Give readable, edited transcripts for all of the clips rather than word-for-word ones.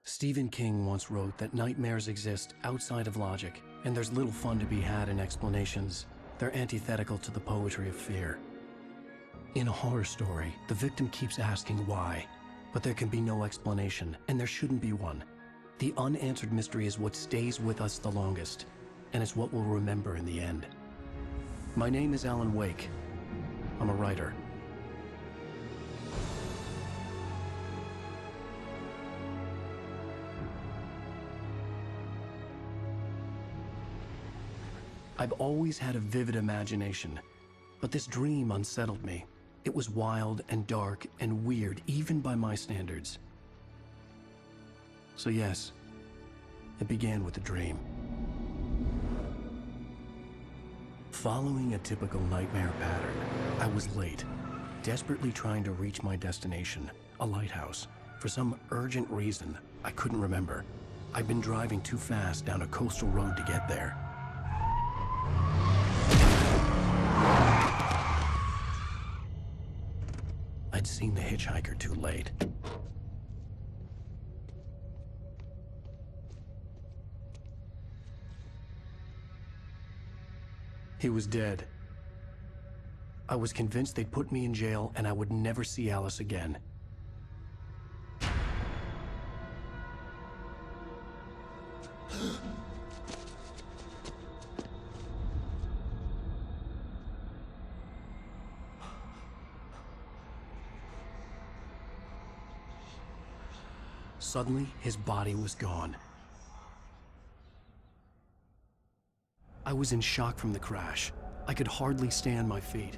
Stephen King once wrote that nightmares exist outside of logic, and there's little fun to be had in explanations. They're antithetical to the poetry of fear. In a horror story, the victim keeps asking why, but there can be no explanation, and there shouldn't be one. The unanswered mystery is what stays with us the longest, and it's what we'll remember in the end. My name is Alan Wake. I'm a writer. I've always had a vivid imagination, but this dream unsettled me. It was wild and dark and weird, even by my standards. So yes, it began with a dream. Following a typical nightmare pattern, I was late, desperately trying to reach my destination, a lighthouse. For some urgent reason, I couldn't remember. I'd been driving too fast down a coastal road to get there. I'd seen the hitchhiker too late. He was dead. I was convinced they'd put me in jail and I would never see Alice again. Suddenly, his body was gone. I was in shock from the crash. I could hardly stay on my feet.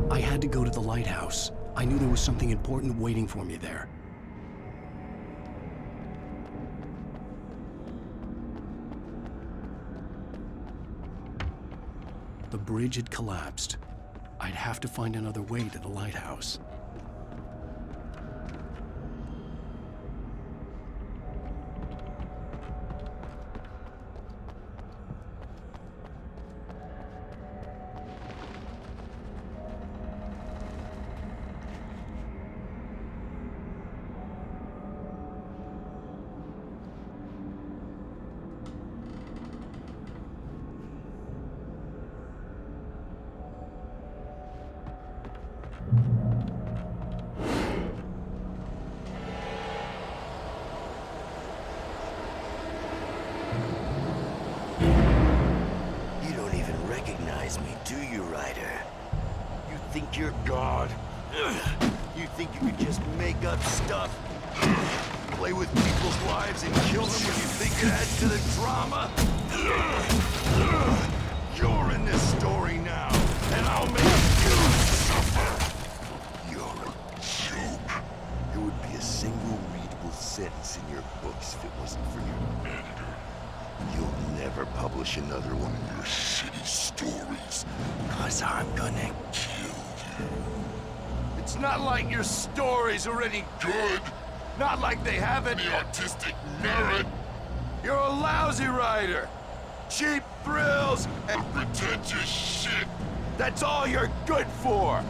I had to go to the lighthouse. I knew there was something important waiting for me there. The bridge had collapsed. I'd have to find another way to the lighthouse. Me, do you, Ryder? You think you're God? You think you could just make up stuff? Play with people's lives and kill them when you think it adds to the drama? You're in this story now, and I'll make you suffer! You're a joke. It would be a single readable sentence in your books if it wasn't for your editor. You'll never publish another one of your shitty stories, cause I'm gonna kill you. It's not like your stories are any good. Not like they have any artistic merit. You're a lousy writer. Cheap thrills and pretentious shit. That's all you're good for.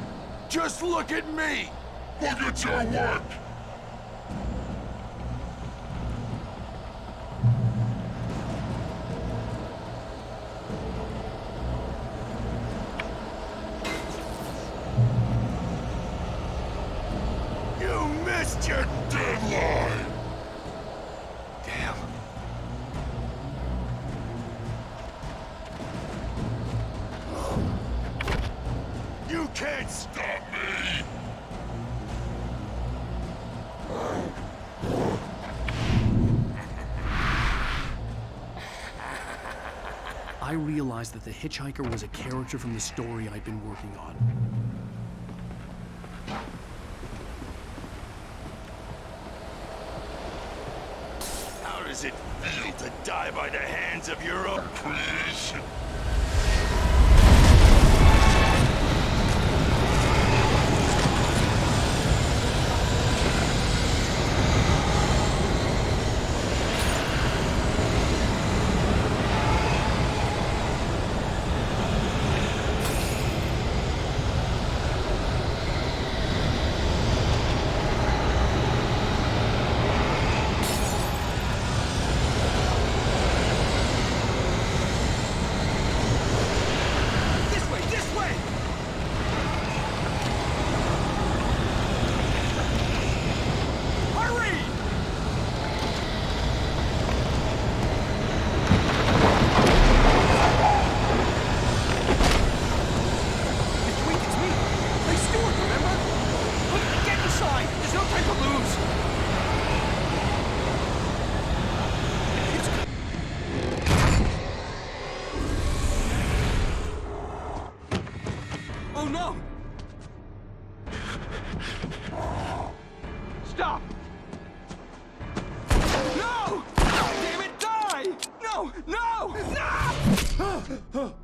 Just look at me. Look at your work. Missed your deadline! Damn. You can't stop me! I realized that the hitchhiker was a character from the story I'd been working on. does it feel to die by the hands of your own creation? Oh no! Stop! No! Damn it, die! No! No! No!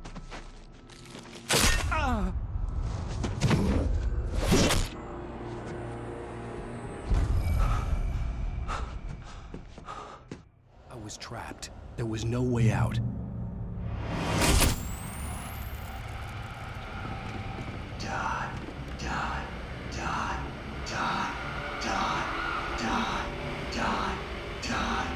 I was trapped. There was no way out. Die, die, die, die, die, die, die, die.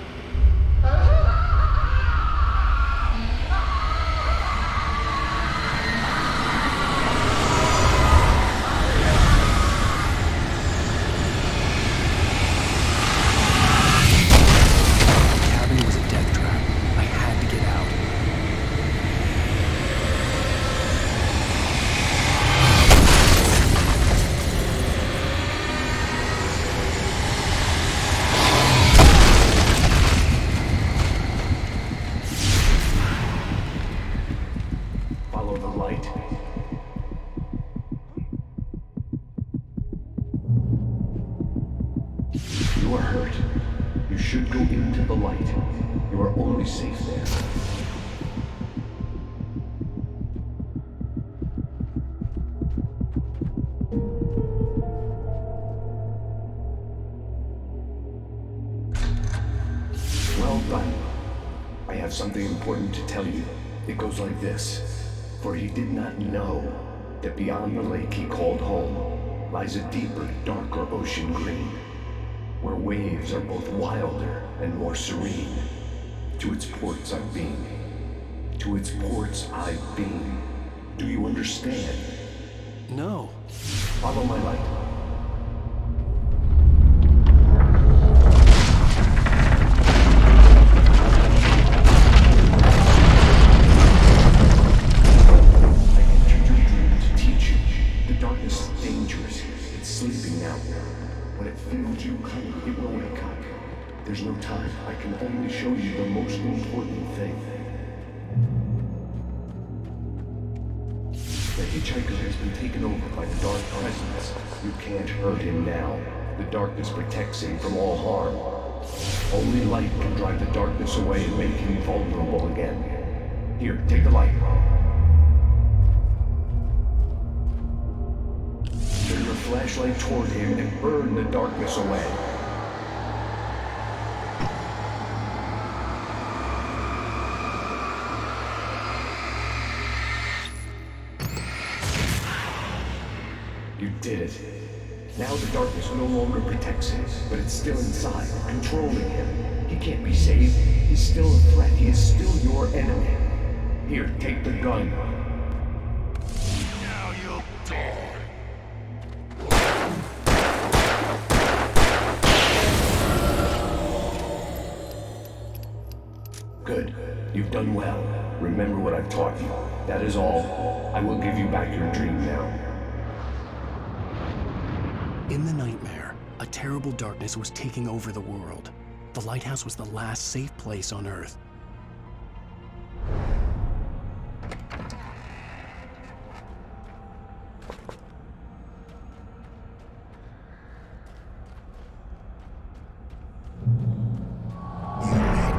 The cabin was a death trap. I had to get out. Follow the light. You are hurt. You should go into the light. You are only safe there. Well done. I have something important to tell you. It goes like this. For he did not know that beyond the lake he called home lies a deeper, darker ocean green, where waves are both wilder and more serene. To its ports I've been. To its ports I've been. Do you understand? No. Follow my light. I entered your dream to teach you. The darkness is dangerous. It's sleeping now. When it feels you coming, it will wake up. There's no time. I can only show you the most important thing. The hitchhiker has been taken over by the dark presence. You can't hurt him now. The darkness protects him from all harm. Only light can drive the darkness away and make him vulnerable again. Here, take the light. Turn your flashlight toward him and burn the darkness away. You did it. Now the darkness no longer protects him, but it's still inside, controlling him. He can't be saved. He's still a threat. He is still your enemy. Here, take the gun. Now you'll die. Good. You've done well. Remember what I've taught you. That is all. I will give you back your dream now. In the nightmare, a terrible darkness was taking over the world. The lighthouse was the last safe place on Earth. You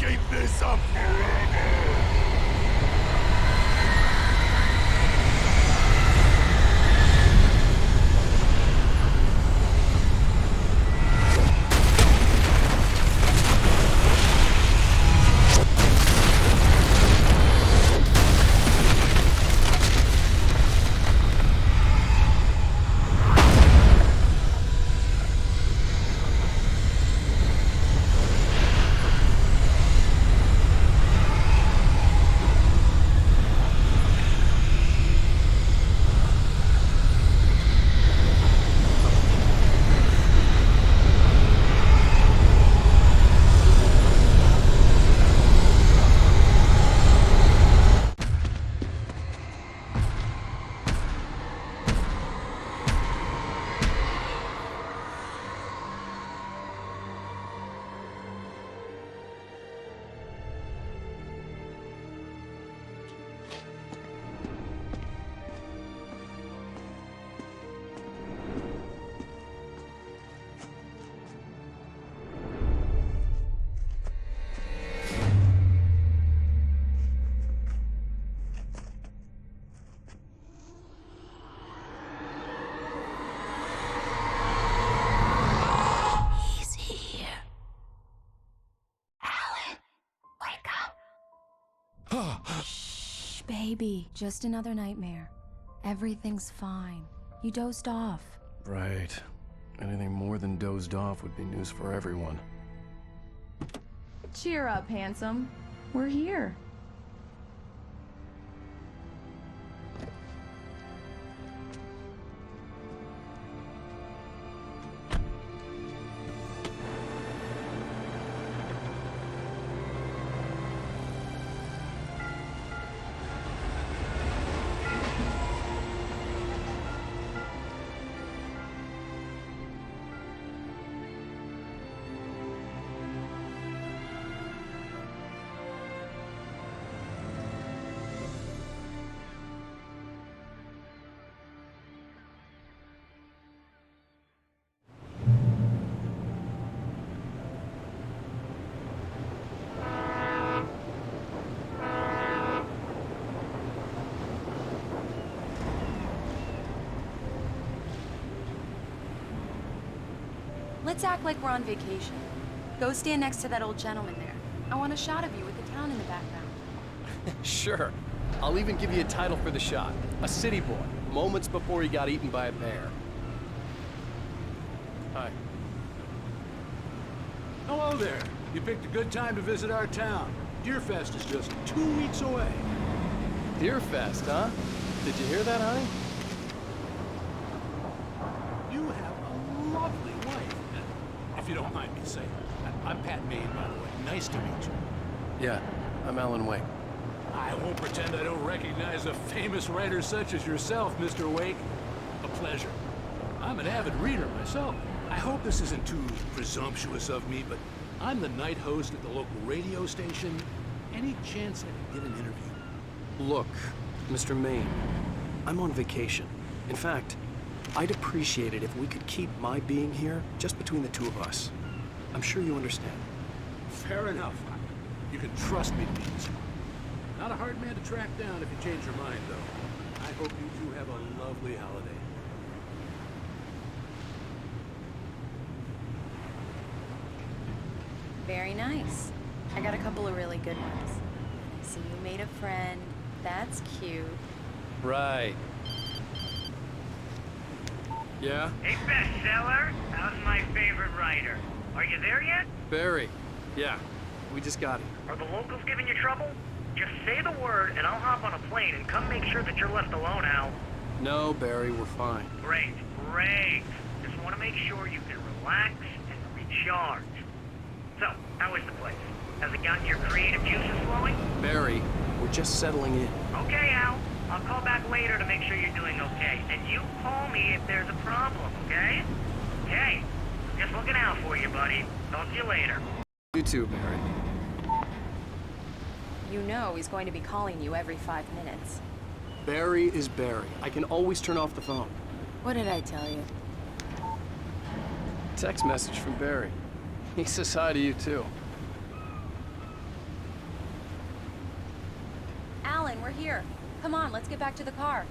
keep this up forever! Shh, baby. Just another nightmare. Everything's fine. You dozed off. Right. Anything more than dozed off would be news for everyone. Cheer up, handsome. We're here. Let's act like we're on vacation. Go stand next to that old gentleman there. I want a shot of you with the town in the background. Sure. I'll even give you a title for the shot. A city boy, moments before he got eaten by a bear. Hi. Hello there. You picked a good time to visit our town. Deerfest is just 2 weeks away. Deerfest, huh? Did you hear that, honey? You have a lovely wife. If you don't mind me saying. I'm Pat Maine, by the way. Nice to meet you. Yeah, I'm Alan Wake. I won't pretend I don't recognize a famous writer such as yourself, Mr. Wake. A pleasure. I'm an avid reader myself. I hope this isn't too presumptuous of me, but I'm the night host at the local radio station. Any chance I can get an interview? Look, Mr. Maine, I'm on vacation. In fact, I'd appreciate it if we could keep my being here just between the two of us. I'm sure you understand. Fair enough. You can trust me to be this. Not a hard man to track down if you change your mind, though. I hope you two have a lovely holiday. Very nice. I got a couple of really good ones. I see you made a friend. That's cute. Right. Yeah? Hey, bestseller. How's my favorite writer? Are you there yet? Barry. Yeah. We just got here. Are the locals giving you trouble? Just say the word and I'll hop on a plane and come make sure that you're left alone, Al. No, Barry, we're fine. Great, great. Just want to make sure you can relax and recharge. So, how is the place? Has it gotten your creative juices flowing? Barry, we're just settling in. Okay, Al. I'll call back later to make sure you're doing okay. And you call me if there's a problem, okay? Okay. Just looking out for you, buddy. Talk to you later. You too, Barry. You know he's going to be calling you every 5 minutes. Barry is Barry. I can always turn off the phone. What did I tell you? Text message from Barry. He says hi to you too. here. Come on, let's get back to the car.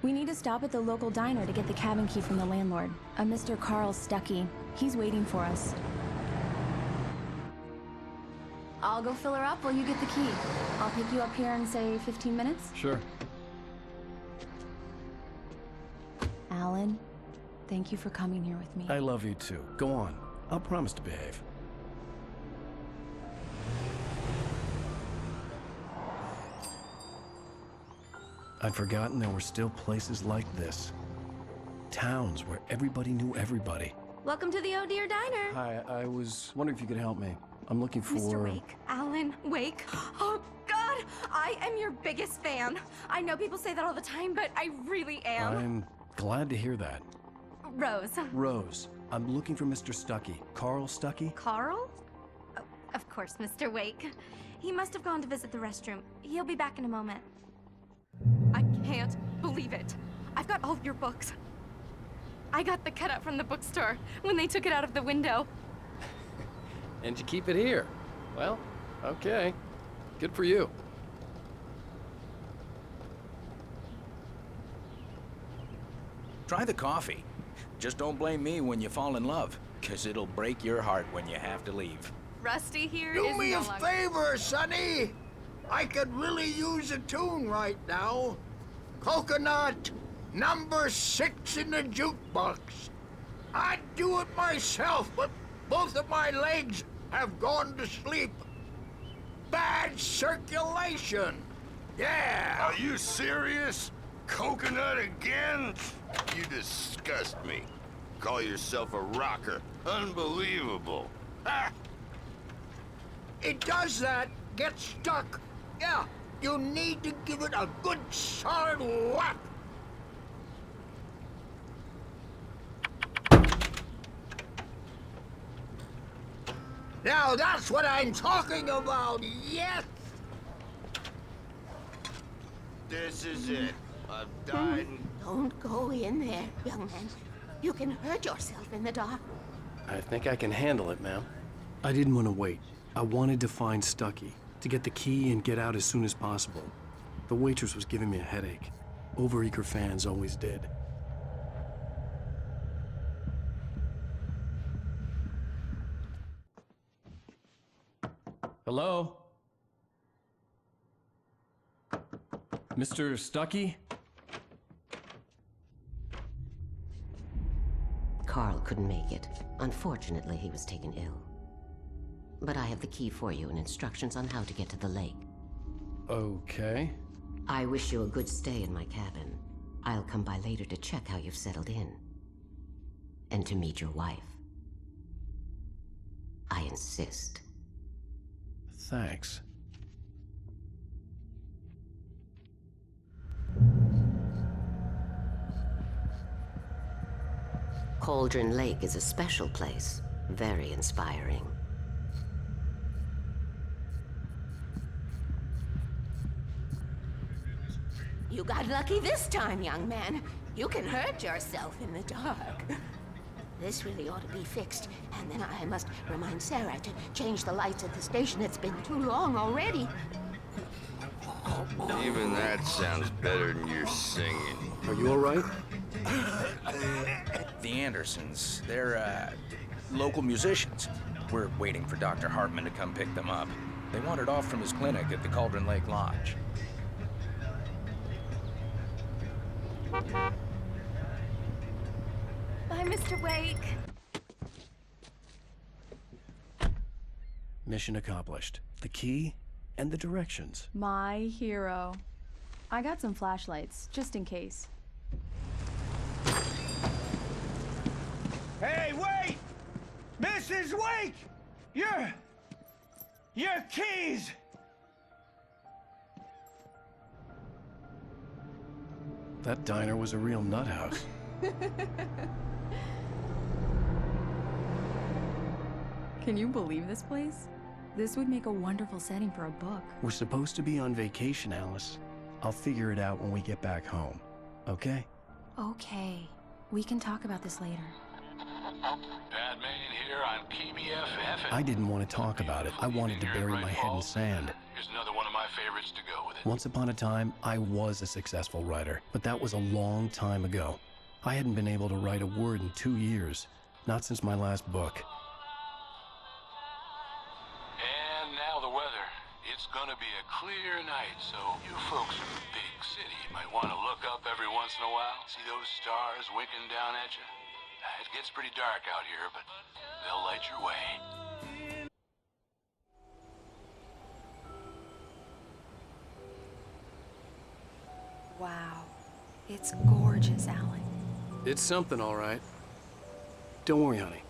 We need to stop at the local diner to get the cabin key from the landlord, a Mr. Carl Stuckey. He's waiting for us. I'll go fill her up while you get the key. I'll pick you up here in, say, 15 minutes? Sure. Alan, thank you for coming here with me. I love you too. Go on. I'll promise to behave. I'd forgotten there were still places like this. Towns where everybody knew everybody. Welcome to the Oh Dear Diner. Hi, I was wondering if you could help me. I'm looking for... Mr. Wake. Alan Wake. Oh, God! I am your biggest fan. I know people say that all the time, but I really am. I'm glad to hear that. Rose. Rose, I'm looking for Mr. Stuckey. Carl Stuckey? Carl? Oh, of course, Mr. Wake. He must have gone to visit the restroom. He'll be back in a moment. I can't believe it. I've got all of your books. I got the cutout from the bookstore when they took it out of the window. And you keep it here. Well, okay. Good for you. Try the coffee. Just don't blame me when you fall in love, 'cause it'll break your heart when you have to leave. Rusty here Do is me no a longer... favor, Sonny. I could really use a tune right now. Coconut, number 6 in the jukebox. I'd do it myself, but both of my legs have gone to sleep. Bad circulation. Yeah. Are you serious? Coconut again? You disgust me. Call yourself a rocker. Unbelievable. Ha! It does that. Get stuck. Yeah, you need to give it a good solid whack. Now that's what I'm talking about, yes! This is it. I've died. Don't go in there, young man. You can hurt yourself in the dark. I think I can handle it, ma'am. I didn't want to wait. I wanted to find Stuckey, to get the key and get out as soon as possible. The waitress was giving me a headache. Overeager fans always did. Hello? Mr. Stuckey? Carl couldn't make it. Unfortunately, he was taken ill. But I have the key for you and instructions on how to get to the lake. Okay. I wish you a good stay in my cabin. I'll come by later to check how you've settled in. And to meet your wife. I insist. Thanks. Cauldron Lake is a special place. Very inspiring. You got lucky this time, young man. You can hurt yourself in the dark. This really ought to be fixed, and then I must remind Sarah to change the lights at the station. It's been too long already. Even that sounds better than your singing. Are you all right? The Andersons, they're, local musicians. We're waiting for Dr. Hartman to come pick them up. They wandered off from his clinic at the Cauldron Lake Lodge. Bye, Mr. Wake. Mission accomplished. The key and the directions. My hero. I got some flashlights, just in case. Hey, wait! Mrs. Wake! Your keys! That diner was a real nut house. Can you believe this place? This would make a wonderful setting for a book. We're supposed to be on vacation, Alice. I'll figure it out when we get back home. Okay? Okay. We can talk about this later. Pat Main here on KBFF. I didn't want to talk about it. I wanted to bury my head in sand. Here's another one of my favorites to go with it. Once upon a time, I was a successful writer, but that was a long time ago. I hadn't been able to write a word in 2 years, not since my last book. And now the weather. It's gonna be a clear night, so you folks in the big city might want to look up every once in a while. See those stars winking down at you? It gets pretty dark out here, but they'll light your way. Wow. It's gorgeous, Alan. It's something, all right. Don't worry, honey.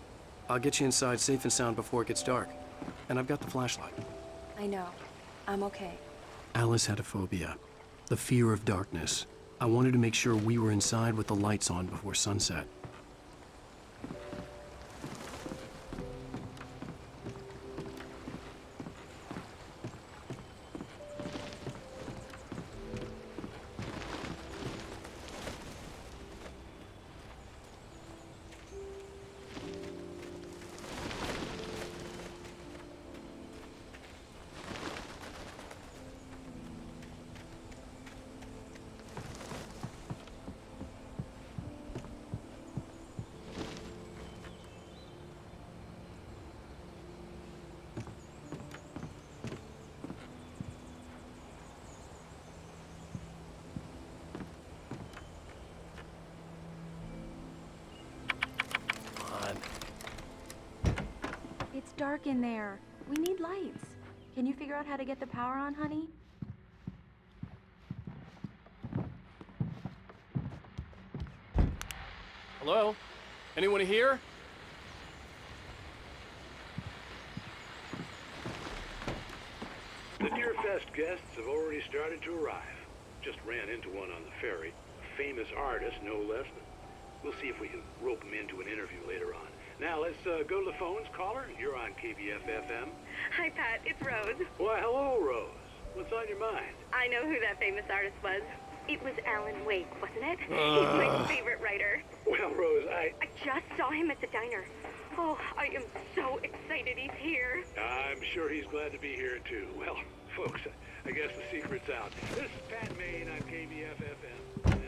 I'll get you inside safe and sound before it gets dark. And I've got the flashlight. I know. I'm okay. Alice had a phobia, the fear of darkness. I wanted to make sure we were inside with the lights on before sunset. It's dark in there. We need lights. Can you figure out how to get the power on, honey? Hello? Anyone here? The Deerfest guests have already started to arrive. Just ran into one on the ferry. A famous artist, no less. We'll see if we can rope him into an interview later on. Now, let's go to the phones. Caller, you're on KBF-FM. Hi, Pat. It's Rose. Why, hello, Rose. What's on your mind? I know who that famous artist was. It was Alan Wake, wasn't it? He's my favorite writer. Well, Rose, I just saw him at the diner. Oh, I am so excited he's here. I'm sure he's glad to be here, too. Well, folks, I guess the secret's out. This is Pat Main on KBF-FM.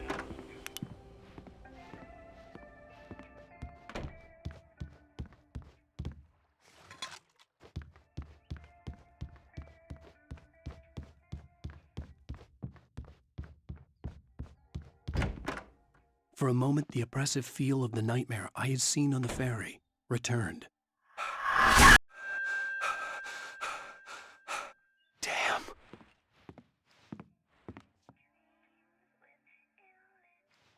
For a moment, the oppressive feel of the nightmare I had seen on the ferry returned. Damn.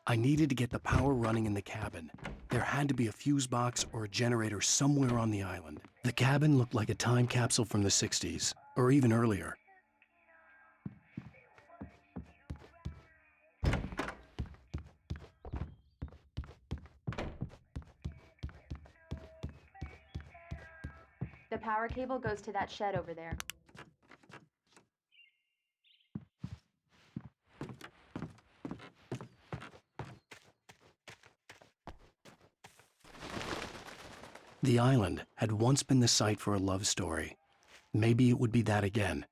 I needed to get the power running in the cabin. There had to be a fuse box or a generator somewhere on the island. The cabin looked like a time capsule from the 60s, or even earlier. The power cable goes to that shed over there. The island had once been the site for a love story. Maybe it would be that again.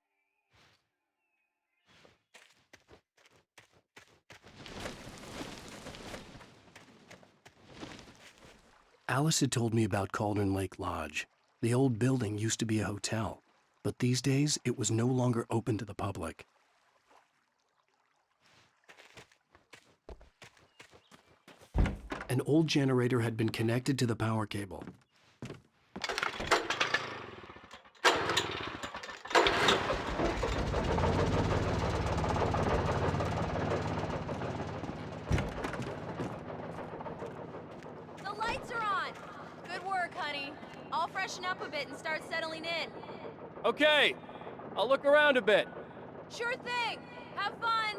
Alice had told me about Cauldron Lake Lodge. The old building used to be a hotel, but these days it was no longer open to the public. An old generator had been connected to the power cable. The lights are on! Good work, honey. I'll freshen up a bit and start settling in. Okay, I'll look around a bit. Sure thing! Have fun!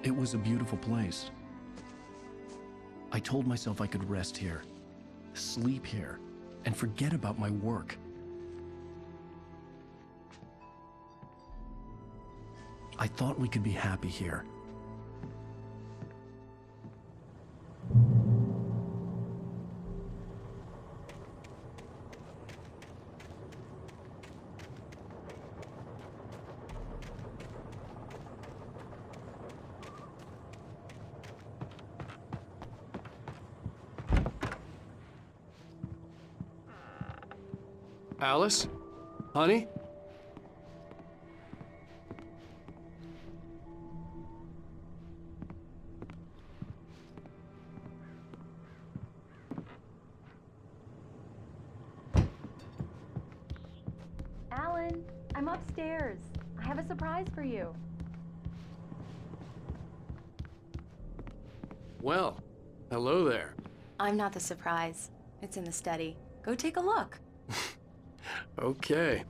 It was a beautiful place. I told myself I could rest here, sleep here, and forget about my work. I thought we could be happy here. Alice? Honey? Alan, I'm upstairs. I have a surprise for you. Well, hello there. I'm not the surprise. It's in the study. Go take a look. Okay.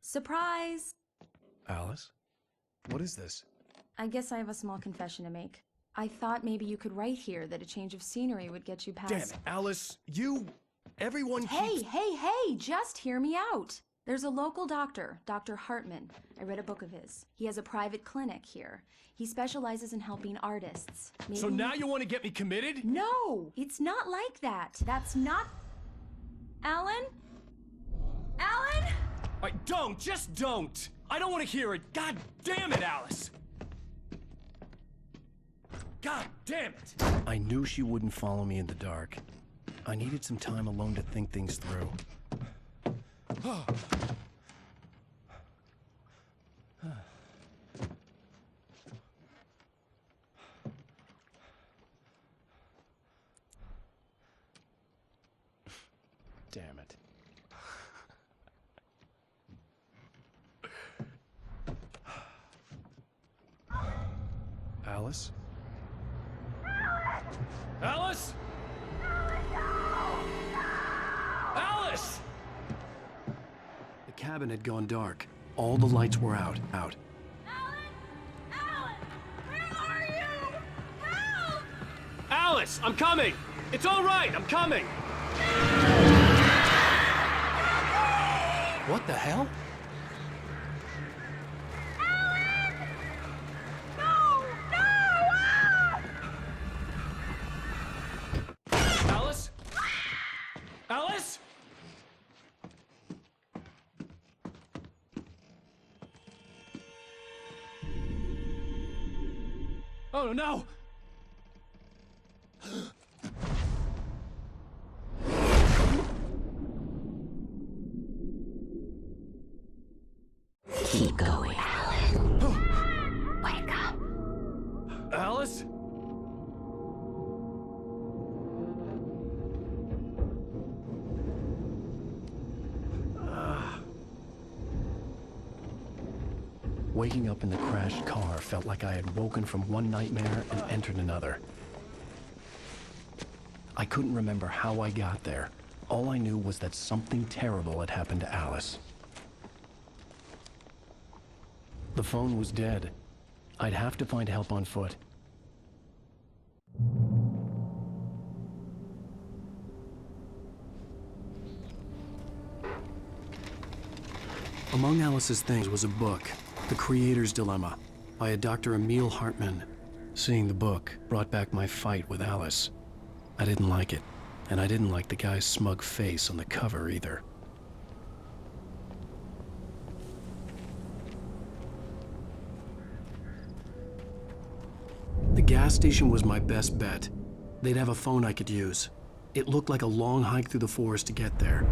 Surprise! Alice? What is this? I guess I have a small confession to make. I thought maybe you could write here that a change of scenery would get you past... Damn it, Alice, everyone Hey, hey, just hear me out. There's a local doctor, Dr. Hartman. I read a book of his. He has a private clinic here. He specializes in helping artists. So now you want to get me committed? No, it's not like that. That's not... Alan? Alan? Just don't! I don't want to hear it! God damn it, Alice! God damn it! I knew she wouldn't follow me in the dark. I needed some time alone to think things through. Damn it. Alice? Alice? Alice! The cabin had gone dark. All the lights were out. Alice, I'm coming! It's all right, I'm coming! What the hell? Alice? Alice? Oh no! Keep going, Alan. Wake up. Alice? Waking up in the crashed car felt like I had woken from one nightmare and entered another. I couldn't remember how I got there. All I knew was that something terrible had happened to Alice. The phone was dead. I'd have to find help on foot. Among Alice's things was a book, The Creator's Dilemma, by a Dr. Emil Hartman. Seeing the book brought back my fight with Alice. I didn't like it, and I didn't like the guy's smug face on the cover either. The gas station was my best bet. They'd have a phone I could use. It looked like a long hike through the forest to get there.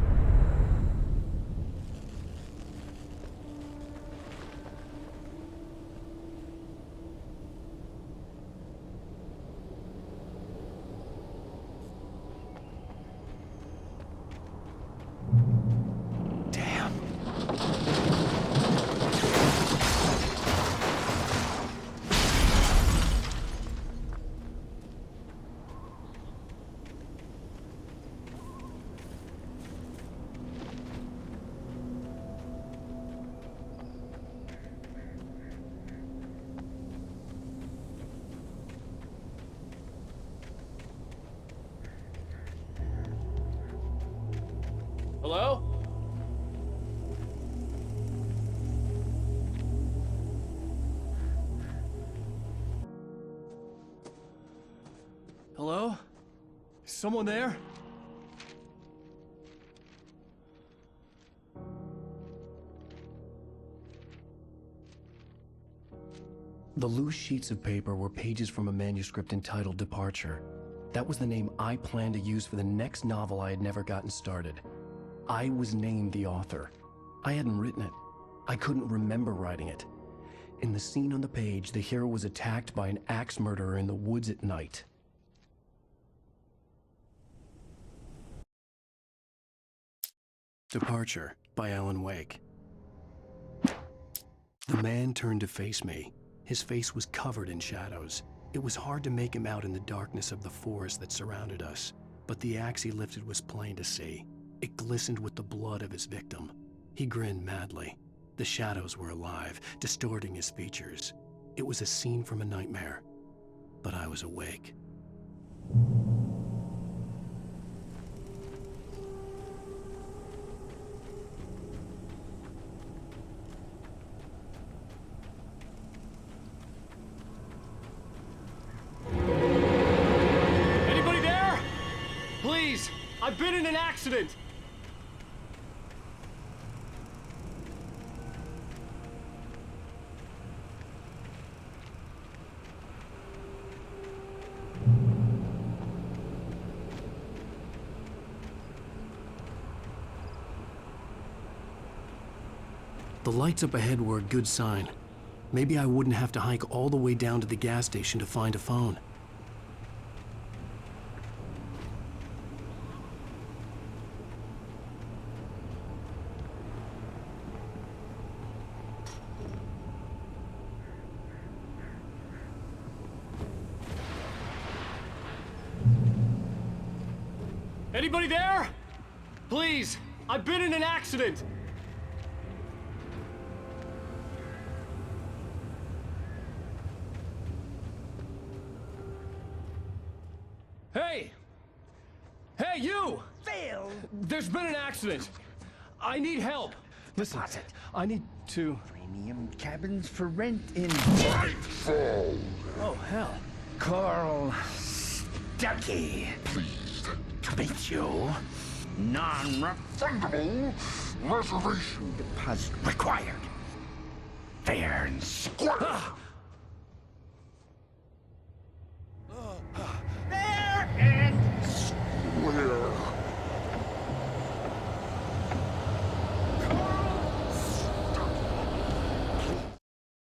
Hello? Hello? Is someone there? The loose sheets of paper were pages from a manuscript entitled Departure. That was the name I planned to use for the next novel I had never gotten started. I was named the author. I hadn't written it. I couldn't remember writing it. In the scene on the page, the hero was attacked by an axe murderer in the woods at night. Departure by Alan Wake. The man turned to face me. His face was covered in shadows. It was hard to make him out in the darkness of the forest that surrounded us, but the axe he lifted was plain to see. It glistened with the blood of his victim. He grinned madly. The shadows were alive, distorting his features. It was a scene from a nightmare, but I was awake. Anybody there? Please, I've been in an accident. The lights up ahead were a good sign. Maybe I wouldn't have to hike all the way down to the gas station to find a phone. Anybody there? Please, I've been in an accident. Hey! Hey, you! Phil! There's been an accident. I need help. Listen, I need to... Premium cabins for rent in... Nightfall! Oh, hell. Carl Stuckey. Pleased To meet you. non-refundable reservation Deposit required. Fair and square. Fair and square.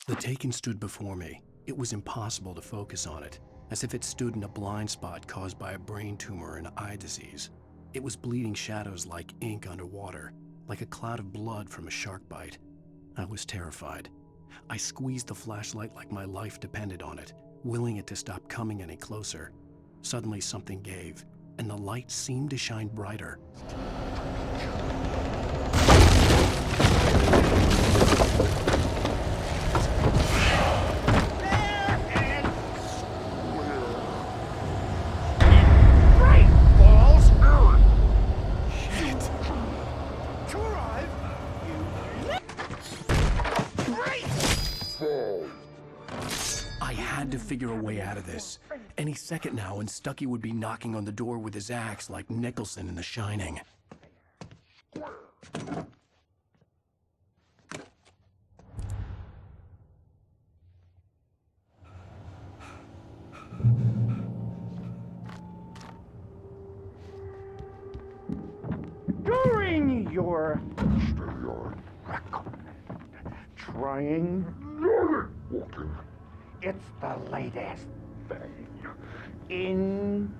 The Taken stood before me. It was impossible to focus on it, as if it stood in a blind spot caused by a brain tumor and eye disease. It was bleeding shadows like ink underwater, like a cloud of blood from a shark bite. I was terrified. I squeezed the flashlight like my life depended on it, willing it to stop coming any closer. Suddenly something gave, and the light seemed to shine brighter. I had to figure a way out of this. Any second now, and Stuckey would be knocking on the door with his axe like Nicholson in The Shining. During your trying walking, it's the latest thing in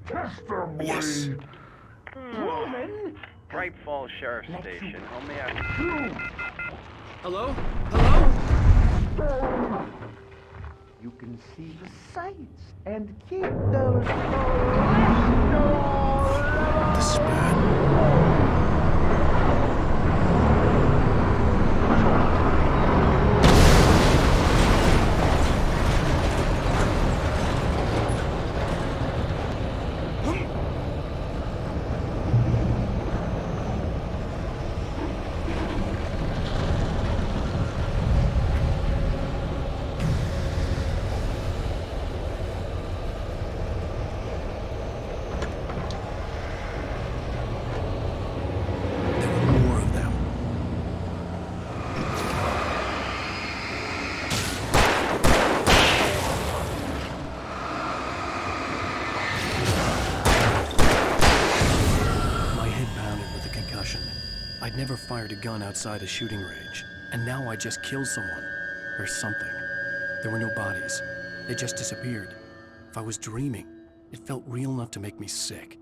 testimony. Yes. Proven. Bright Falls Sheriff Station. How may I... Hello? Hello? You can see the sights and keep those cholesterol. The spat. never fired a gun outside a shooting range, and now I just killed someone. Or something. There were no bodies. They just disappeared. If I was dreaming, it felt real enough to make me sick.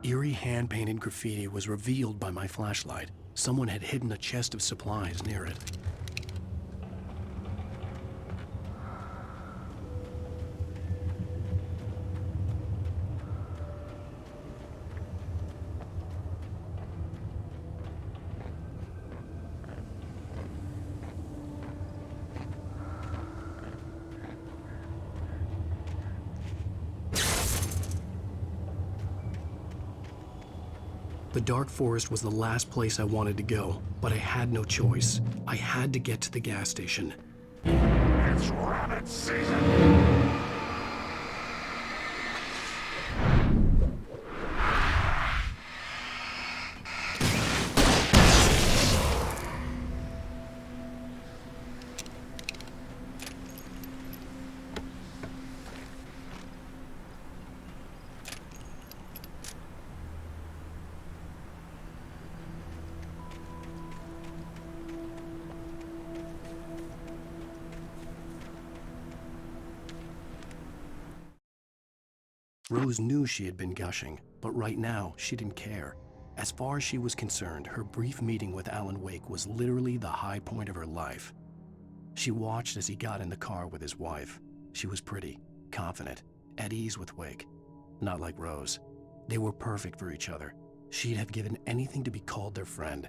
Eerie hand-painted graffiti was revealed by my flashlight. Someone had hidden a chest of supplies near it. The dark forest was the last place I wanted to go, but I had no choice. I had to get to the gas station. It's rabbit season! Rose knew she had been gushing, but right now, she didn't care. As far as she was concerned, her brief meeting with Alan Wake was literally the high point of her life. She watched as he got in the car with his wife. She was pretty, confident, at ease with Wake. Not like Rose. They were perfect for each other. She'd have given anything to be called their friend.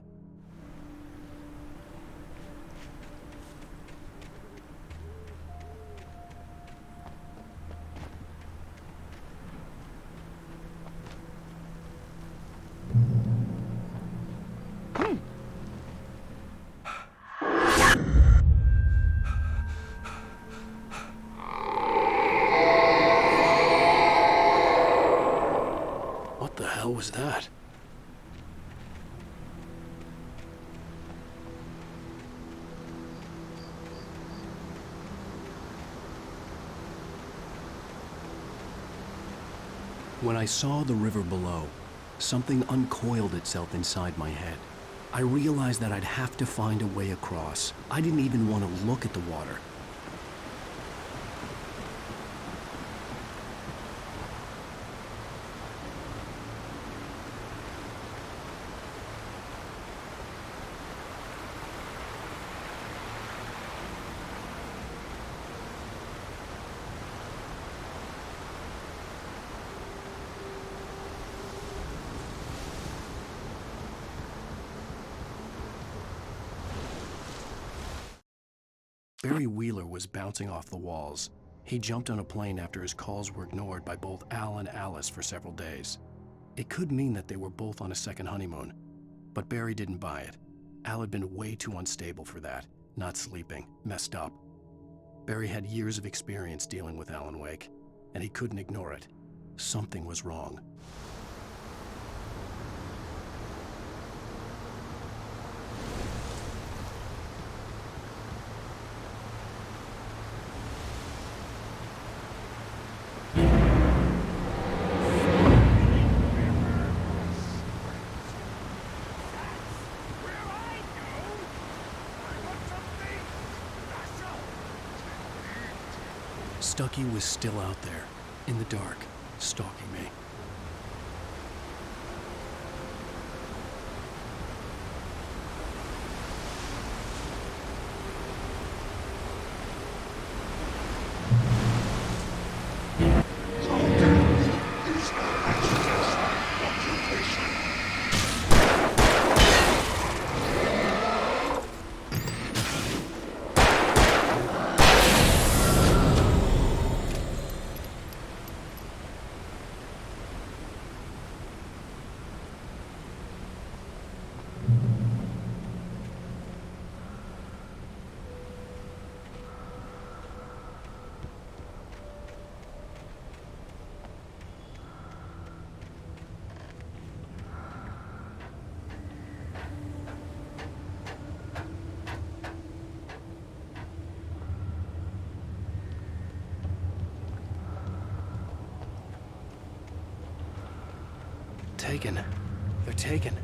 What the hell was that? When I saw the river below, something uncoiled itself inside my head. I realized that I'd have to find a way across. I didn't even want to look at the water. Barry Wheeler was bouncing off the walls. He jumped on a plane after his calls were ignored by both Al and Alice for several days. It could mean that they were both on a second honeymoon, but Barry didn't buy it. Al had been way too unstable for that, not sleeping, messed up. Barry had years of experience dealing with Alan Wake, and he couldn't ignore it. Something was wrong. Stucky was still out there, in the dark, stalking me. Taken. They're taken.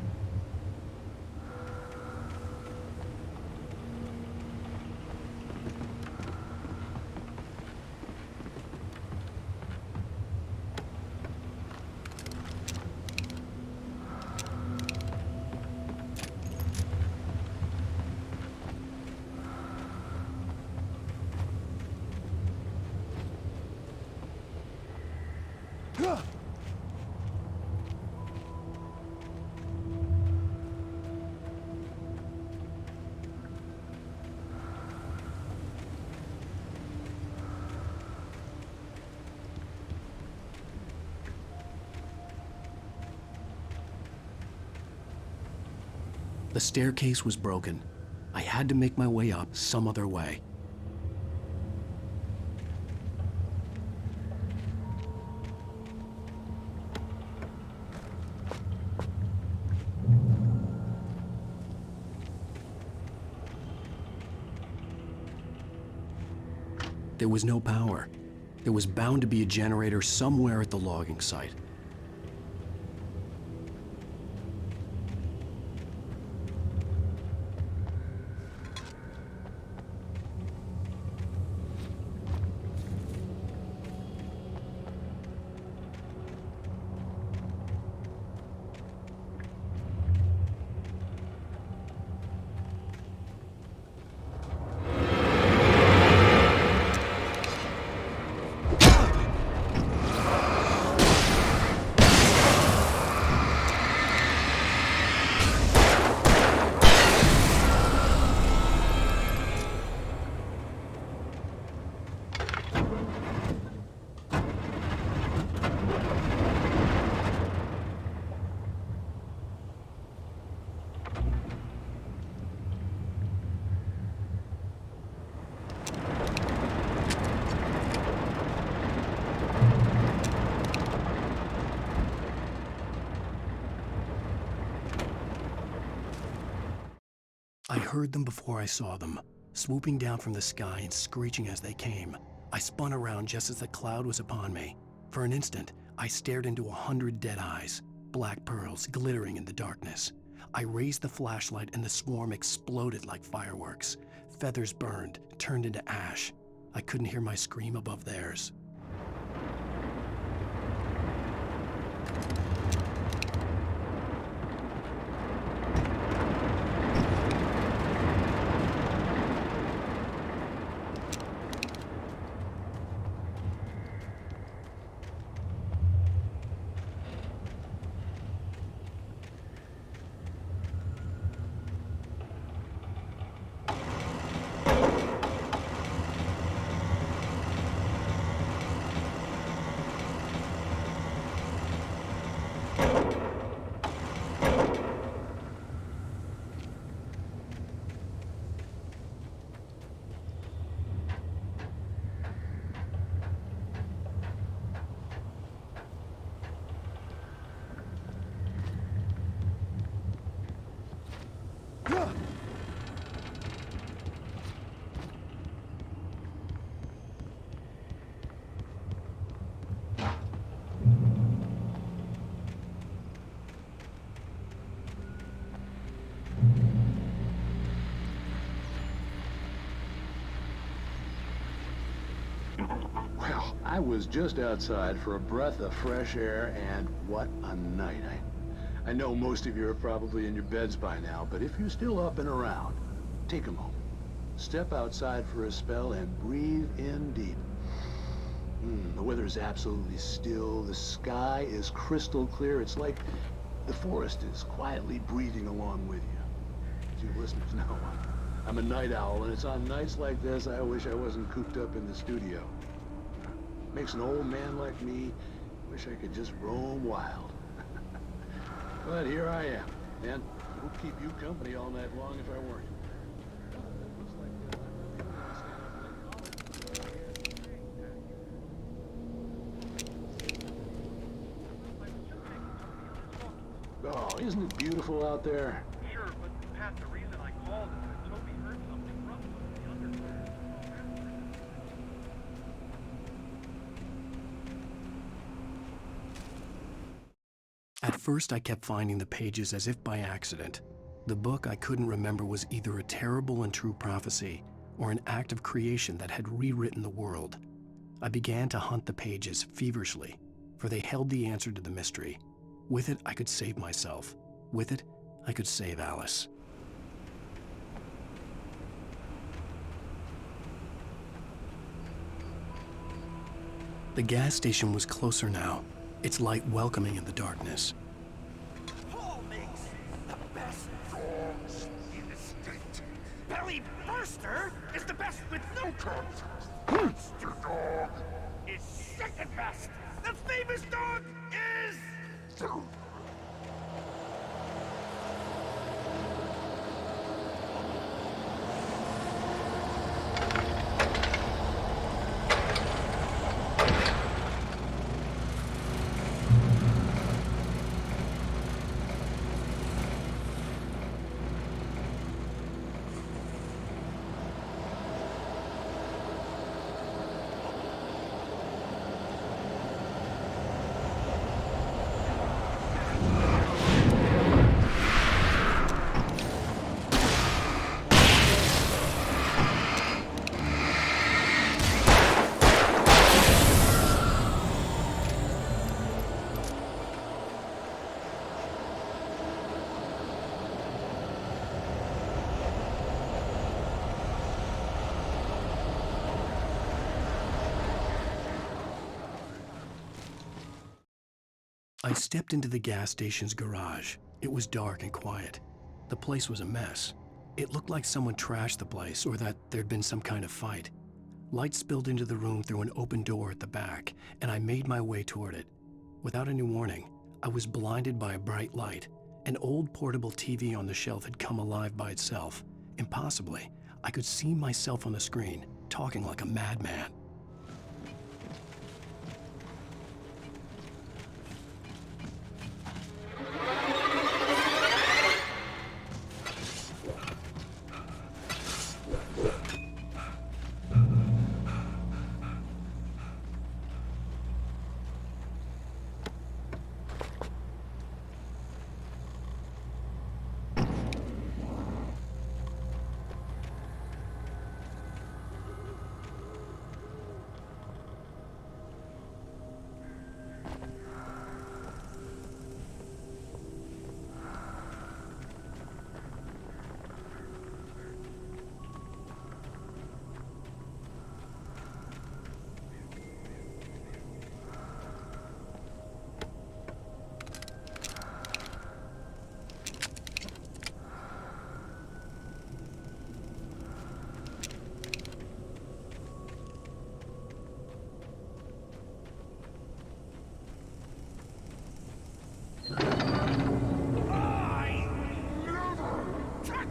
The staircase was broken. I had to make my way up some other way. There was no power. There was bound to be a generator somewhere at the logging site. I heard them before I saw them, swooping down from the sky and screeching as they came. I spun around just as the cloud was upon me. For an instant, I stared into 100 dead eyes, black pearls glittering in the darkness. I raised the flashlight and the swarm exploded like fireworks. Feathers burned, turned into ash. I couldn't hear my scream above theirs. Well, I was just outside for a breath of fresh air, and what a night. I know most of you are probably in your beds by now, but if you're still up and around, take a moment. Step outside for a spell and breathe in deep. The weather is absolutely still. The sky is crystal clear. It's like the forest is quietly breathing along with you. You listeners know I'm a night owl, and it's on nights like this I wish I wasn't cooped up in the studio. Makes an old man like me wish I could just roam wild. But here I am, and it would keep you company all night long if I weren't. Oh, isn't it beautiful out there? Sure, but Pat, the reason I called is that Toby heard something from the underground. At first, I kept finding the pages as if by accident. The book I couldn't remember was either a terrible and true prophecy or an act of creation that had rewritten the world. I began to hunt the pages feverishly, for they held the answer to the mystery. With it, I could save myself. With it, I could save Alice. The gas station was closer now, its light welcoming in the darkness. Paul makes the best dogs in the state. Belly Burster is the best with no contest. Monster Dog is second best. The famous dog is... I stepped into the gas station's garage. It was dark and quiet. The place was a mess. It looked like someone trashed the place or that there'd been some kind of fight. Light spilled into the room through an open door at the back, and I made my way toward it. Without any warning, I was blinded by a bright light. An old portable TV on the shelf had come alive by itself. Impossibly, I could see myself on the screen, talking like a madman.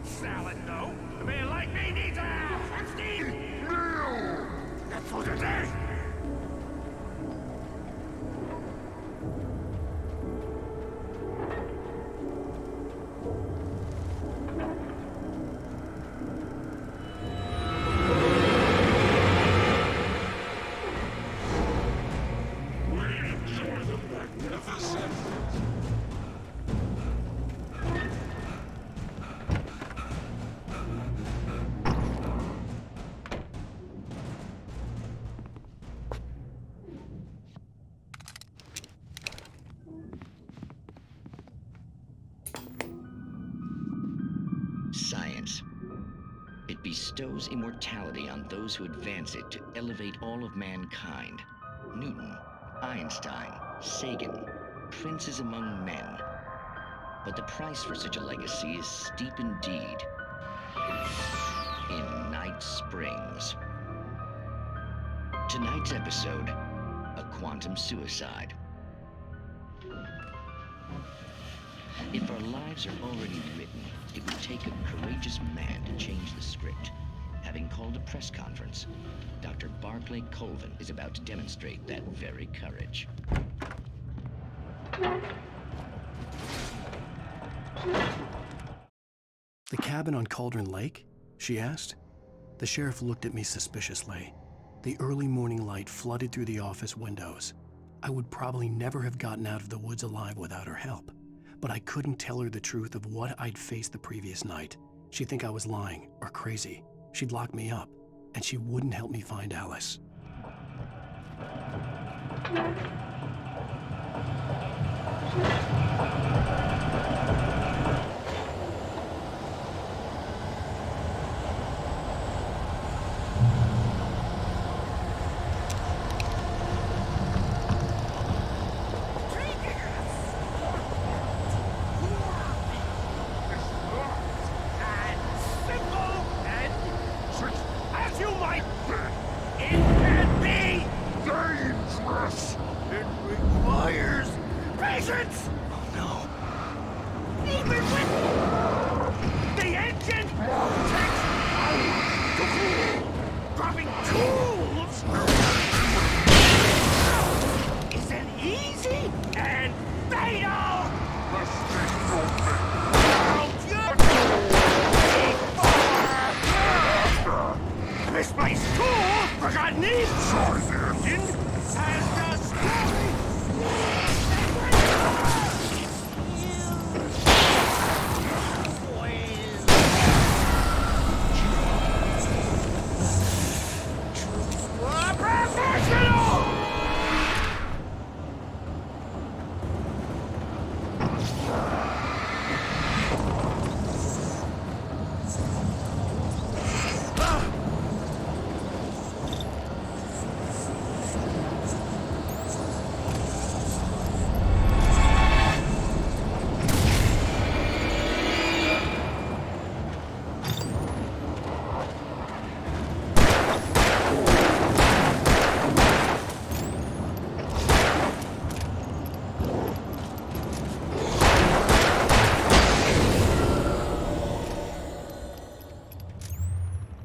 Salad, though. A man like me needs a 15 meal. That's what it is. Science. It bestows immortality on those who advance it to elevate all of mankind. Newton, Einstein, Sagan, princes among men. But the price for such a legacy is steep indeed. In Night Springs. Tonight's episode, a quantum suicide. If our lives are already written, it would take a courageous man to change the script. Having called a press conference, Dr. Barclay Colvin is about to demonstrate that very courage. The cabin on Cauldron Lake? She asked. The sheriff looked at me suspiciously. The early morning light flooded through the office windows. I would probably never have gotten out of the woods alive without her help. but I couldn't tell her the truth of what I'd faced the previous night. She'd think I was lying or crazy. She'd lock me up, and she wouldn't help me find Alice.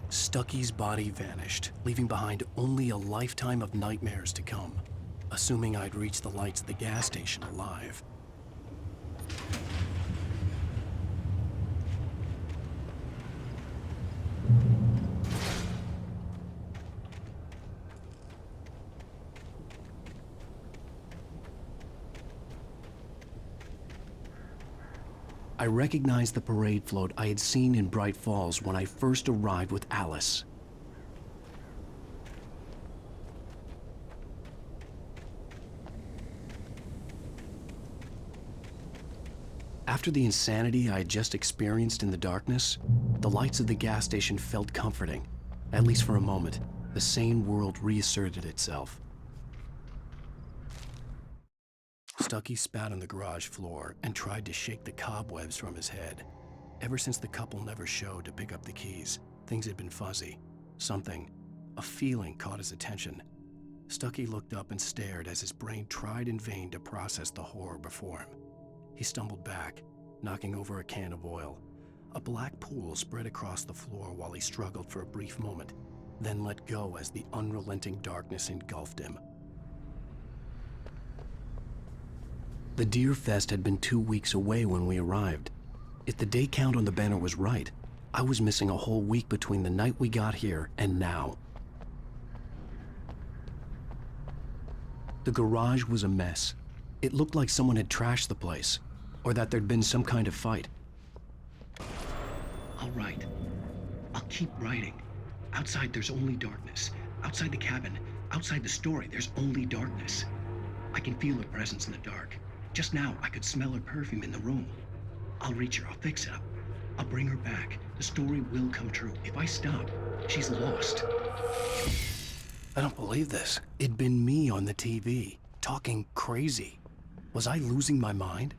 Stucky's body vanished, leaving behind only a lifetime of nightmares to come, assuming I'd reached the lights of the gas station alive. I recognized the parade float I had seen in Bright Falls when I first arrived with Alice. After the insanity I had just experienced in the darkness, the lights of the gas station felt comforting. At least for a moment, the sane world reasserted itself. Stucky spat on the garage floor and tried to shake the cobwebs from his head. Ever since the couple never showed to pick up the keys, things had been fuzzy. A feeling caught his attention. Stucky looked up and stared as his brain tried in vain to process the horror before him. He stumbled back, knocking over a can of oil. A black pool spread across the floor while he struggled for a brief moment, then let go as the unrelenting darkness engulfed him. The Deer Fest had been 2 weeks away when we arrived. If the day count on the banner was right, I was missing a whole week between the night we got here and now. The garage was a mess. It looked like someone had trashed the place, or that there'd been some kind of fight. I'll write. I'll keep writing. Outside there's only darkness. Outside the cabin, outside the story, there's only darkness. I can feel her presence in the dark. Just now, I could smell her perfume in the room. I'll reach her, I'll fix it up. I'll bring her back. The story will come true. If I stop, she's lost. I don't believe this. It'd been me on the TV, talking crazy. Was I losing my mind?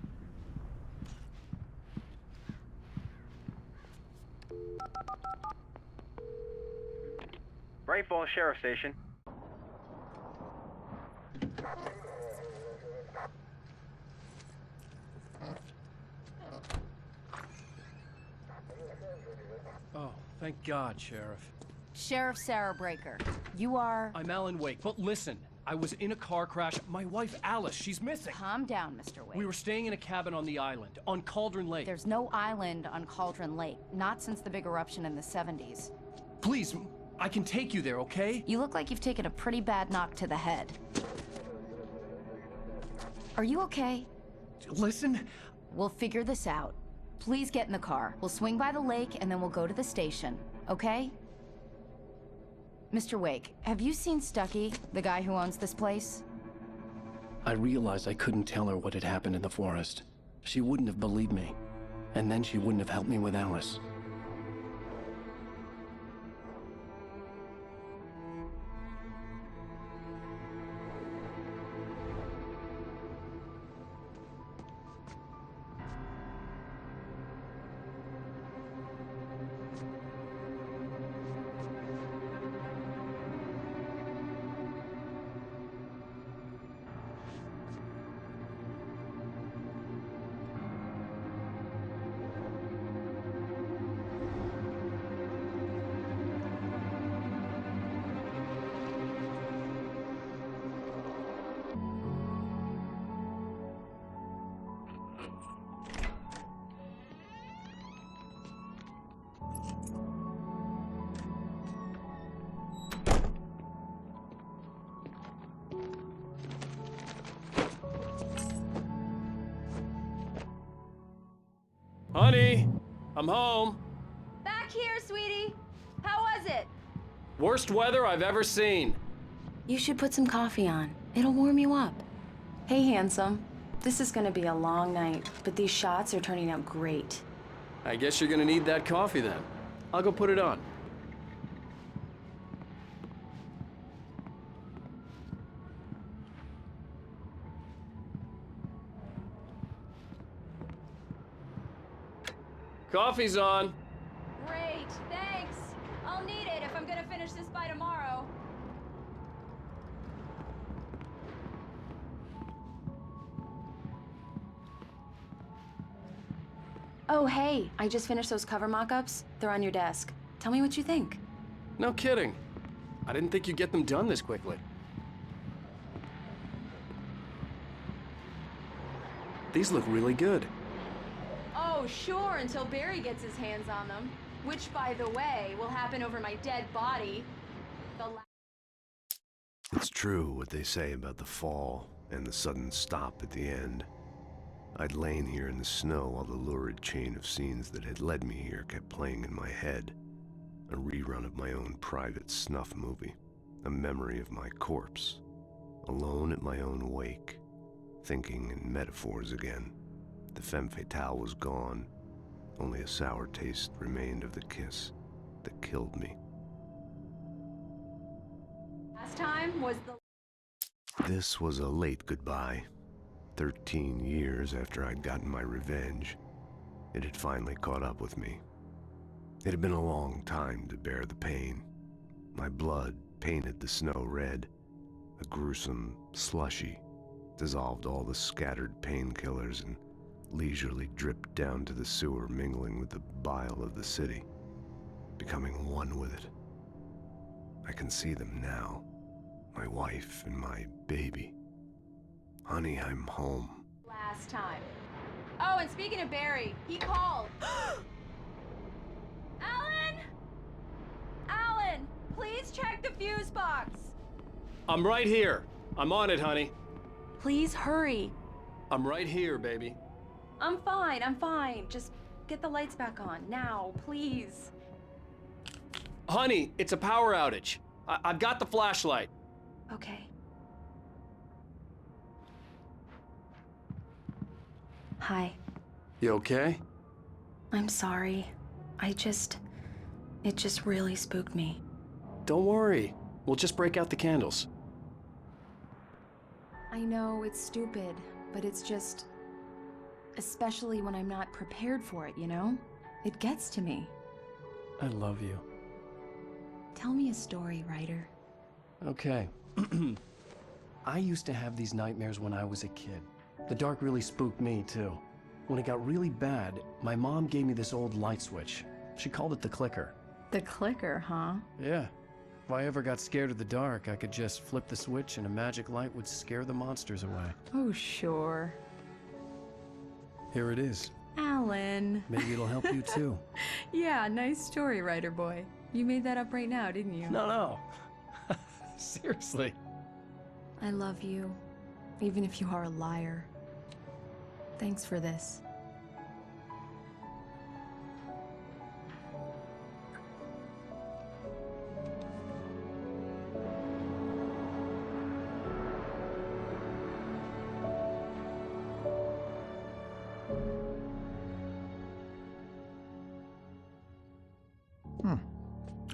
Bright Falls Sheriff Station. Oh, thank God, Sheriff. Sheriff Sarah Breaker. You are... I'm Alan Wake, but listen. I was in a car crash. My wife, Alice, she's missing. Calm down, Mr. Wake. We were staying in a cabin on the island, on Cauldron Lake. There's no island on Cauldron Lake. Not since the big eruption in the 70s. Please, I can take you there, okay? You look like you've taken a pretty bad knock to the head. Are you okay? Listen, we'll figure this out. Please get in the car. We'll swing by the lake and then we'll go to the station, okay? Mr. Wake, have you seen Stucky, the guy who owns this place? I realized I couldn't tell her what had happened in the forest. She wouldn't have believed me. And then she wouldn't have helped me with Alice. Honey, I'm home. Back here, sweetie. How was it? Worst weather I've ever seen. You should put some coffee on. It'll warm you up. Hey, handsome. This is gonna be a long night, but these shots are turning out great. I guess you're gonna need that coffee then. I'll go put it on. Coffee's on. Great, thanks. I'll need it if I'm gonna finish this by tomorrow. Oh, hey, I just finished those cover mock-ups. They're on your desk. Tell me what you think. No kidding. I didn't think you'd get them done this quickly. These look really good. Oh, sure, until Barry gets his hands on them. Which, by the way, will happen over my dead body. It's true what they say about the fall and the sudden stop at the end. I'd lain here in the snow while the lurid chain of scenes that had led me here kept playing in my head. A rerun of my own private snuff movie. A memory of my corpse. Alone at my own wake. Thinking in metaphors again. The femme fatale was gone. Only a sour taste remained of the kiss that killed me. Last time was the... This was a late goodbye. 13 years after I'd gotten my revenge, it had finally caught up with me. It had been a long time to bear the pain. My blood painted the snow red. A gruesome slushy dissolved all the scattered painkillers and leisurely dripped down to the sewer, mingling with the bile of the city, becoming one with it. I can see them now, my wife and my baby. Honey, I'm home. Last time. Oh, and speaking of Barry, he called. Alan! Alan, please check the fuse box. I'm right here. I'm on it, honey. Please hurry. I'm right here, baby. I'm fine. Just get the lights back on, now, please. Honey, it's a power outage. I've got the flashlight. Okay. Hi. You okay? I'm sorry. It just really spooked me. Don't worry. We'll just break out the candles. I know it's stupid, but it's just... Especially when I'm not prepared for it, you know? It gets to me. I love you. Tell me a story, writer. Okay. I used to have these nightmares when I was a kid. The dark really spooked me, too. When it got really bad, my mom gave me this old light switch. She called it the clicker. The clicker, huh? Yeah. If I ever got scared of the dark, I could just flip the switch and a magic light would scare the monsters away. Oh, sure. Here it is. Alan. Maybe it'll help you, too. Yeah, nice story, writer boy. You made that up right now, didn't you? No. Seriously. I love you, even if you are a liar. Thanks for this.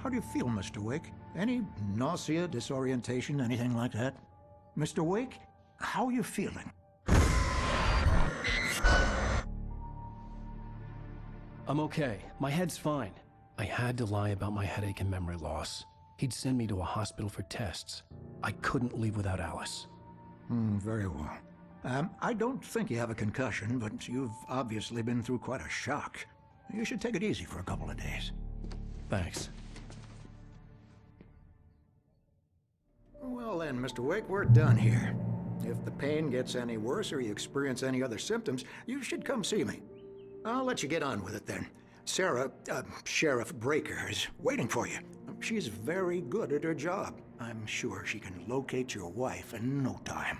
How do you feel, Mr. Wake? Any nausea, disorientation, anything like that? Mr. Wake, how are you feeling? I'm okay. My head's fine. I had to lie about my headache and memory loss. He'd send me to a hospital for tests. I couldn't leave without Alice. Very well. I don't think you have a concussion, but you've obviously been through quite a shock. You should take it easy for a couple of days. Thanks. Well then, Mr. Wake, we're done here. If the pain gets any worse or you experience any other symptoms, you should come see me. I'll let you get on with it then. Sarah, Sheriff Breaker, is waiting for you. She's very good at her job. I'm sure she can locate your wife in no time.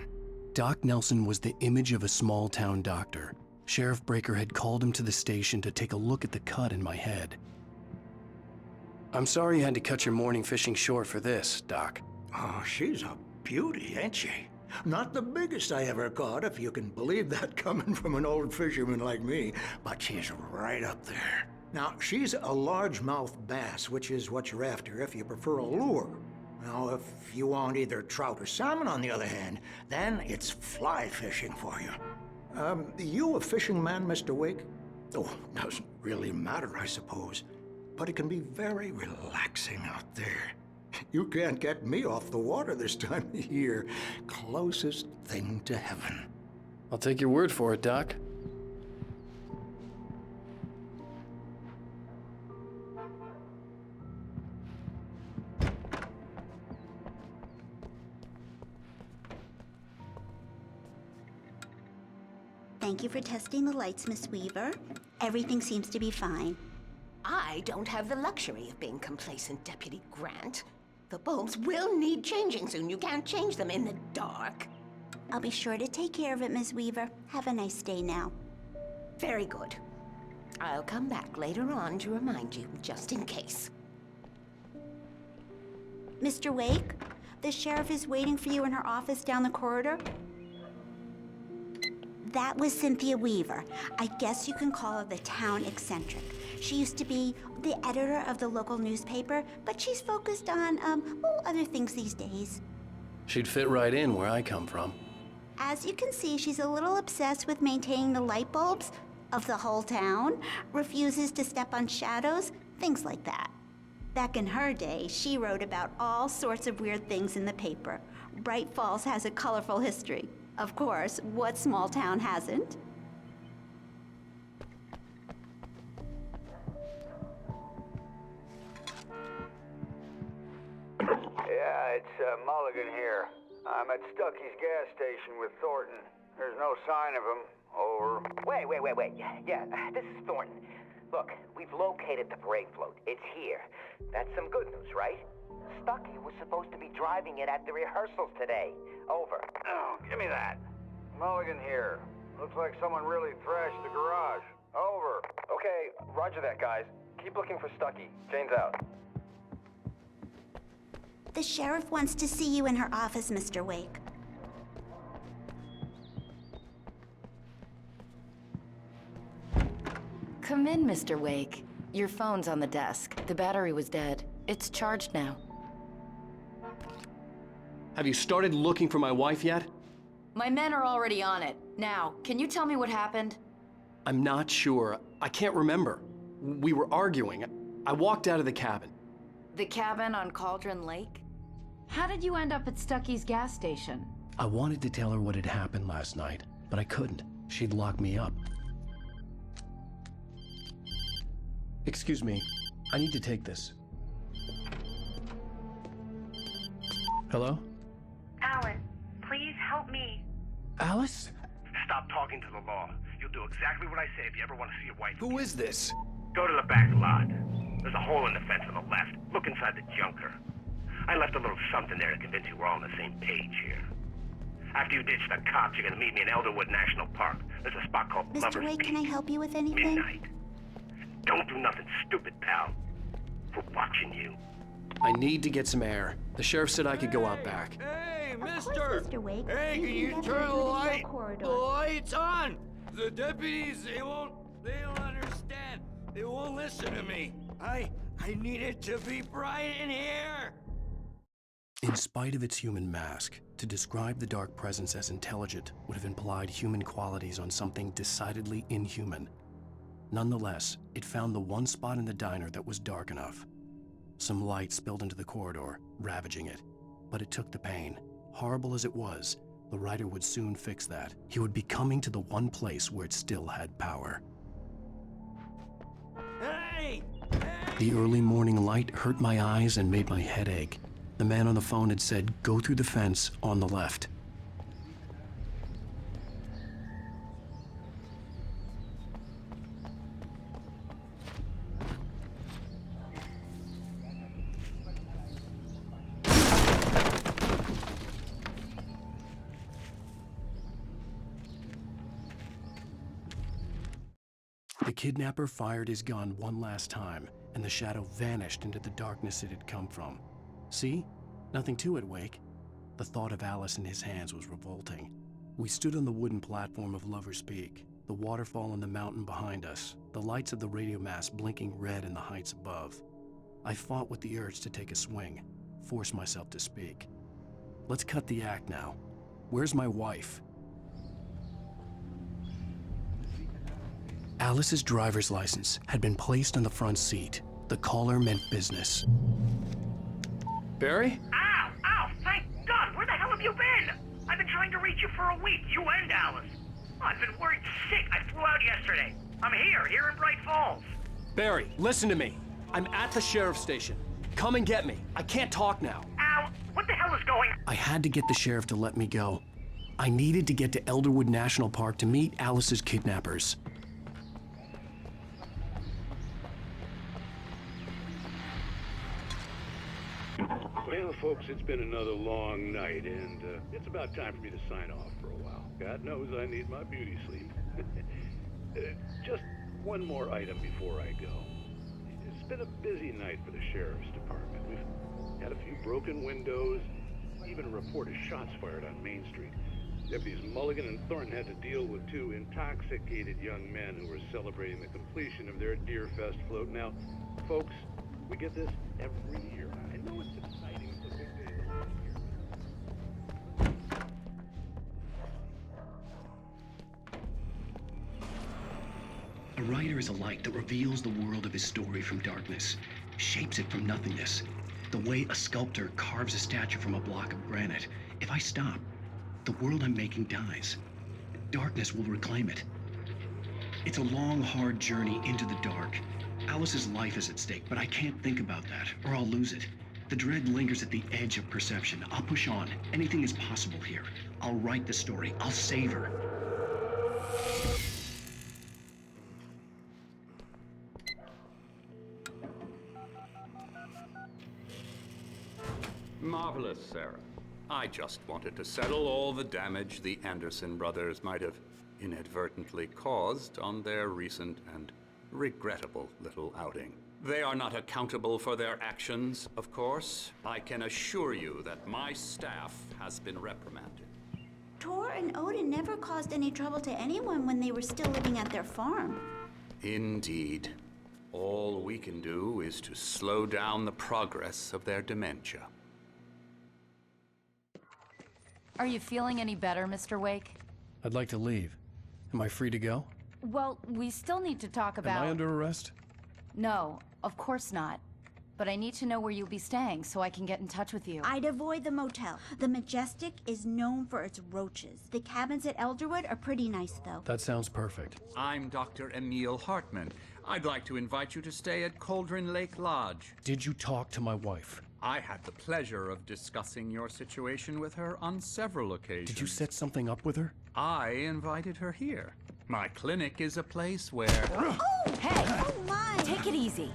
Doc Nelson was the image of a small-town doctor. Sheriff Breaker had called him to the station to take a look at the cut in my head. I'm sorry you had to cut your morning fishing short for this, Doc. Oh, she's a beauty, ain't she? Not the biggest I ever caught, if you can believe that coming from an old fisherman like me, but she's right up there. Now, she's a largemouth bass, which is what you're after if you prefer a lure. Now, if you want either trout or salmon, on the other hand, then it's fly fishing for you. You a fishing man, Mr. Wake? Oh, doesn't really matter, I suppose. But it can be very relaxing out there. You can't get me off the water this time of year. Closest thing to heaven. I'll take your word for it, Doc. Thank you for testing the lights, Miss Weaver. Everything seems to be fine. I don't have the luxury of being complacent, Deputy Grant. The bulbs will need changing soon. You can't change them in the dark. I'll be sure to take care of it, Miss Weaver. Have a nice day now. Very good. I'll come back later on to remind you, just in case. Mr. Wake, the sheriff is waiting for you in her office down the corridor. That was Cynthia Weaver. I guess you can call her the town eccentric. She used to be the editor of the local newspaper, but she's focused on, other things these days. She'd fit right in where I come from. As you can see, she's a little obsessed with maintaining the light bulbs of the whole town, refuses to step on shadows, things like that. Back in her day, she wrote about all sorts of weird things in the paper. Bright Falls has a colorful history. Of course, what small town hasn't? Yeah, it's Mulligan here. I'm at Stucky's gas station with Thornton. There's no sign of him. Over. Wait. Yeah, this is Thornton. Look, we've located the parade float. It's here. That's some good news, right? Stucky was supposed to be driving it at the rehearsals today. Over. Oh, give me that. Mulligan here. Looks like someone really thrashed the garage. Over. Okay, roger that, guys. Keep looking for Stucky. Jane's out. The sheriff wants to see you in her office, Mr. Wake. Come in, Mr. Wake. Your phone's on the desk. The battery was dead. It's charged now. Have you started looking for my wife yet? My men are already on it. Now, can you tell me what happened? I'm not sure. I can't remember. We were arguing. I walked out of the cabin. The cabin on Cauldron Lake? How did you end up at Stucky's gas station? I wanted to tell her what had happened last night, but I couldn't. She'd lock me up. Excuse me. I need to take this. Hello? Alan, please help me. Alice? Stop talking to the law. You'll do exactly what I say if you ever want to see your wife. Who is this? Go to the back lot. There's a hole in the fence on the left. Look inside the junker. I left a little something there to convince you we're all on the same page here. After you ditch the cops, you're gonna meet me in Elderwood National Park. There's a spot called Mr. Lover's Wake, Peak. can I help you with anything? Midnight. Don't do nothing stupid, pal. We're watching you. I need to get some air. The sheriff said I could go out back. Hey, mister! Mr. Wake, Hey, can you get turn the into light? corridor. The light's on! The deputies, they don't understand. They won't listen to me. I I need it to be bright in here! In spite of its human mask, to describe the dark presence as intelligent would have implied human qualities on something decidedly inhuman. Nonetheless, it found the one spot in the diner that was dark enough. Some light spilled into the corridor, ravaging it. But it took the pain. Horrible as it was, the writer would soon fix that. He would be coming to the one place where it still had power. Hey! The early morning light hurt my eyes and made my head ache. The man on the phone had said, "Go through the fence on the left." The kidnapper fired his gun one last time, and the shadow vanished into the darkness it had come from. See? Nothing to it, Wake. The thought of Alice in his hands was revolting. We stood on the wooden platform of Lover's Peak, the waterfall on the mountain behind us, the lights of the radio mast blinking red in the heights above. I fought with the urge to take a swing, force myself to speak. Let's cut the act now. Where's my wife? Alice's driver's license had been placed on the front seat. The caller meant business. Barry? Ow! Ow! Thank God! Where the hell have you been? I've been trying to reach you for a week, you and Alice. I've been worried sick. I flew out yesterday. I'm here in Bright Falls. Barry, listen to me. I'm at the sheriff's station. Come and get me. I can't talk now. Ow! What the hell is going on? I had to get the sheriff to let me go. I needed to get to Elderwood National Park to meet Alice's kidnappers. Well, folks, it's been another long night, and it's about time for me to sign off for a while. God knows I need my beauty sleep. Just one more item before I go. It's been a busy night for the sheriff's department. We've had a few broken windows, even a report of shots fired on Main Street. Deputies Mulligan and Thornton had to deal with two intoxicated young men who were celebrating the completion of their Deer Fest float. Now, folks, we get this every year. I know it's exciting. It's a big day around here. A writer is a light that reveals the world of his story from darkness, shapes it from nothingness. The way a sculptor carves a statue from a block of granite. If I stop, the world I'm making dies. Darkness will reclaim it. It's a long, hard journey into the dark. Alice's life is at stake, but I can't think about that, or I'll lose it. The dread lingers at the edge of perception. I'll push on. Anything is possible here. I'll write the story. I'll save her. Marvelous, Sarah. I just wanted to settle all the damage the Anderson brothers might have inadvertently caused on their recent and regrettable little outing. They are not accountable for their actions, of course. I can assure you that my staff has been reprimanded. Tor and Odin never caused any trouble to anyone when they were still living at their farm. Indeed. All we can do is to slow down the progress of their dementia. Are you feeling any better, Mr. Wake? I'd like to leave. Am I free to go? Well, we still need to talk about... Am I under arrest? No, of course not. But I need to know where you'll be staying so I can get in touch with you. I'd avoid the motel. The Majestic is known for its roaches. The cabins at Elderwood are pretty nice, though. That sounds perfect. I'm Dr. Emil Hartman. I'd like to invite you to stay at Cauldron Lake Lodge. Did you talk to my wife? I had the pleasure of discussing your situation with her on several occasions. Did you set something up with her? I invited her here. My clinic is a place where... Oh! Hey! Oh, my! Take it easy.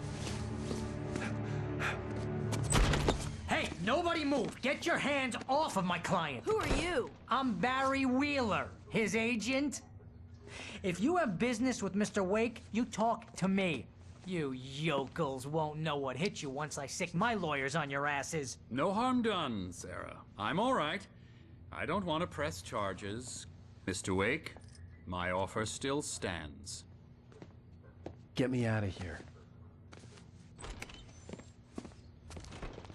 Hey, nobody move! Get your hands off of my client! Who are you? I'm Barry Wheeler, his agent. If you have business with Mr. Wake, you talk to me. You yokels won't know what hit you once I sick my lawyers on your asses. No harm done, Sarah. I'm all right. I don't want to press charges. Mr. Wake, my offer still stands. Get me out of here.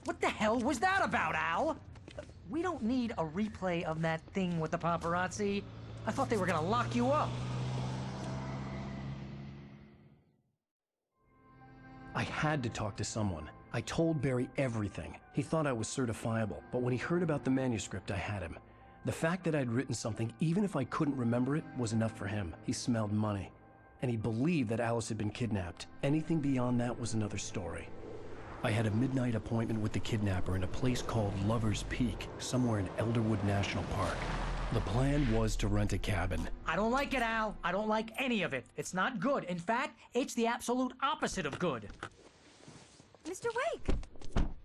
What the hell was that about, Al? We don't need a replay of that thing with the paparazzi. I thought they were gonna lock you up. I had to talk to someone. I told Barry everything. He thought I was certifiable, but when he heard about the manuscript, I had him. The fact that I'd written something, even if I couldn't remember it, was enough for him. He smelled money. And he believed that Alice had been kidnapped. Anything beyond that was another story. I had a midnight appointment with the kidnapper in a place called Lover's Peak, somewhere in Elderwood National Park. The plan was to rent a cabin. I don't like it, Al. I don't like any of it. It's not good. In fact, it's the absolute opposite of good. Mr. Wake!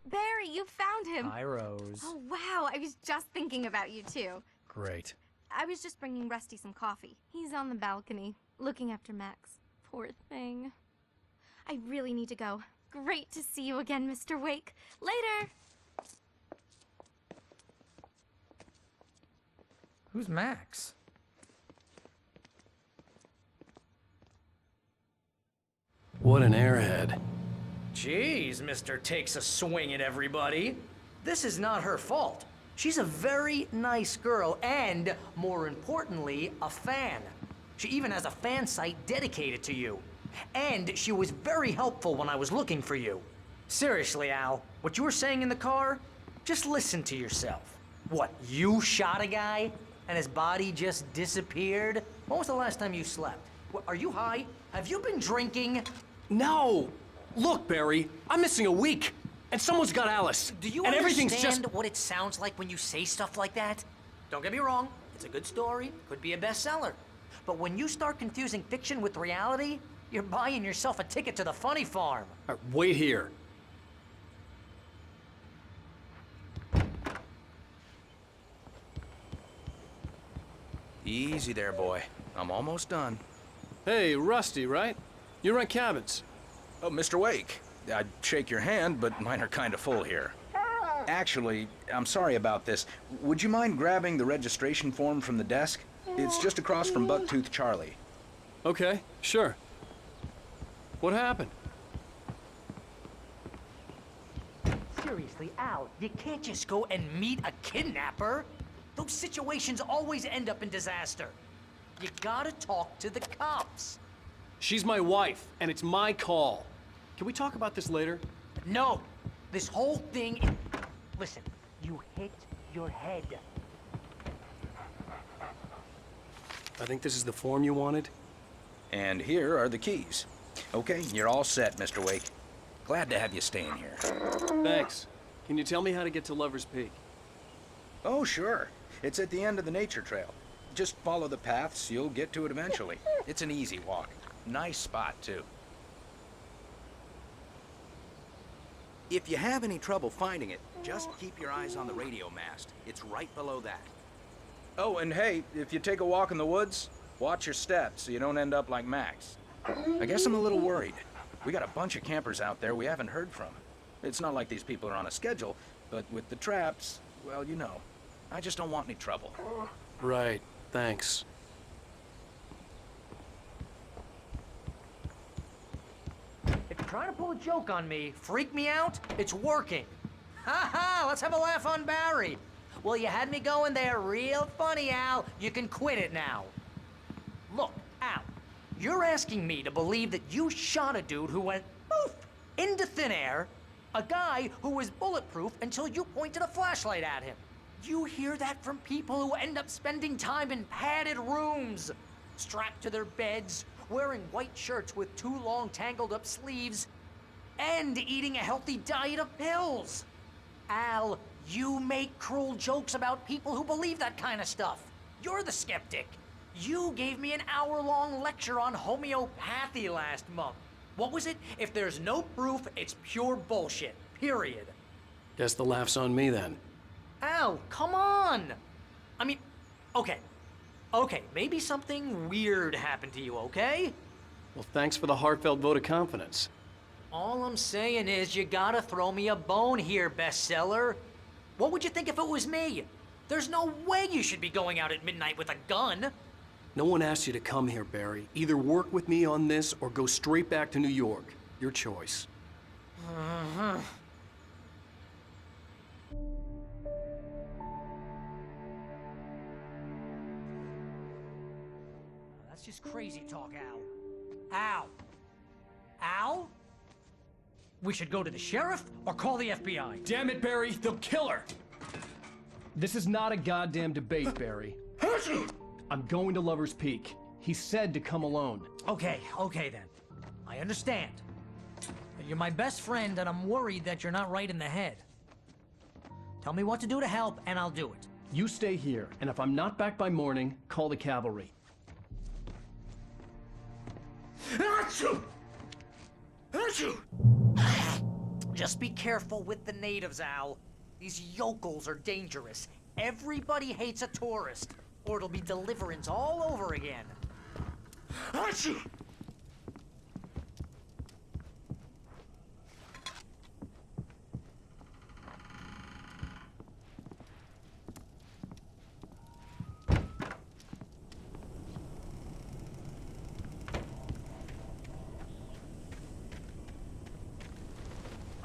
Barry, you found him! Hi, Rose. Oh, wow, I was just thinking about you, too. Great. I was just bringing Rusty some coffee. He's on the balcony, looking after Max. Poor thing. I really need to go. Great to see you again, Mr. Wake. Later! Who's Max? What an airhead. Jeez, Mr. Takes a swing at everybody. This is not her fault. She's a very nice girl and, more importantly, a fan. She even has a fan site dedicated to you. And she was very helpful when I was looking for you. Seriously, Al, what you were saying in the car, just listen to yourself. What, you shot a guy and his body just disappeared? When was the last time you slept? What, are you high? Have you been drinking? No! Look, Barry, I'm missing a week, and someone's got Alice. Do you and everything's understand just... what it sounds like when you say stuff like that? Don't get me wrong, it's a good story, could be a bestseller. But when you start confusing fiction with reality, you're buying yourself a ticket to the funny farm. All right, wait here. Easy there, boy. I'm almost done. Hey, Rusty, right? You rent cabins. Oh, Mr. Wake. I'd shake your hand, but mine are kind of full here. Actually, I'm sorry about this. Would you mind grabbing the registration form from the desk? It's just across from Bucktooth Charlie. Okay, sure. What happened? Seriously, Al, you can't just go and meet a kidnapper. Those situations always end up in disaster. You gotta talk to the cops. She's my wife, and it's my call. Can we talk about this later? No! This whole thing... Listen, you hit your head. I think this is the form you wanted. And here are the keys. Okay, you're all set, Mr. Wake. Glad to have you staying here. Thanks. Can you tell me how to get to Lover's Peak? Oh, sure. It's at the end of the nature trail. Just follow the paths, you'll get to it eventually. It's an easy walk. Nice spot, too. If you have any trouble finding it, just keep your eyes on the radio mast. It's right below that. Oh, and hey, if you take a walk in the woods, watch your steps so you don't end up like Max. I guess I'm a little worried. We got a bunch of campers out there we haven't heard from. It's not like these people are on a schedule, but with the traps, well, you know. I just don't want any trouble. Right, thanks. If you're trying to pull a joke on me, freak me out, it's working. Ha ha, let's have a laugh on Barry. Well, you had me going there real funny, Al. You can quit it now. Look, Al, you're asking me to believe that you shot a dude who went poof into thin air, a guy who was bulletproof until you pointed a flashlight at him. You hear that from people who end up spending time in padded rooms, strapped to their beds, wearing white shirts with too long tangled up sleeves, and eating a healthy diet of pills. Al, you make cruel jokes about people who believe that kind of stuff. You're the skeptic. You gave me an hour-long lecture on homeopathy last month. What was it? If there's no proof, it's pure bullshit. Period. Guess the laugh's on me then. Al, come on! I mean, okay. Okay, maybe something weird happened to you, okay? Well, thanks for the heartfelt vote of confidence. All I'm saying is you gotta throw me a bone here, bestseller. What would you think if it was me? There's no way you should be going out at midnight with a gun. No one asked you to come here, Barry. Either work with me on this or go straight back to New York. Your choice. That's just crazy talk, Al. Al? Al? We should go to the sheriff or call the FBI. Damn it, Barry, they'll kill her! This is not a goddamn debate, Barry. I'm going to Lover's Peak. He said to come alone. Okay then. I understand. But you're my best friend, and I'm worried that you're not right in the head. Tell me what to do to help, and I'll do it. You stay here, and if I'm not back by morning, call the cavalry. Achoo! Achoo! Just be careful with the natives, Al. These yokels are dangerous. Everybody hates a tourist, or it'll be Deliverance all over again. Achoo!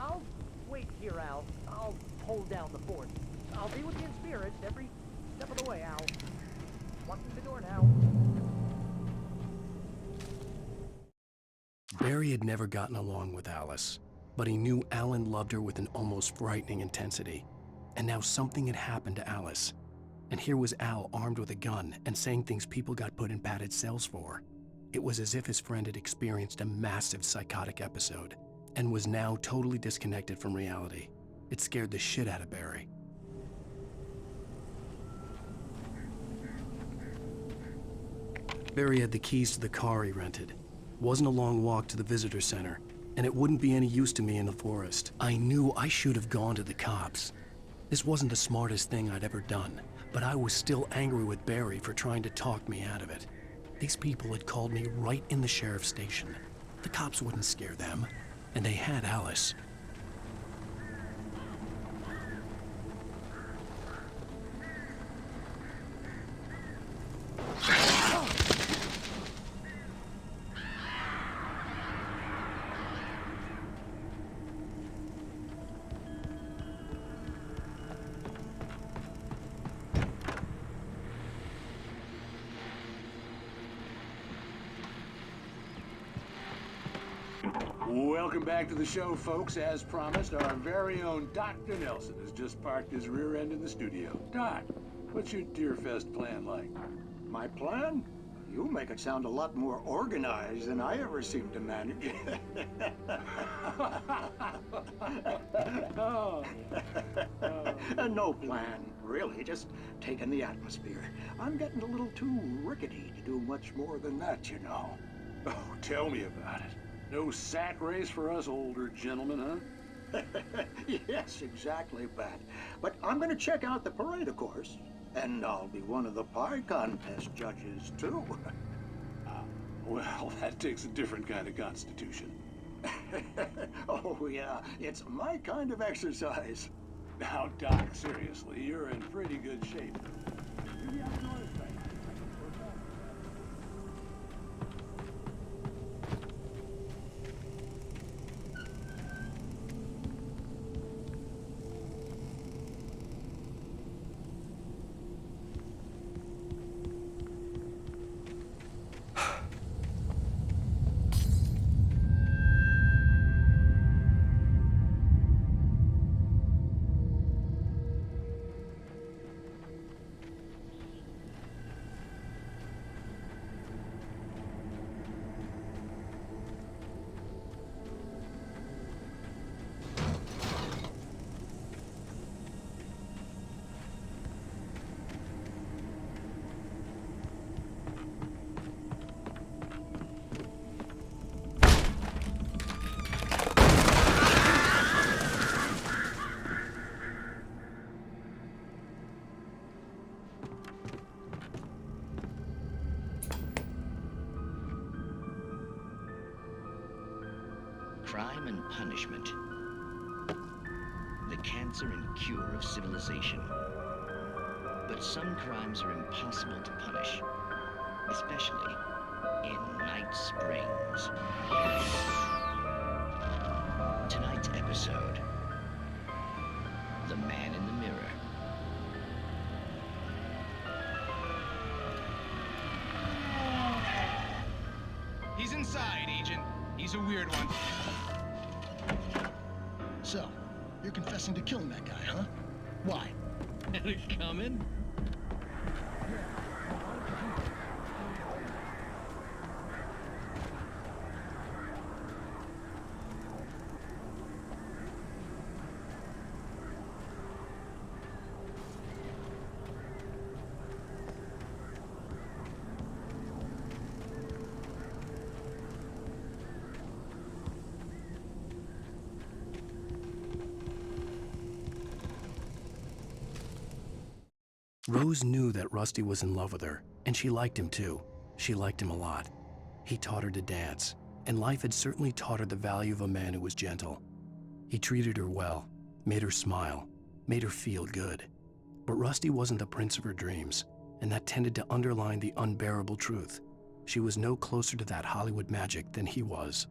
I'll wait here, Al. I'll hold down the fort. I'll be with you in spirit every step of the way, Al. Walk through the door now. Barry had never gotten along with Alice, but he knew Alan loved her with an almost frightening intensity. And now something had happened to Alice. And here was Al armed with a gun and saying things people got put in padded cells for. It was as if his friend had experienced a massive psychotic episode and was now totally disconnected from reality. It scared the shit out of Barry. Barry had the keys to the car he rented. Wasn't a long walk to the visitor center, and it wouldn't be any use to me in the forest. I knew I should have gone to the cops. This wasn't the smartest thing I'd ever done, but I was still angry with Barry for trying to talk me out of it. These people had called me right in the sheriff's station. The cops wouldn't scare them, and they had Alice. Welcome back to the show, folks. As promised, our very own Dr. Nelson has just parked his rear end in the studio. Doc, what's your Deerfest plan like? My plan? You make it sound a lot more organized than I ever seem to manage. No plan, really. Just taking the atmosphere. I'm getting a little too rickety to do much more than that, you know. Oh, tell me about it. No sack race for us older gentlemen, huh? Yes, exactly, Pat. But I'm going to check out the parade, of course. And I'll be one of the pie contest judges, too. Well, that takes a different kind of constitution. Oh, yeah. It's my kind of exercise. Now, Doc, seriously, you're in pretty good shape. Maybe I can notice that. Crime and punishment. The cancer and cure of civilization. But some crimes are impossible to punish, especially in Night Springs. Tonight's episode, The Man in the Mirror. inside, Agent. He's a weird one. So, you're confessing to killing that guy, huh? Why? Had it coming? Rose knew that Rusty was in love with her, and she liked him too. She liked him a lot. He taught her to dance, and life had certainly taught her the value of a man who was gentle. He treated her well, made her smile, made her feel good. But Rusty wasn't the prince of her dreams, and that tended to underline the unbearable truth. She was no closer to that Hollywood magic than he was.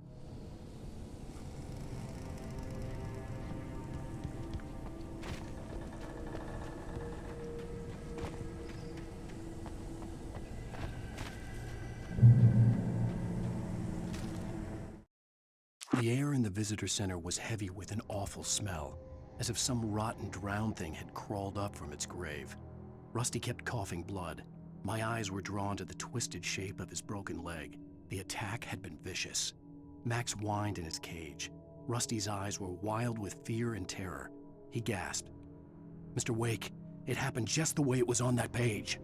The air in the visitor center was heavy with an awful smell, as if some rotten drowned thing had crawled up from its grave. Rusty kept coughing blood. My eyes were drawn to the twisted shape of his broken leg. The attack had been vicious. Max whined in his cage. Rusty's eyes were wild with fear and terror. He gasped. "Mr. Wake, it happened just the way it was on that page."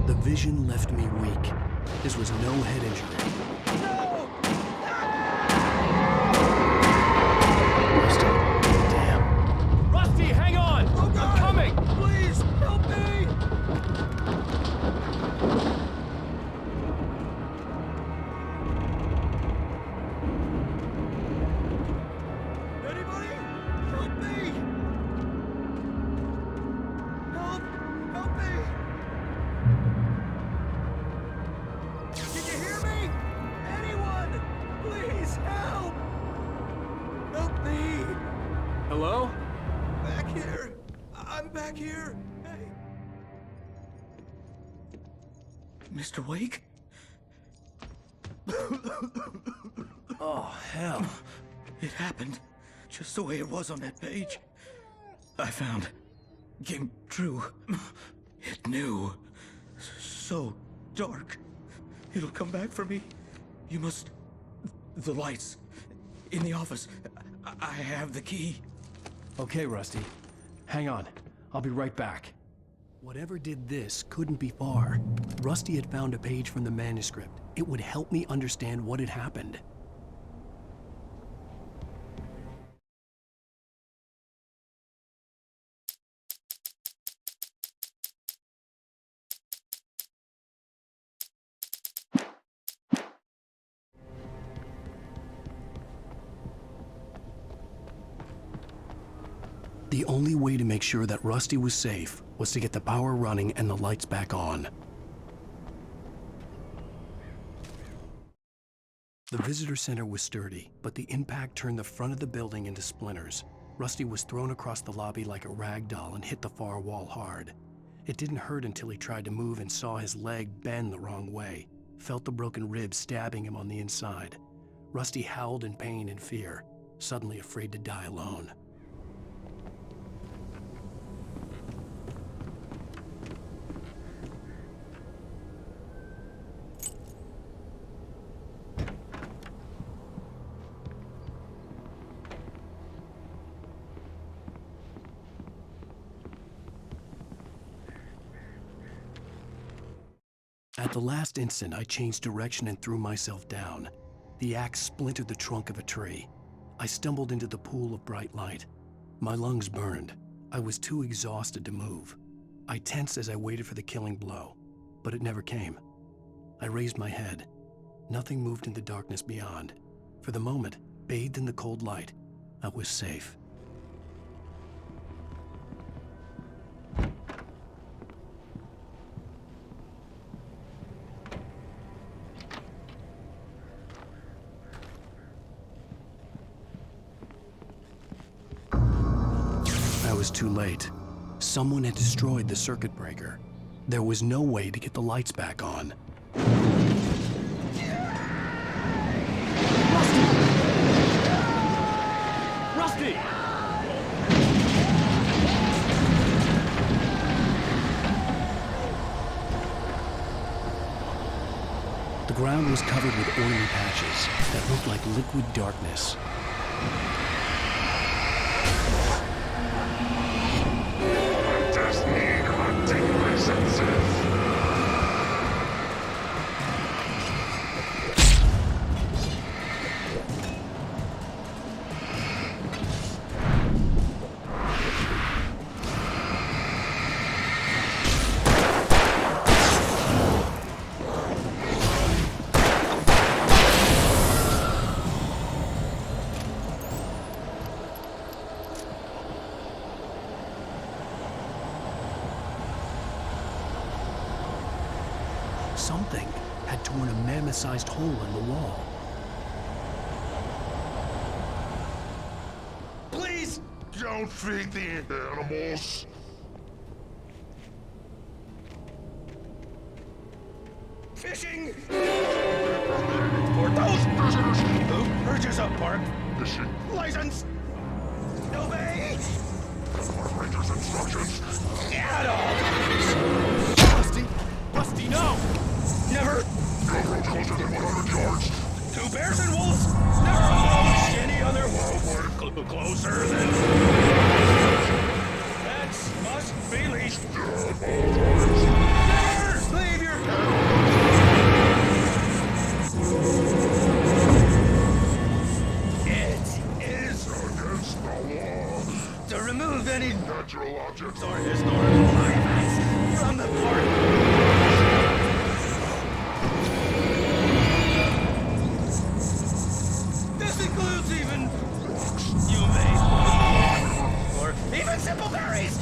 The vision left me weak. This was no head injury. Rusty, damn. Rusty, hang on! I'm coming! Please, help me! Anybody? Help me! Help me! Can you hear me? Anyone? Please help! Help me! Hello? Back here! I'm back here! Hey! Mr. Wake? Oh, hell. It happened just the way it was on that page. I found. Came true. It knew. So dark. It'll come back for me. You must... The lights. In the office. I have the key. Okay, Rusty. Hang on. I'll be right back. Whatever did this couldn't be far. Rusty had found a page from the manuscript. It would help me understand what had happened. The only way to make sure that Rusty was safe was to get the power running and the lights back on. The visitor center was sturdy, but the impact turned the front of the building into splinters. Rusty was thrown across the lobby like a rag doll and hit the far wall hard. It didn't hurt until he tried to move and saw his leg bend the wrong way, felt the broken ribs stabbing him on the inside. Rusty howled in pain and fear, suddenly afraid to die alone. At the last instant, I changed direction and threw myself down. The axe splintered the trunk of a tree. I stumbled into the pool of bright light. My lungs burned. I was too exhausted to move. I tensed as I waited for the killing blow, but it never came. I raised my head. Nothing moved in the darkness beyond. For the moment, bathed in the cold light, I was safe. was too late. Someone had destroyed the circuit breaker. There was no way to get the lights back on. Rusty! The ground was covered with oily patches that looked like liquid darkness. Something had torn a mammoth-sized hole in the wall. Please don't feed the animals. Fishing! For those visitors who purchase a park fishing license, obey Rangers' instructions. at all. Rusty! Rusty, no! Never. Don't go closer than 100 yards. Two bears and wolves never approach any other wolf closer than. That must be least. Never leave your It is against the law to remove any natural objects or historical artifacts from the park. This includes even you may or even simple berries.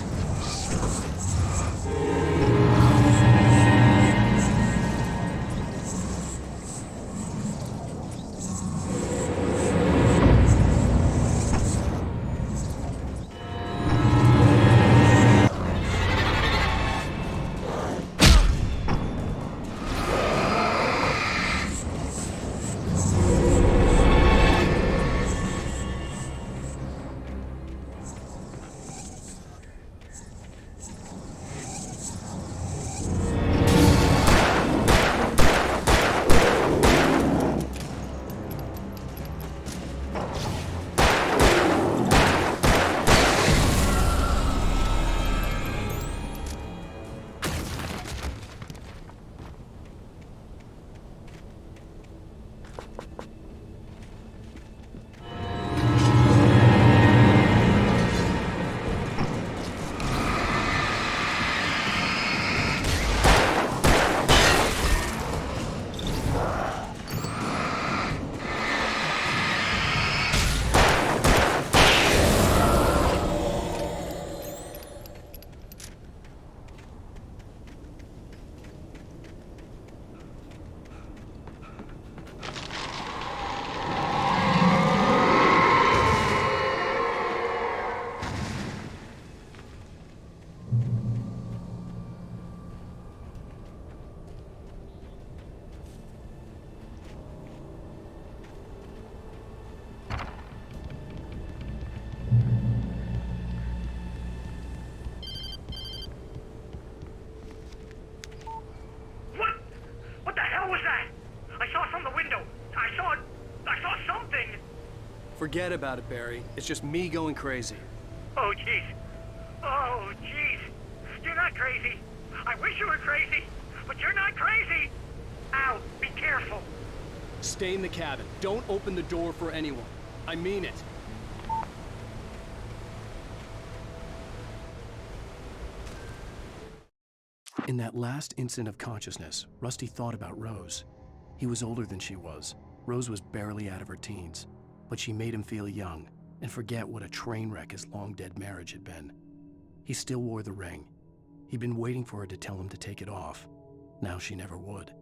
What the hell was that? I saw from the window. I saw something. Forget about it, Barry. It's just me going crazy. Oh, jeez. Oh, jeez. You're not crazy. I wish you were crazy, but you're not crazy. Ow, be careful. Stay in the cabin. Don't open the door for anyone. I mean it. In that last instant of consciousness, Rusty thought about Rose. He was older than she was. Rose was barely out of her teens, but she made him feel young and forget what a train wreck his long-dead marriage had been. He still wore the ring. He'd been waiting for her to tell him to take it off. Now she never would.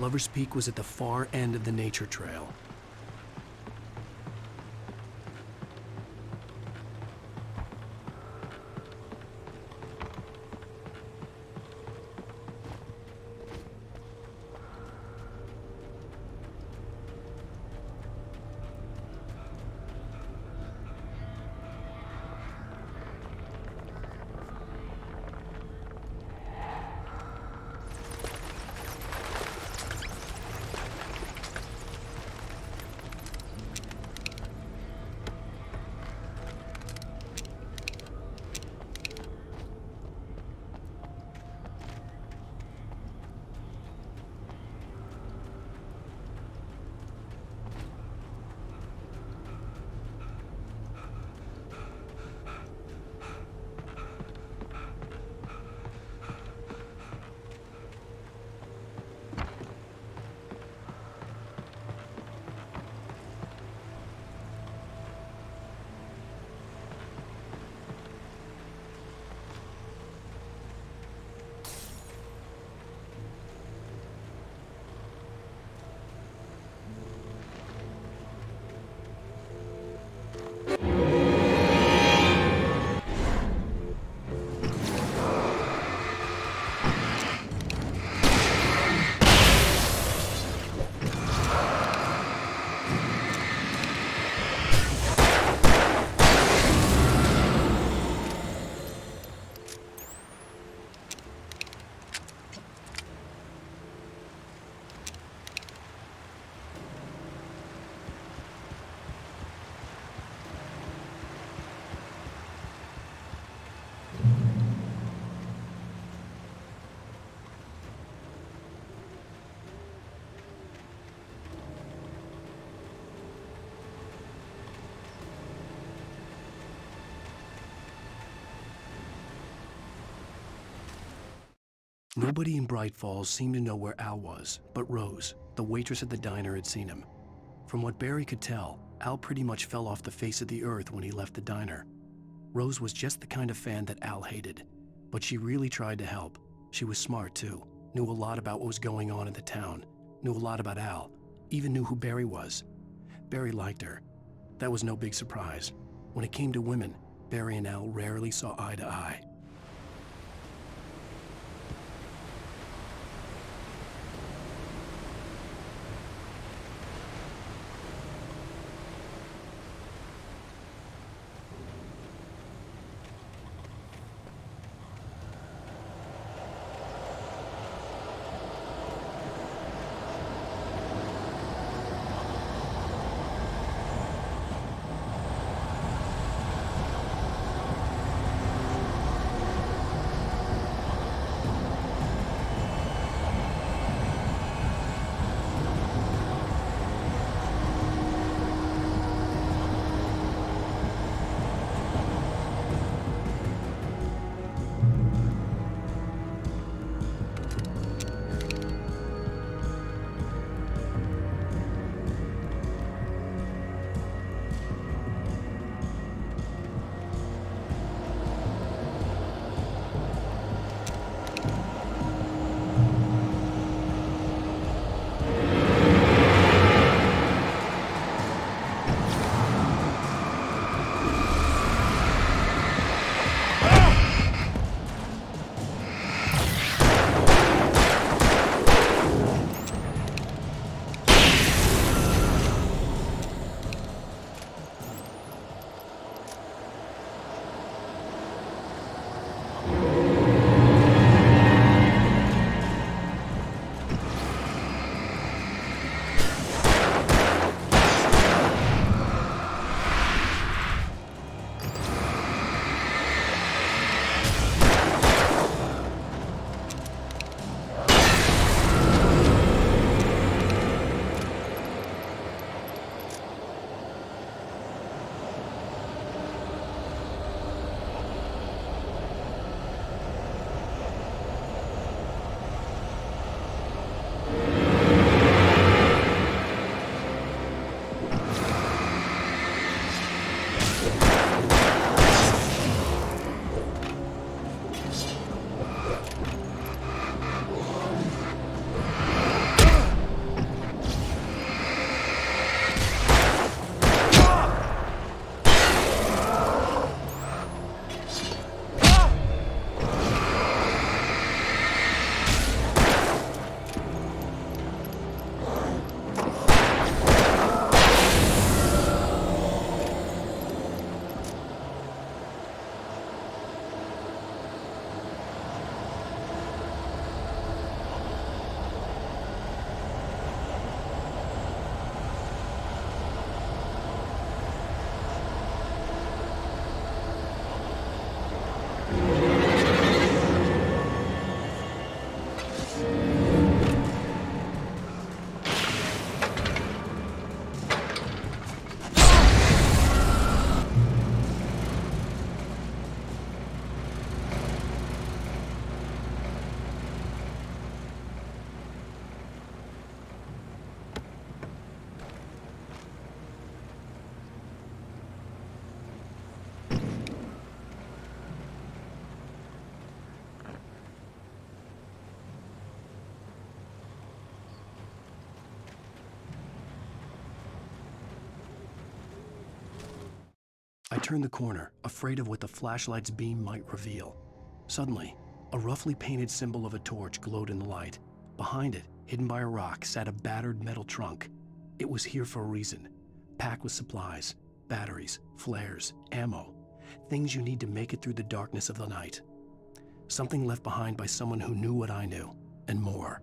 Lover's Peak was at the far end of the nature trail. Nobody in Bright Falls seemed to know where Al was, but Rose, the waitress at the diner, had seen him. From what Barry could tell, Al pretty much fell off the face of the earth when he left the diner. Rose was just the kind of fan that Al hated, but she really tried to help. She was smart too, knew a lot about what was going on in the town, knew a lot about Al, even knew who Barry was. Barry liked her. That was no big surprise. When it came to women, Barry and Al rarely saw eye to eye. turned the corner, afraid of what the flashlight's beam might reveal. Suddenly, a roughly painted symbol of a torch glowed in the light. Behind it, hidden by a rock, sat a battered metal trunk. It was here for a reason, packed with supplies, batteries, flares, ammo, things you need to make it through the darkness of the night. Something left behind by someone who knew what I knew, and more.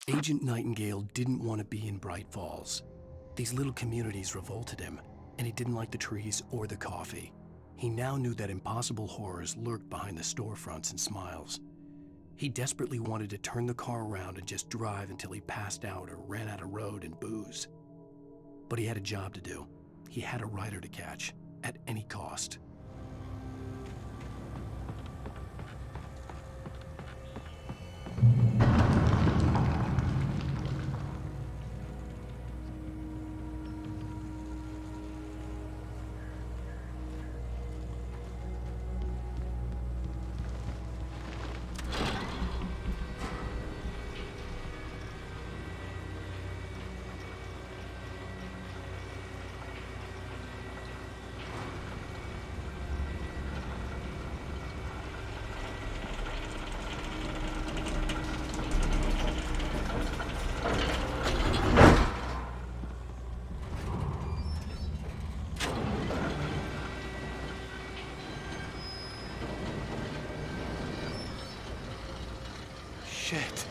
Agent Nightingale didn't want to be in Bright Falls. These little communities revolted him, and he didn't like the trees or the coffee. He now knew that impossible horrors lurked behind the storefronts and smiles. He desperately wanted to turn the car around and just drive until he passed out or ran out of road and booze. But he had a job to do. He had a rider to catch, at any cost. Shit.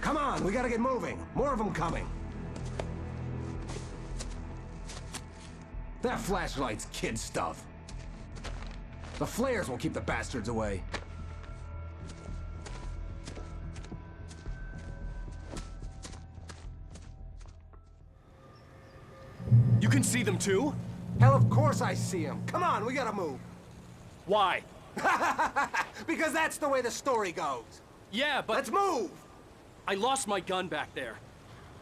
Come on, we gotta get moving. More of them coming. That flashlight's kid stuff. The flares will keep the bastards away. can see them too? Hell, of course I see him. Come on, we gotta move. Why? Because that's the way the story goes. Yeah, but... Let's move! I lost my gun back there.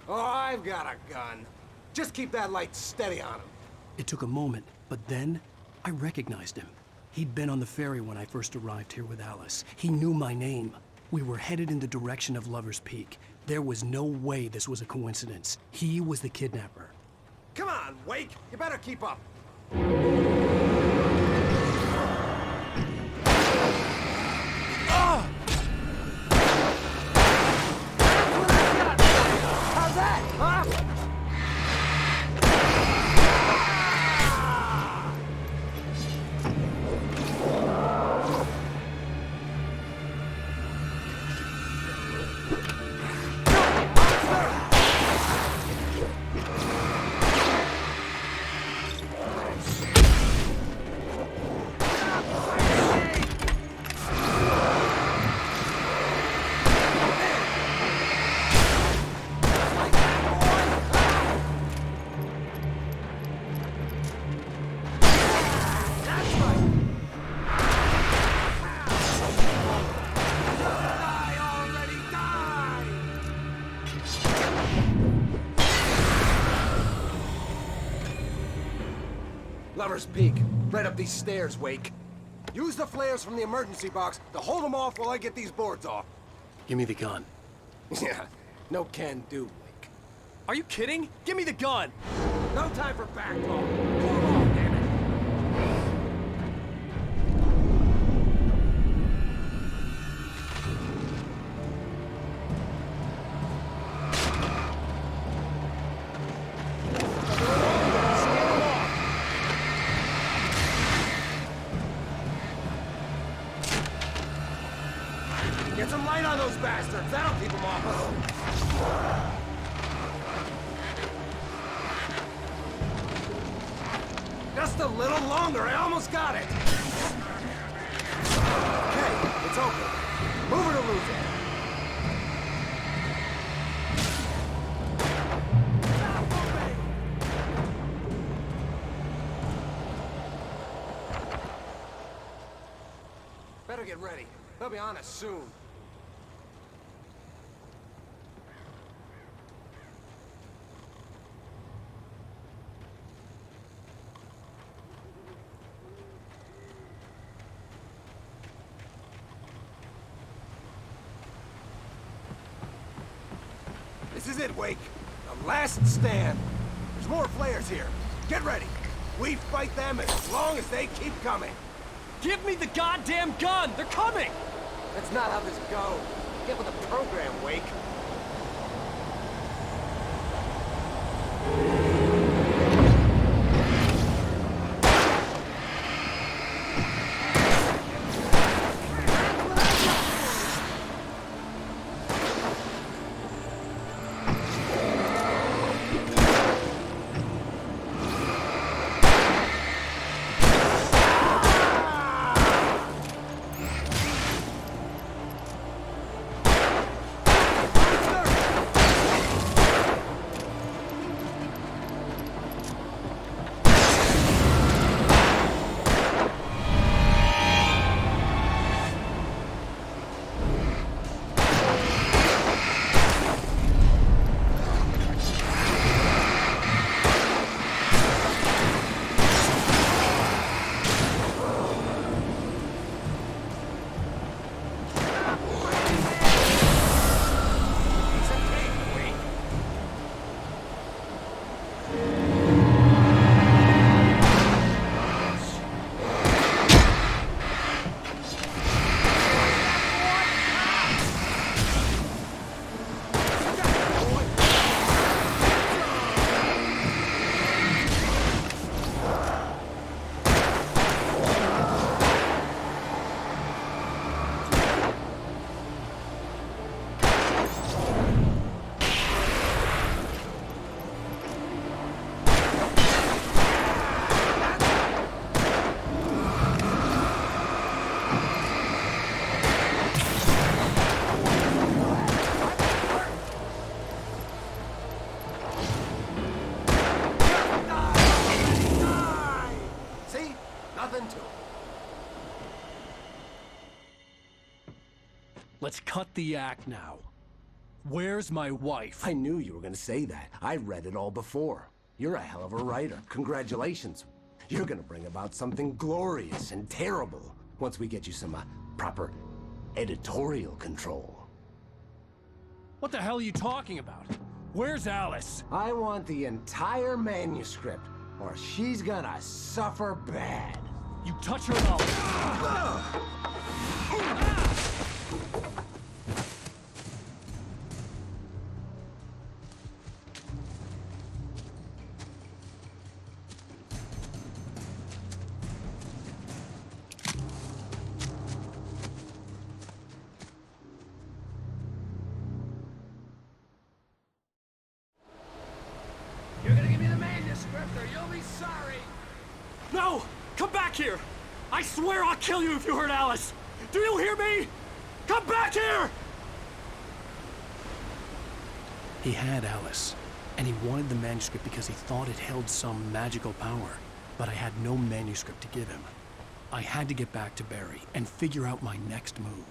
Oh, I've got a gun. Just keep that light steady on him. It took a moment, but then I recognized him. He'd been on the ferry when I first arrived here with Alice. He knew my name. We were headed in the direction of Lover's Peak. There was no way this was a coincidence. He was the kidnapper. Come on, Wake! You better keep up. How's that, huh? Lover's Peak. Right up these stairs, Wake. Use the flares from the emergency box to hold them off while I get these boards off. Give me the gun. Yeah, no can do, Wake. Are you kidding? Give me the gun! No time for back talk. Pull them off, damn it! Get some light on those bastards. That'll keep them off us. Just a little longer. I almost got it. Okay, it's open. Move it or lose it. Better get ready. They'll be on us soon. This is it, Wake. The last stand. There's more flares here. Get ready. We fight them as long as they keep coming. Give me the goddamn gun! They're coming! That's not how this goes. Get with the program, Wake. Let's cut the act now. Where's my wife? I knew you were gonna say that. I read it all before. You're a hell of a writer. Congratulations. You're gonna bring about something glorious and terrible once we get you some proper editorial control. What the hell are you talking about? Where's Alice? I want the entire manuscript, or she's gonna suffer bad. You touch her and I'll... You're gonna give me the manuscript or you'll be sorry! No! Come back here! I swear I'll kill you if you hurt Alice! Do you hear me? Come back here! He had Alice, and he wanted the manuscript because he thought it held some magical power. But I had no manuscript to give him. I had to get back to Barry and figure out my next move.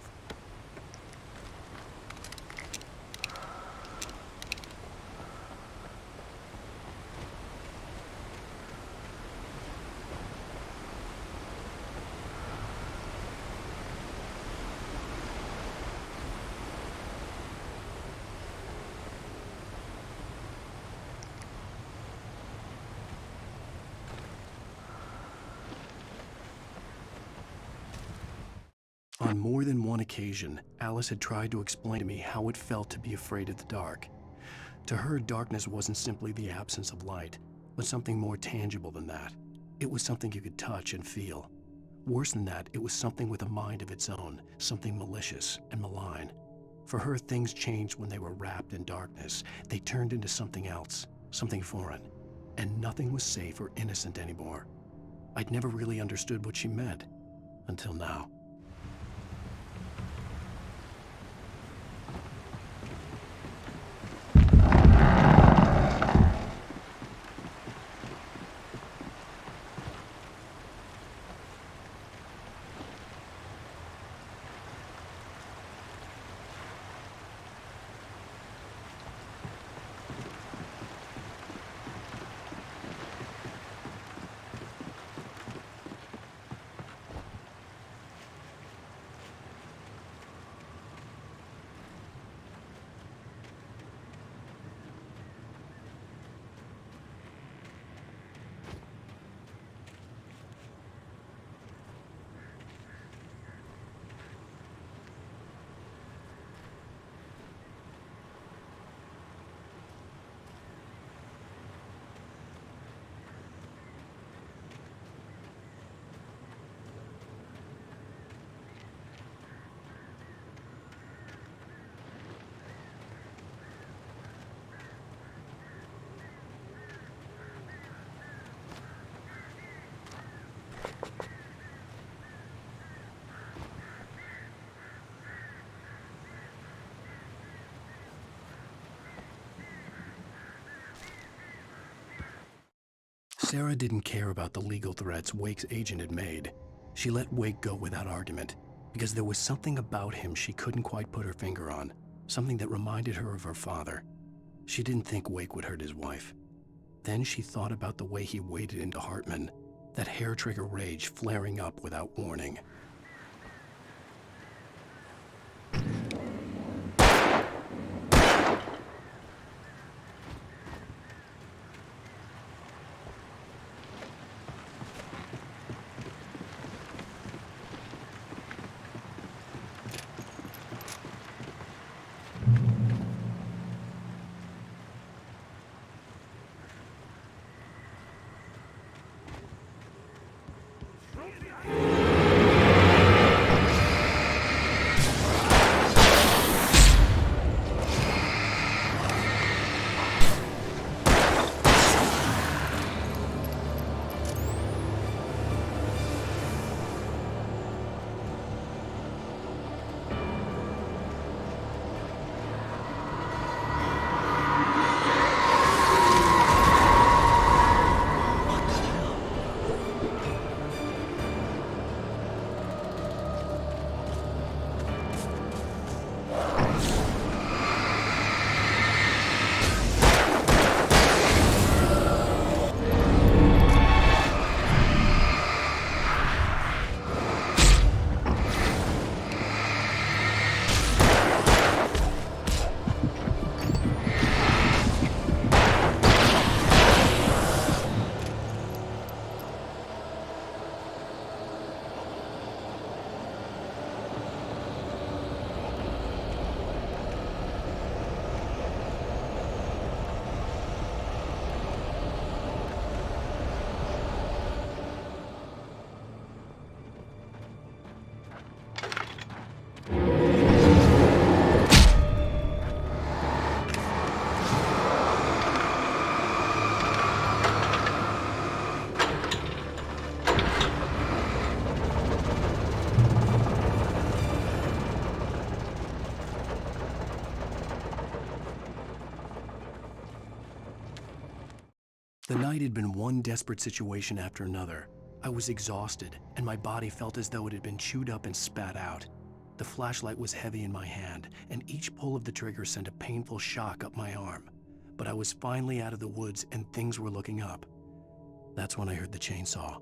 On more than one occasion, Alice had tried to explain to me how it felt to be afraid of the dark. To her, darkness wasn't simply the absence of light, but something more tangible than that. It was something you could touch and feel. Worse than that, it was something with a mind of its own, something malicious and malign. For her, things changed when they were wrapped in darkness. They turned into something else, something foreign, and nothing was safe or innocent anymore. I'd never really understood what she meant, until now. Sarah didn't care about the legal threats Wake's agent had made. She let Wake go without argument, because there was something about him she couldn't quite put her finger on, something that reminded her of her father. She didn't think Wake would hurt his wife. Then she thought about the way he waded into Hartman, that hair-trigger rage flaring up without warning. The night had been one desperate situation after another. I was exhausted, and my body felt as though it had been chewed up and spat out. The flashlight was heavy in my hand, and each pull of the trigger sent a painful shock up my arm. But I was finally out of the woods, and things were looking up. That's when I heard the chainsaw.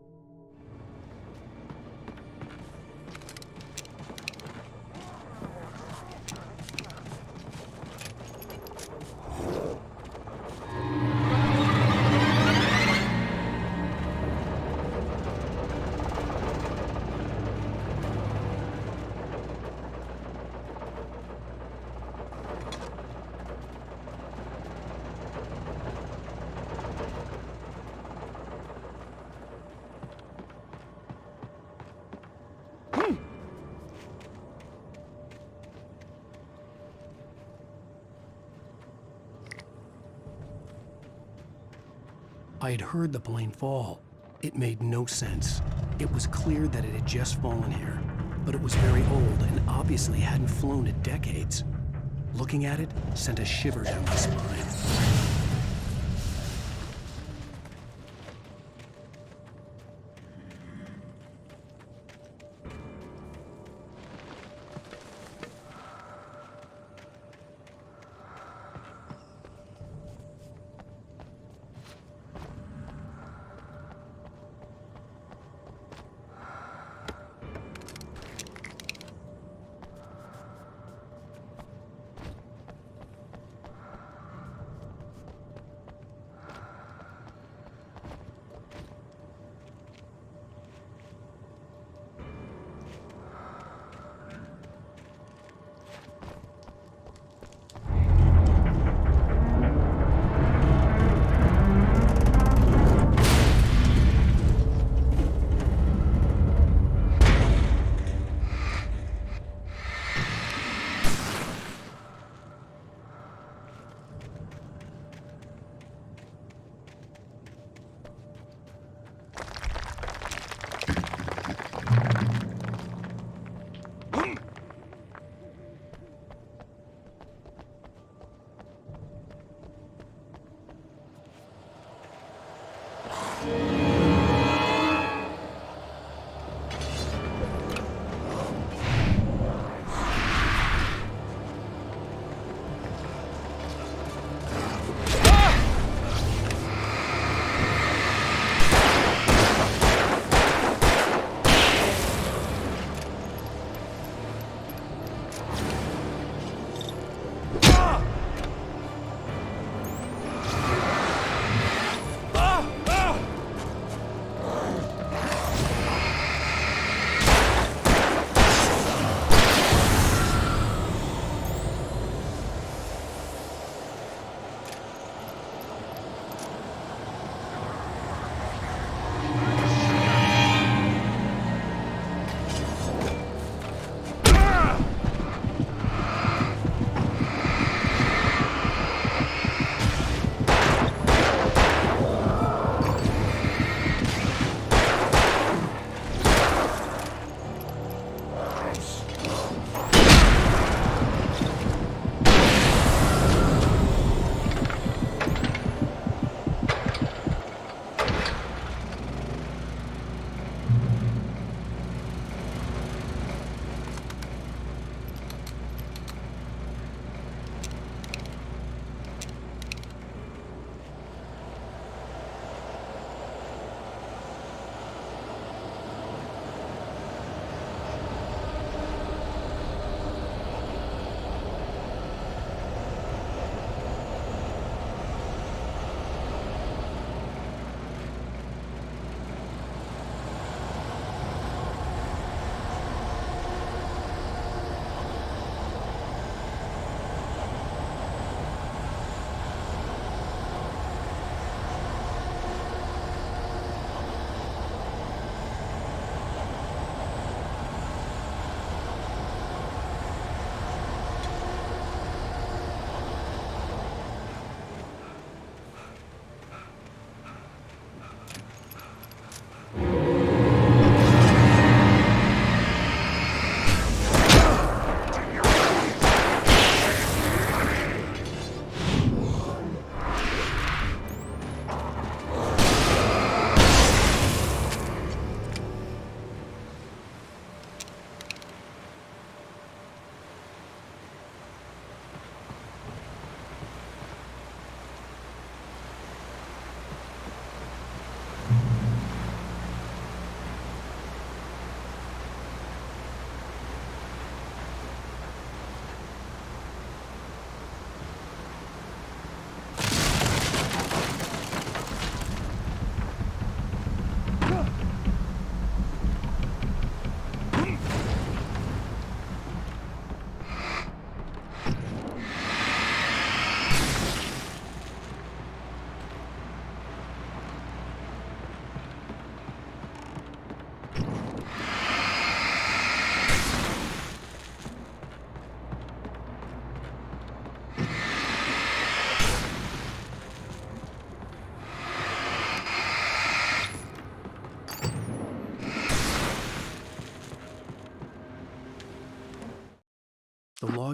I had heard the plane fall. It made no sense. It was clear that it had just fallen here, but it was very old and obviously hadn't flown in decades. Looking at it sent a shiver down my spine.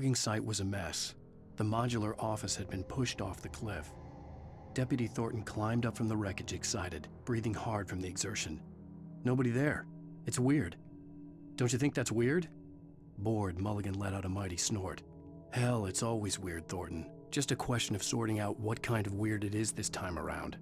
logging site was a mess. The modular office had been pushed off the cliff. Deputy Thornton climbed up from the wreckage excited, breathing hard from the exertion. Nobody there. It's weird. Don't you think that's weird? Bored, Mulligan let out a mighty snort. Hell, it's always weird, Thornton. Just a question of sorting out what kind of weird it is this time around.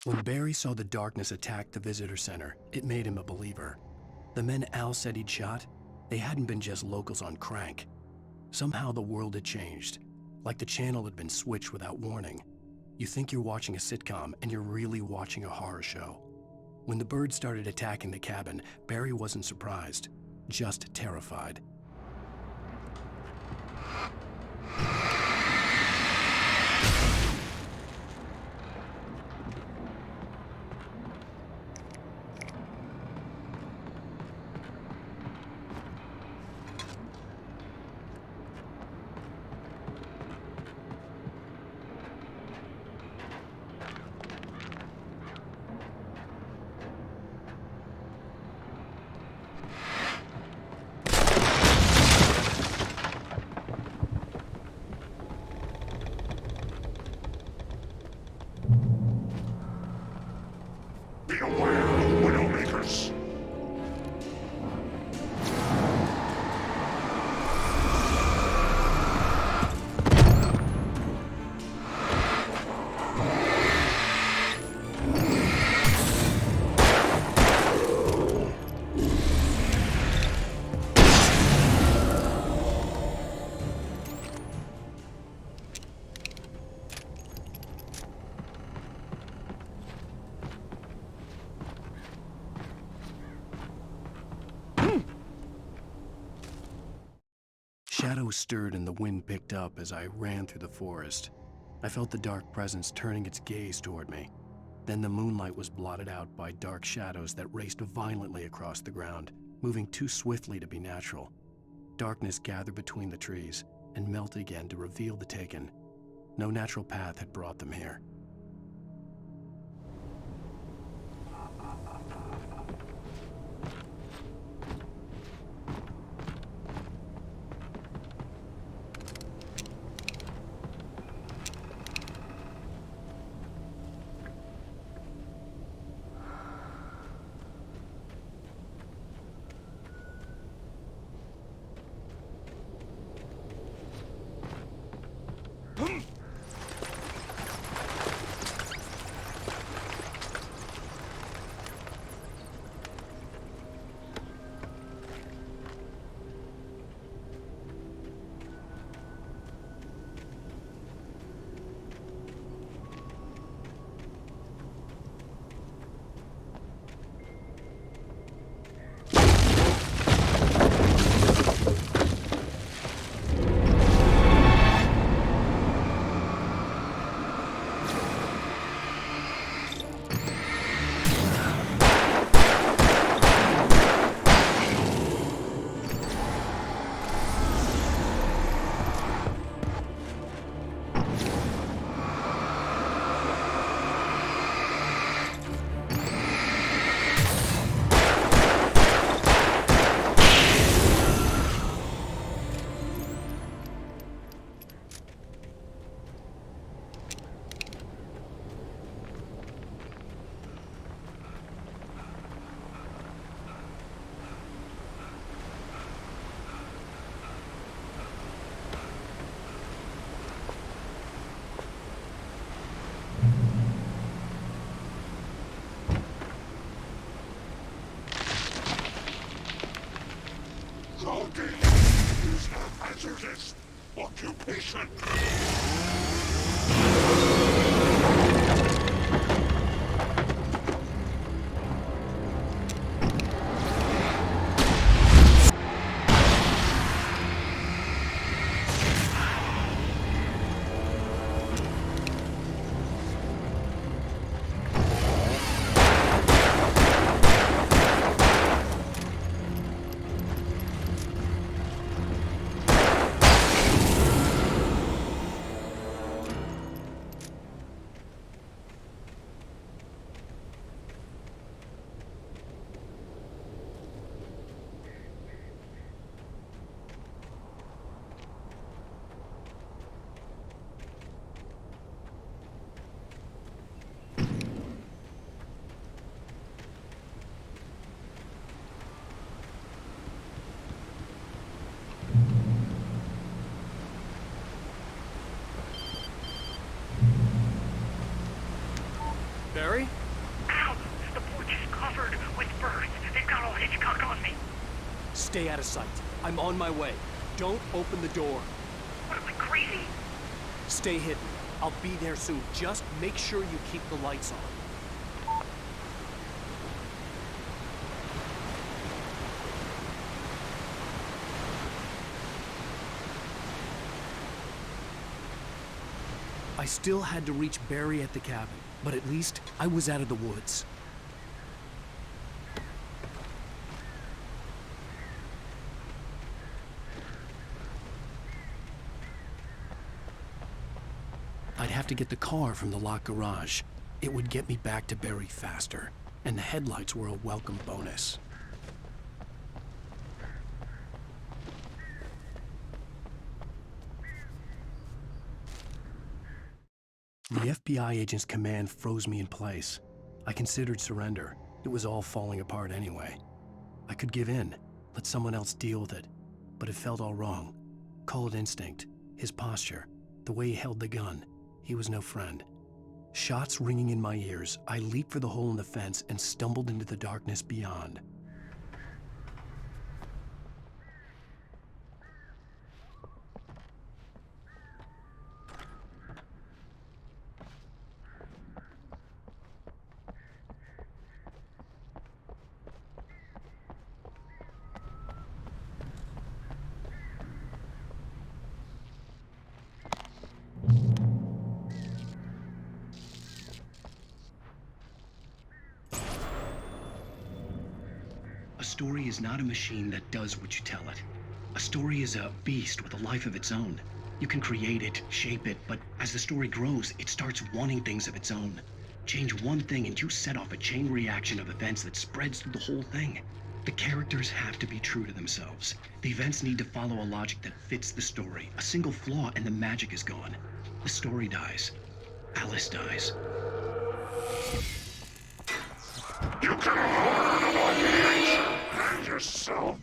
When Barry saw the darkness attack the visitor center, it made him a believer. The men Al said he'd shot, they hadn't been just locals on crank. Somehow the world had changed, like the channel had been switched without warning. You think you're watching a sitcom, and you're really watching a horror show. When the birds started attacking the cabin, Barry wasn't surprised, just terrified. Shadows stirred and the wind picked up as I ran through the forest. I felt the dark presence turning its gaze toward me. Then the moonlight was blotted out by dark shadows that raced violently across the ground, moving too swiftly to be natural. Darkness gathered between the trees and melted again to reveal the Taken. No natural path had brought them here. Logging is a hazardous occupation. Stay out of sight. I'm on my way. Don't open the door. What are we, crazy? Stay hidden. I'll be there soon. Just make sure you keep the lights on. I still had to reach Barry at the cabin, but at least I was out of the woods. I'd have to get the car from the locked garage. It would get me back to Barry faster, and the headlights were a welcome bonus. The FBI agent's command froze me in place. I considered surrender. It was all falling apart anyway. I could give in, let someone else deal with it, but it felt all wrong. Call it instinct, his posture, the way he held the gun. He was no friend. Shots ringing in my ears, I leaped for the hole in the fence and stumbled into the darkness beyond. A story is not a machine that does what you tell it. A story is a beast with a life of its own. You can create it, shape it, but as the story grows, it starts wanting things of its own. Change one thing and you set off a chain reaction of events that spreads through the whole thing. The characters have to be true to themselves. The events need to follow a logic that fits the story. A single flaw and the magic is gone. The story dies. Alice dies. You can harm my nature and yourself.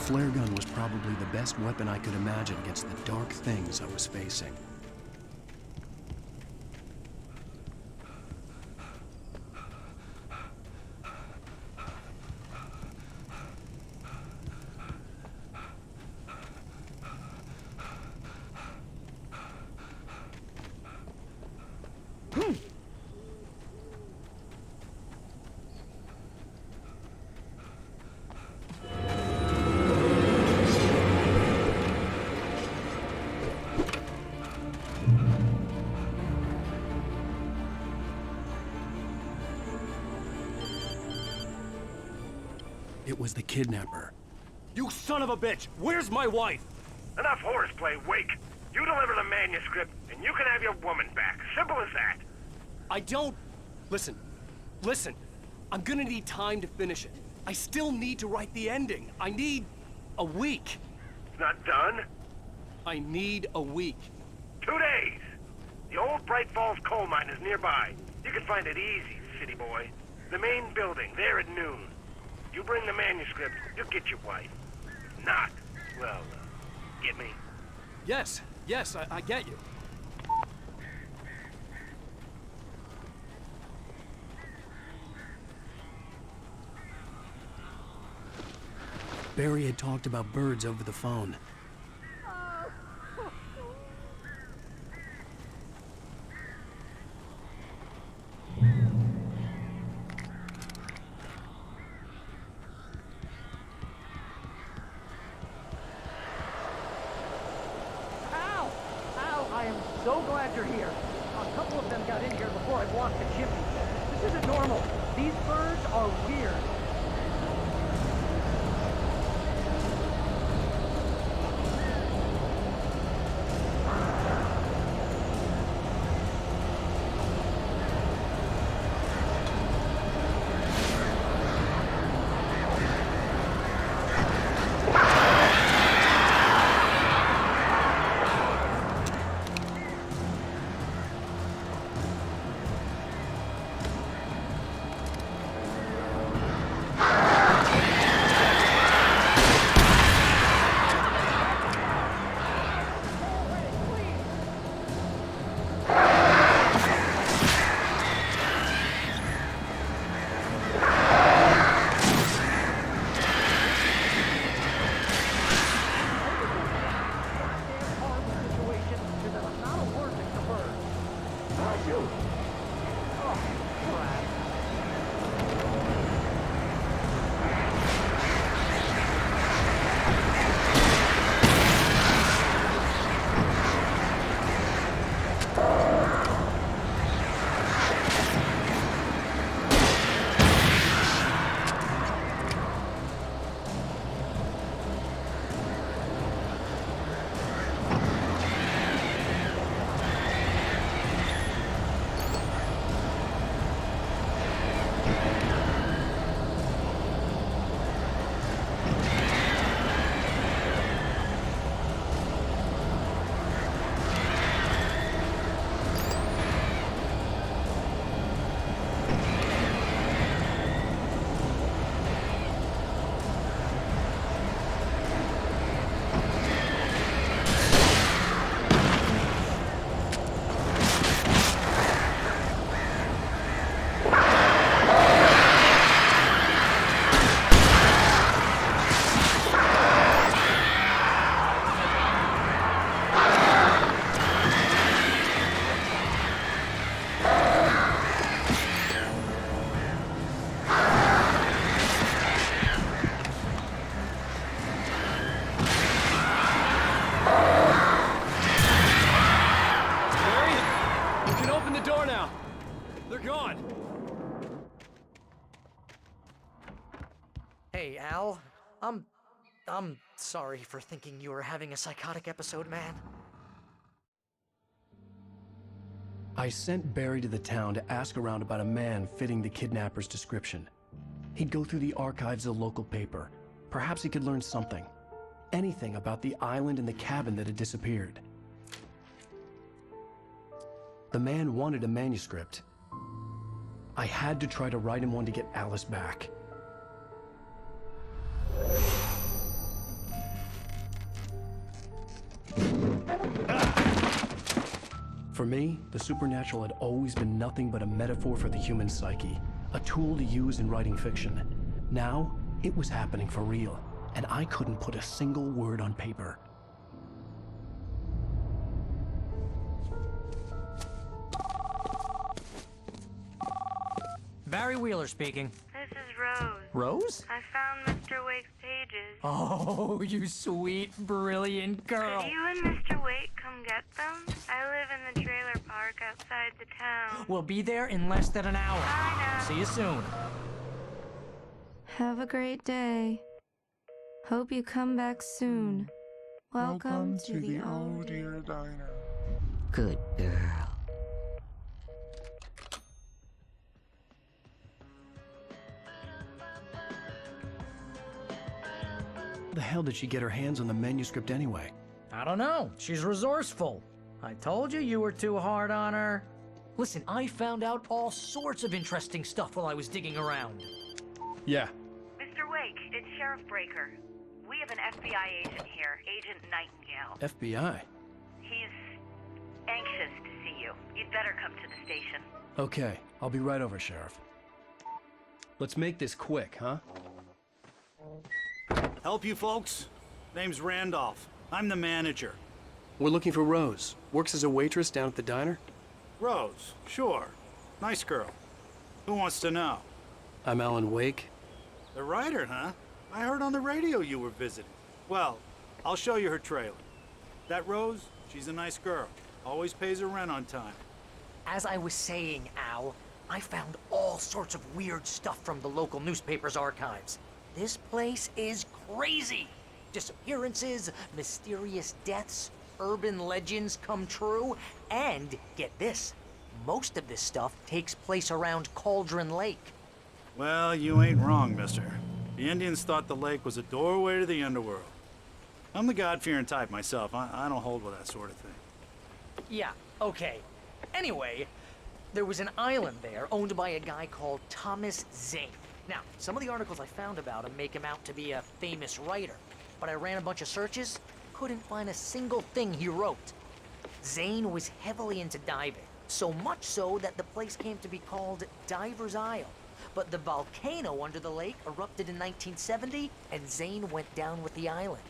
flare gun was probably the best weapon I could imagine against the dark things I was facing. It was the kidnapper. You son of a bitch! Where's my wife? Enough horseplay, Wake. You deliver the manuscript, and you can have your woman back. Simple as that. I don't... Listen. I'm gonna need time to finish it. I still need to write the ending. I need a week. It's not done? I need a week. 2 days. The old Bright Falls coal mine is nearby. You can find it easy, city boy. The main building, there at noon. You bring the manuscript, you'll get your wife. If not, well, get me? Yes, I get you. Barry had talked about birds over the phone. I am so glad you're here. A couple of them got in here before I blocked the chimney. This isn't normal. These birds are weird. Hey, Al. I'm sorry for thinking you were having a psychotic episode, man. I sent Barry to the town to ask around about a man fitting the kidnapper's description. He'd go through the archives of the local paper. Perhaps he could learn something. Anything about the island and the cabin that had disappeared. The man wanted a manuscript. I had to try to write him one to get Alice back. For me, the supernatural had always been nothing but a metaphor for the human psyche, a tool to use in writing fiction. Now, it was happening for real, and I couldn't put a single word on paper. Barry Wheeler speaking. This is Rose. Rose? I found Mr. Wake's pages. Oh, you sweet, brilliant girl. Could you and Mr. Wake come get them? I live in the trailer park outside the town. We'll be there in less than an hour. Bye now. See you soon. Have a great day. Hope you come back soon. Welcome to the Oh Dear Diner. Good girl. How the hell did she get her hands on the manuscript anyway? I don't know. She's resourceful. I told you you were too hard on her. Listen, I found out all sorts of interesting stuff while I was digging around. Yeah. Mr. Wake, it's Sheriff Breaker. We have an FBI agent here, Agent Nightingale. FBI? He's anxious to see you. You'd better come to the station. Okay, I'll be right over, Sheriff. Let's make this quick, huh? Help you folks? Name's Randolph. I'm the manager. We're looking for Rose. Works as a waitress down at the diner? Rose, sure. Nice girl. Who wants to know? I'm Alan Wake. The writer, huh? I heard on the radio you were visiting. Well, I'll show you her trailer. That Rose, she's a nice girl. Always pays her rent on time. As I was saying, Al, I found all sorts of weird stuff from the local newspaper's archives. This place is crazy. Disappearances, mysterious deaths, urban legends come true, and get this, most of this stuff takes place around Cauldron Lake. Well, you ain't wrong, mister. The Indians thought the lake was a doorway to the underworld. I'm the God-fearing type myself. I don't hold with that sort of thing. Yeah, okay. Anyway, there was an island there owned by a guy called Thomas Zane. Now, some of the articles I found about him make him out to be a famous writer, but I ran a bunch of searches, couldn't find a single thing he wrote. Zane was heavily into diving, so much so that the place came to be called Diver's Isle. But the volcano under the lake erupted in 1970, and Zane went down with the island.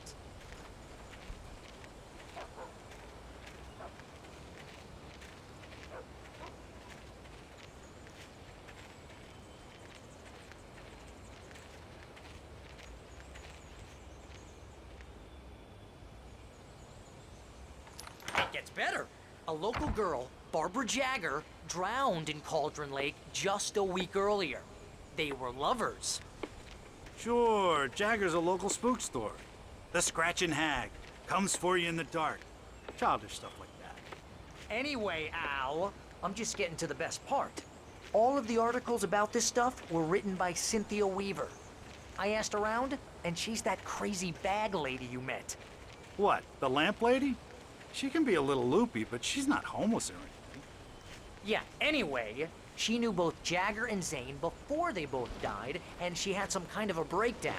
It gets better. A local girl, Barbara Jagger, drowned in Cauldron Lake just a week earlier. They were lovers. Sure, Jagger's a local spook story. The Scratching Hag comes for you in the dark. Childish stuff like that. Anyway, Al, I'm just getting to the best part. All of the articles about this stuff were written by Cynthia Weaver. I asked around, and she's that crazy bag lady you met. What, the lamp lady? She can be a little loopy, but she's not homeless or anything. Yeah, anyway, she knew both Jagger and Zane before they both died, and she had some kind of a breakdown.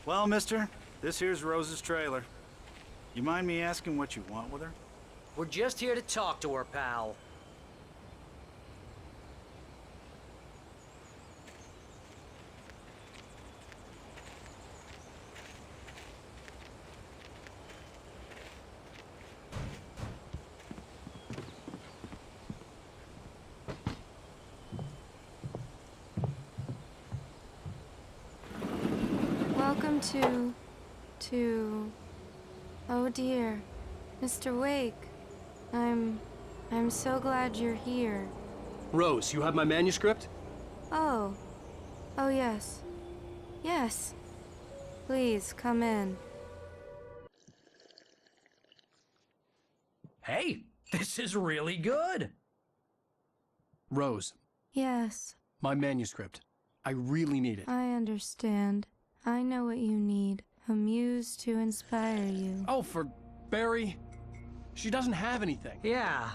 Well, mister, this here's Rose's trailer. You mind me asking what you want with her? We're just here to talk to her, pal. Welcome to... Oh dear, Mr. Wake. I'm so glad you're here. Rose, you have my manuscript? Oh. Oh yes. Yes. Please, come in. Hey, this is really good. Rose, Yes, my manuscript. I really need it. I understand. I know what you need. A muse to inspire you. Oh, for Barry? She doesn't have anything. Yeah,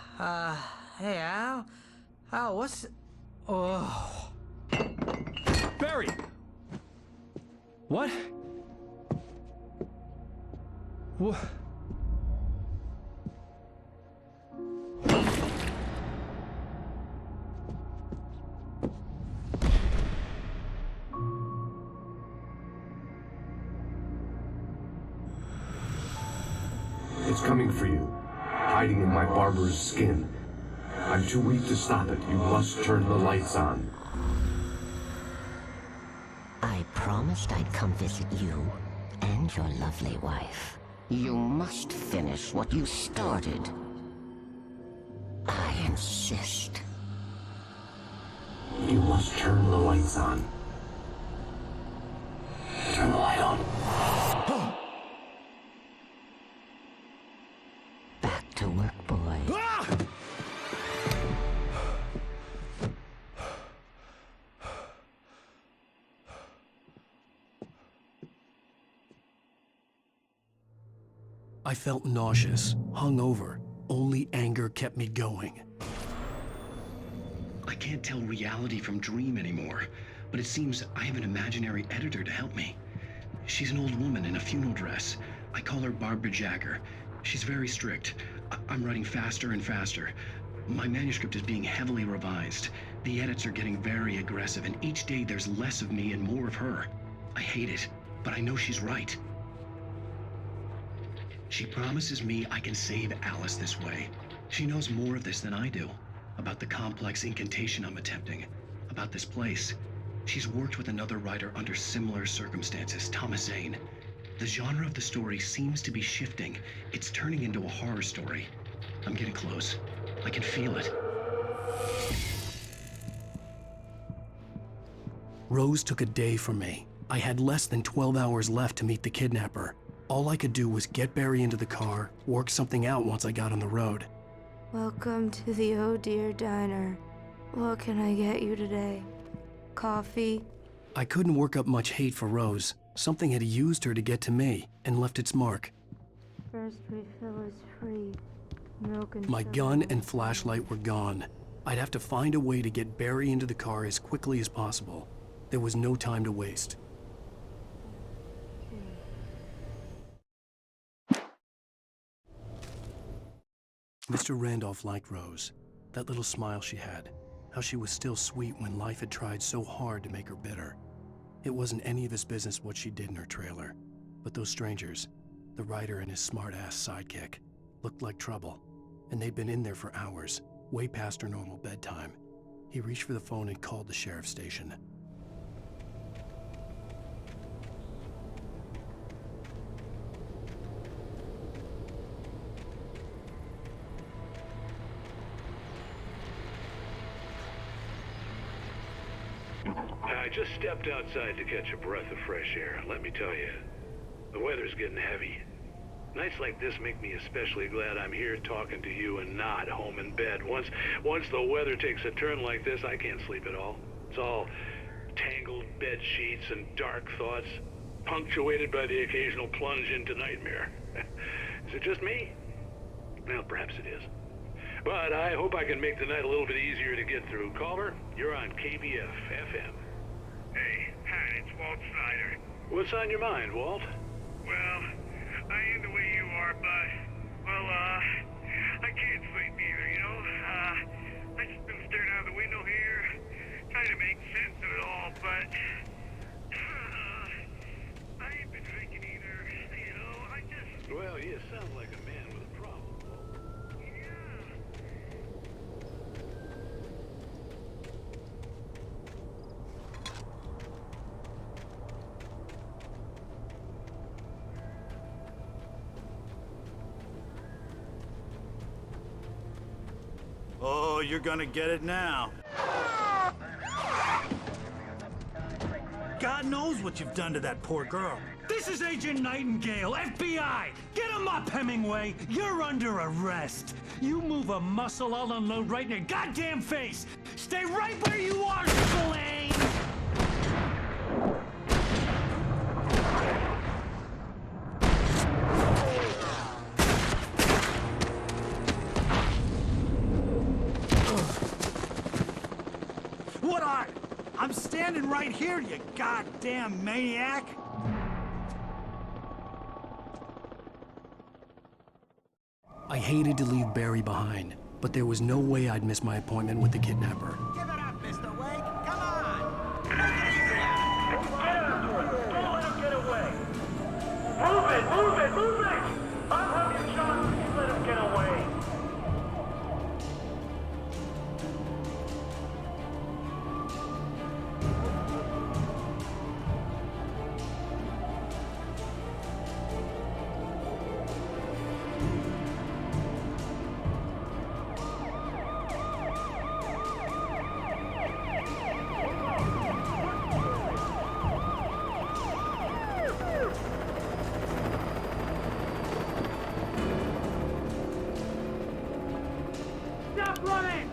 hey, Al? Al, what's... Oh... Barry! What? What? It's coming for you, hiding in my barber's skin. I'm too weak to stop it. You must turn the lights on. I promised I'd come visit you and your lovely wife. You must finish what you started. I insist. You must turn the lights on. Turn the light on. Back to work, boy. I felt nauseous, hungover. Only anger kept me going. I can't tell reality from dream anymore, but it seems I have an imaginary editor to help me. She's an old woman in a funeral dress. I call her Barbara Jagger. She's very strict. I'm writing faster and faster. My manuscript is being heavily revised. The edits are getting very aggressive, and each day there's less of me and more of her. I hate it, but I know she's right. She promises me I can save Alice this way. She knows more of this than I do. About the complex incantation I'm attempting. About this place. She's worked with another writer under similar circumstances, Thomas Zane. The genre of the story seems to be shifting. It's turning into a horror story. I'm getting close. I can feel it. Rose took a day from me. I had less than 12 hours left to meet the kidnapper. All I could do was get Barry into the car, work something out once I got on the road. Welcome to the Oh Dear Diner. What can I get you today? Coffee? I couldn't work up much hate for Rose. Something had used her to get to me and left its mark. First refill is free. Milk and My sugar. gun and flashlight were gone. I'd have to find a way to get Barry into the car as quickly as possible. There was no time to waste. Mr. Randolph liked Rose. That little smile she had. How she was still sweet when life had tried so hard to make her bitter. It wasn't any of his business what she did in her trailer. But those strangers, the writer and his smart-ass sidekick, looked like trouble. And they'd been in there for hours, way past her normal bedtime. He reached for the phone and called the sheriff's station. I just stepped outside to catch a breath of fresh air. Let me tell you, the weather's getting heavy. Nights like this make me especially glad I'm here talking to you and not home in bed. Once the weather takes a turn like this, I can't sleep at all. It's all tangled bed sheets and dark thoughts, punctuated by the occasional plunge into nightmare. Is it just me? Well, perhaps it is. But I hope I can make the night a little bit easier to get through. Caller, you're on KBF FM. Hey, Pat, it's Walt Snyder. What's on your mind, Walt? Well, I ain't the way you are, but, well, I can't sleep either, you know? I just been staring out the window here, trying to make sense of it all, but, I ain't been drinking either, you know? I just... Well, you sound like a man with a problem, Walt. Oh, you're gonna get it now. God knows what you've done to that poor girl. This is Agent Nightingale, FBI! Get him up, Hemingway! You're under arrest! You move a muscle, I'll unload right in your goddamn face! Stay right where you are, Spillane! here, you goddamn maniac! I hated to leave Barry behind, but there was no way I'd miss my appointment with the kidnapper. Give it up, Mr. Wake. Come on. Take it easy on him. Get after him. Don't let him get away. Move it, move it, move it! I'll have you shot if you let him get away.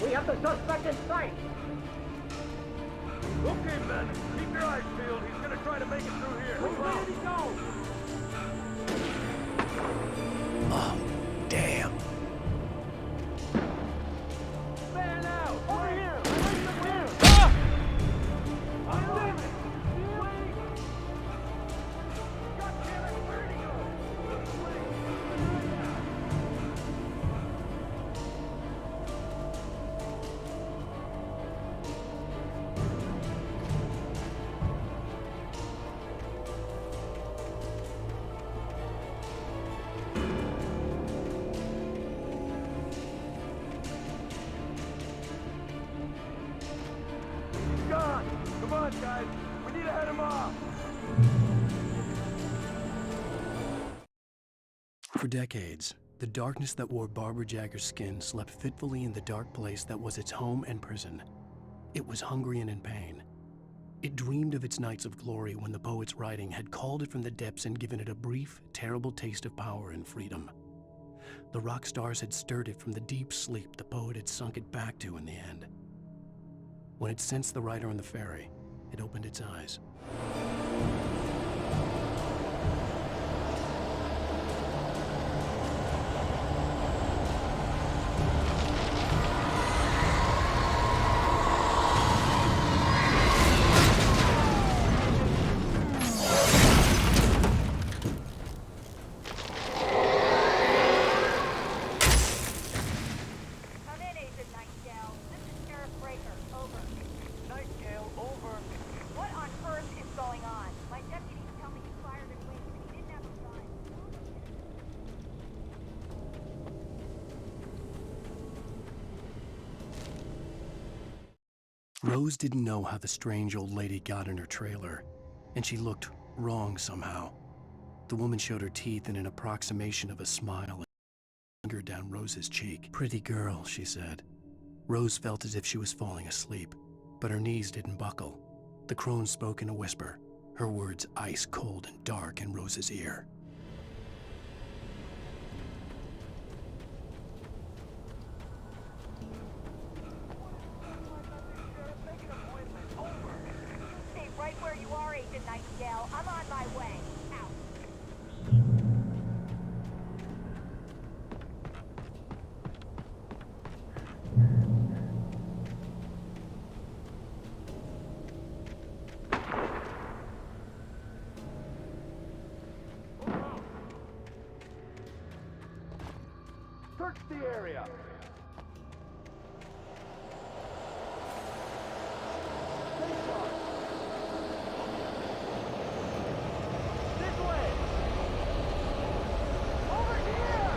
We have the suspect in sight. Okay, men. Keep your eyes peeled. He's gonna try to make it through here. Where did he go? Oh, damn. Man out! Over here! I'm leaving! Wait! God damn it! Where did he go? Gone. Come on, guys. We need to head him off. For decades, the darkness that wore Barbara Jagger's skin slept fitfully in the dark place that was its home and prison. It was hungry and in pain. It dreamed of its nights of glory when the poet's writing had called it from the depths and given it a brief, terrible taste of power and freedom. The rock stars had stirred it from the deep sleep the poet had sunk it back to in the end. When it sensed the writer on the ferry, it opened its eyes. Come in, Agent Nightingale. This is Sheriff Breaker. Over. Nightingale, over. What on earth is going on? My deputies tell me you fired at Wake and he didn't have a gun. Rose didn't know how the strange old lady got in her trailer, and she looked wrong somehow. The woman showed her teeth in an approximation of a smile and lingered down Rose's cheek. "Pretty girl," she said. Rose felt as if she was falling asleep, but her knees didn't buckle. The crone spoke in a whisper, her words ice cold and dark in Rose's ear. Stay right where you are, Agent Nightingale. I'm on my way. Out. Search the area. This way. Over here.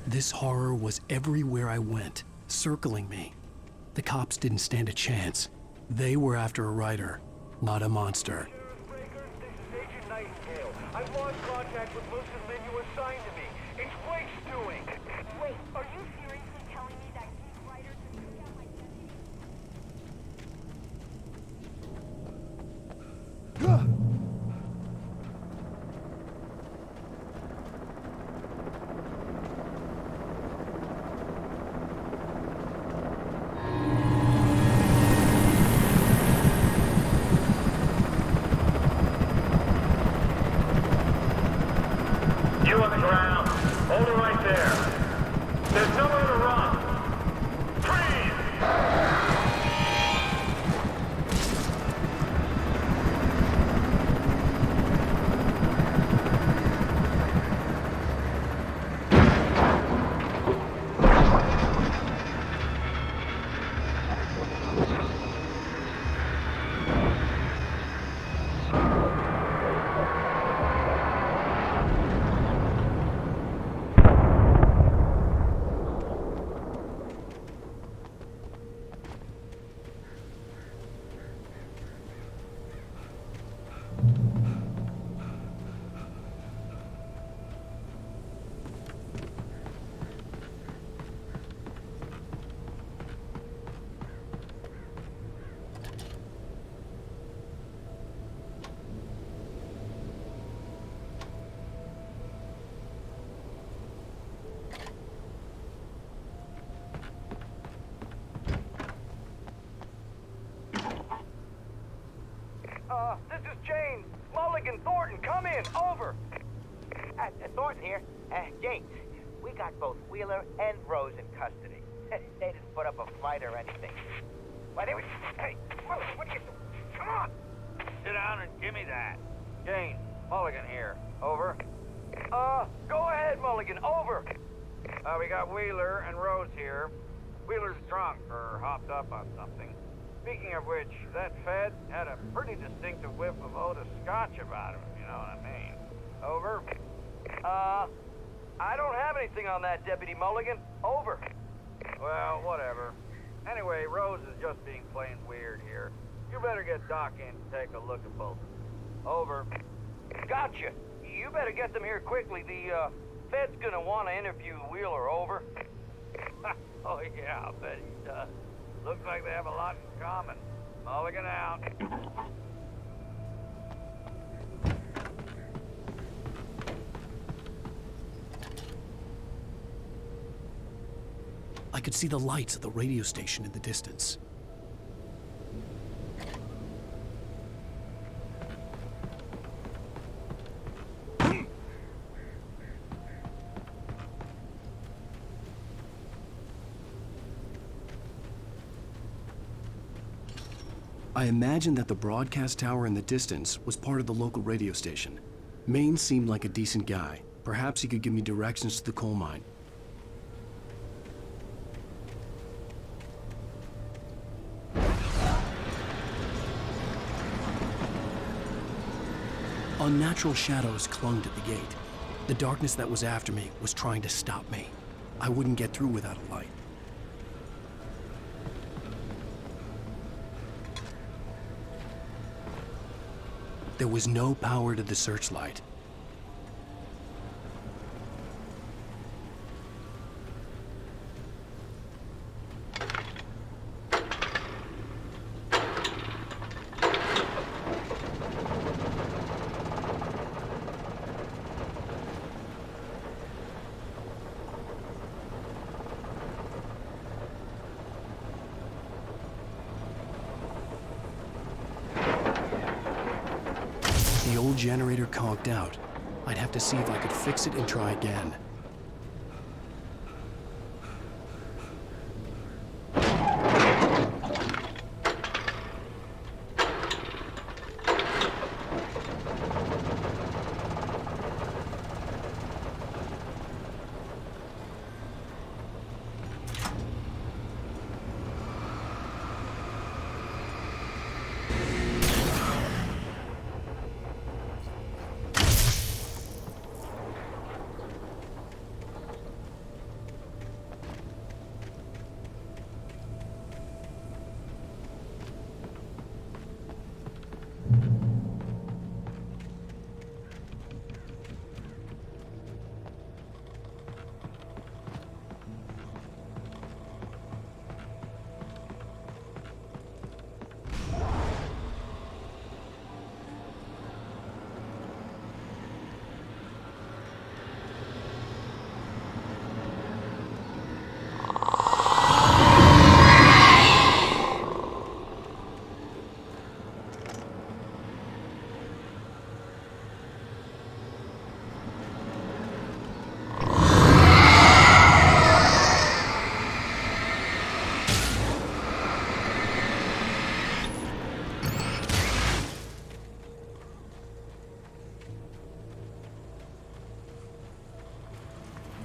This horror was everywhere I went, circling me. The cops didn't stand a chance. They were after a writer, not a monster. Agent Nightingale. I've lost contact with most of the men you assigned to me. It's Wake's doing. Wait, are you seriously telling me that these writers are taking out my deputies? you on the ground. Hold it right there. There's nowhere to run. Freeze! This is James. Mulligan, Thornton, come in. Over. Thornton here. James, we got both Wheeler and Rose in custody. They didn't put up a fight or anything. Why, they were... Hey, Mulligan, what are you doing? Come on! Sit down and give me that. James, Mulligan here. Over. Go ahead, Mulligan. Over. We got Wheeler and Rose here. Wheeler's drunk or hopped up on something. Speaking of which, that Fed had a pretty distinctive whiff of Otis Scotch about him, you know what I mean. Over. I don't have anything on that, Deputy Mulligan. Over. Well, whatever. Anyway, Rose is just being plain weird here. You better get Doc in to take a look at both. Over. Gotcha. You better get them here quickly. The, Fed's gonna want to interview Wheeler. Over. Oh, yeah, I'll bet he does. Looks like they have a lot in common. Mulligan out. I could see the lights of the radio station in the distance. I imagined that the broadcast tower in the distance was part of the local radio station. Maine seemed like a decent guy. Perhaps he could give me directions to the coal mine. Unnatural shadows clung to the gate. The darkness that was after me was trying to stop me. I wouldn't get through without a light. There was no power to the searchlight. The old generator conked out. I'd have to see if I could fix it and try again.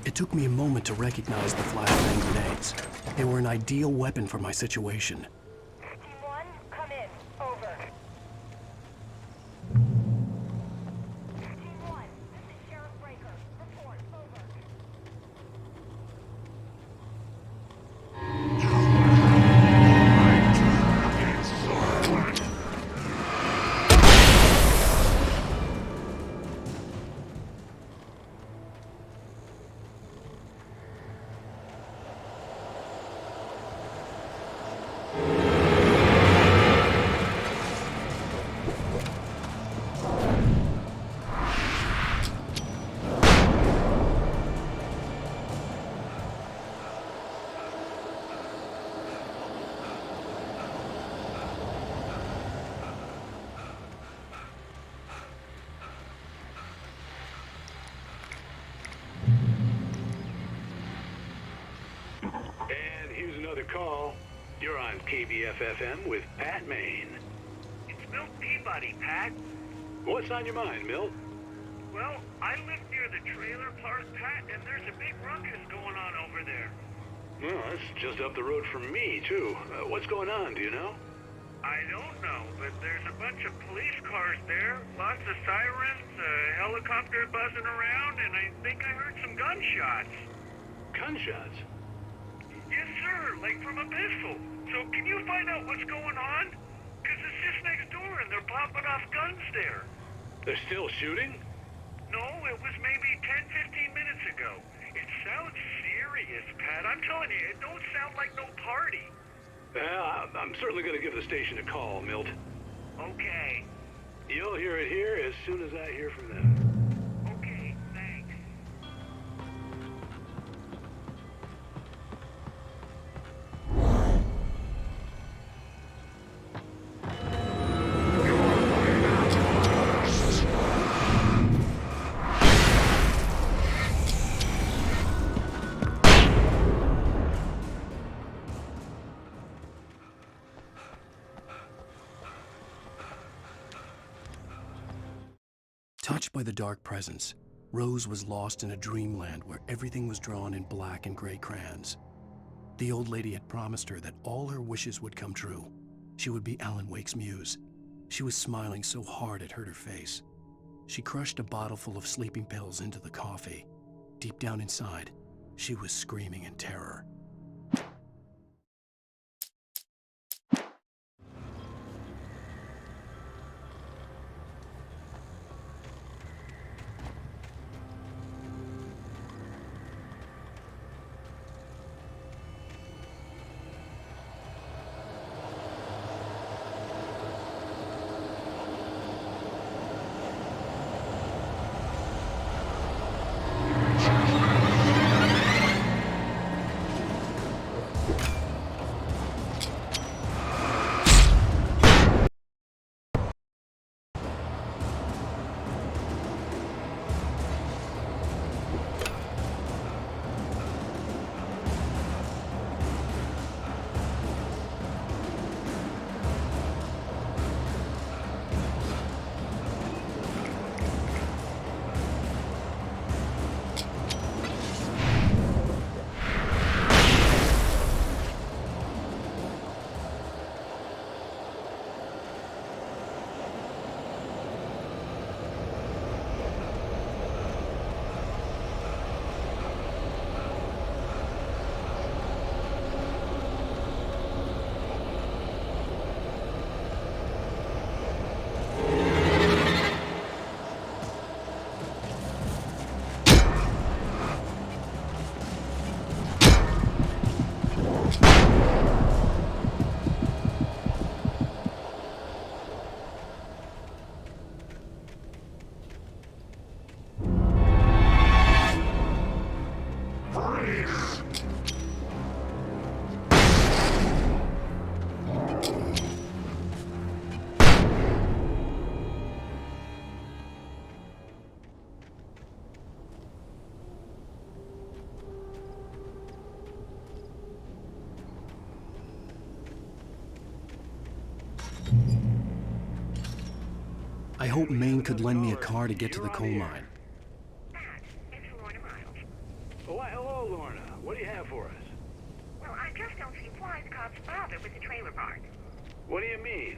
It took me a moment to recognize the flashbang grenades. They were an ideal weapon for my situation. Team 1, come in. Over. Team 1, this is Sheriff Breaker. Report. Over. And here's another call. You're on KBF-FM with Pat Maine. It's Milt Peabody, Pat. What's on your mind, Milt? Well, I live near the trailer park, Pat, and there's a big ruckus going on over there. Well, that's just up the road from me, too. What's going on, do you know? I don't know, but there's a bunch of police cars there, lots of sirens, a helicopter buzzing around, and I think I heard some gunshots. Gunshots? Yes, sir, like from a pistol. So can you find out what's going on? Because it's just next door and they're popping off guns there. They're still shooting? No, it was maybe 10, 15 minutes ago. It sounds serious, Pat. I'm telling you, it don't sound like no party. I'm certainly going to give the station a call, Milt. Okay. You'll hear it here as soon as I hear from them. Okay, thanks. Touched by the dark presence, Rose was lost in a dreamland where everything was drawn in black and gray crayons. The old lady had promised her that all her wishes would come true. She would be Alan Wake's muse. She was smiling so hard it hurt her face. She crushed a bottle full of sleeping pills into the coffee. Deep down inside, she was screaming in terror. I hoped Maine could lend me a car to get to the coal mine. Oh, bother with the trailer park. What do you mean?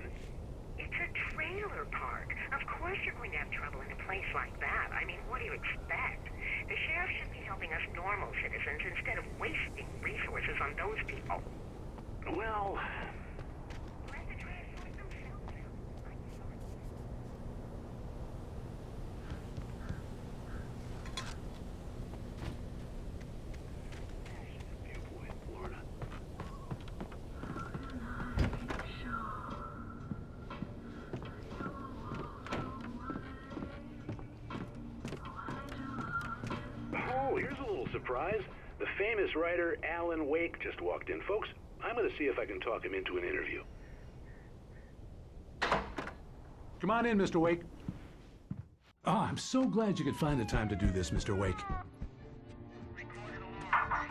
It's a trailer park. Of course you're going to have trouble in a place like that. I mean, what do you expect? The sheriff should be helping us normal citizens instead of wasting resources on those people. Well... Let the trash sort themselves out. Viewpoint, Florida. Oh, here's a little surprise. The famous writer Alan Wake just walked in. Folks, I'm going to see if I can talk him into an interview. Come on in, Mr. Wake. Oh, I'm so glad you could find the time to do this, Mr. Wake.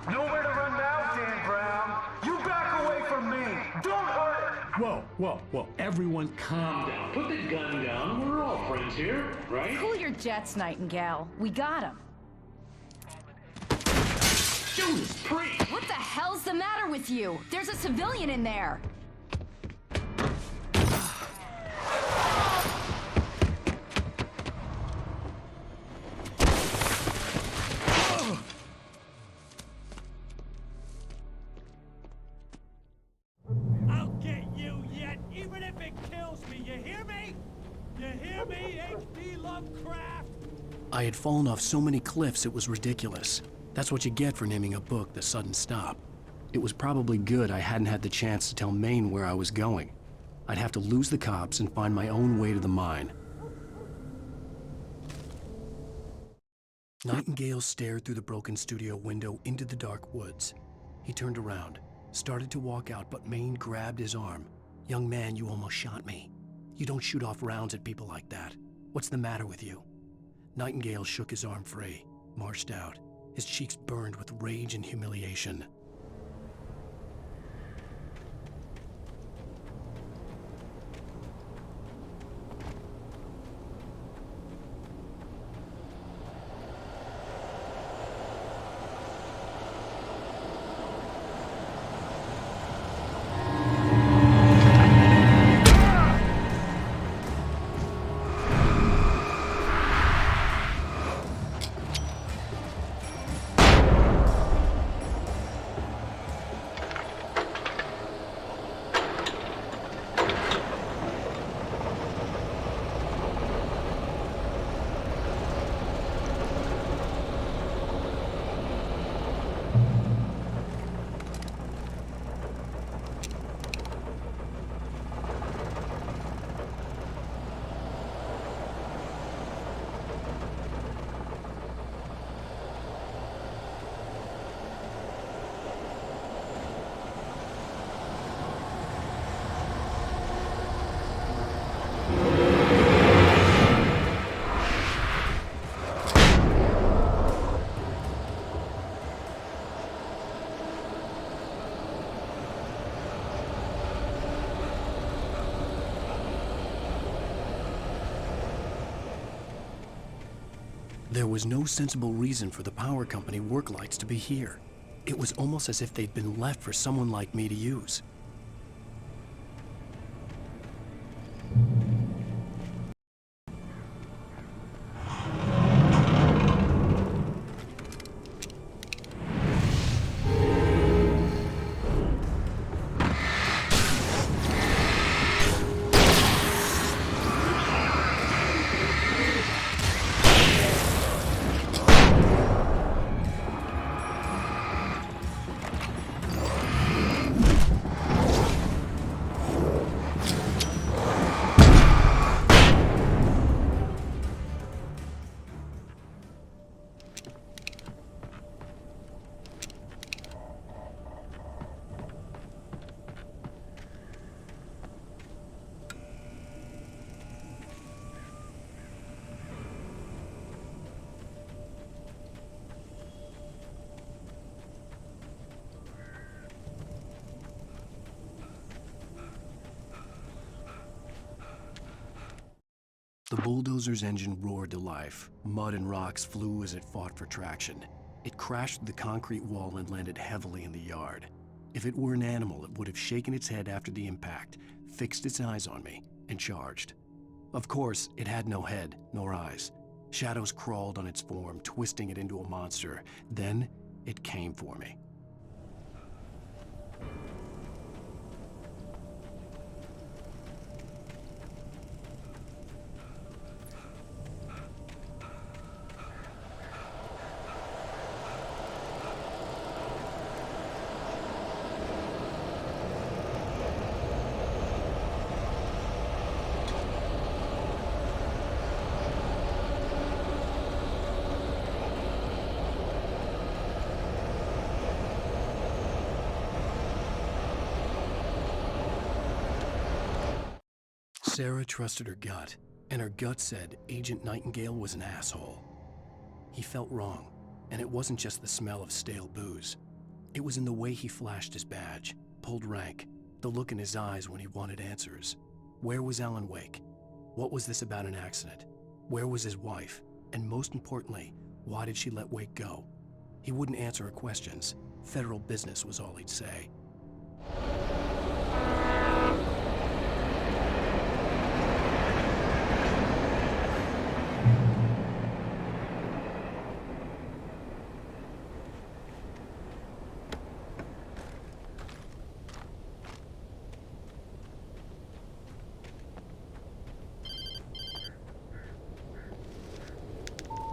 Nowhere to run now, Dan Brown. You back away from me. Don't hurt it. Whoa, whoa, whoa. Everyone calm down. Put the gun down. We're all friends here, right? Cool your jets, Nightingale. We got him. Judas Priest! What the hell's the matter with you? There's a civilian in there. I'll get you yet, even if it kills me. You hear me? You hear me, H.P. Lovecraft? I had fallen off so many cliffs it was ridiculous. That's what you get for naming a book The Sudden Stop. It was probably good I hadn't had the chance to tell Maine where I was going. I'd have to lose the cops and find my own way to the mine. Nightingale stared through the broken studio window into the dark woods. He turned around, started to walk out, but Maine grabbed his arm. "Young man, you almost shot me. You don't shoot off rounds at people like that. What's the matter with you?" Nightingale shook his arm free, marched out. His cheeks burned with rage and humiliation. There was no sensible reason for the power company work lights to be here. It was almost as if they'd been left for someone like me to use. The bulldozer's engine roared to life. Mud and rocks flew as it fought for traction. It crashed through the concrete wall and landed heavily in the yard. If it were an animal, it would have shaken its head after the impact, fixed its eyes on me, and charged. Of course, it had no head, nor eyes. Shadows crawled on its form, twisting it into a monster. Then, it came for me. Sarah trusted her gut, and her gut said Agent Nightingale was an asshole. He felt wrong, and it wasn't just the smell of stale booze. It was in the way he flashed his badge, pulled rank, the look in his eyes when he wanted answers. Where was Alan Wake? What was this about an accident? Where was his wife? And most importantly, why did she let Wake go? He wouldn't answer her questions. Federal business was all he'd say.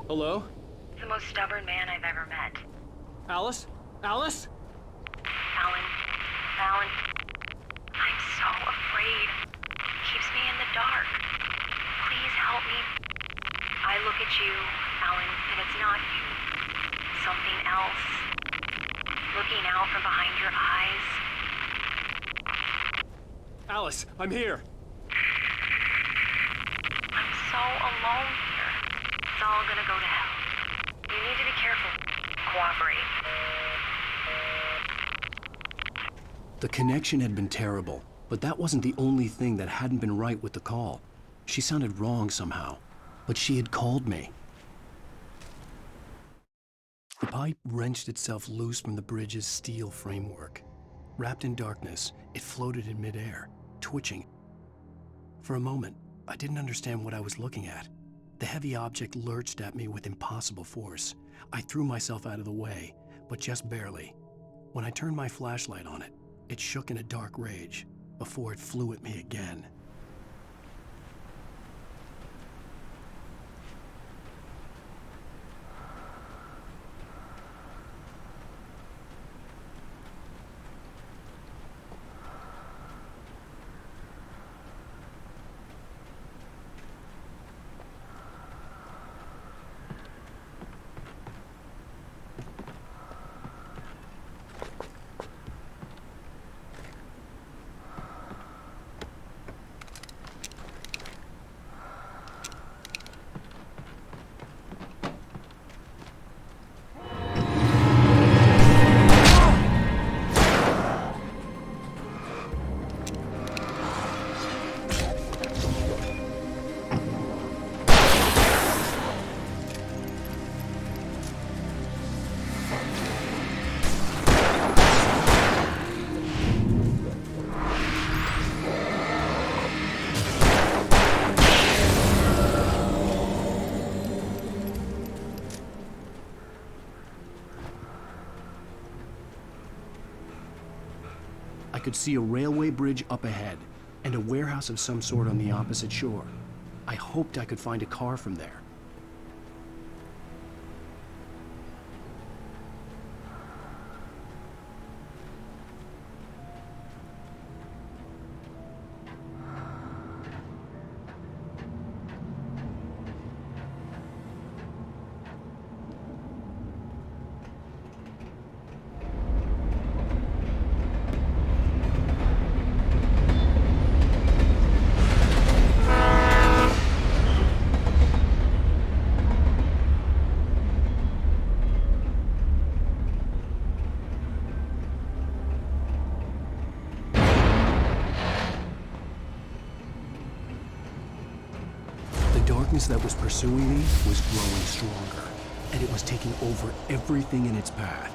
Hello? The most stubborn man I've ever met. Alice? Alice? Alan. I'm so afraid. It keeps me in the dark. Please help me. I look at you, Alan, and it's not you. Something else. Looking out from behind your eyes. Alice, I'm here. I'm so alone here. It's all gonna go to hell. You need to be careful. Cooperate. The connection had been terrible, but that wasn't the only thing that hadn't been right with the call. She sounded wrong somehow, but she had called me. The pipe wrenched itself loose from the bridge's steel framework. Wrapped in darkness, it floated in midair, twitching. For a moment, I didn't understand what I was looking at. The heavy object lurched at me with impossible force. I threw myself out of the way, but just barely. When I turned my flashlight on it, it shook in a dark rage before it flew at me again. I could see a railway bridge up ahead, and a warehouse of some sort on the opposite shore. I hoped I could find a car from there. The darkness that was pursuing me was growing stronger, and it was taking over everything in its path.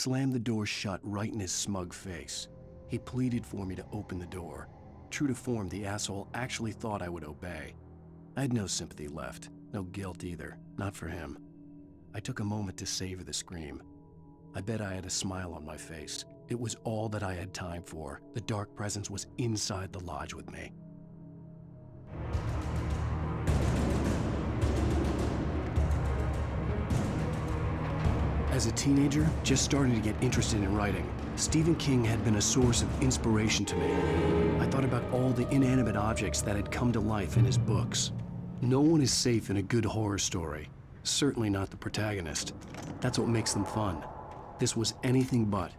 slammed the door shut right in his smug face. He pleaded for me to open the door. True to form, the asshole actually thought I would obey. I had no sympathy left, no guilt either, not for him. I took a moment to savor the scream. I bet I had a smile on my face. It was all that I had time for. The dark presence was inside the lodge with me. As a teenager, just starting to get interested in writing, Stephen King had been a source of inspiration to me. I thought about all the inanimate objects that had come to life in his books. No one is safe in a good horror story. Certainly not the protagonist. That's what makes them fun. This was anything but.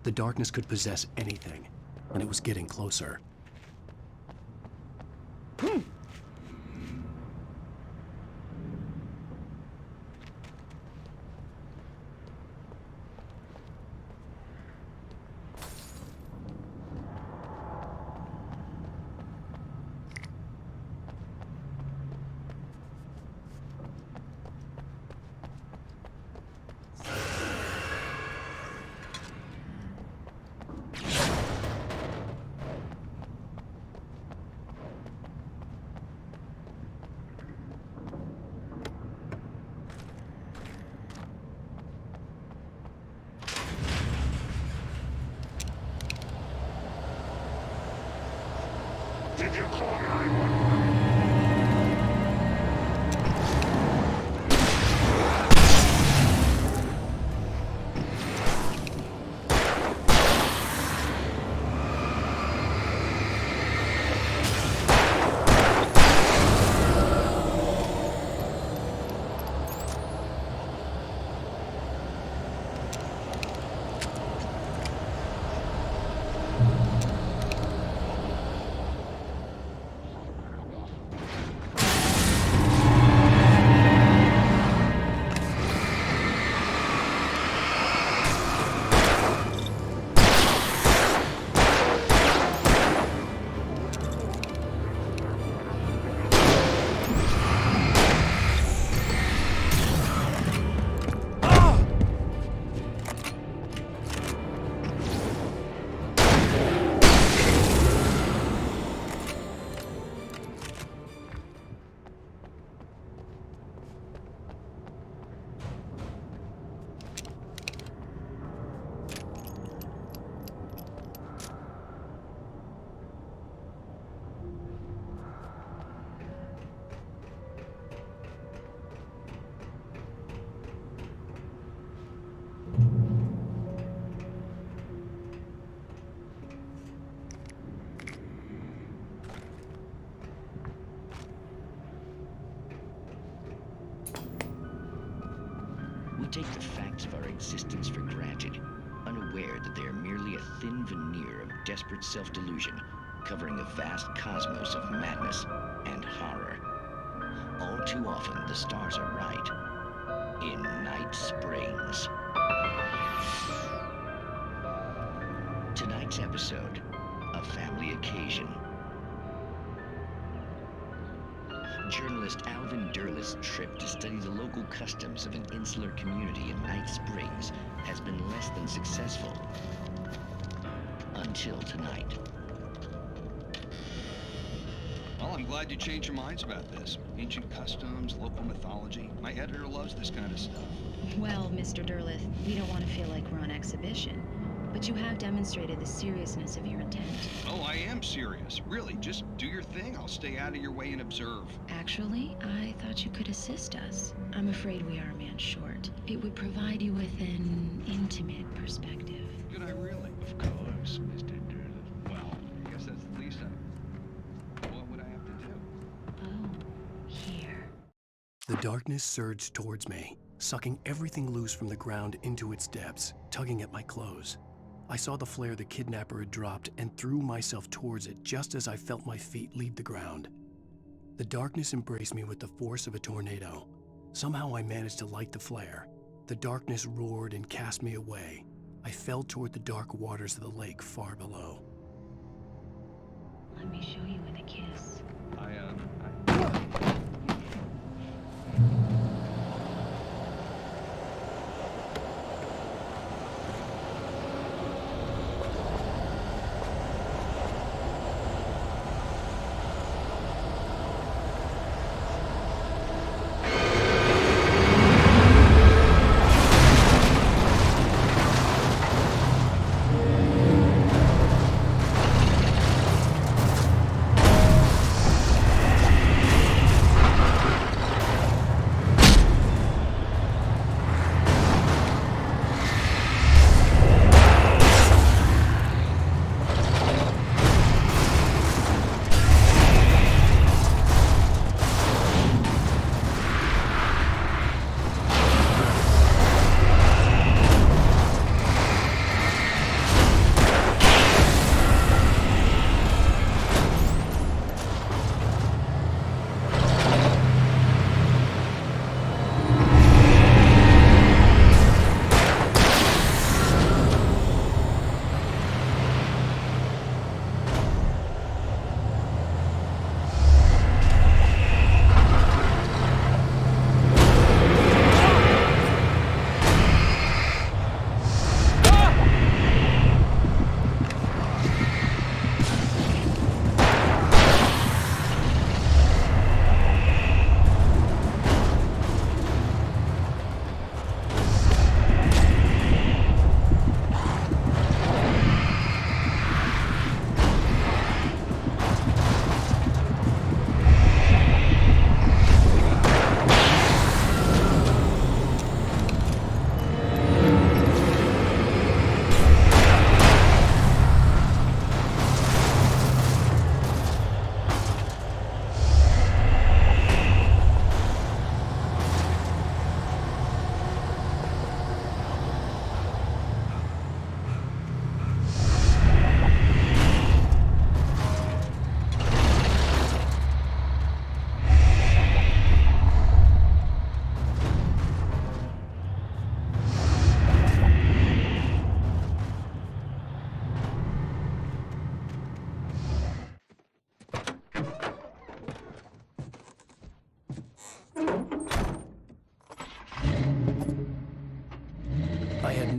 The darkness could possess anything, and it was getting closer. Did you call anyone? We take the facts of our existence for granted, unaware that they are merely a thin veneer of desperate self-delusion, covering a vast cosmos of madness and horror. All too often, the stars are right. In Night Springs. Tonight's episode, a family occasion. Journalist Alvin Derlis' trip to study the local customs of an insular community in Night Springs has been less than successful. Until tonight. Well, I'm glad you changed your minds about this. Ancient customs, local mythology. My editor loves this kind of stuff. Well, Mr. Derlith, we don't want to feel like we're on exhibition. But you have demonstrated the seriousness of your intent. Oh, I am serious. Really, just do your thing. I'll stay out of your way and observe. Actually, I thought you could assist us. I'm afraid we are a man short. It would provide you with an intimate perspective. Could I really? Of course, Mr. Derlith. Well, I guess that's the least what would I have to do? Oh, here. The darkness surged towards me, sucking everything loose from the ground into its depths, tugging at my clothes. I saw the flare the kidnapper had dropped and threw myself towards it just as I felt my feet leave the ground. The darkness embraced me with the force of a tornado. Somehow I managed to light the flare. The darkness roared and cast me away. I fell toward the dark waters of the lake far below. Let me show you with a kiss.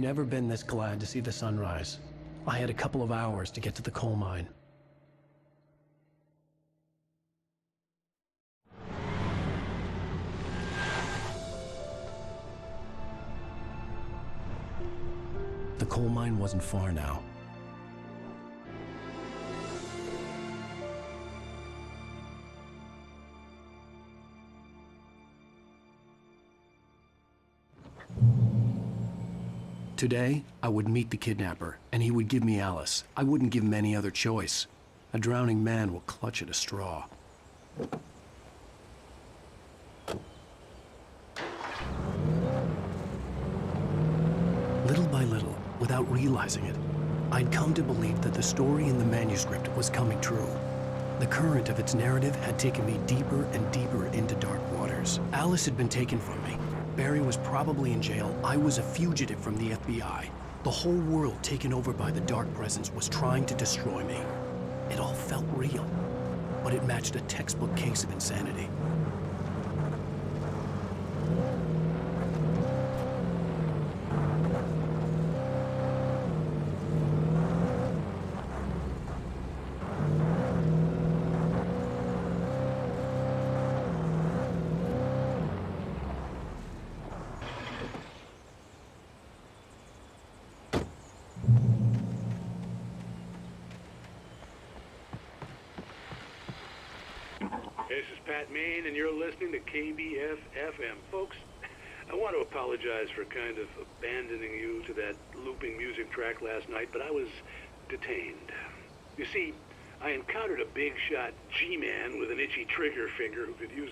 never been this glad to see the sunrise. I had a couple of hours to get to the coal mine. The coal mine wasn't far now. Today, I would meet the kidnapper, and he would give me Alice. I wouldn't give him any other choice. A drowning man will clutch at a straw. Little by little, without realizing it, I'd come to believe that the story in the manuscript was coming true. The current of its narrative had taken me deeper and deeper into dark waters. Alice had been taken from me. Barry was probably in jail. I was a fugitive from the FBI. The whole world taken over by the dark presence was trying to destroy me. It all felt real, but it matched a textbook case of insanity. This is Pat Main, and you're listening to KBF-FM. Folks, I want to apologize for kind of abandoning you to that looping music track last night, but I was detained. You see, I encountered a big-shot G-man with an itchy trigger finger who could use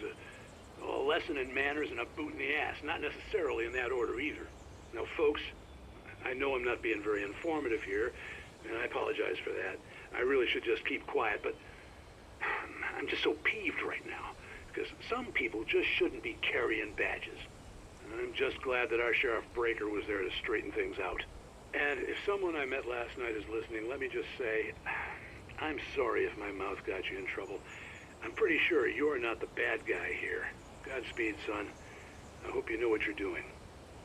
a lesson in manners and a boot in the ass. Not necessarily in that order, either. Now, folks, I know I'm not being very informative here, and I apologize for that. I really should just keep quiet, but I'm just so peeved right now, because some people just shouldn't be carrying badges. And I'm just glad that our Sheriff Breaker was there to straighten things out. And if someone I met last night is listening, let me just say, I'm sorry if my mouth got you in trouble. I'm pretty sure you're not the bad guy here. Godspeed, son. I hope you know what you're doing.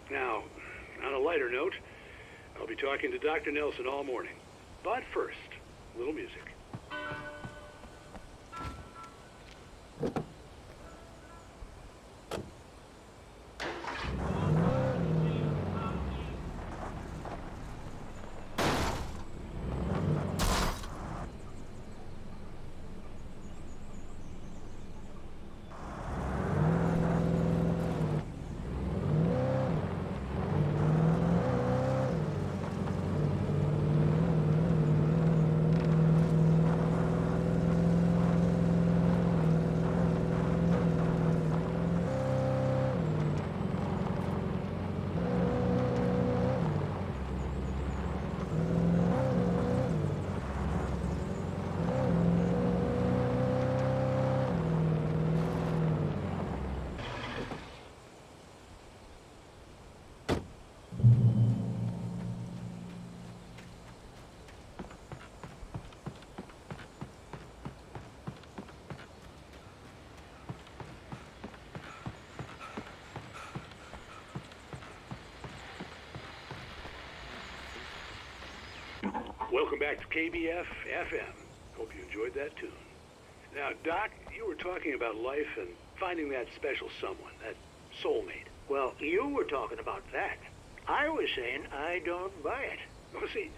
Now, on a lighter note, I'll be talking to Dr. Nelson all morning. But first, a little music. Welcome back to KBF-FM. Hope you enjoyed that tune. Now, Doc, you were talking about life and finding that special someone, that soulmate. Well, you were talking about that. I was saying I don't buy it. Well, see,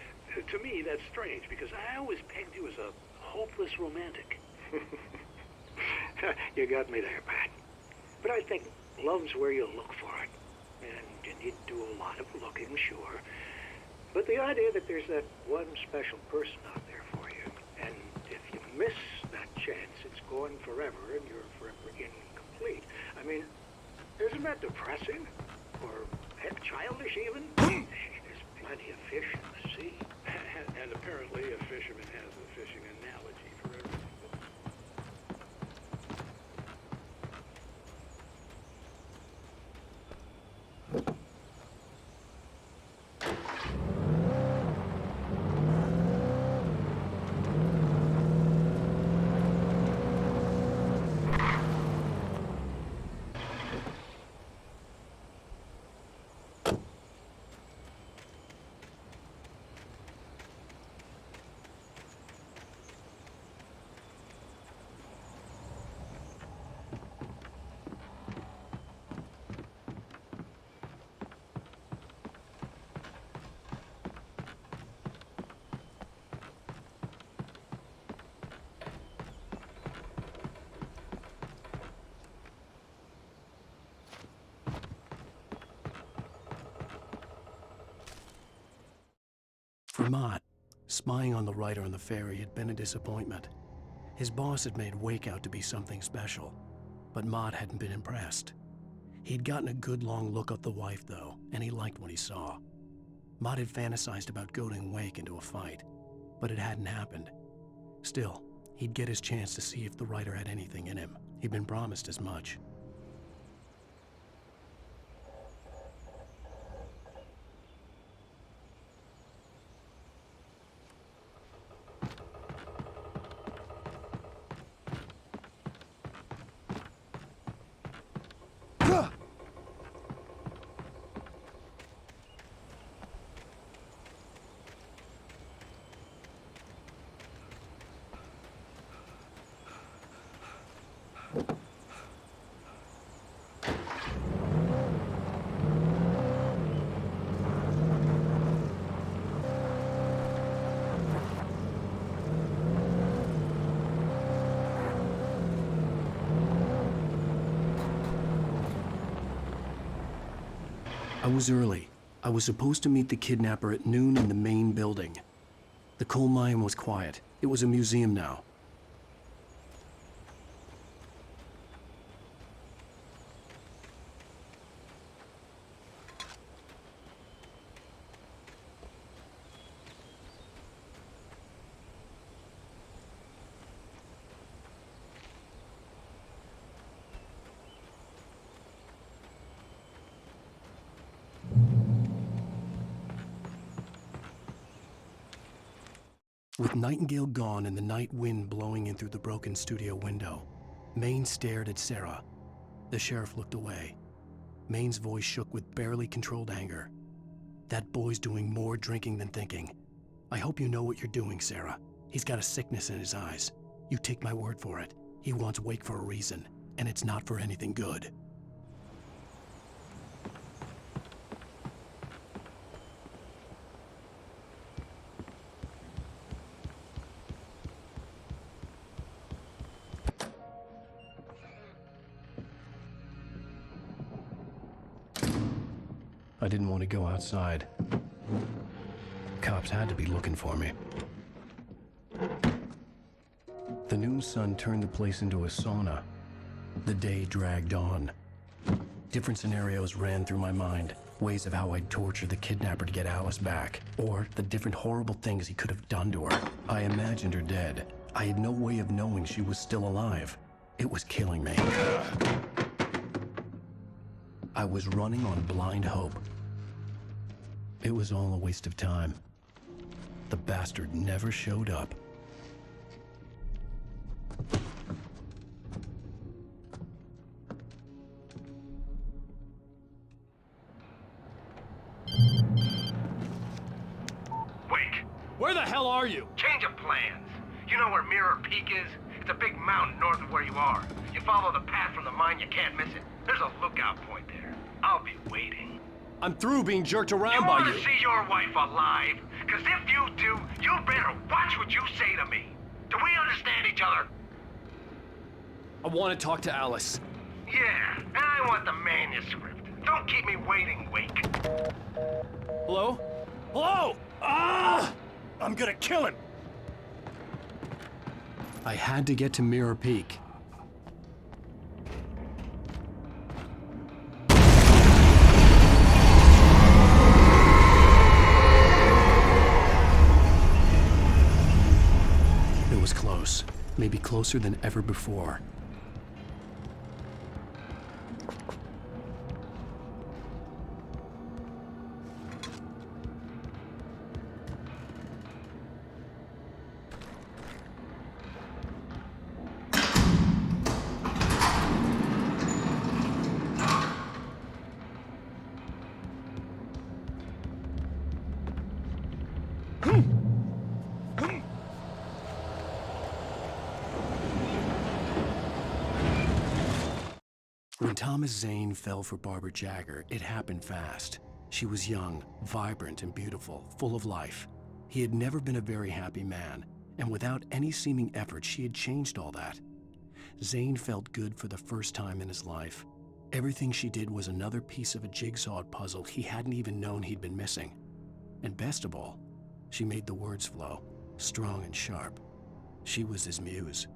to me, that's strange, because I always pegged you as a hopeless romantic. You got me there, Pat. But I think love's where you look for it. And you need to do a lot of looking, sure. But the idea that there's that one special person out there for you, and if you miss that chance, it's gone forever, and you're forever incomplete. I mean, isn't that depressing? Or heck, childish even? There's plenty of fish in the sea. And apparently a fisherman has a fishing analogy for everything. For Mott, spying on the writer on the ferry had been a disappointment. His boss had made Wake out to be something special, but Mott hadn't been impressed. He'd gotten a good long look at the wife, though, and he liked what he saw. Mott had fantasized about goading Wake into a fight, but it hadn't happened. Still, he'd get his chance to see if the writer had anything in him. He'd been promised as much. I was early. I was supposed to meet the kidnapper at noon in the main building. The coal mine was quiet. It was a museum now. With Nightingale gone and the night wind blowing in through the broken studio window, Maine stared at Sarah. The sheriff looked away. Maine's voice shook with barely controlled anger. That boy's doing more drinking than thinking. I hope you know what you're doing, Sarah. He's got a sickness in his eyes. You take my word for it. He wants Wake for a reason, and it's not for anything good. I didn't want to go outside. Cops had to be looking for me. The noon sun turned the place into a sauna. The day dragged on. Different scenarios ran through my mind. Ways of how I'd torture the kidnapper to get Alice back. Or the different horrible things he could have done to her. I imagined her dead. I had no way of knowing she was still alive. It was killing me. I was running on blind hope. It was all a waste of time. The bastard never showed up. Wake! Where the hell are you? Change of plans. You know where Mirror Peak is? It's a big mountain north of where you are. You follow the path from the mine, you can't miss it. There's a lookout point there. I'll be waiting. I'm through being jerked around by You you. want to see your wife alive? Because if you do, you better watch what you say to me. Do we understand each other? I want to talk to Alice. Yeah, and I want the manuscript. Don't keep me waiting, Wake. Hello? Hello? Ah! I'm gonna kill him. I had to get to Mirror Peak. It was close. Maybe closer than ever before. When Thomas Zane fell for Barbara Jagger, it happened fast. She was young, vibrant, and beautiful, full of life. He had never been a very happy man, and without any seeming effort, she had changed all that. Zane felt good for the first time in his life. Everything she did was another piece of a jigsaw puzzle he hadn't even known he'd been missing. And best of all, She made the words flow, strong and sharp. She was his muse.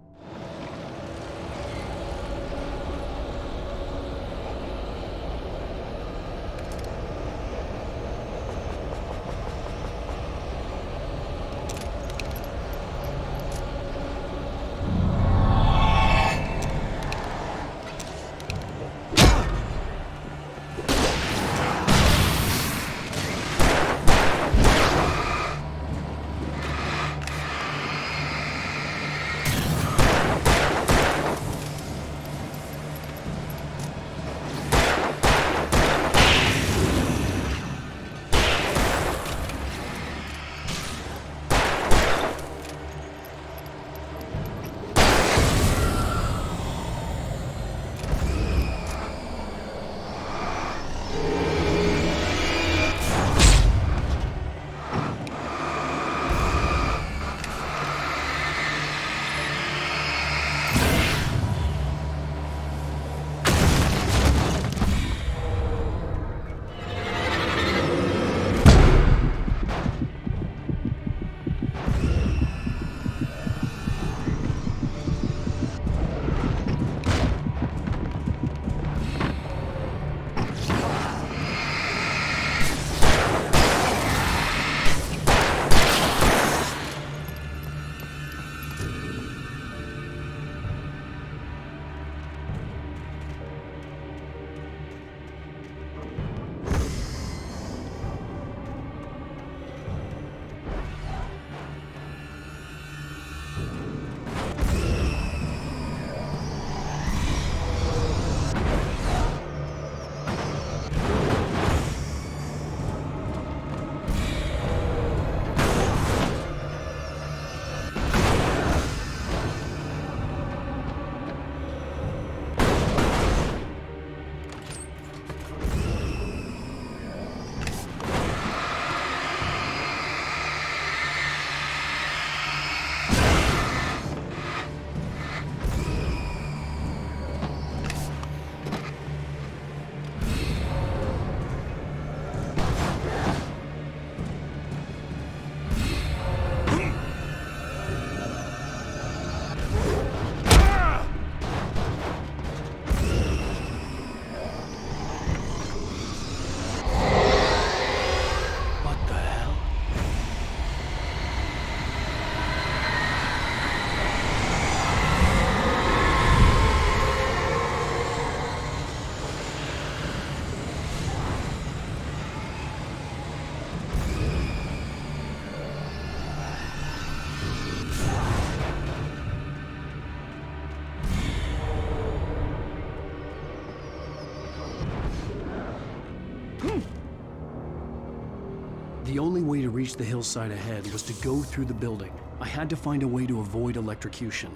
The only way to reach the hillside ahead was to go through the building. I had to find a way to avoid electrocution.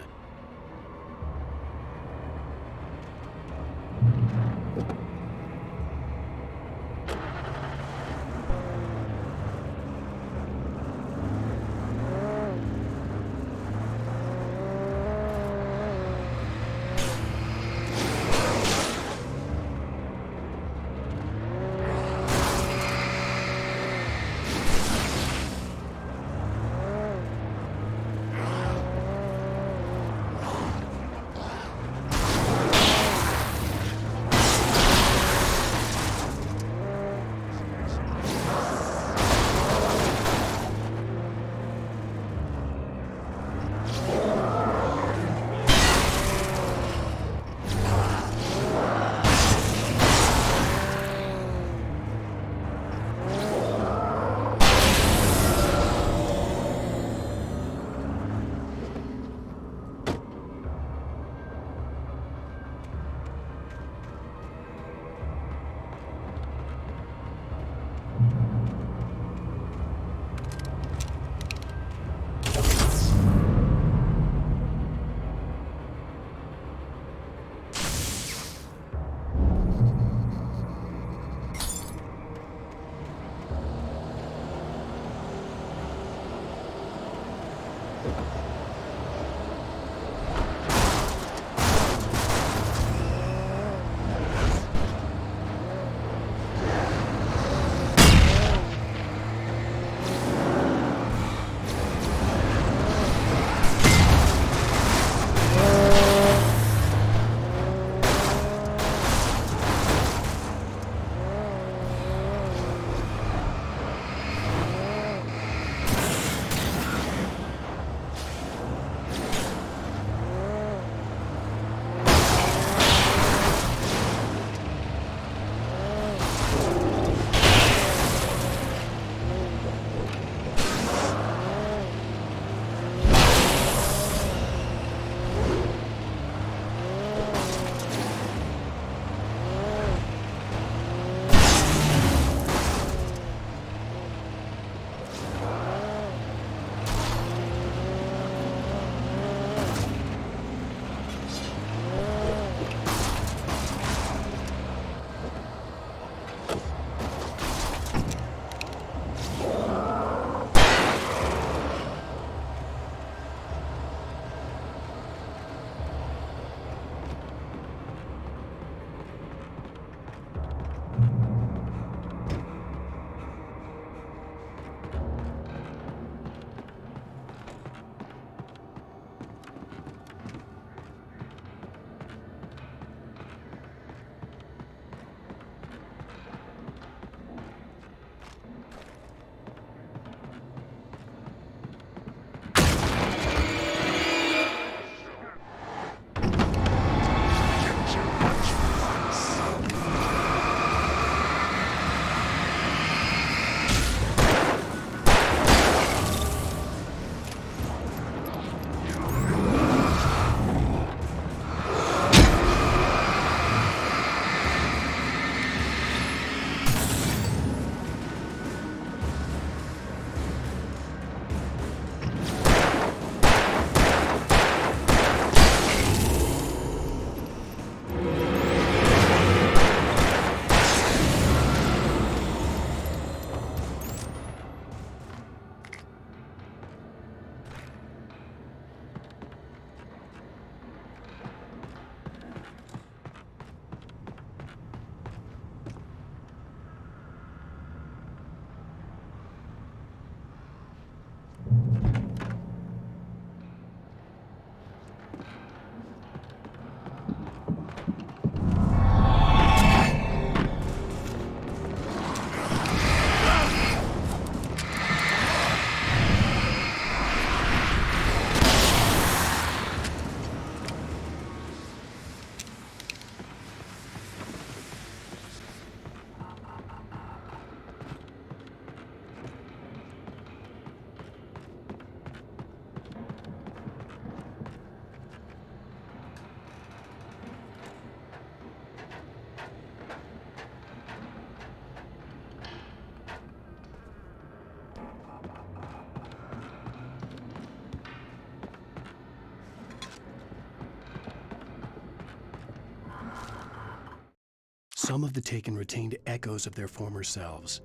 Some of the taken retained echoes of their former selves,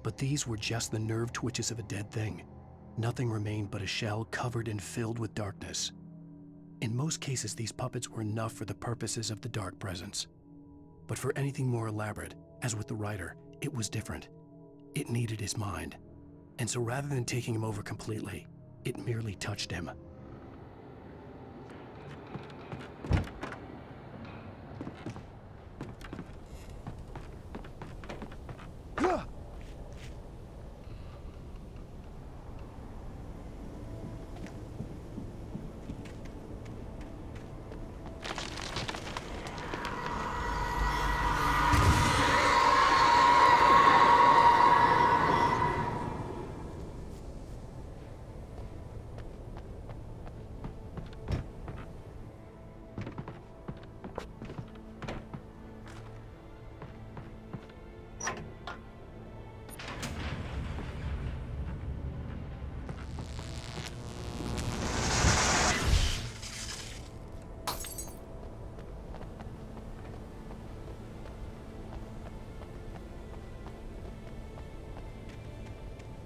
but these were just the nerve twitches of a dead thing. Nothing remained but a shell covered and filled with darkness. In most cases, these puppets were enough for the purposes of the dark presence. But for anything more elaborate, as with the writer, it was different. It needed his mind. And so rather than taking him over completely, it merely touched him.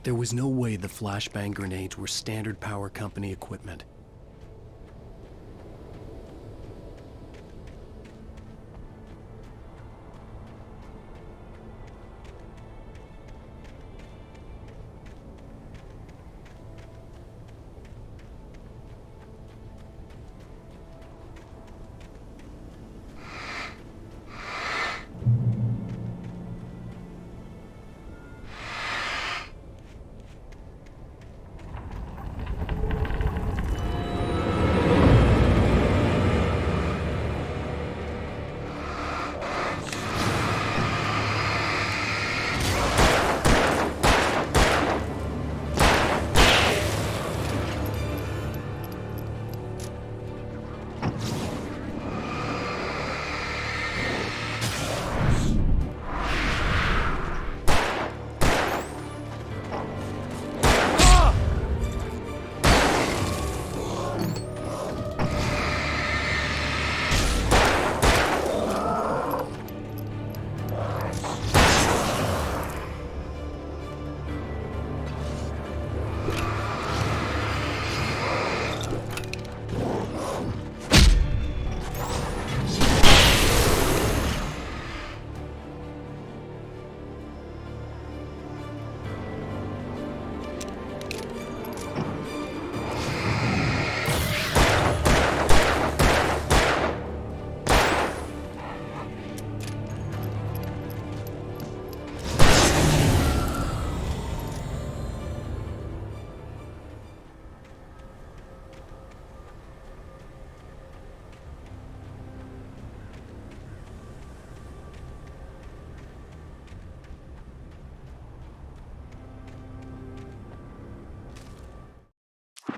There was no way the flashbang grenades were standard power company equipment.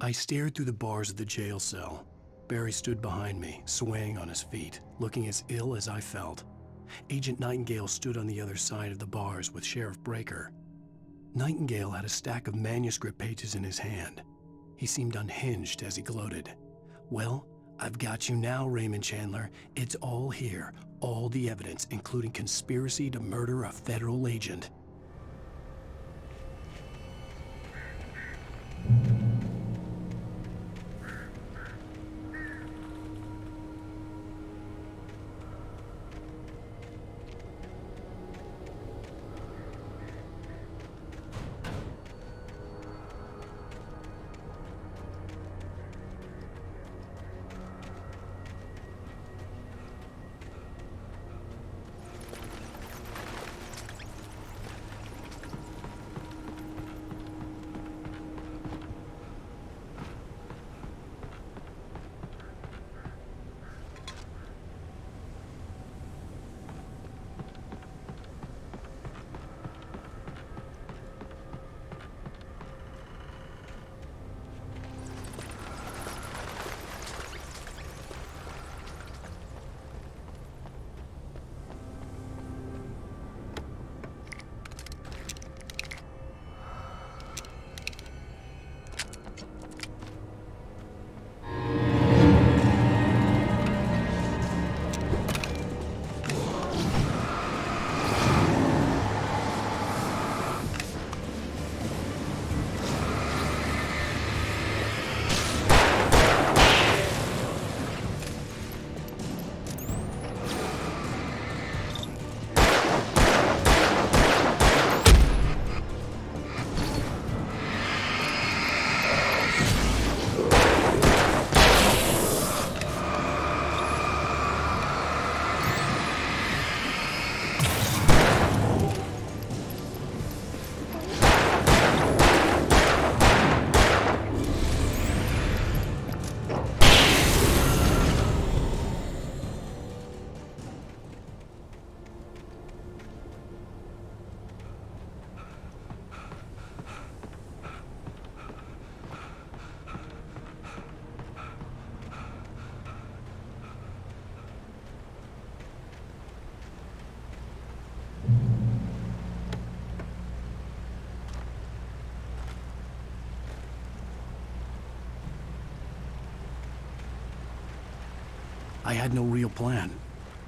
I stared through the bars of the jail cell. Barry stood behind me, swaying on his feet, looking as ill as I felt. Agent Nightingale stood on the other side of the bars with Sheriff Breaker. Nightingale had a stack of manuscript pages in his hand. He seemed unhinged as he gloated. "Well, I've got you now, Raymond Chandler. It's all here. All the evidence, including conspiracy to murder a federal agent." I had no real plan.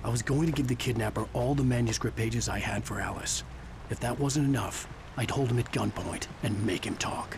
I was going to give the kidnapper all the manuscript pages I had for Alice. If that wasn't enough, I'd hold him at gunpoint and make him talk.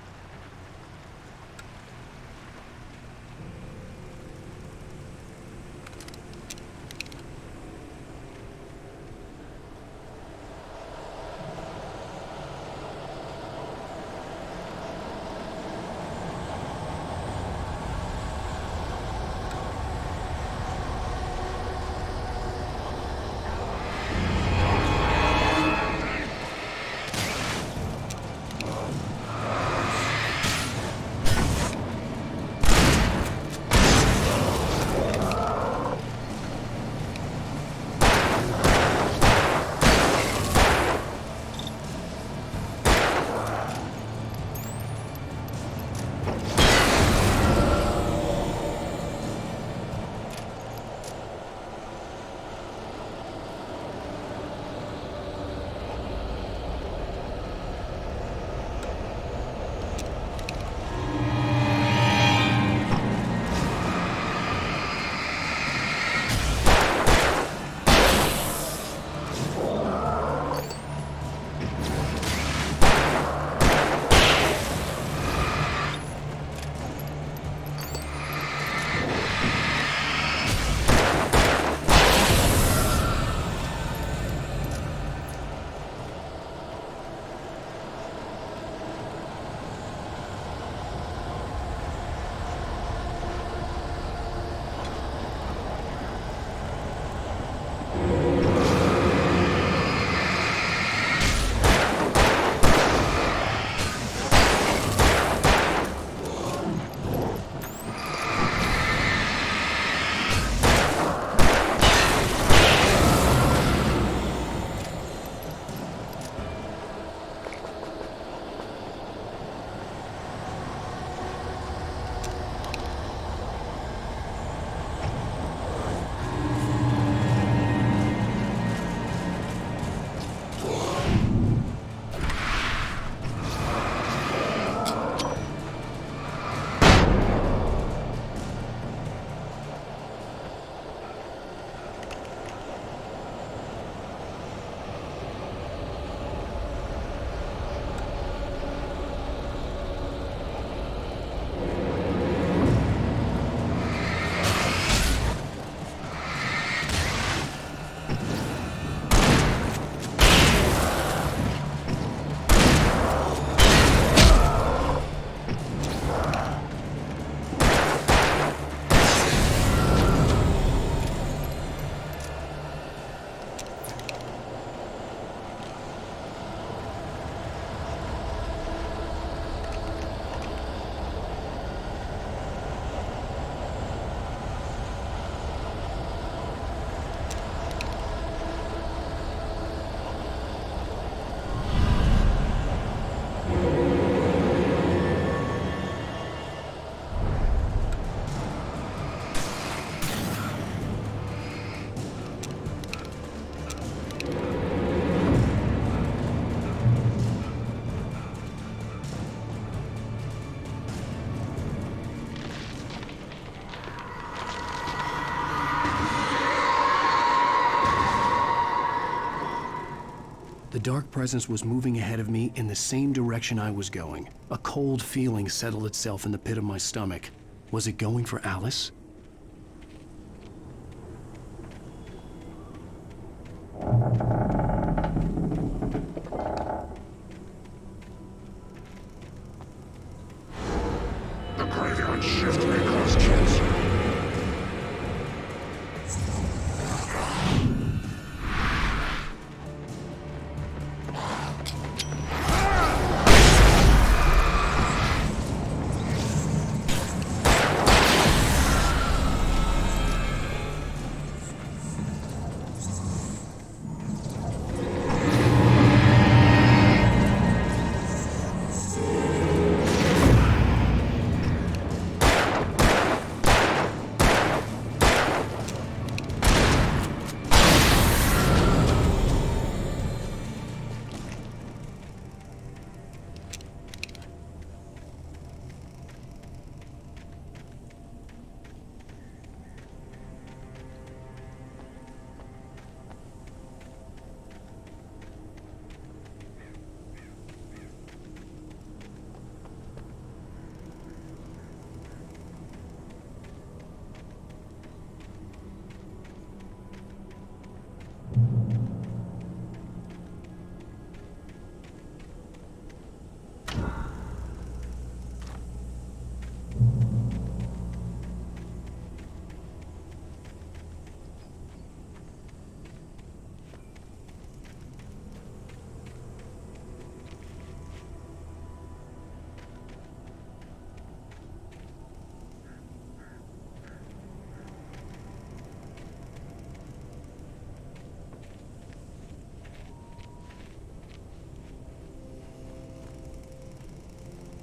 The dark presence was moving ahead of me in the same direction I was going. A cold feeling settled itself in the pit of my stomach. Was it going for Alice? The graveyard shift may cause cancer.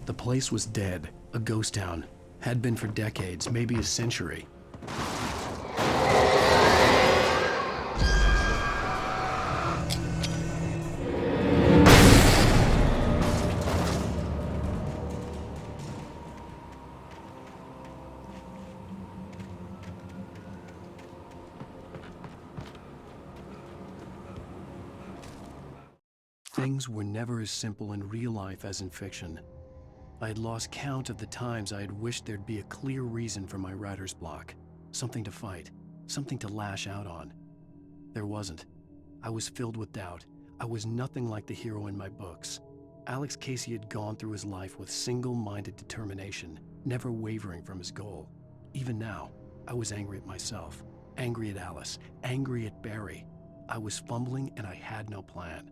The place was dead, a ghost town. Had been for decades, maybe a century. Things were never as simple in real life as in fiction. I had lost count of the times I had wished there'd be a clear reason for my writer's block. Something to fight, something to lash out on. There wasn't. I was filled with doubt. I was nothing like the hero in my books. Alex Casey had gone through his life with single-minded determination, never wavering from his goal. Even now, I was angry at myself, angry at Alice, angry at Barry. I was fumbling and I had no plan.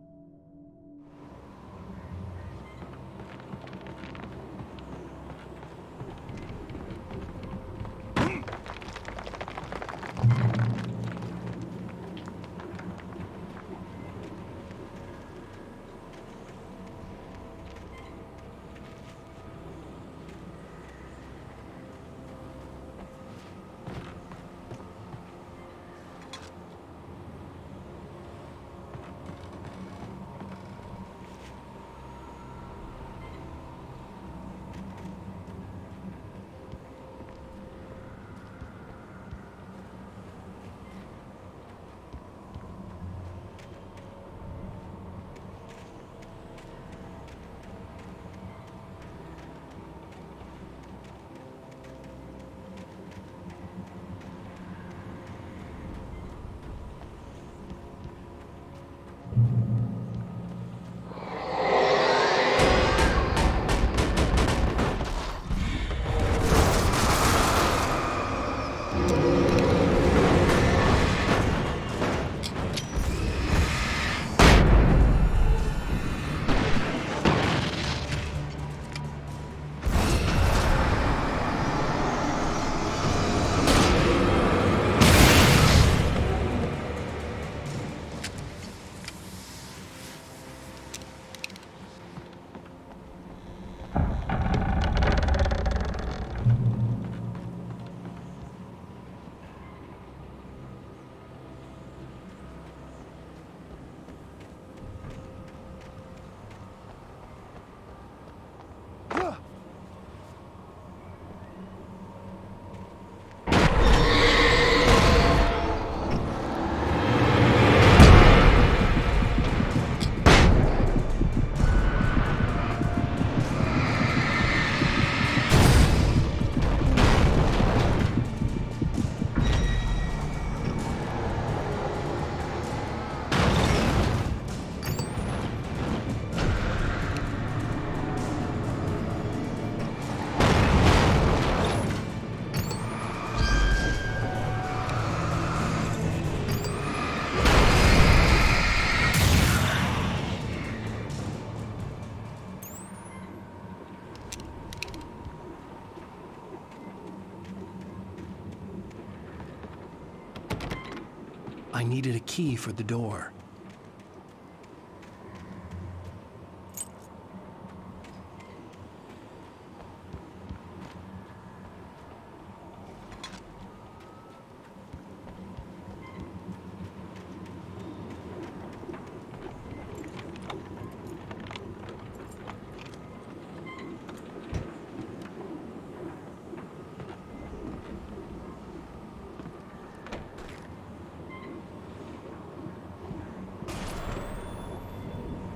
I needed a key for the door.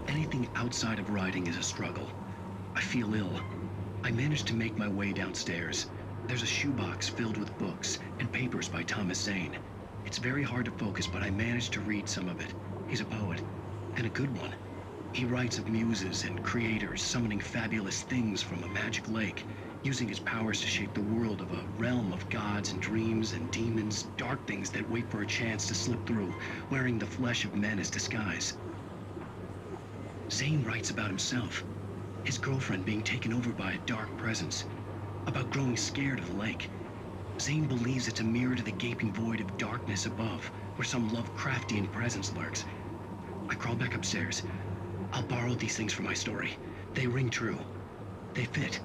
Anything outside of writing is a struggle. I feel ill. I managed to make my way downstairs. There's a shoebox filled with books and papers by Thomas Zane. It's very hard to focus, but I managed to read some of it. He's a poet, and a good one. He writes of muses and creators summoning fabulous things from a magic lake, using his powers to shape the world of a realm of gods and dreams and demons, dark things that wait for a chance to slip through, wearing the flesh of men as disguise. Zane writes about himself, his girlfriend being taken over by a dark presence, about growing scared of the lake. Zane believes it's a mirror to the gaping void of darkness above, where some Lovecraftian presence lurks. I crawl back upstairs. I'll borrow these things for my story. They ring true. They fit.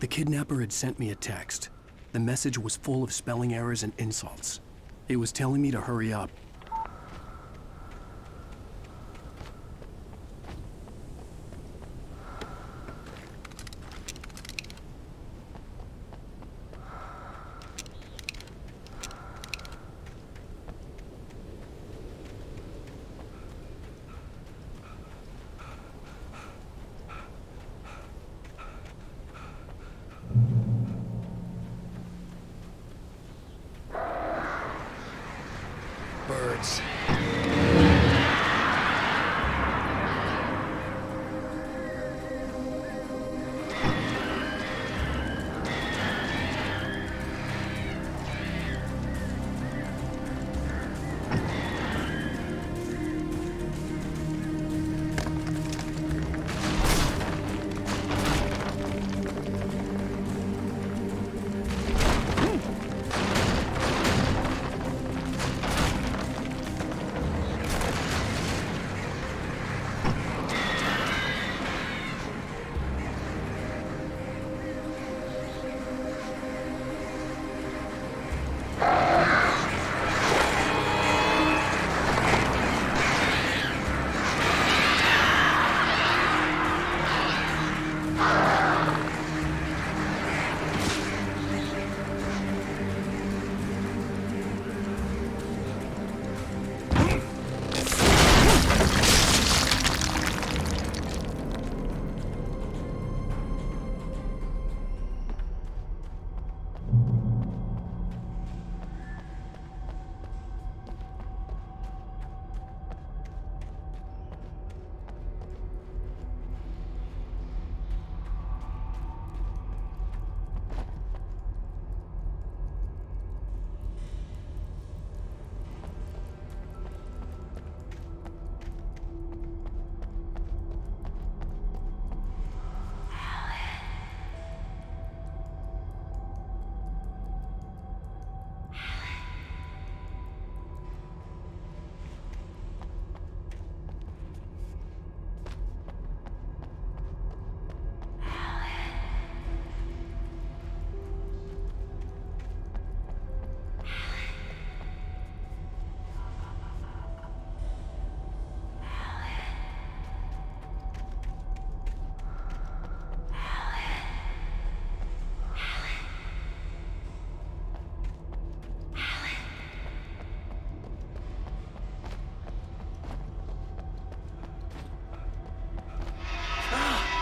The kidnapper had sent me a text. The message was full of spelling errors and insults. It was telling me to hurry up. Birds.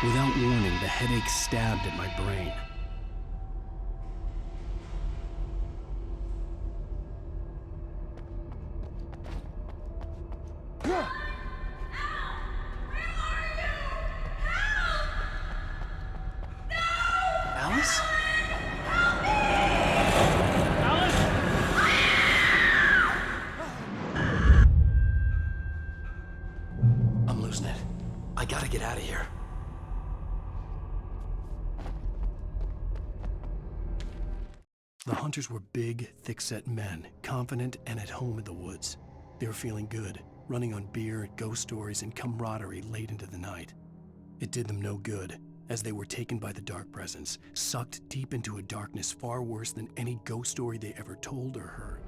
Without warning, the headache stabbed at my brain. Alice? I'm losing it. I gotta get out of here. The hunters were big, thick-set men, confident and at home in the woods. They were feeling good, running on beer, ghost stories, and camaraderie late into the night. It did them no good, as they were taken by the dark presence, sucked deep into a darkness far worse than any ghost story they ever told or heard.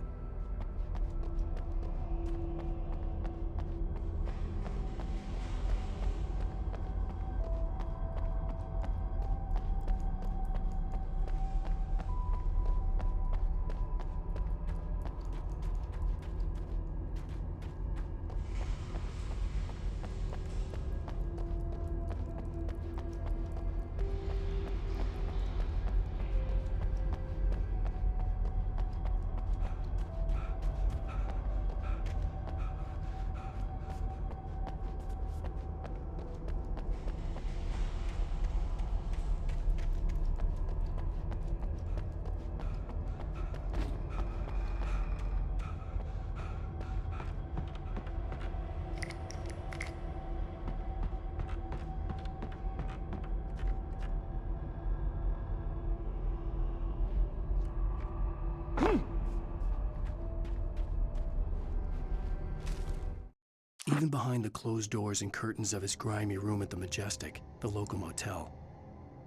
Even behind the closed doors and curtains of his grimy room at the Majestic, the local motel,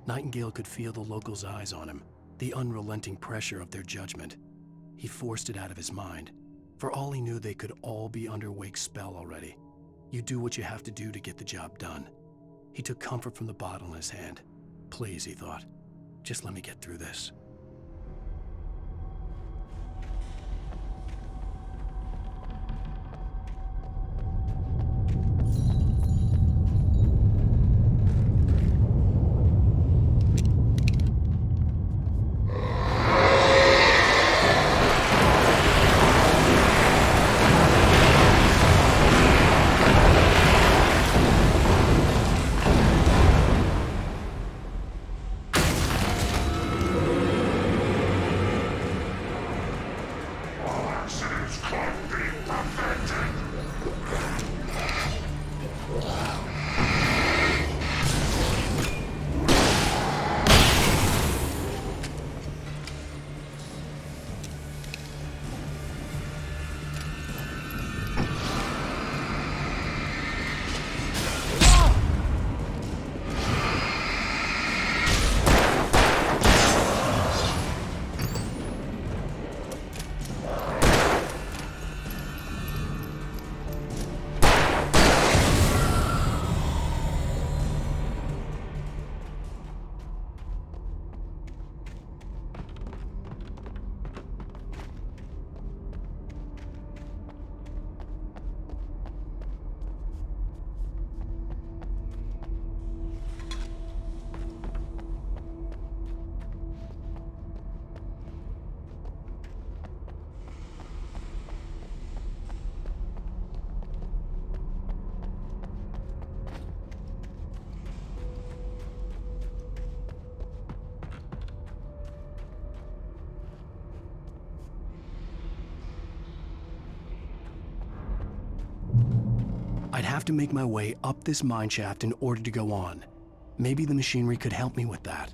Nightingale could feel the locals' eyes on him, the unrelenting pressure of their judgment. He forced it out of his mind. For all he knew, they could all be under Wake's spell already. You do what you have to do to get the job done. He took comfort from the bottle in his hand. Please, he thought, just let me get through this. I'd have to make my way up this mine shaft in order to go on. Maybe the machinery could help me with that.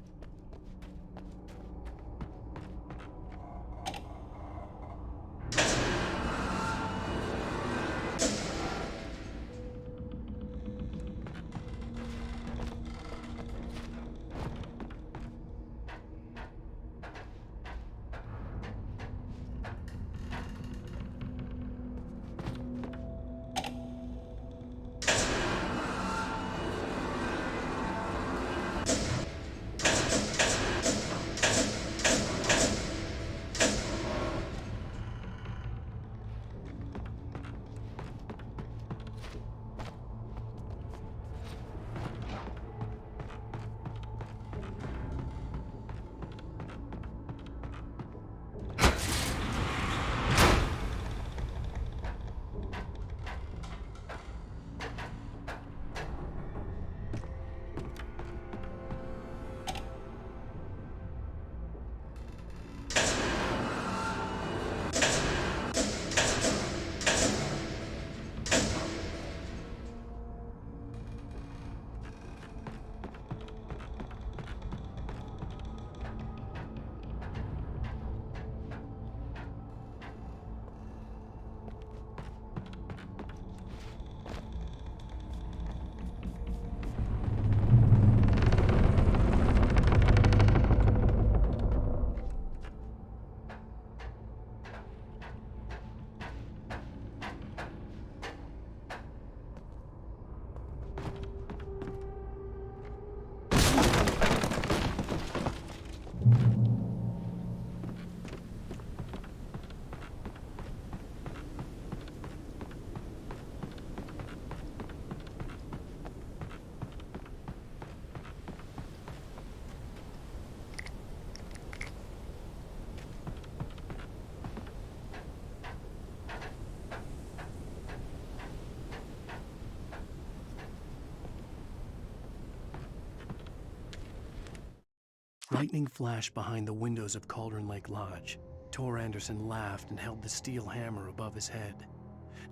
Lightning flashed behind the windows of Cauldron Lake Lodge. Tor Anderson laughed and held the steel hammer above his head.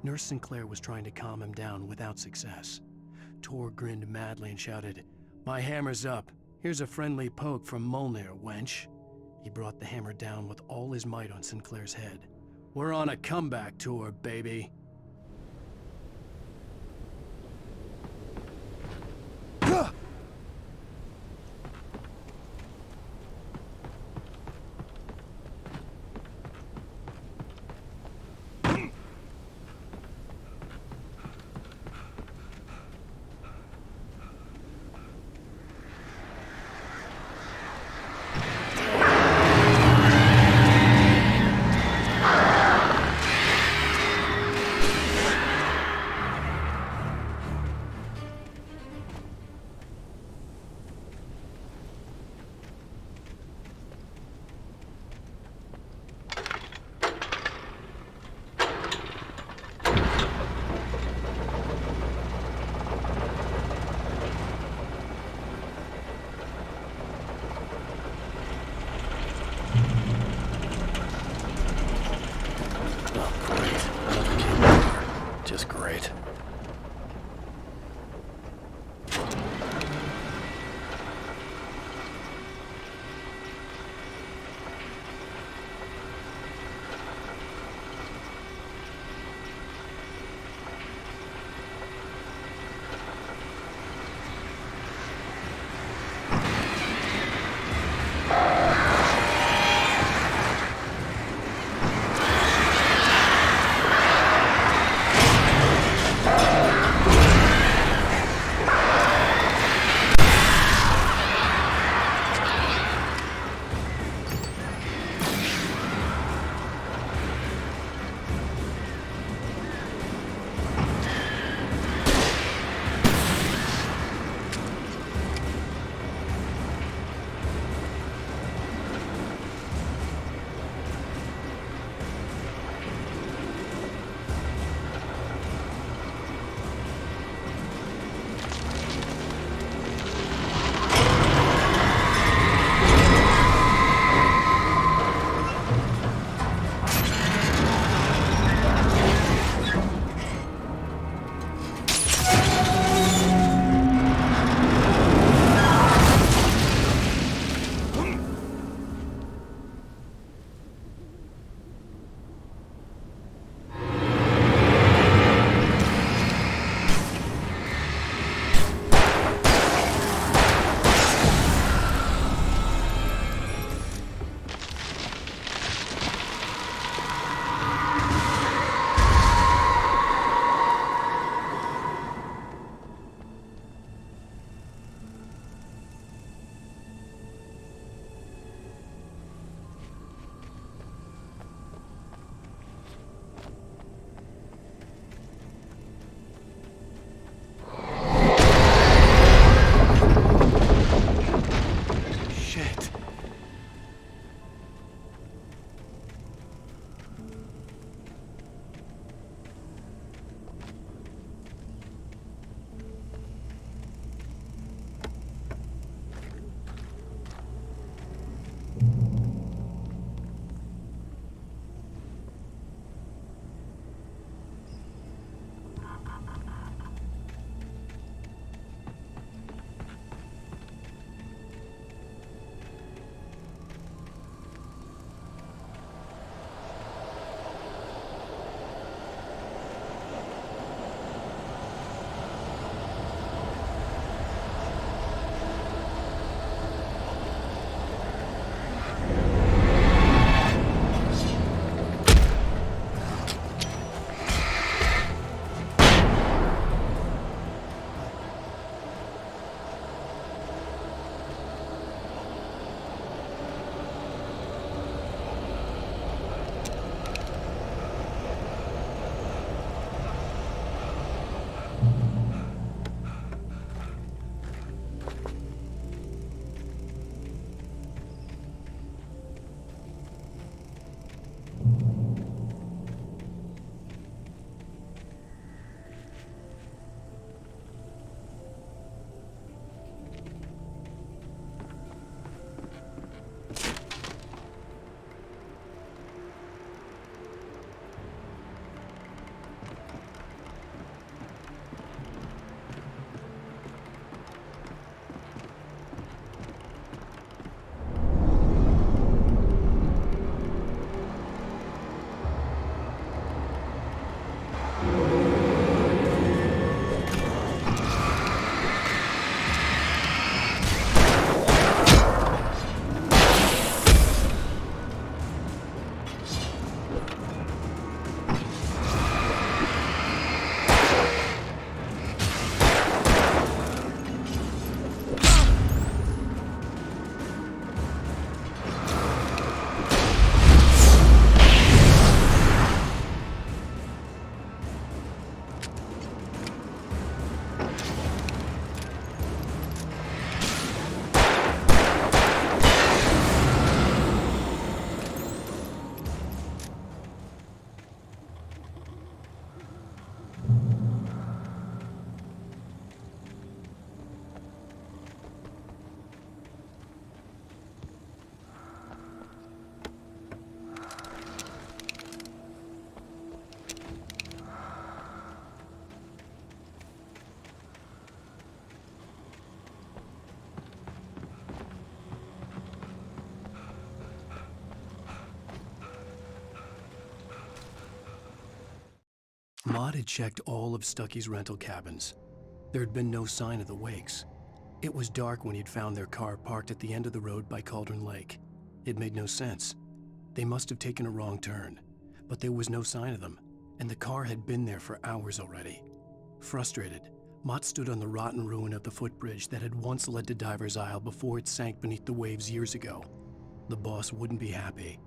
Nurse Sinclair was trying to calm him down without success. Tor grinned madly and shouted, "My hammer's up. Here's a friendly poke from Molnir, wench." He brought the hammer down with all his might on Sinclair's head. We're on a comeback tour, baby. Maud had checked all of Stucky's rental cabins. There had been no sign of the Wakes. It was dark when he'd found their car parked at the end of the road by Cauldron Lake. It made no sense. They must have taken a wrong turn, but there was no sign of them, and the car had been there for hours already. Frustrated, Mott stood on the rotten ruin of the footbridge that had once led to Diver's Isle before it sank beneath the waves years ago. The boss wouldn't be happy.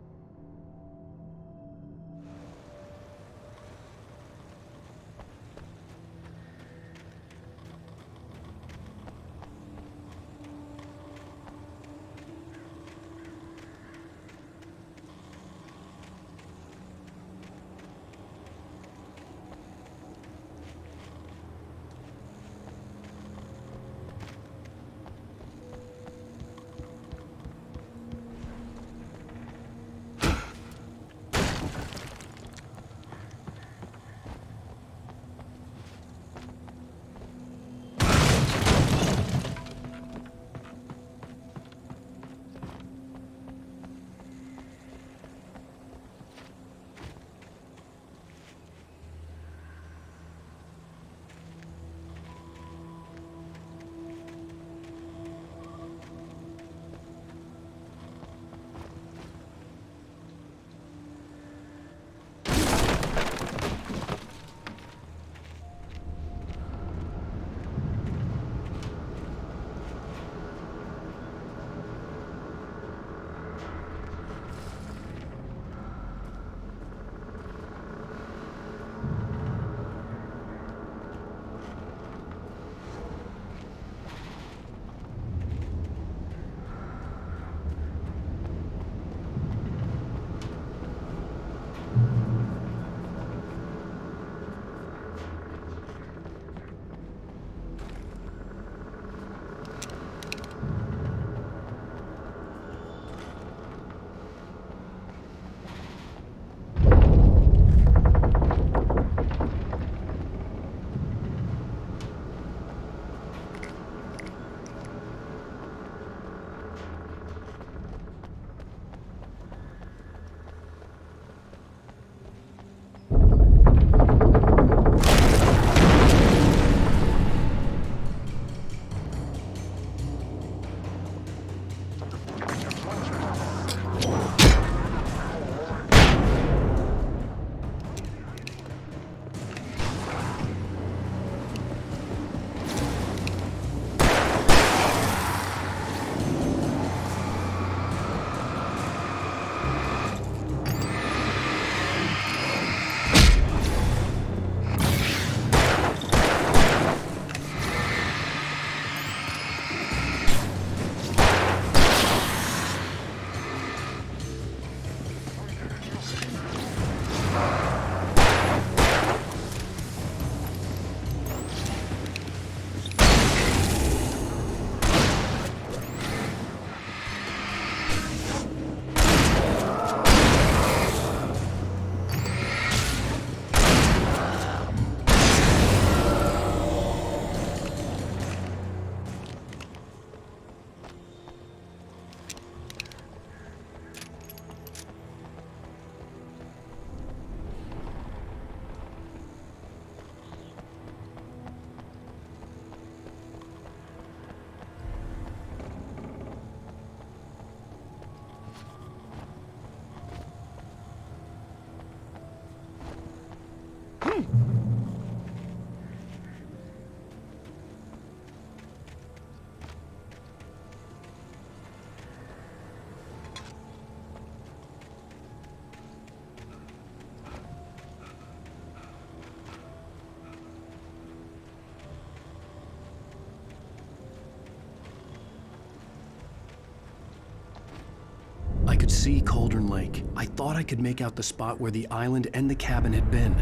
I could see Cauldron Lake. I thought I could make out the spot where the island and the cabin had been.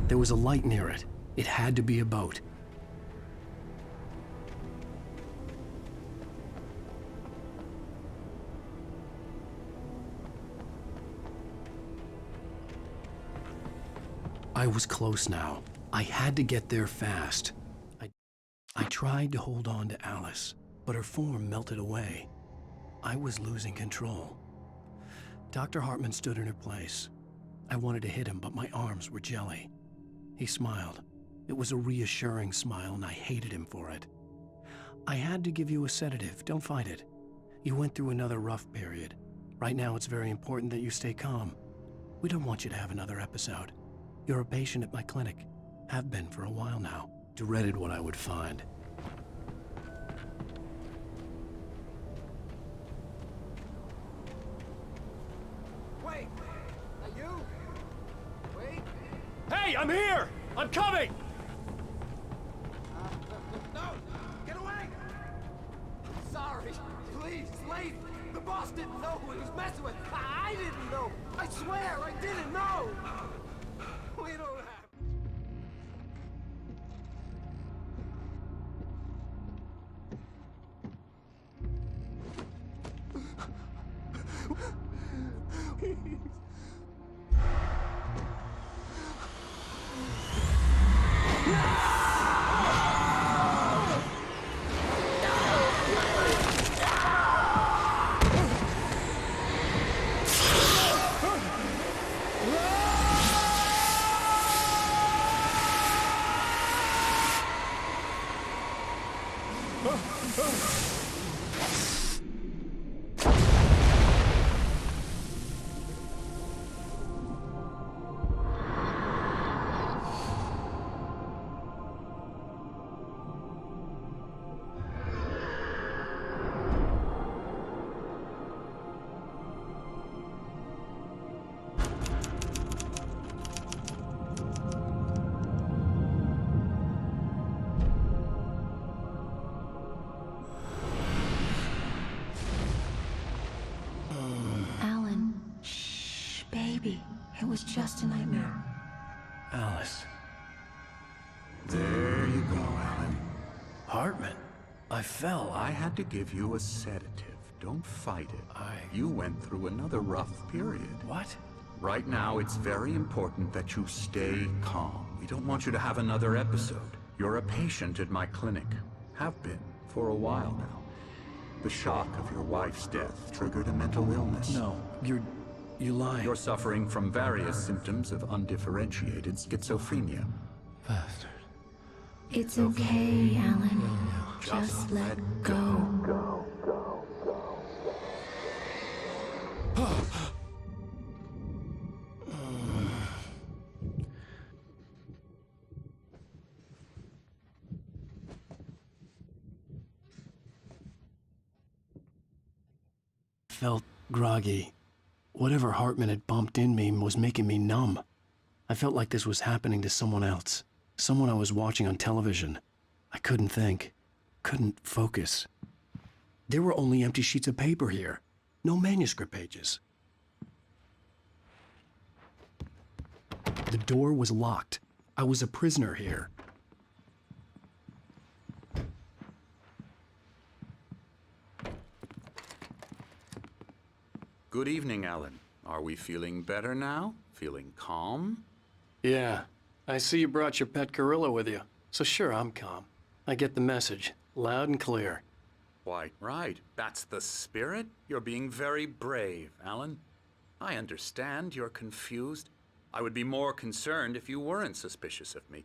There was a light near it. It had to be a boat. I was close now. I had to get there fast. I tried to hold on to Alice, but her form melted away. I was losing control. Dr. Hartman stood in her place. I wanted to hit him, but my arms were jelly. He smiled. It was a reassuring smile, and I hated him for it. I had to give you a sedative. Don't fight it. You went through another rough period. Right now, it's very important that you stay calm. We don't want you to have another episode. You're a patient at my clinic. Have been for a while now. Dreaded what I would find. Wait! Are you? Wait! Hey, I'm here! I'm coming! No! Get away! Sorry. Please, leave! The boss didn't know who he was messing with. I didn't know. I swear, I didn't know. We don't have... Baby, it was just a nightmare. Alice. There you go, Alan. Hartman, I fell. I had to give you a sedative. Don't fight it. You went through another rough period. What? Right now, it's very important that you stay calm. We don't want you to have another episode. You're a patient at my clinic. Have been for a while now. The shock of your wife's death triggered a mental illness. No, you lie. You're suffering from various symptoms of undifferentiated schizophrenia. Bastard. It's okay, Alan. Just let go. Felt groggy. Whatever Hartman had bumped in me was making me numb. I felt like this was happening to someone else. Someone I was watching on television. I couldn't think. Couldn't focus. There were only empty sheets of paper here. No manuscript pages. The door was locked. I was a prisoner here. Good evening, Alan. Are we feeling better now? Feeling calm? Yeah. I see you brought your pet gorilla with you. So sure, I'm calm. I get the message. Loud and clear. Quite right. That's the spirit. You're being very brave, Alan. I understand you're confused. I would be more concerned if you weren't suspicious of me.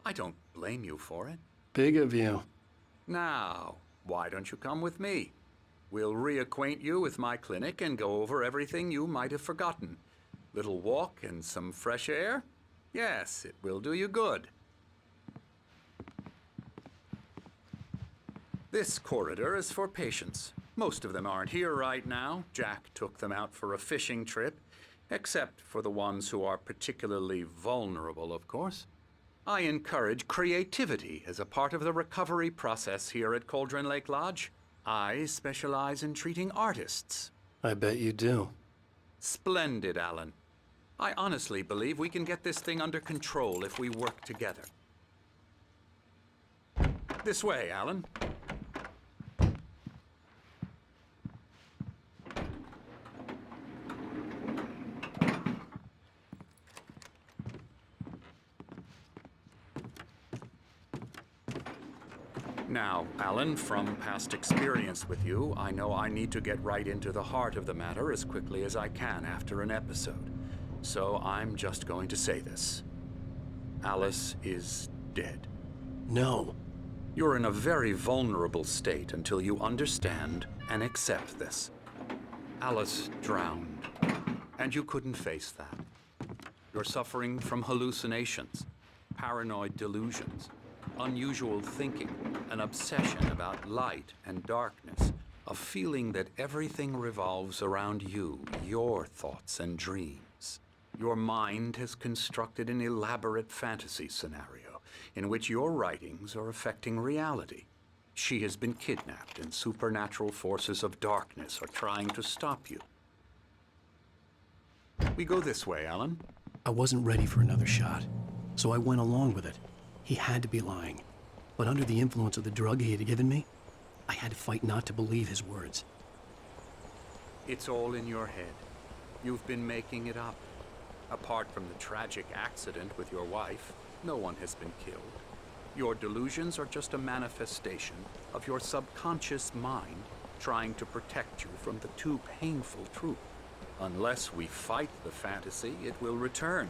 I don't blame you for it. Big of you. Now, why don't you come with me? We'll reacquaint you with my clinic and go over everything you might have forgotten. Little walk and some fresh air? Yes, it will do you good. This corridor is for patients. Most of them aren't here right now. Jack took them out for a fishing trip, except for the ones who are particularly vulnerable, of course. I encourage creativity as a part of the recovery process here at Cauldron Lake Lodge. I specialize in treating artists. I bet you do. Splendid, Alan. I honestly believe we can get this thing under control if we work together. This way, Alan. Now, Alan, from past experience with you, I know I need to get right into the heart of the matter as quickly as I can after an episode. So I'm just going to say this. Alice is dead. No. You're in a very vulnerable state until you understand and accept this. Alice drowned, and you couldn't face that. You're suffering from hallucinations, paranoid delusions, unusual thinking, an obsession about light and darkness, a feeling that everything revolves around you, your thoughts and dreams. Your mind has constructed an elaborate fantasy scenario in which your writings are affecting reality. She has been kidnapped and supernatural forces of darkness are trying to stop you. We go this way, Alan. I wasn't ready for another shot, so I went along with it. He had to be lying. But under the influence of the drug he had given me, I had to fight not to believe his words. It's all in your head. You've been making it up. Apart from the tragic accident with your wife, no one has been killed. Your delusions are just a manifestation of your subconscious mind trying to protect you from the too painful truth. Unless we fight the fantasy, it will return.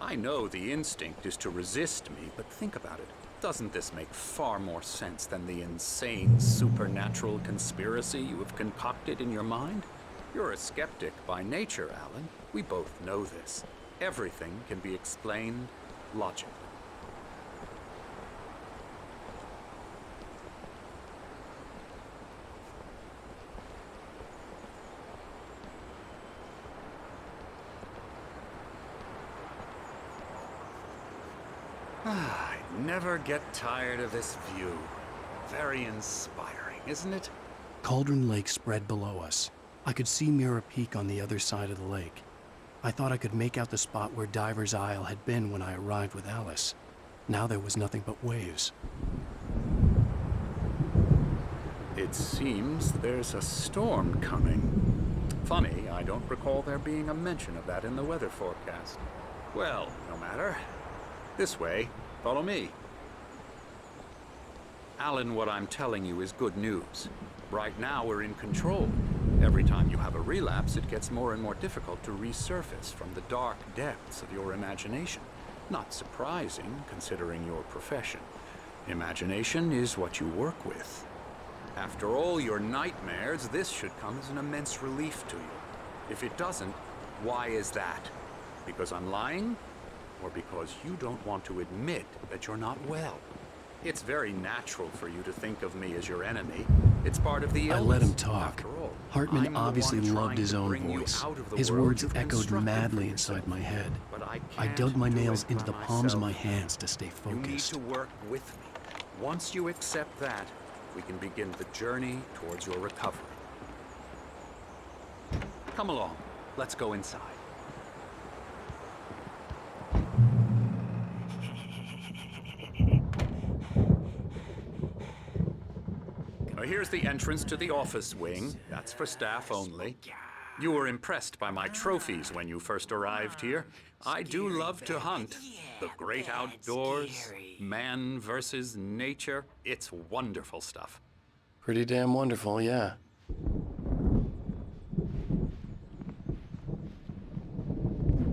I know the instinct is to resist me, but think about it. Doesn't this make far more sense than the insane supernatural conspiracy you have concocted in your mind? You're a skeptic by nature, Alan. We both know this. Everything can be explained logically. I never get tired of this view. Very inspiring, isn't it? Cauldron Lake spread below us. I could see Mirror Peak on the other side of the lake. I thought I could make out the spot where Diver's Isle had been when I arrived with Alice. Now there was nothing but waves. It seems there's a storm coming. Funny, I don't recall there being a mention of that in the weather forecast. Well, no matter. This way. Follow me. Alan, what I'm telling you is good news. Right now, we're in control. Every time you have a relapse, it gets more and more difficult to resurface from the dark depths of your imagination. Not surprising, considering your profession. Imagination is what you work with. After all your nightmares, this should come as an immense relief to you. If it doesn't, why is that? Because I'm lying? Or because you don't want to admit that you're not well? It's very natural for you to think of me as your enemy. It's part of the illness. I let him talk. After all, Hartman obviously loved his own voice. His words echoed madly inside my head. I dug my nails into the palms of my hands to stay focused. You need to work with me. Once you accept that, we can begin the journey towards your recovery. Come along. Let's go inside. Here's the entrance to the office wing. That's for staff only. You were impressed by my trophies when you first arrived here. I do love to hunt. The great outdoors, man versus nature. It's wonderful stuff. Pretty damn wonderful, yeah.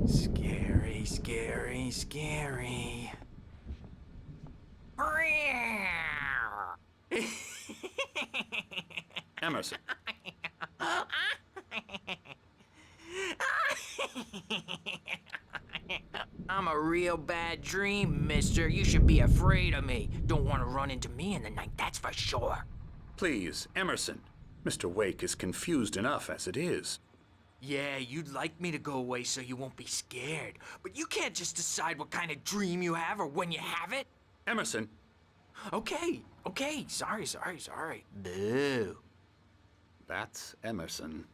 Scary, scary, scary. Emerson. I'm a real bad dream, mister. You should be afraid of me. Don't want to run into me in the night, that's for sure. Please, Emerson. Mr. Wake is confused enough as it is. Yeah, you'd like me to go away so you won't be scared. But you can't just decide what kind of dream you have or when you have it. Emerson. Okay. Sorry. Boo. That's Emerson.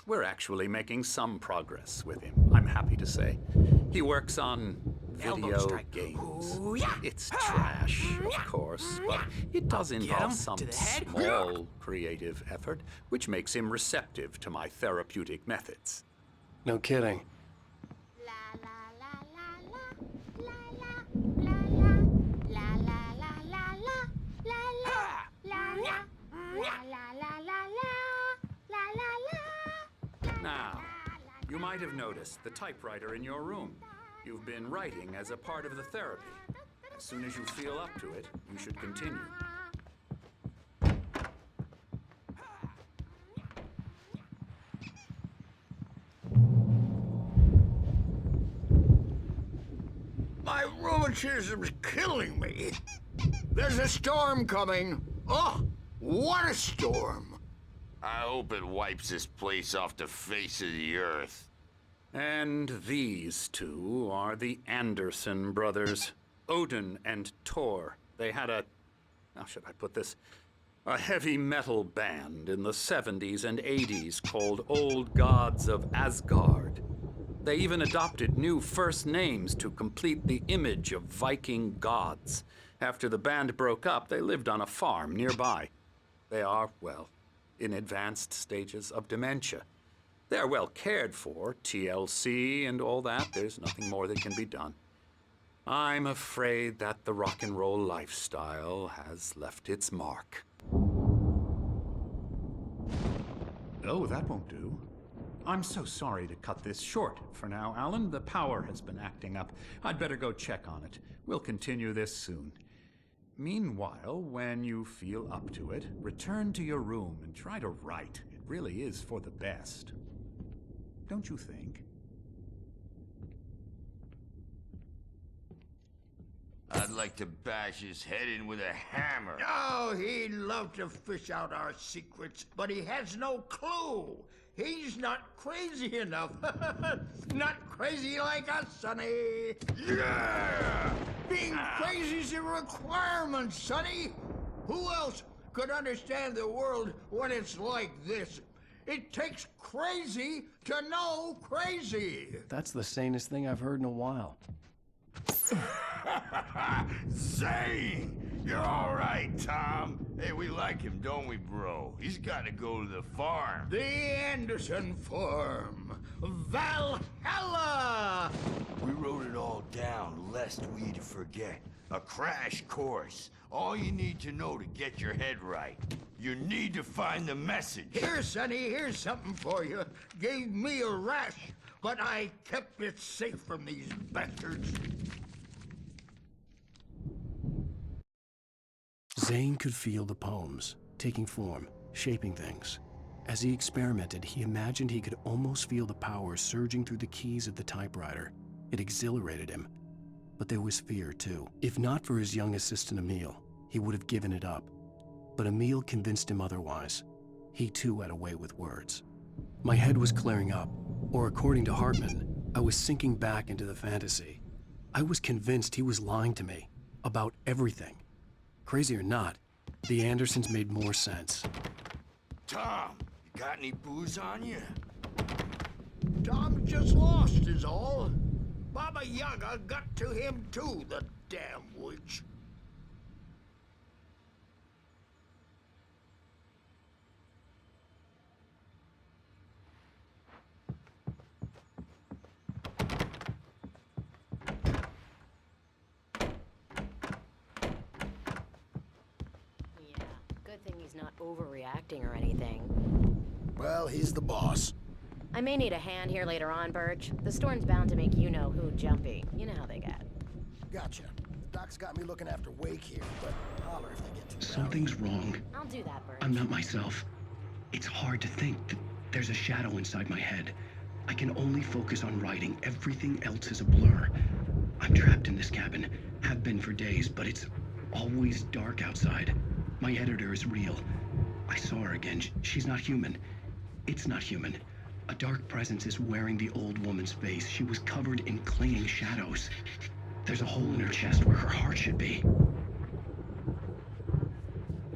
We're actually making some progress with him, I'm happy to say. He works on video games. Ooh, yeah. It's trash, of course, but it does involve some small creative effort, which makes him receptive to my therapeutic methods. No kidding. Now, you might have noticed the typewriter in your room. You've been writing as a part of the therapy. As soon as you feel up to it, you should continue. My rheumatism's killing me. There's a storm coming. Oh, what a storm. I hope it wipes this place off the face of the earth. And these two are the Anderson brothers, Odin and Thor. They had how should I put this? A heavy metal band in the 70s and 80s called Old Gods of Asgard. They even adopted new first names to complete the image of Viking gods. After the band broke up, they lived on a farm nearby. They are, well, in advanced stages of dementia. They're well cared for, TLC and all that. There's nothing more that can be done. I'm afraid that the rock and roll lifestyle has left its mark. Oh, that won't do. I'm so sorry to cut this short for now, Alan. The power has been acting up. I'd better go check on it. We'll continue this soon. Meanwhile, when you feel up to it, return to your room and try to write. It really is for the best. Don't you think? I'd like to bash his head in with a hammer. Oh, he'd love to fish out our secrets, but he has no clue. He's not crazy enough. Not crazy like us, Sonny. Yeah! Being crazy's a requirement, Sonny. Who else could understand the world when it's like this? It takes crazy to know crazy. That's the sanest thing I've heard in a while. Zane! You're all right, Tom. Hey, we like him, don't we, bro? He's got to go to the farm. The Anderson farm. Valhalla! We wrote it all down, lest we forget. A crash course. All you need to know to get your head right. You need to find the message. Here, Sonny, here's something for you. Gave me a rash, but I kept it safe from these bastards. Zane could feel the poems, taking form, shaping things. As he experimented, he imagined he could almost feel the power surging through the keys of the typewriter. It exhilarated him. But there was fear, too. If not for his young assistant, Emil, he would have given it up. But Emil convinced him otherwise. He, too, had a way with words. My head was clearing up, or according to Hartman, I was sinking back into the fantasy. I was convinced he was lying to me about everything. Crazy or not, the Andersons made more sense. Tom, you got any booze on you? Tom just lost is all. Baba Yaga got to him too, the damn witch. Good thing he's not overreacting or anything. Well, he's the boss. I may need a hand here later on, Birch. The storm's bound to make you-know-who jumpy. You know how they get. Gotcha. The doc's got me looking after Wake here, but holler if they get too Something's wrong. I'll do that, Birch. I'm not myself. It's hard to think that there's a shadow inside my head. I can only focus on writing. Everything else is a blur. I'm trapped in this cabin. Have been for days, but it's always dark outside. My editor is real. I saw her again. She's not human. It's not human. A dark presence is wearing the old woman's face. She was covered in clinging shadows. There's a hole in her chest where her heart should be.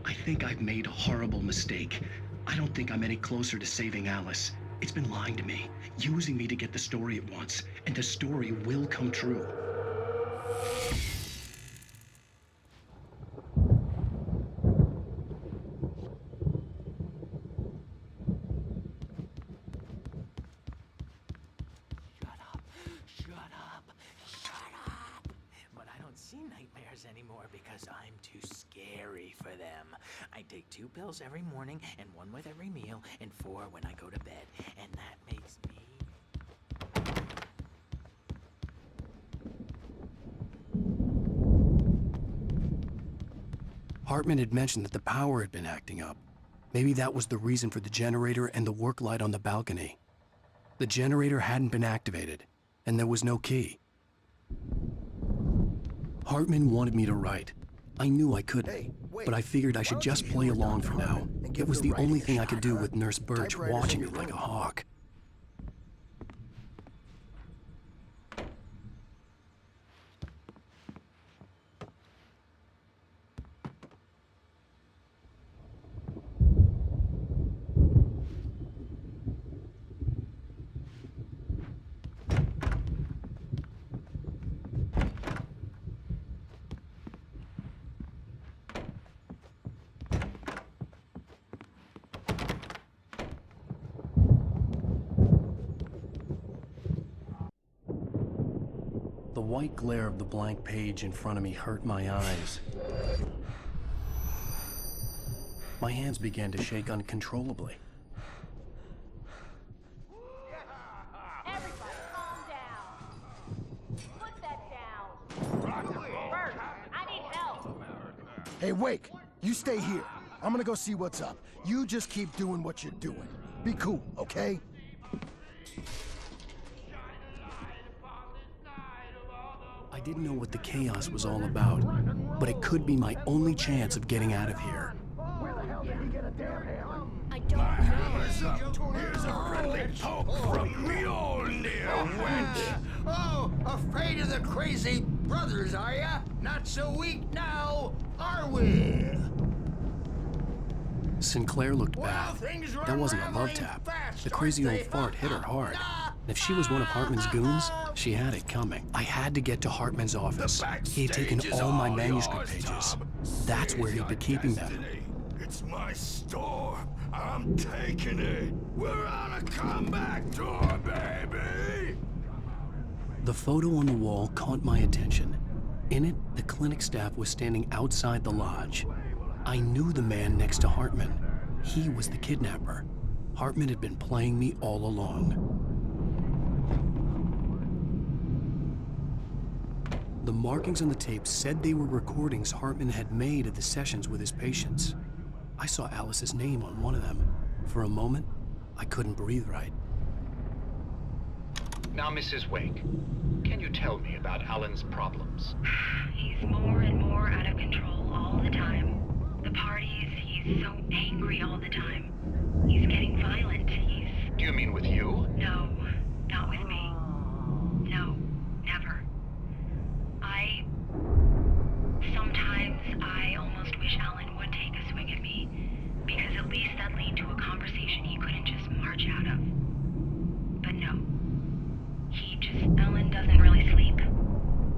I think I've made a horrible mistake. I don't think I'm any closer to saving Alice. It's been lying to me, using me to get the story it wants, and the story will come true. Anymore because I'm too scary for them. I take 2 pills every morning and 1 with every meal and 4 when I go to bed, and that makes me Hartman had mentioned that the power had been acting up. Maybe that was the reason for the generator and the work light on the balcony. The generator hadn't been activated, and there was no key. Hartman wanted me to write. I knew I couldn't, but I figured I should just play along for now. It was the only thing I could do with Nurse Birch watching me like a hawk. The white glare of the blank page in front of me hurt my eyes. My hands began to shake uncontrollably. Everybody, calm down. Put that down. Bert, I need help. Hey, Wake, you stay here. I'm gonna go see what's up. You just keep doing what you're doing. Be cool, okay? I didn't know what the chaos was all about, but it could be my only chance of getting out of here. Where the hell did he get a damn hammer? I don't know. Here's a friendly poke from Mjolnir, wench. Oh, afraid of the crazy brothers, are ya? Not so weak now, are we? Sinclair looked bad. That wasn't a love tap. The crazy old fart hit her hard. And if she was one of Hartman's goons, she had it coming. I had to get to Hartman's office. He had taken all my manuscript pages. That's where he'd been keeping them. It's my store. I'm taking it. We're on a comeback tour, baby. The photo on the wall caught my attention. In it, the clinic staff was standing outside the lodge. I knew the man next to Hartman. He was the kidnapper. Hartman had been playing me all along. The markings on the tape said they were recordings Hartman had made of the sessions with his patients. I saw Alice's name on one of them. For a moment, I couldn't breathe right. Now, Mrs. Wake, can you tell me about Alan's problems? He's more and more out of control all the time. The parties, he's so angry all the time. He's getting violent. Do you mean with you? No, not with me. No, never. Sometimes I almost wish Alan would take a swing at me, because at least that lead to a conversation he couldn't just march out of. But no. Alan doesn't really sleep.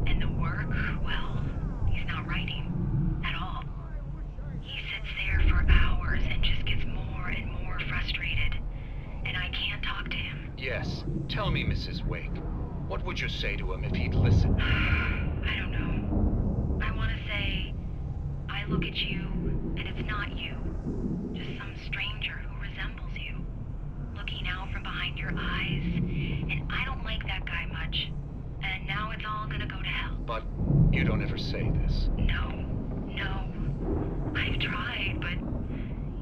And the work, well, he's not writing at all. He sits there for hours and just gets more and more frustrated. And I can't talk to him. Yes. Tell me, Mrs. Wake. What would you say to him if he'd listen? I don't know. I want to say, I look at you, and it's not you. Just some stranger who resembles you. Looking out from behind your eyes, and I don't like that guy much. And now it's all gonna go to hell. But you don't ever say this. No. I've tried, but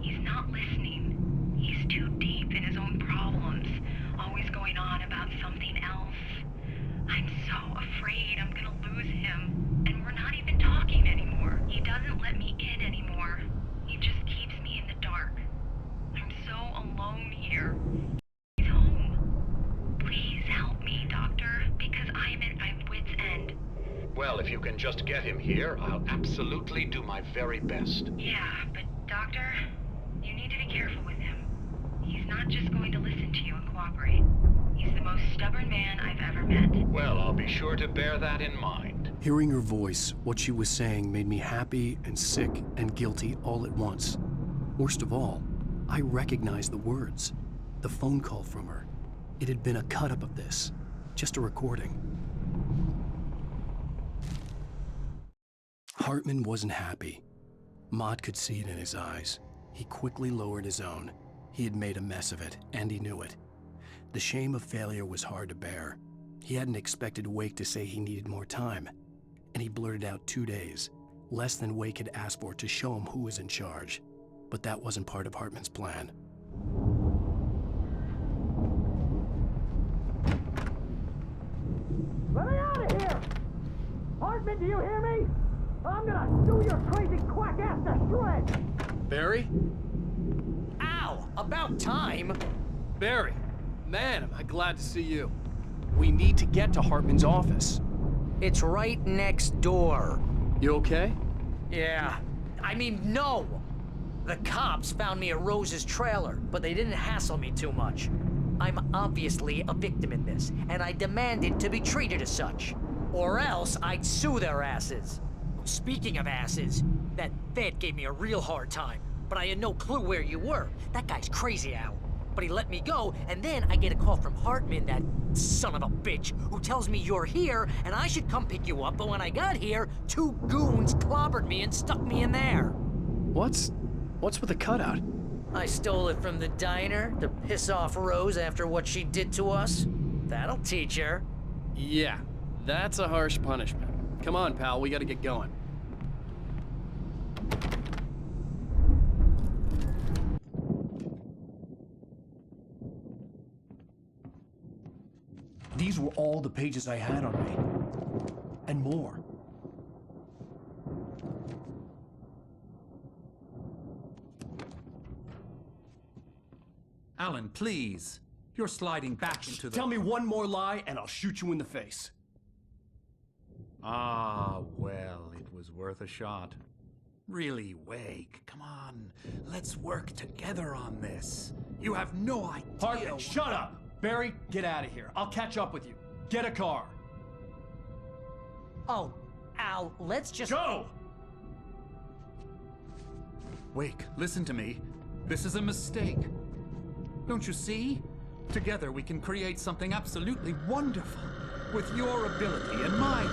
he's not listening. He's too deep in his own problems, always going on about something else. I'm so afraid I'm gonna lose him, and we're not even talking anymore. He doesn't let me in anymore. He just keeps me in the dark. I'm so alone here. He's home. Please help me, Doctor, because I'm at my wit's end. Well, if you can just get him here, I'll absolutely do my very best. Yeah, but Doctor, you need to be careful with him. He's not just going to listen to you and cooperate. He's the most stubborn man I've ever met. Well, I'll be sure to bear that in mind. Hearing her voice, what she was saying made me happy and sick and guilty all at once. Worst of all, I recognized the words. The phone call from her. It had been a cut-up of this. Just a recording. Hartman wasn't happy. Maude could see it in his eyes. He quickly lowered his own. He had made a mess of it, and he knew it. The shame of failure was hard to bear. He hadn't expected Wake to say he needed more time, and he blurted out 2 days. less than Wake had asked for to show him who was in charge. But that wasn't part of Hartman's plan. Let me out of here! Hartman, do you hear me? I'm gonna chew your crazy quack ass to shreds! Barry? Ow! About time! Barry, man, am I glad to see you. We need to get to Hartman's office. It's right next door. You okay? Yeah. I mean, no! The cops found me at Rose's trailer, but they didn't hassle me too much. I'm obviously a victim in this, and I demanded to be treated as such. Or else I'd sue their asses. Speaking of asses, that vet gave me a real hard time, but I had no clue where you were. That guy's crazy, Al. But he let me go, and then I get a call from Hartman, that son of a bitch, who tells me you're here, and I should come pick you up, but when I got here, 2 goons clobbered me and stuck me in there. What's with the cutout? I stole it from the diner to piss off Rose after what she did to us. That'll teach her. Yeah, that's a harsh punishment. Come on, pal, we gotta get going. These were all the pages I had on me. And more. Alan, please. You're sliding back into the... Tell me one more lie and I'll shoot you in the face. Ah, well, it was worth a shot. Really, Wake, come on. Let's work together on this. You have no idea... Hartman, shut up! Barry, get out of here. I'll catch up with you. Get a car. Oh, Al, let's just... Go! Wake, listen to me. This is a mistake. Don't you see? Together we can create something absolutely wonderful. With your ability and mine.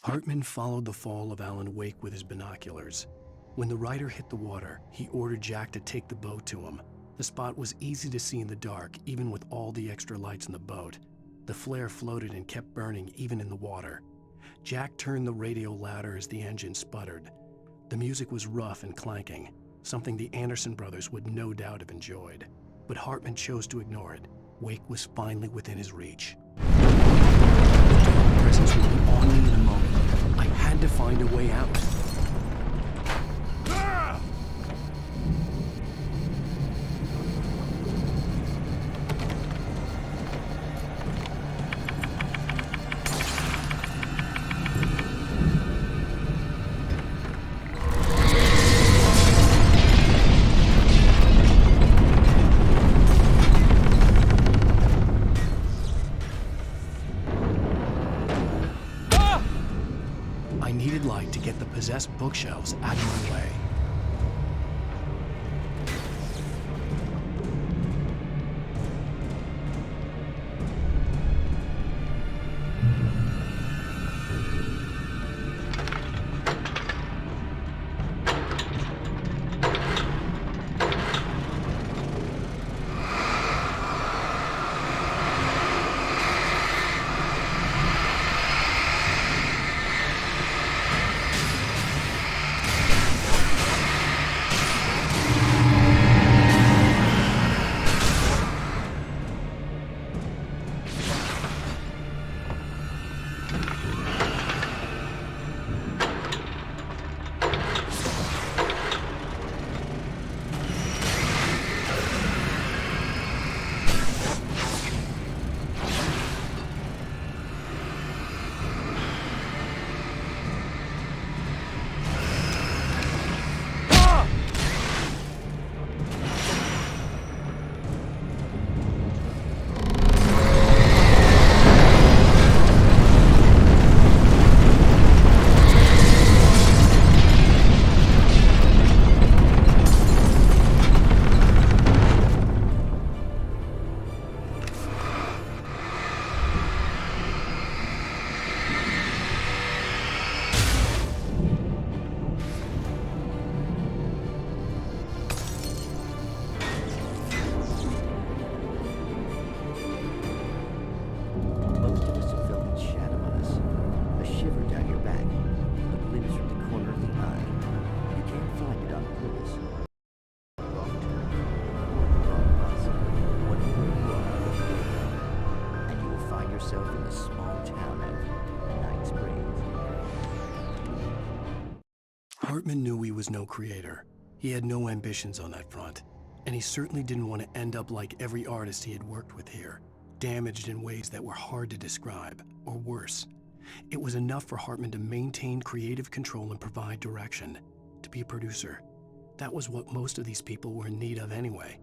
Hartman followed the fall of Alan Wake with his binoculars. When the rider hit the water, he ordered Jack to take the boat to him. The spot was easy to see in the dark, even with all the extra lights in the boat. The flare floated and kept burning even in the water. Jack turned the radio louder as the engine sputtered. The music was rough and clanking, something the Anderson brothers would no doubt have enjoyed. But Hartman chose to ignore it. Wake was finally within his reach. The dark presence would be on me in a moment. I had to find a way out. I needed light to get the possessed bookshelves out of my way. Hartman knew he was no creator. He had no ambitions on that front, and he certainly didn't want to end up like every artist he had worked with here, damaged in ways that were hard to describe, or worse. It was enough for Hartman to maintain creative control and provide direction, to be a producer. That was what most of these people were in need of anyway.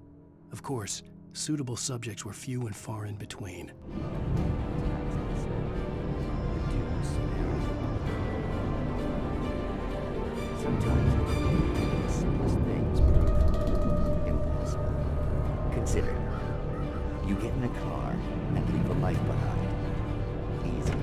Of course, suitable subjects were few and far in between. Sometimes the simplest things prove impossible. Consider, you get in a car and leave a life behind. Easy.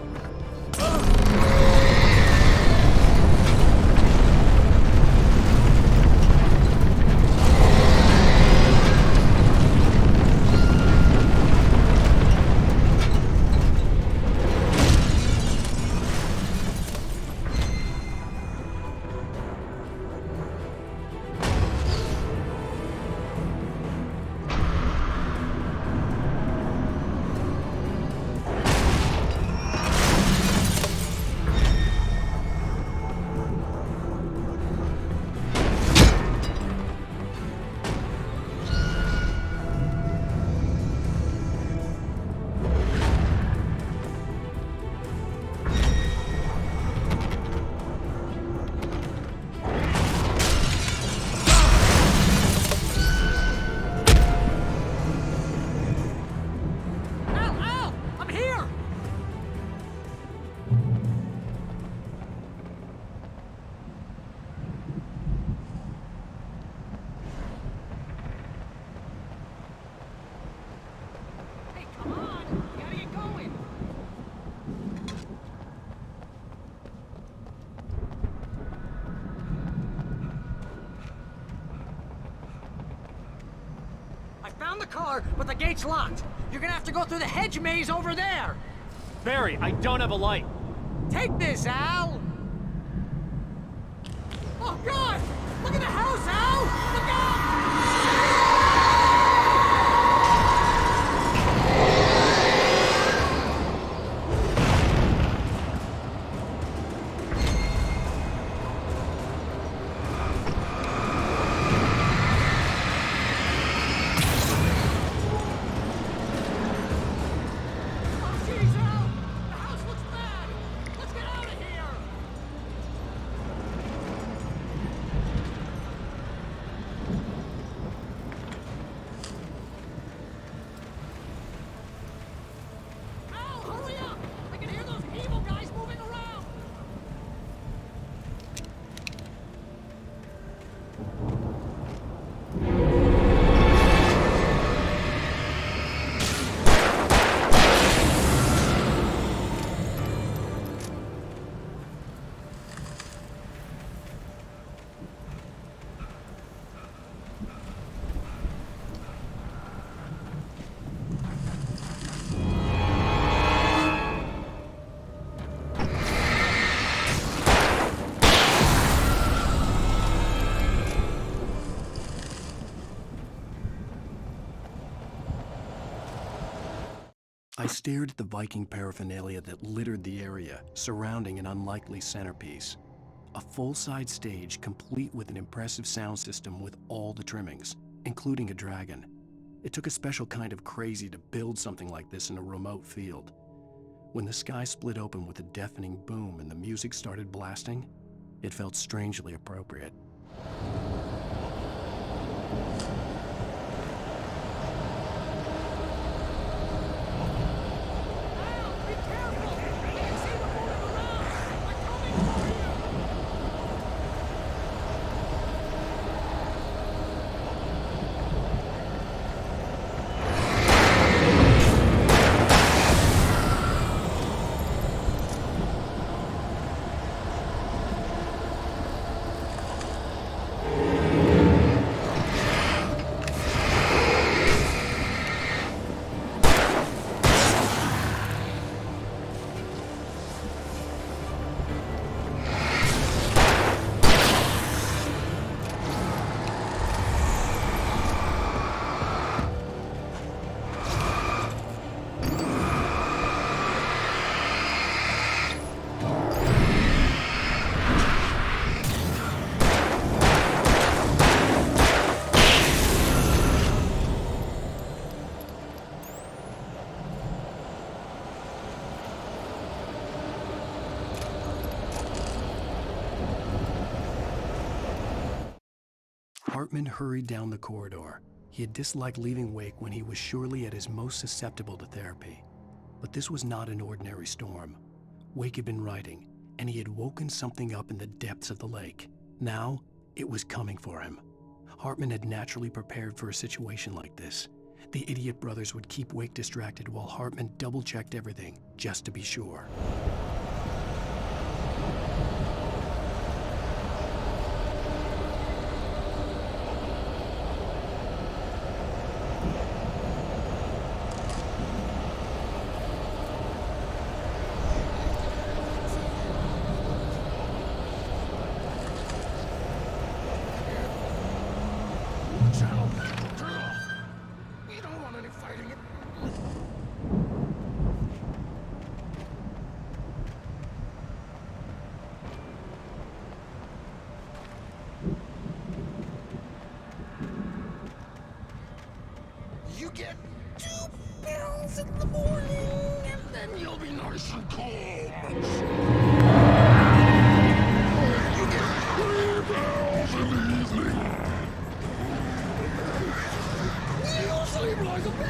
Found the car, but the gate's locked. You're gonna have to go through the hedge maze over there. Barry, I don't have a light. Take this, Al. Oh, God! Look at the house, Al! Look out! I stared at the Viking paraphernalia that littered the area, surrounding an unlikely centerpiece. A full-size stage complete with an impressive sound system with all the trimmings, including a dragon. It took a special kind of crazy to build something like this in a remote field. When the sky split open with a deafening boom and the music started blasting, it felt strangely appropriate. Hartman hurried down the corridor. He had disliked leaving Wake when he was surely at his most susceptible to therapy. But this was not an ordinary storm. Wake had been writing, and he had woken something up in the depths of the lake. Now, it was coming for him. Hartman had naturally prepared for a situation like this. The idiot brothers would keep Wake distracted while Hartman double-checked everything, just to be sure. You get 2 pills in the morning, and then you'll be nice and calm. You get 3 pills in the evening. You'll sleep like a baby.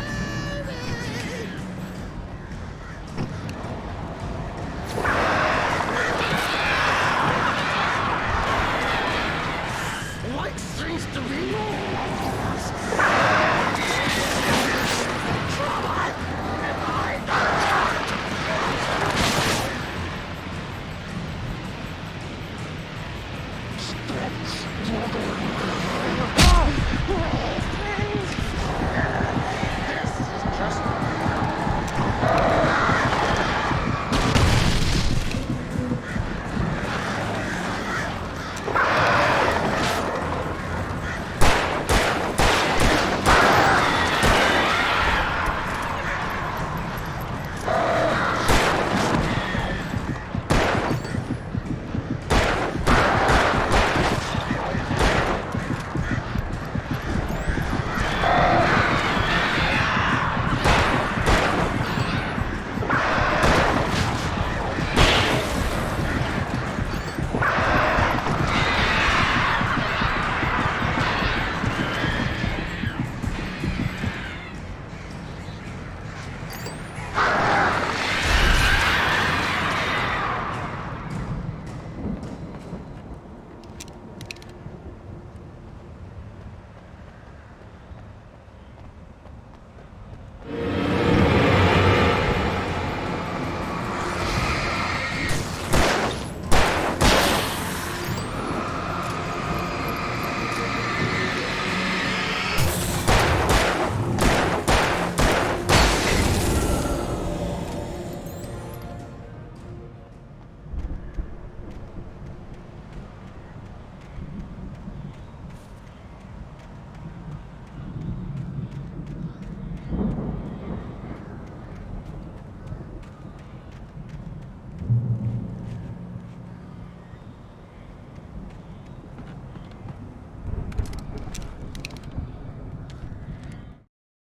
Like seems to be yours.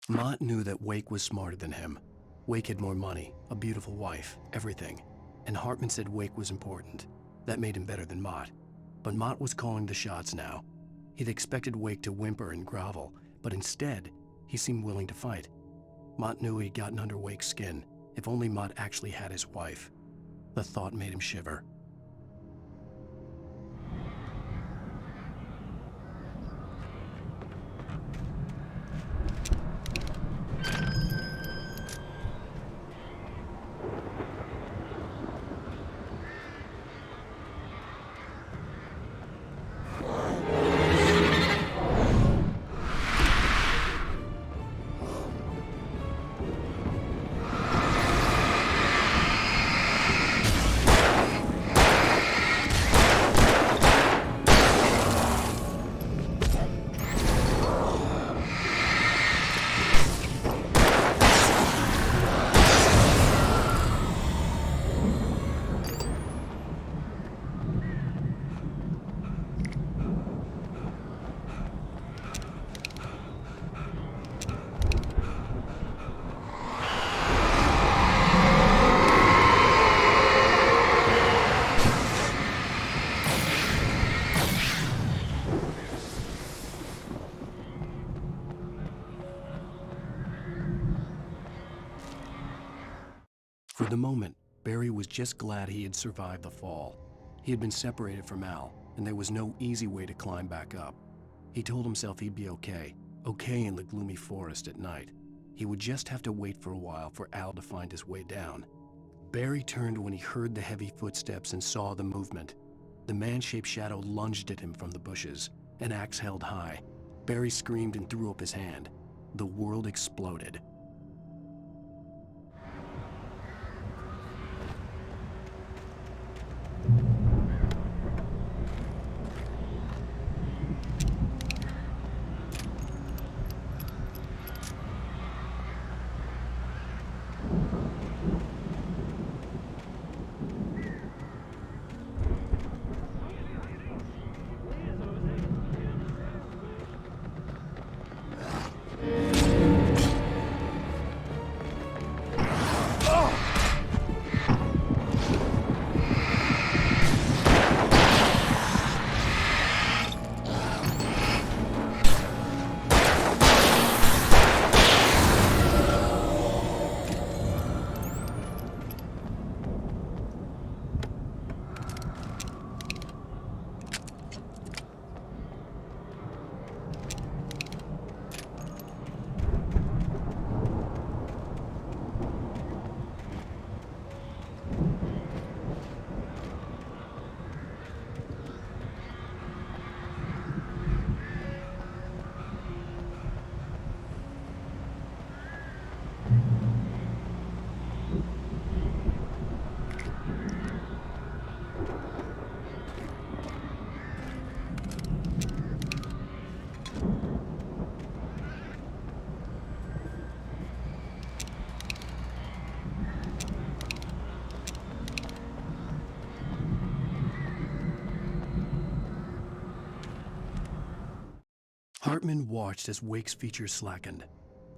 Mott knew that Wake was smarter than him. Wake had more money, a beautiful wife, everything. And Hartman said Wake was important. That made him better than Mott. But Mott was calling the shots now. He'd expected Wake to whimper and grovel, but instead, he seemed willing to fight. Mott knew he'd gotten under Wake's skin. If only Mott actually had his wife. The thought made him shiver. For the moment, Barry was just glad he had survived the fall. He had been separated from Al, and there was no easy way to climb back up. He told himself he'd be okay in the gloomy forest at night. He would just have to wait for a while for Al to find his way down. Barry turned when he heard the heavy footsteps and saw the movement. The man-shaped shadow lunged at him from the bushes, an axe held high. Barry screamed and threw up his hand. The world exploded. Hartman watched as Wake's features slackened.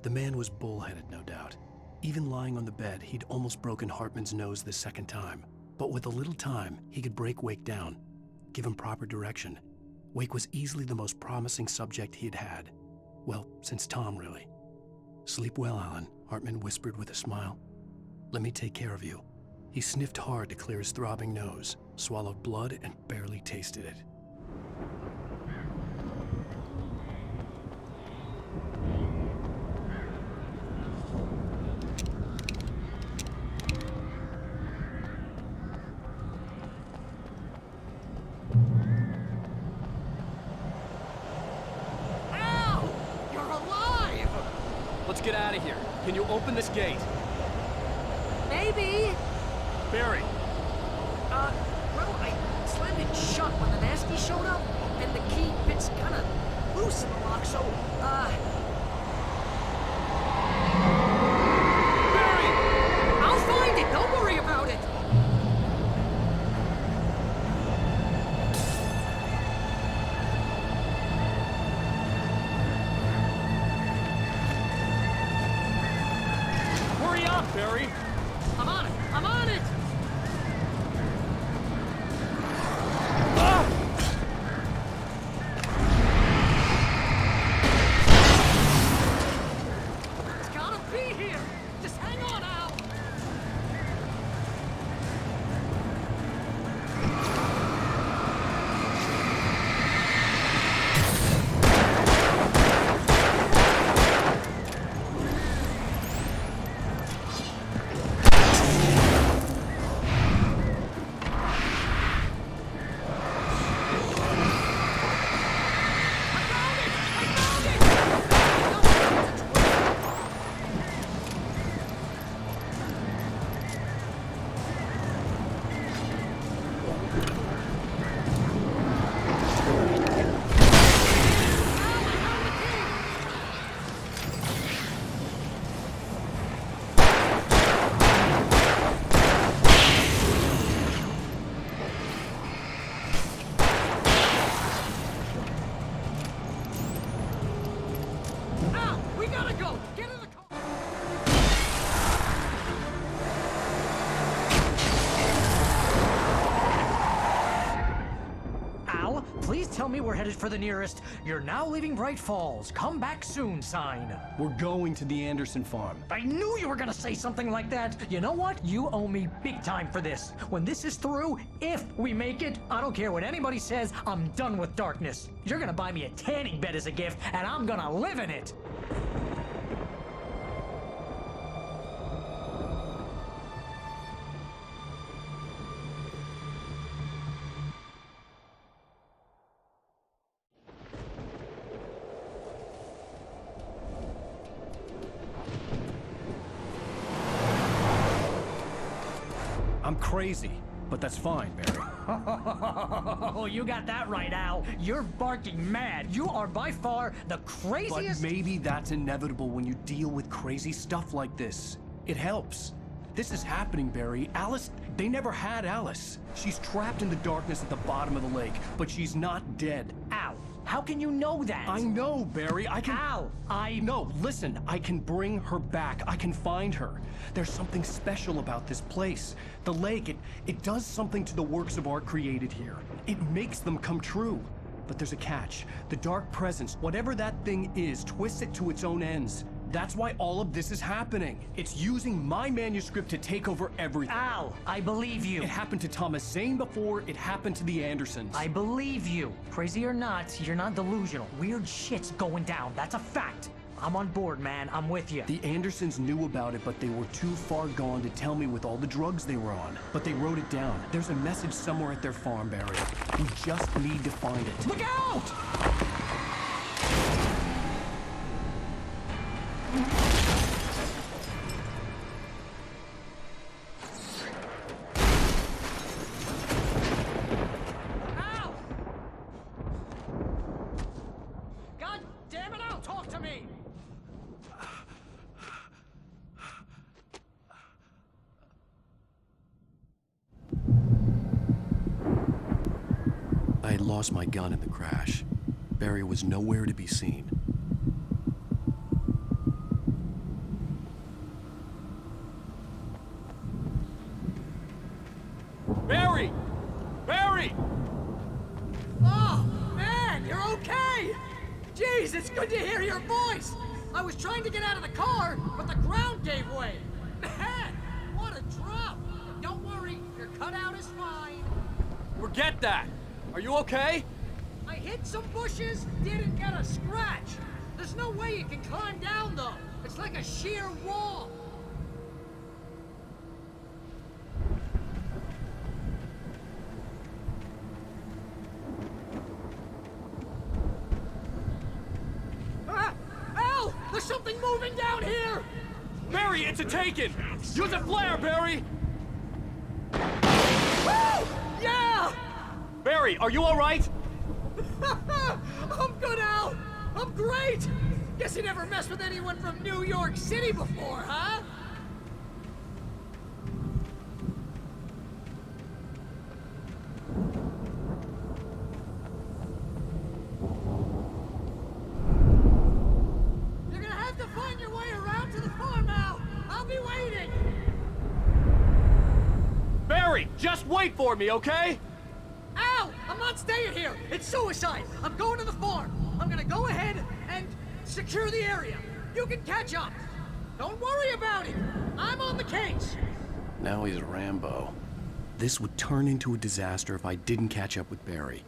The man was bullheaded, no doubt. Even lying on the bed, he'd almost broken Hartman's nose the second time. But with a little time, he could break Wake down, give him proper direction. Wake was easily the most promising subject he'd had. Well, since Tom, really. "Sleep well, Alan," Hartman whispered with a smile. "Let me take care of you." He sniffed hard to clear his throbbing nose, swallowed blood, and barely tasted it. Let's get out of here. Can you open this gate? Maybe. Barry. Well, I slammed it shut when the nasty showed up, and the key fits kind of loose in the lock, so, Barry! I'll find it! Don't worry about it! Hurry up, Barry! I'm on it! I'm on it! It's gotta be here! Just hang on, Al! me we're headed for the nearest "You're now leaving Bright Falls. Come back soon" sign. We're going to the Anderson farm. I knew you were gonna say something like that. You know what? You owe me big time for this. When this is through, if we make it, I don't care what anybody says, I'm done with darkness. You're gonna buy me a tanning bed as a gift, and I'm gonna live in it. I'm crazy, but that's fine, Barry. Oh, you got that right, Al. You're barking mad. You are by far the craziest. But maybe that's inevitable when you deal with crazy stuff like this. It helps. This is happening, Barry. Alice, they never had Alice. She's trapped in the darkness at the bottom of the lake, but she's not dead. Al, how can you know that? I know, Barry. I can... Al, No, listen. I can bring her back. I can find her. There's something special about this place. The lake, it does something to the works of art created here. It makes them come true. But there's a catch. The dark presence, whatever that thing is, twists it to its own ends. That's why all of this is happening. It's using my manuscript to take over everything. Al, I believe you. It happened to Thomas Zane before, it happened to the Andersons. I believe you. Crazy or not, you're not delusional. Weird shit's going down. That's a fact. I'm on board, man. I'm with you. The Andersons knew about it, but they were too far gone to tell me with all the drugs they were on. But they wrote it down. There's a message somewhere at their farm, Barry. We just need to find it. Look out! Al! God damn it, Al, talk to me! I had lost my gun in the crash. Barry was nowhere to be seen. Barry! Barry! Oh, man, you're okay! Jeez, it's good to hear your voice! I was trying to get out of the car, but the ground gave way! Man, what a drop! Don't worry, your cutout is fine. Forget that! Are you okay? I hit some bushes, didn't get a scratch. There's no way you can climb down, though. It's like a sheer wall. Ah! Al! There's something moving down here! Barry, it's a taken! Use a flare, Barry! Woo! Yeah! Barry, are you alright? I'm good, Al! I'm great! Guess you never messed with anyone from New York City before, huh? You're gonna have to find your way around to the farm, Al! I'll be waiting! Barry, just wait for me, okay? Al! I'm not staying here! It's suicide! I'm going to the farm! I'm gonna go ahead and secure the area. You can catch up. Don't worry about it. I'm on the case. Now he's a Rambo. This would turn into a disaster if I didn't catch up with Barry.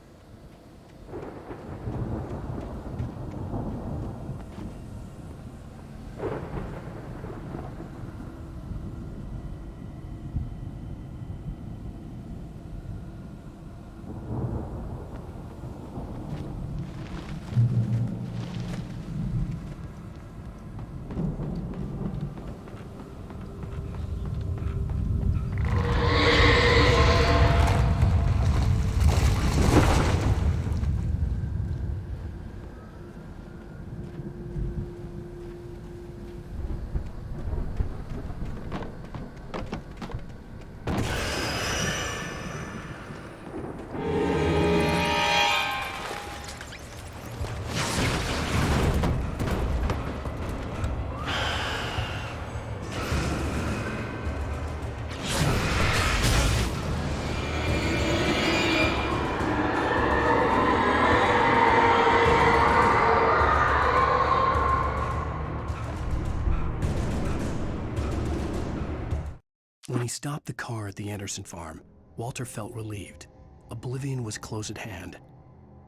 stopped the car at the Anderson farm, Walter felt relieved. Oblivion was close at hand.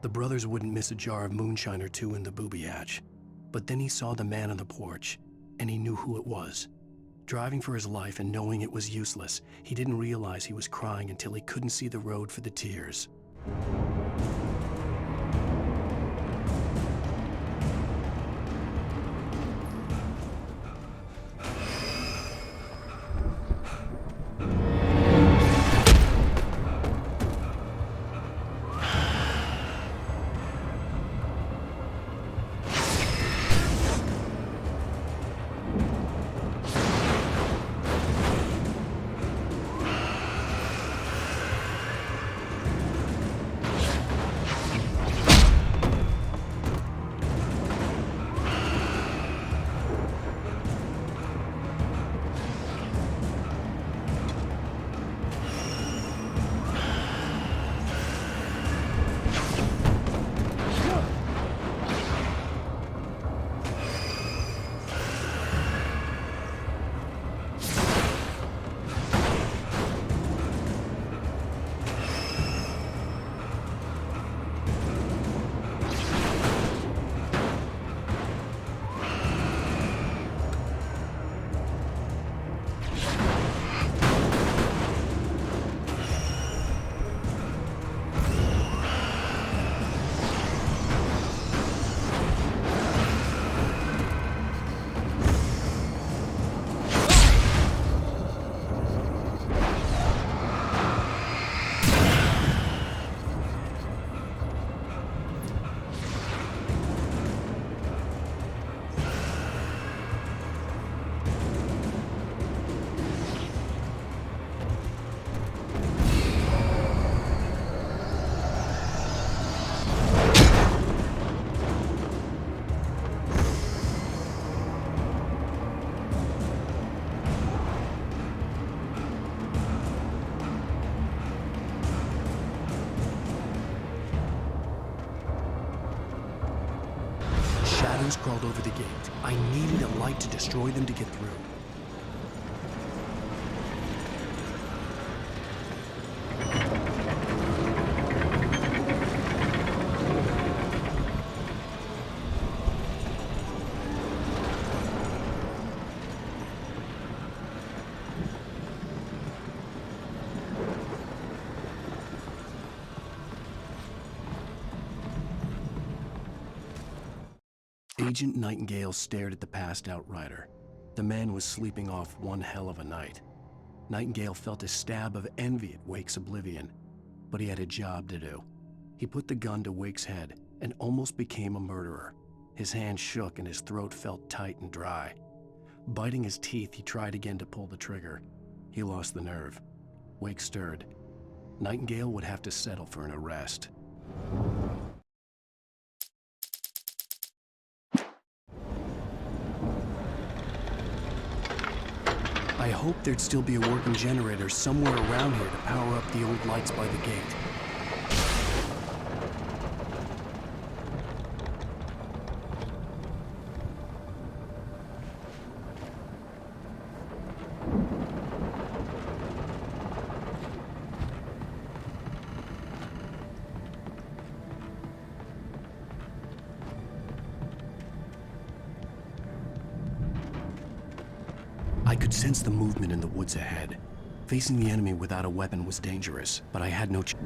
The brothers wouldn't miss a jar of moonshine or two in the booby hatch. But then he saw the man on the porch, and he knew who it was. Driving for his life and knowing it was useless, he didn't realize he was crying until he couldn't see the road for the tears. Shadows crawled over the gate. I needed a light to destroy them to get through. Agent Nightingale stared at the passed-out rider. The man was sleeping off one hell of a night. Nightingale felt a stab of envy at Wake's oblivion, but he had a job to do. He put the gun to Wake's head and almost became a murderer. His hand shook and his throat felt tight and dry. Biting his teeth, he tried again to pull the trigger. He lost the nerve. Wake stirred. Nightingale would have to settle for an arrest. I hoped there'd still be a working generator somewhere around here to power up the old lights by the gate. I could sense the movement in the woods ahead. Facing the enemy without a weapon was dangerous, but I had no choice.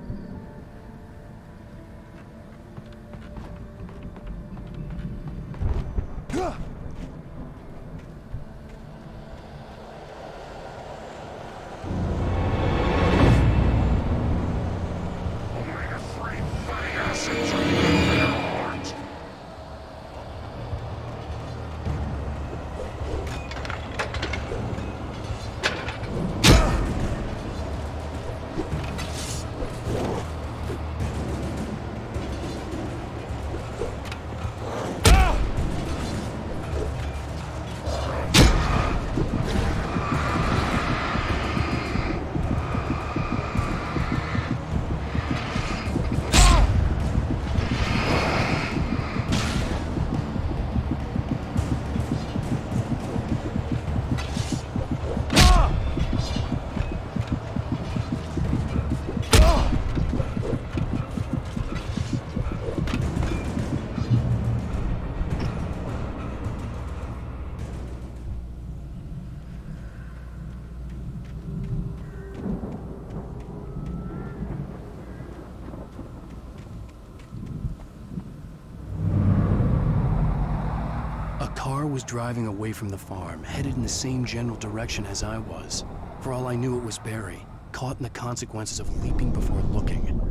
car was driving away from the farm, headed in the same general direction as I was. For all I knew, it was Barry, caught in the consequences of leaping before looking.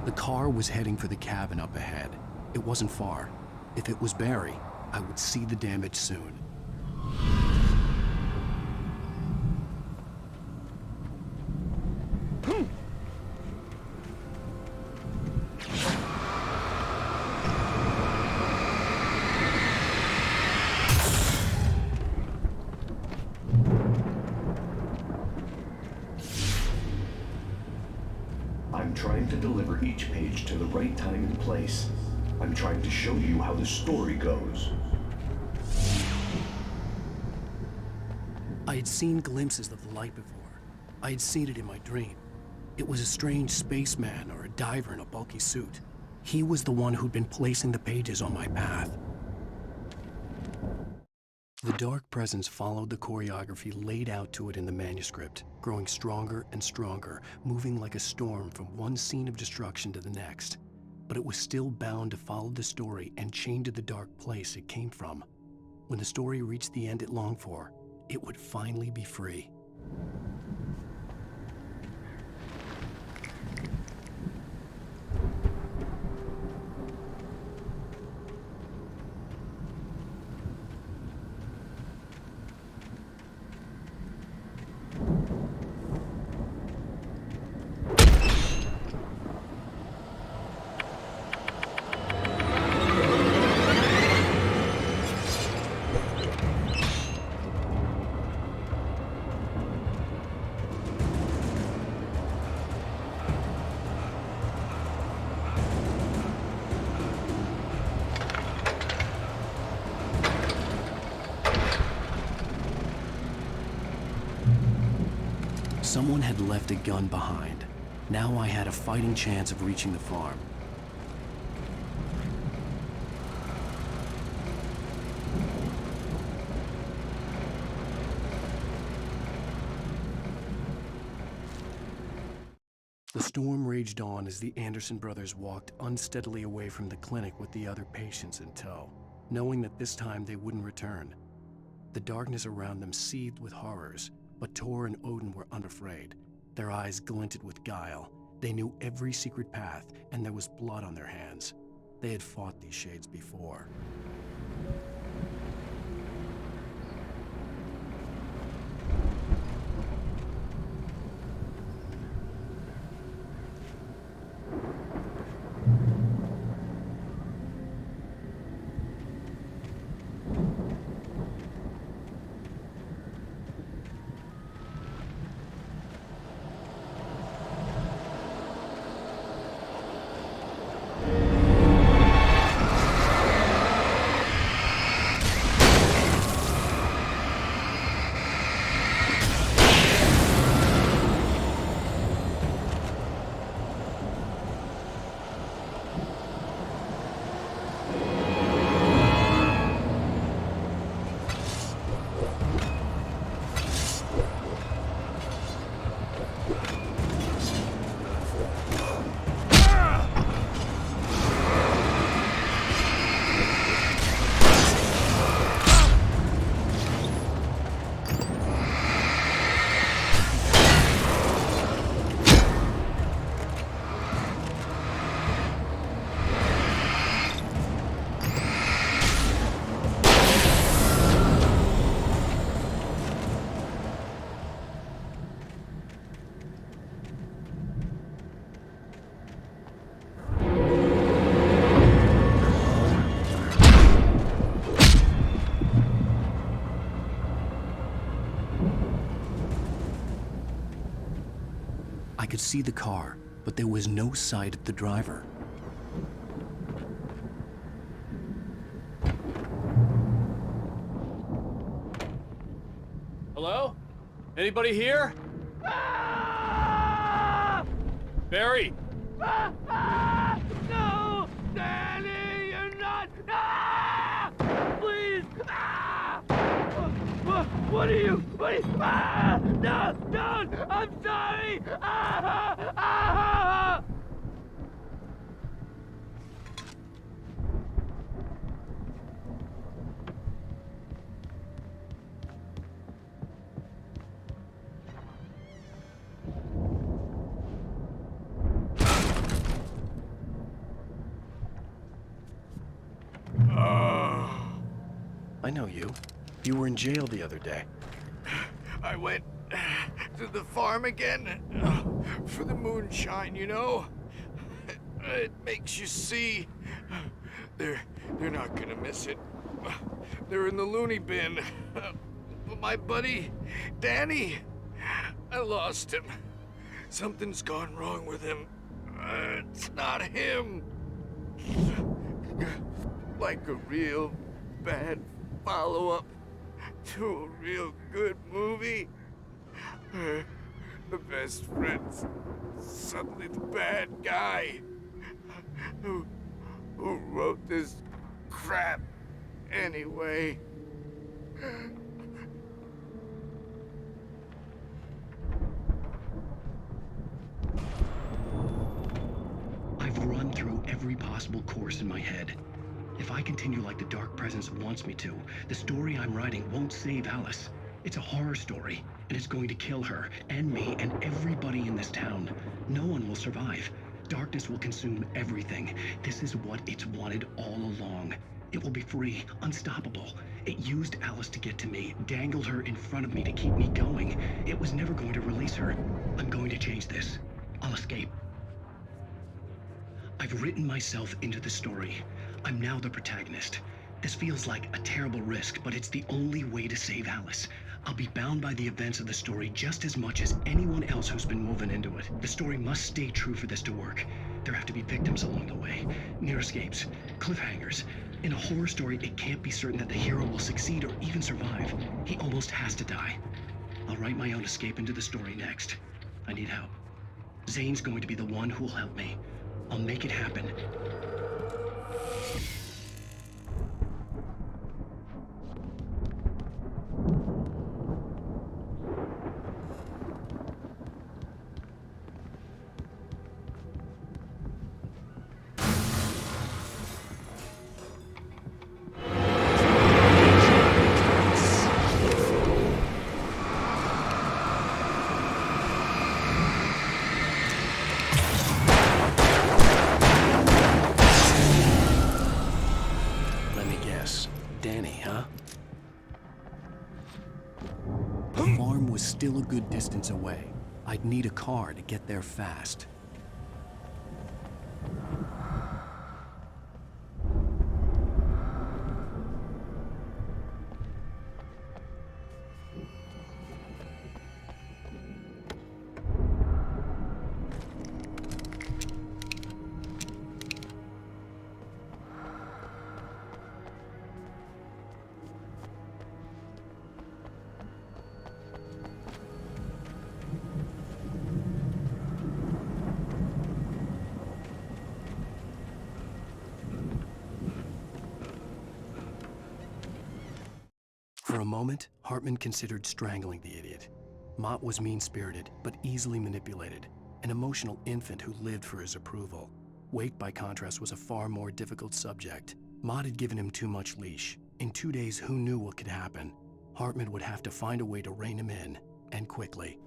The car was heading for the cabin up ahead. It wasn't far. If it was Barry, I would see the damage soon. I'm trying to deliver each page to the right time and place. I'm trying to show you how the story goes. I had seen glimpses of the light before. I had seen it in my dream. It was a strange spaceman or a diver in a bulky suit. He was the one who'd been placing the pages on my path. The dark presence followed the choreography laid out to it in the manuscript, growing stronger and stronger, moving like a storm from one scene of destruction to the next. But it was still bound to follow the story and chained to the dark place it came from. When the story reached the end it longed for, it would finally be free. Someone had left a gun behind. Now I had a fighting chance of reaching the farm. The storm raged on as the Anderson brothers walked unsteadily away from the clinic with the other patients in tow, knowing that this time they wouldn't return. The darkness around them seethed with horrors, but Tor and Odin were unafraid. Their eyes glinted with guile. They knew every secret path, and there was blood on their hands. They had fought these shades before. I could see the car, but there was no sight of the driver. Hello? Anybody here? Barry! No! Danny, you're not! Please! What are you? No! Don't! I'm sorry! I know you. You were in jail the other day. I went to the farm again for the moonshine, you know? It makes you see. They're not gonna miss it. They're in the loony bin. But my buddy, Danny, I lost him. Something's gone wrong with him. It's not him. Like a real bad follow-up to a real good movie. The best friend's suddenly the bad guy who wrote this crap anyway. I've run through every possible course in my head. If I continue like the Dark Presence wants me to, the story I'm writing won't save Alice. It's a horror story, and it's going to kill her, and me, and everybody in this town. No one will survive. Darkness will consume everything. This is what it's wanted all along. It will be free, unstoppable. It used Alice to get to me, dangled her in front of me to keep me going. It was never going to release her. I'm going to change this. I'll escape. I've written myself into the story. I'm now the protagonist. This feels like a terrible risk, but it's the only way to save Alice. I'll be bound by the events of the story just as much as anyone else who's been woven into it. The story must stay true for this to work. There have to be victims along the way, near escapes, cliffhangers. In a horror story, it can't be certain that the hero will succeed or even survive. He almost has to die. I'll write my own escape into the story next. I need help. Zane's going to be the one who will help me. I'll make it happen. Still a good distance away. I'd need a car to get there fast. For a moment, Hartman considered strangling the idiot. Mott was mean-spirited, but easily manipulated, an emotional infant who lived for his approval. Wake, by contrast, was a far more difficult subject. Mott had given him too much leash. In 2 days, who knew what could happen? Hartman would have to find a way to rein him in, and quickly.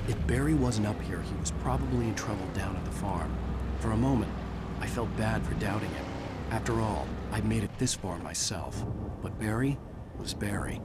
If Barry wasn't up here, he was probably in trouble down at the farm. For a moment, I felt bad for doubting him. After all, I'd made it this far myself. But Barry was Barry.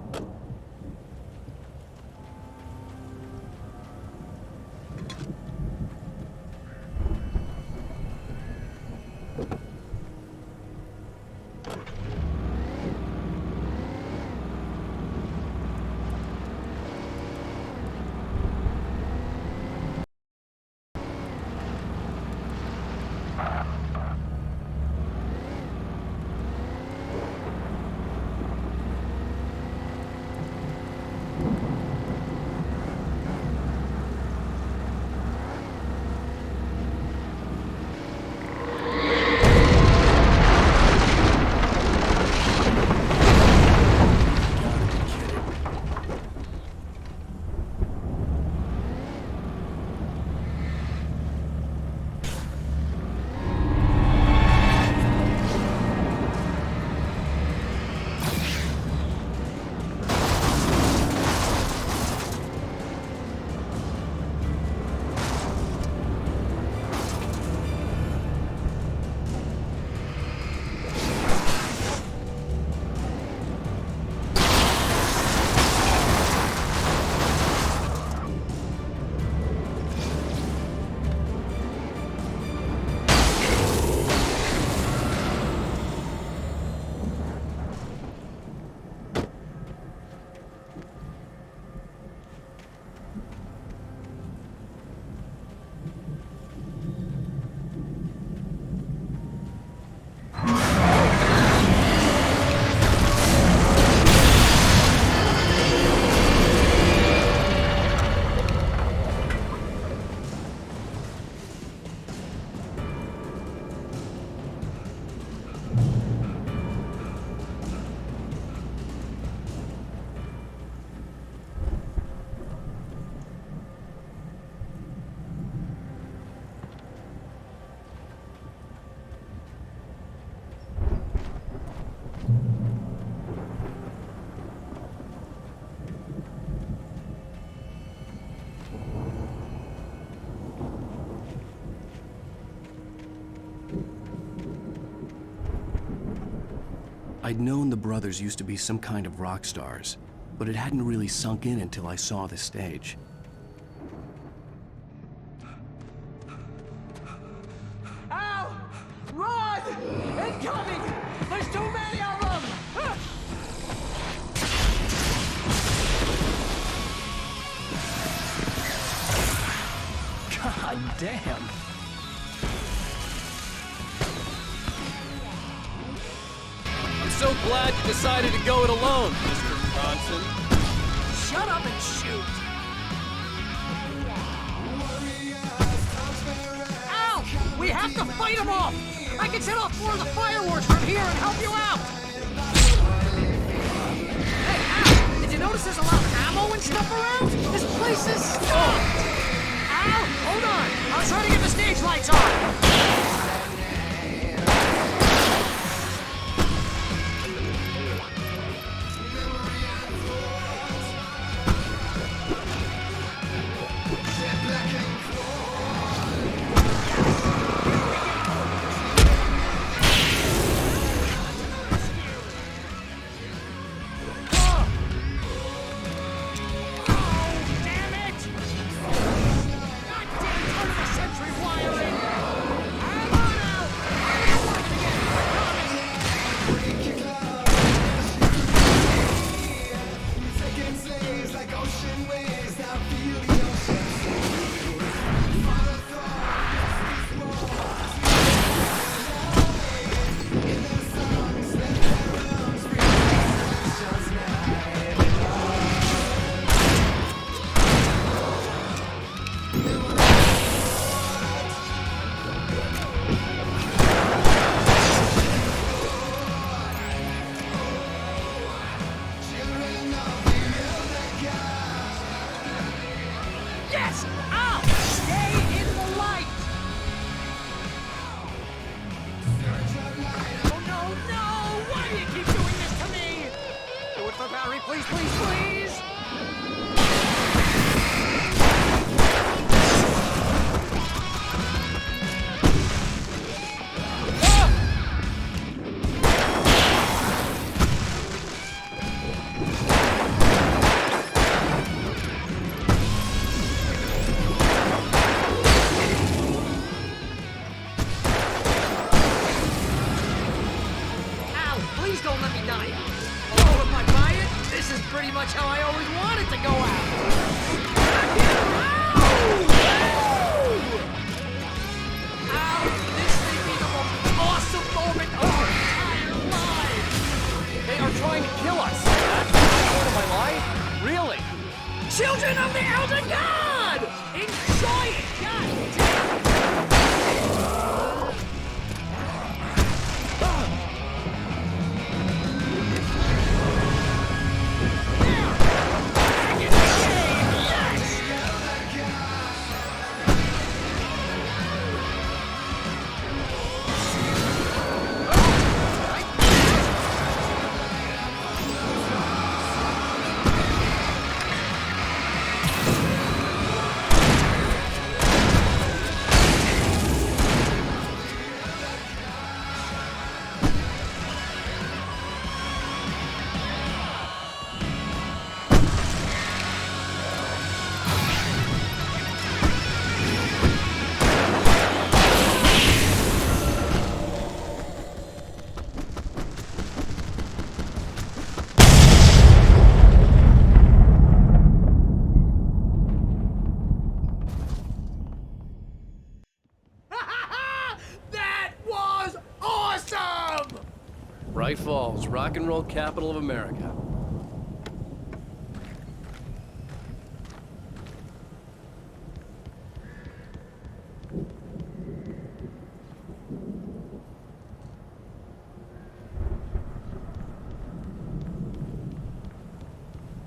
I'd known the brothers used to be some kind of rock stars, but it hadn't really sunk in until I saw the stage. Al! Run! Incoming! There's too many of them! God damn. I'm so glad you decided to go it alone, Mr. Bronson. Shut up and shoot! Al! We have to fight them off! I can set off more of the fireworks from here and help you out! Hey, Al! Did you notice there's a lot of ammo and stuff around? This place is stocked! Al! Hold on! I'll try to get the stage lights on! Please, please, please! Al, please don't let me die. Although if I buy it, this is pretty much how I always wanted to go out. Ow! This may be the most awesome moment of our entire lives! They are trying to kill us. That's the point of my life? Really? Children of the Elder God! Enjoy it! God damn it! That was awesome! Bright Falls, rock and roll capital of America.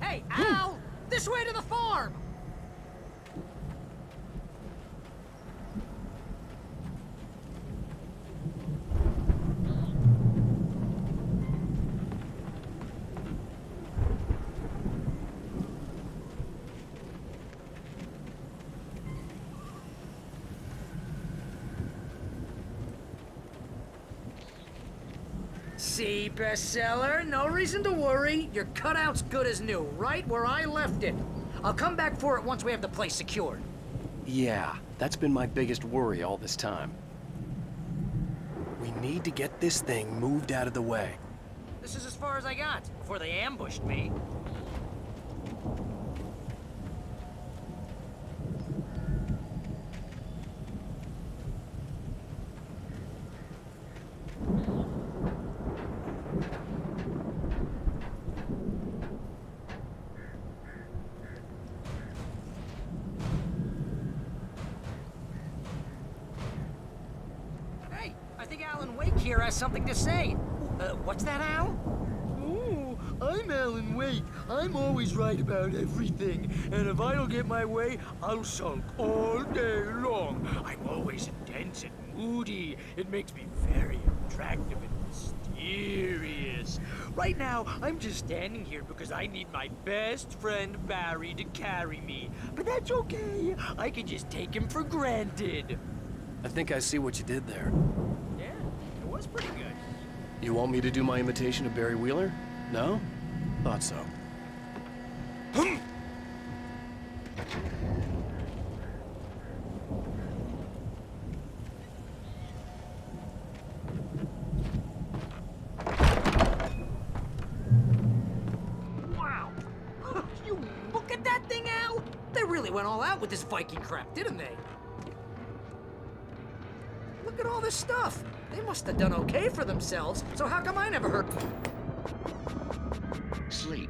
Hey, Al! This way to the farm! see, bestseller. No reason to worry. Your cutout's good as new, right where I left it. I'll come back for it once we have the place secured. Yeah, that's been my biggest worry all this time. We need to get this thing moved out of the way. This is as far as I got before they ambushed me. Hey, I think Alan Wake here has something to say. What's that, Al? Oh, I'm Alan Wake. I'm always right about everything. And if I don't get my way, I'll sulk all day long. I'm always intense and moody. It makes me very attractive and mysterious. Right now, I'm just standing here because I need my best friend Barry to carry me. But that's okay. I can just take him for granted. I think I see what you did there. Yeah, it was pretty good. You want me to do my imitation of Barry Wheeler? No? Thought so. Wow! You look at that thing, Al! They really went all out with this Viking crap, didn't they? Look at all this stuff. They must have done okay for themselves, so how come I never heard... Sleep.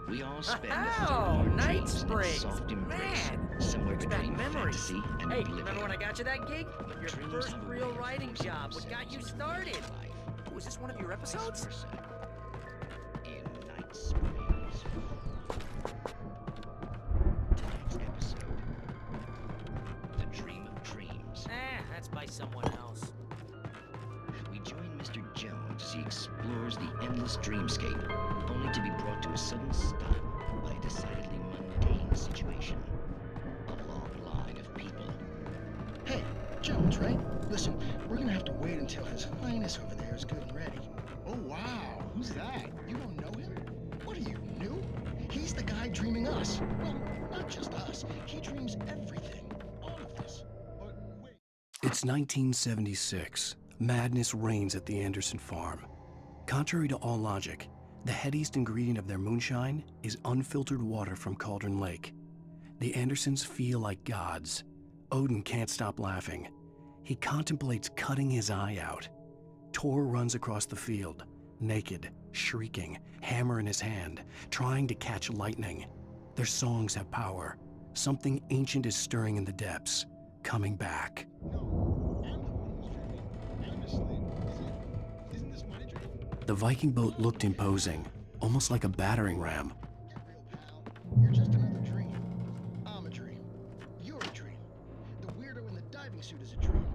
We all spend Oh, night dreams in springs. soft embrace, Man, somewhere brings back between memories. fantasy and Hey, oblivion. remember when I got you that gig? Your Dreams first have a real way of writing forcing job. What got you started? Oh, is this one of your episodes? In night springs. Tonight's episode. The Dream of Dreams. That's by someone else. We join Mr. Jones as he explores the endless dreamscape, only to be brought to a sudden stop by a decidedly mundane situation. A long line of people. Hey, Jones, right? Listen, we're gonna have to wait until His Highness over there is good and ready. Oh, wow. Who's that? You don't know him? What are you, new? He's the guy dreaming us. Well, not just us. He dreams everything. All of this. But wait. It's 1976. Madness reigns at the Anderson farm. Contrary to all logic, the headiest ingredient of their moonshine is unfiltered water from Cauldron Lake. The Andersons feel like gods. Odin can't stop laughing. He contemplates cutting his eye out. Tor runs across the field, naked, shrieking, hammer in his hand, trying to catch lightning. Their songs have power. Something ancient is stirring in the depths, coming back. The Viking boat looked imposing, almost like a battering ram. You're just another dream. I'm a dream. You're a dream. The weirdo in the diving suit is a dream.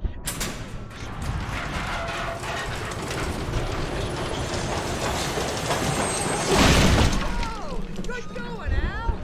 Oh, good going, Al!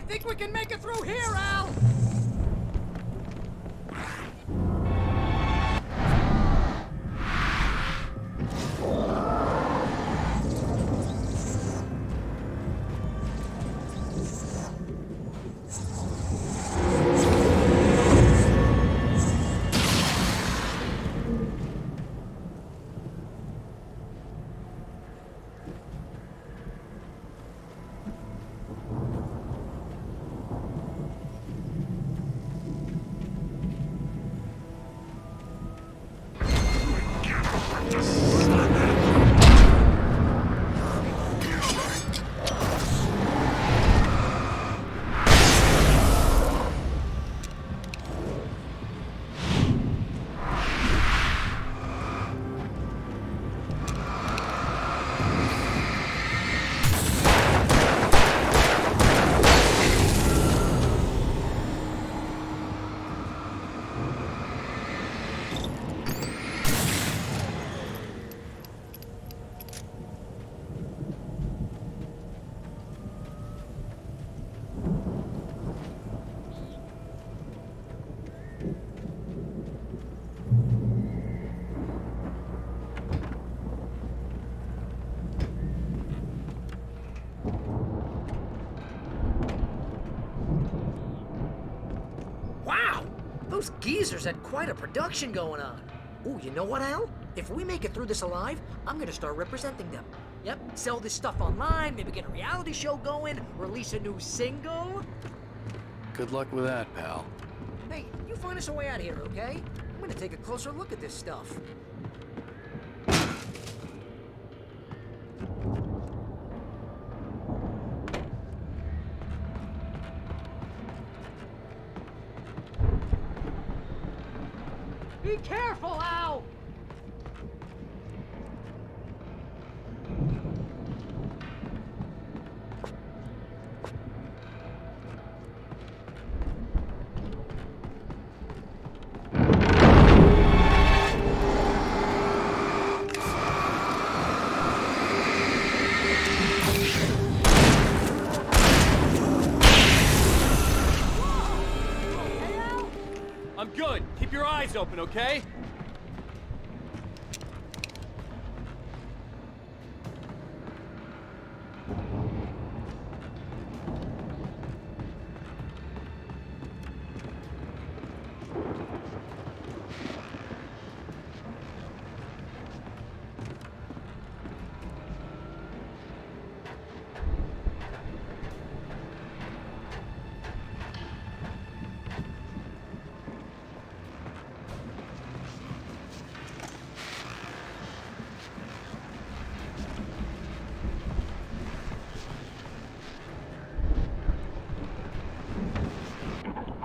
think we can make it through here, Al! Those geezers had quite a production going on. Ooh, you know what, Al? If we make it through this alive, I'm gonna start representing them. Yep, sell this stuff online, maybe get a reality show going, release a new single. Good luck with that, pal. Hey, you find us a way out of here, okay? I'm gonna take a closer look at this stuff. Be careful, Al! I'm good. Keep your eyes open, okay?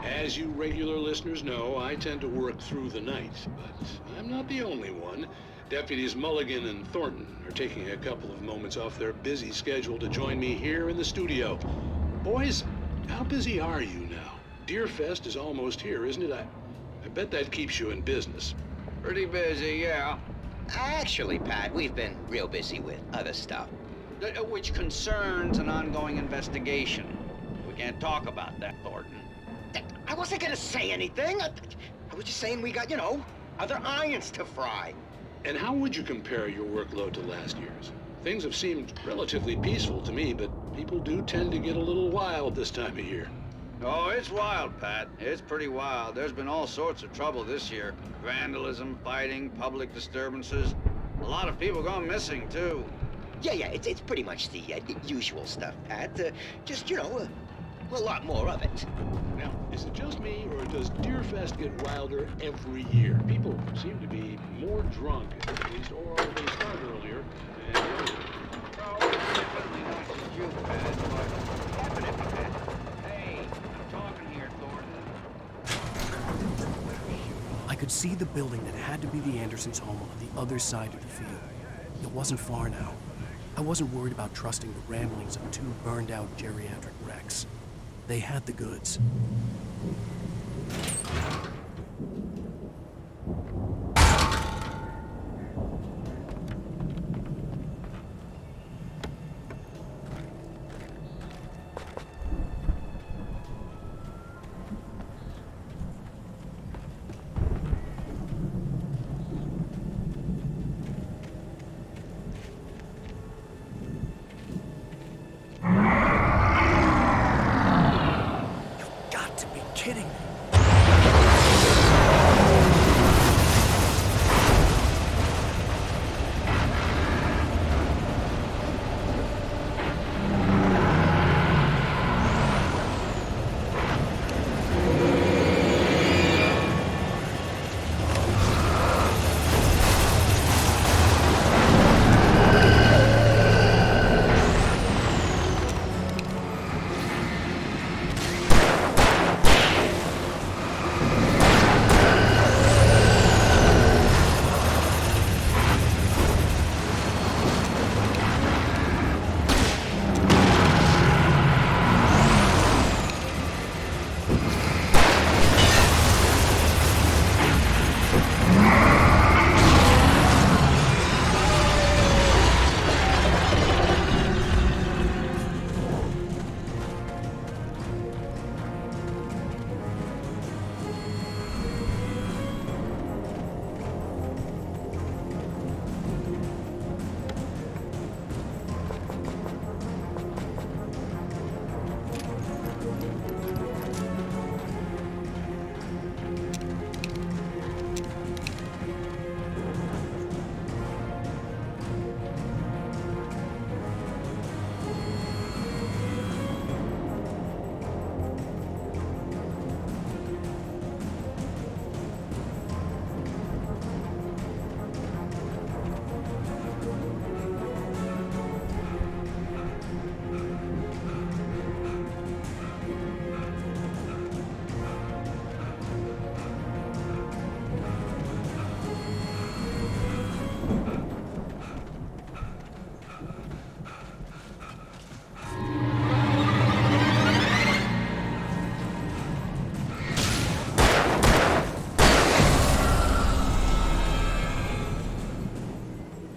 As you regular listeners know, I tend to work through the night, but I'm not the only one. Deputies Mulligan and Thornton are taking a couple of moments off their busy schedule to join me here in the studio. Boys, how busy are you now? Deerfest is almost here, isn't it? I bet that keeps you in business. Pretty busy, yeah. Actually, Pat, we've been real busy with other stuff, which concerns an ongoing investigation. We can't talk about that, Thornton. I wasn't gonna say anything. I was just saying we got, you know, other irons to fry. And how would you compare your workload to last year's? Things have seemed relatively peaceful to me, but people do tend to get a little wild this time of year. Oh, it's wild, Pat. It's pretty wild. There's been all sorts of trouble this year. Vandalism, fighting, public disturbances. A lot of people gone missing, too. Yeah, it's pretty much the usual stuff, Pat. Just, you know, a lot more of it. Now, is it just me, or does Deerfest get wilder every year? People seem to be more drunk, at least, or they start earlier. Oh, it's definitely not just you, Pat, but definitely, Pat. Hey, I'm talking here, Thornton. I could see the building that had to be the Andersons' home on the other side of the field. It wasn't far now. I wasn't worried about trusting the ramblings of two burned-out geriatric wrecks. They had the goods. kidding me.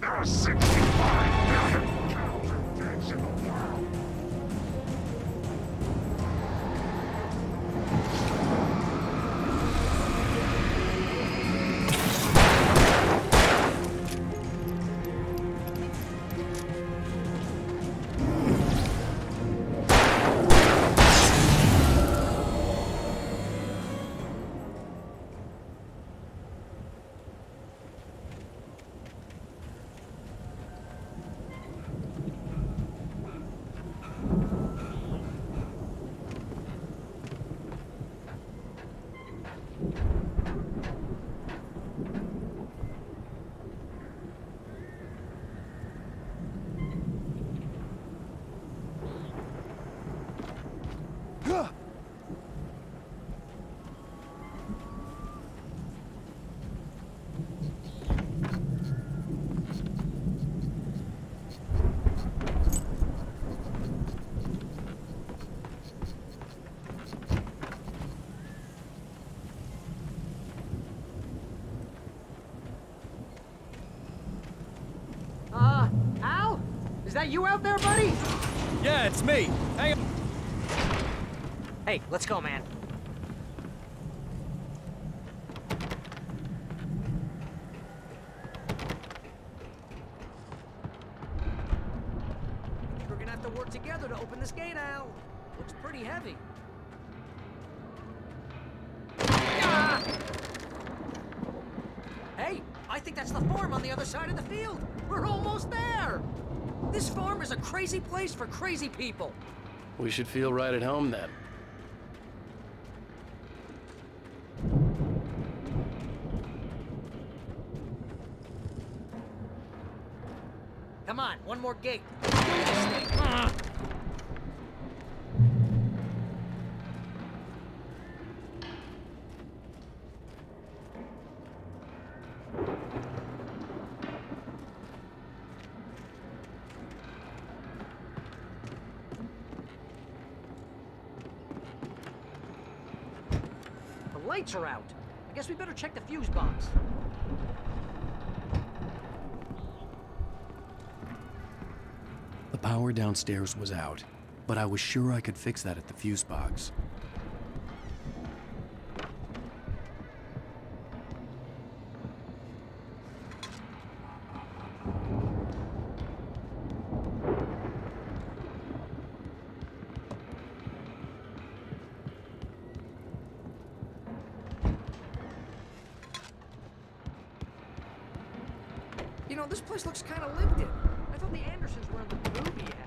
There are 65 million cows and pigs in the world. Al? Is that you out there, buddy? Yeah, it's me. Hang on. Hey, let's go, man. We're gonna have to work together to open this gate, Al. Looks pretty heavy. Ah! Hey, I think that's the farm on the other side of the field. We're almost there. This farm is a crazy place for crazy people. We should feel right at home then. Come on, one more gate. Do this thing. The lights are out. I guess we better check the fuse box. The power downstairs was out, but I was sure I could fix that at the fuse box. know, this place looks kind of lived in. I thought the Andersons were in the movie hatch.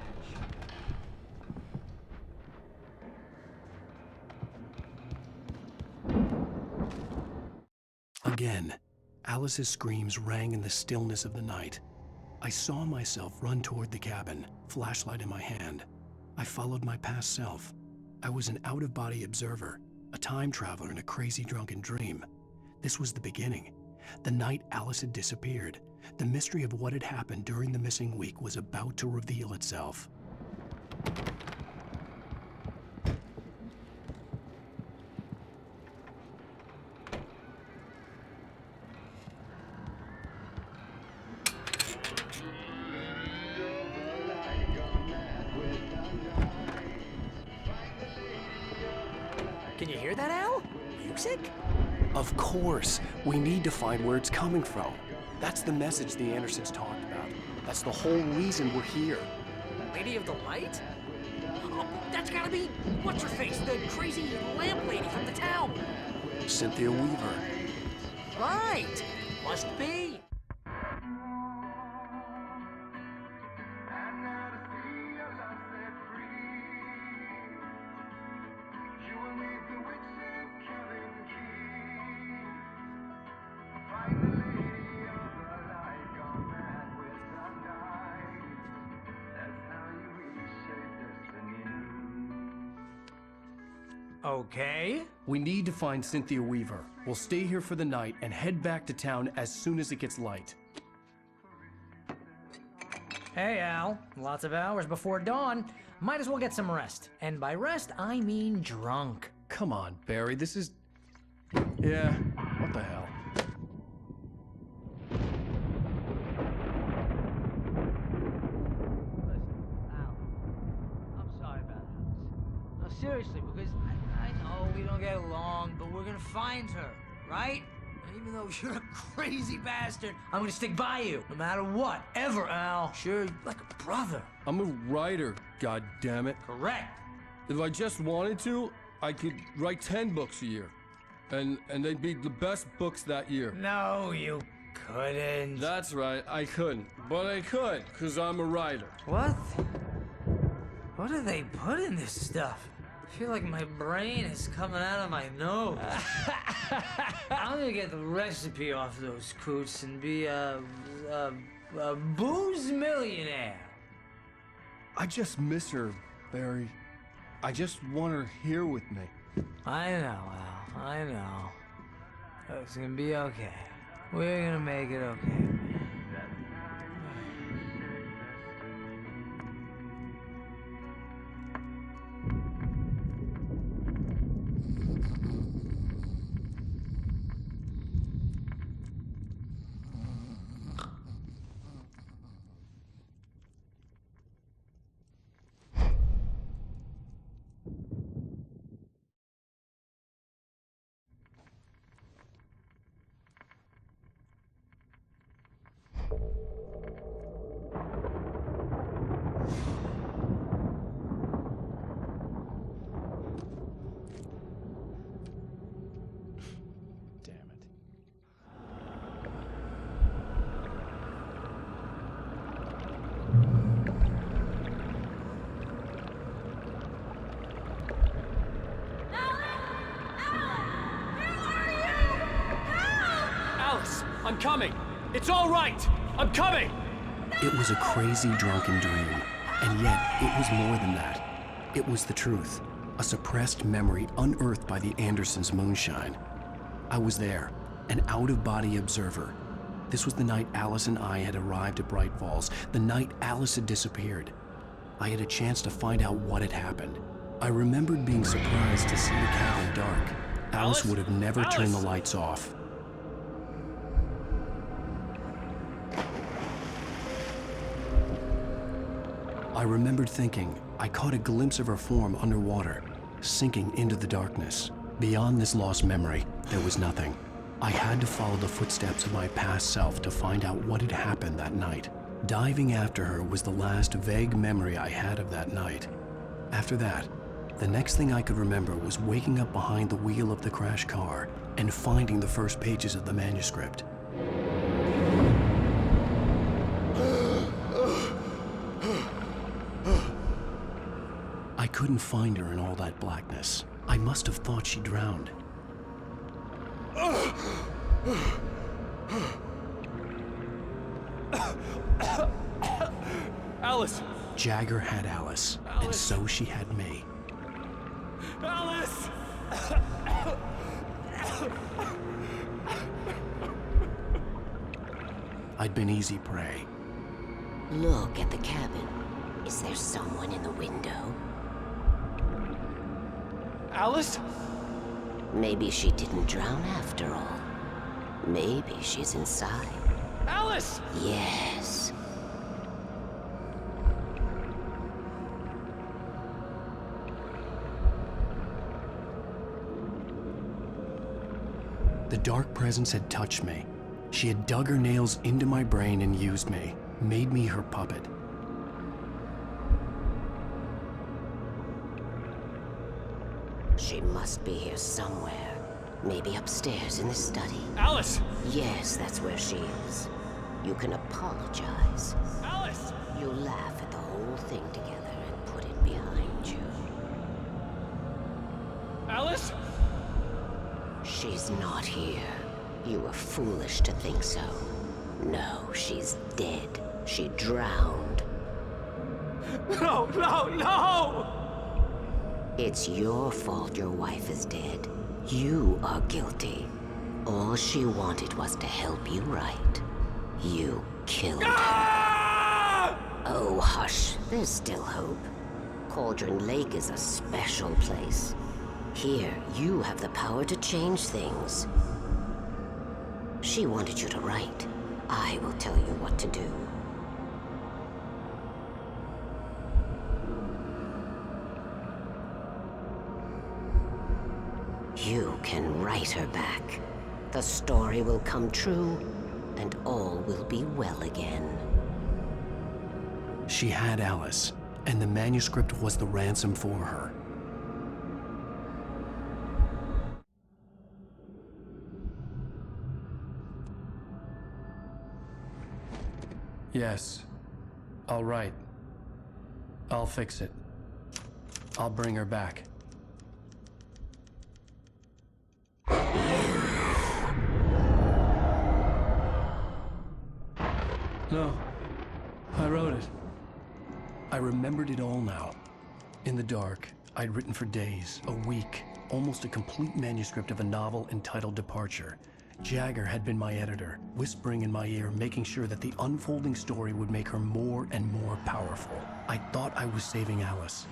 Again, Alice's screams rang in the stillness of the night. I saw myself run toward the cabin, flashlight in my hand. I followed my past self. I was an out-of-body observer, a time traveler in a crazy drunken dream. This was the beginning. The night Alice had disappeared. The mystery of what had happened during the missing week was about to reveal itself. Can you hear that, Al? Music? Of course. We need to find where it's coming from. That's the message the Andersons talked about. That's the whole reason we're here. Lady of the Light? Oh, that's gotta be what's-her-face, the crazy lamp lady from the town. Cynthia Weaver. Right. Must be. Okay. We need to find Cynthia Weaver. We'll stay here for the night and head back to town as soon as it gets light. Hey, Al. Lots of hours before dawn. Might as well get some rest. And by rest, I mean drunk. Come on, Barry, this is... Yeah, what the hell? I'm sorry about Alice. No, seriously, because I know we don't get along, but we're gonna find her, right? And even though you're a crazy bastard, I'm gonna stick by you, no matter what, ever, Al. Sure, like a brother. I'm a writer, goddammit. Correct. If I just wanted to, I could write 10 books a year. And they'd be the best books that year. No, you couldn't. That's right, I couldn't. But I could, because I'm a writer. What? What do they put in this stuff? I feel like my brain is coming out of my nose. I'm gonna get the recipe off those coots and be a booze millionaire. I just miss her, Barry. I just want her here with me. I know, Al. I know. It's gonna be okay. We're gonna make it okay. I'm coming! It's all right! I'm coming! It was a crazy drunken dream, and yet it was more than that. It was the truth, a suppressed memory unearthed by the Andersons' moonshine. I was there, an out-of-body observer. This was the night Alice and I had arrived at Bright Falls, the night Alice had disappeared. I had a chance to find out what had happened. I remembered being surprised to see the cabin dark. Alice would have never turned the lights off. I remembered thinking I caught a glimpse of her form underwater, sinking into the darkness. Beyond this lost memory, there was nothing. I had to follow the footsteps of my past self to find out what had happened that night. Diving after her was the last vague memory I had of that night. After that, the next thing I could remember was waking up behind the wheel of the crashed car and finding the first pages of the manuscript. couldn't find her in all that blackness. I must have thought she drowned. Alice! Jagger had Alice, and so she had me. Alice! I'd been easy prey. Look at the cabin. Is there someone in the window? Alice? Maybe she didn't drown after all. Maybe she's inside. Alice! Yes. The dark presence had touched me. She had dug her nails into my brain and used me, made me her puppet. She must be here somewhere. Maybe upstairs in the study. Alice! Yes, that's where she is. You can apologize. Alice! You laugh at the whole thing together and put it behind you. Alice? She's not here. You were foolish to think so. No, she's dead. She drowned. No, no, no! It's your fault your wife is dead. You are guilty. All she wanted was to help you right. You killed her. Oh, hush. There's still hope. Cauldron Lake is a special place. Here, you have the power to change things. She wanted you to write. I will tell you what to do. You can write her back. The story will come true, and all will be well again. She had Alice, and the manuscript was the ransom for her. Yes. All right. I'll fix it. I'll bring her back. No. I wrote it. I remembered it all now. In the dark, I'd written for days, a week, almost a complete manuscript of a novel entitled Departure. Jagger had been my editor, whispering in my ear, making sure that the unfolding story would make her more and more powerful. I thought I was saving Alice.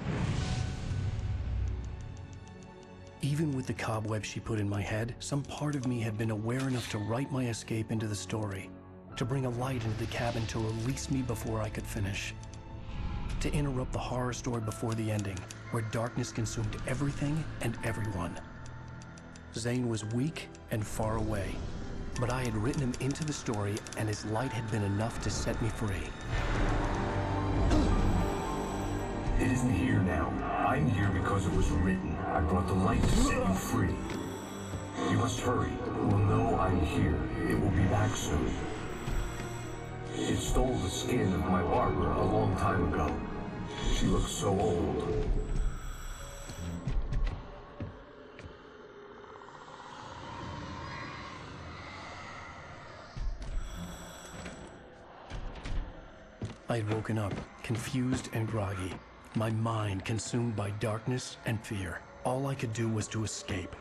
Even with the cobweb she put in my head, some part of me had been aware enough to write my escape into the story, to bring a light into the cabin to release me before I could finish, to interrupt the horror story before the ending, where darkness consumed everything and everyone. Zane was weak and far away, but I had written him into the story, and his light had been enough to set me free. It isn't here now. I'm here because it was written. I brought the light to set you free. You must hurry. It will know I'm here. It will be back soon. It stole the skin of my Barbara a long time ago. She looks so old. I'd woken up, confused and groggy, my mind consumed by darkness and fear. All I could do was to escape.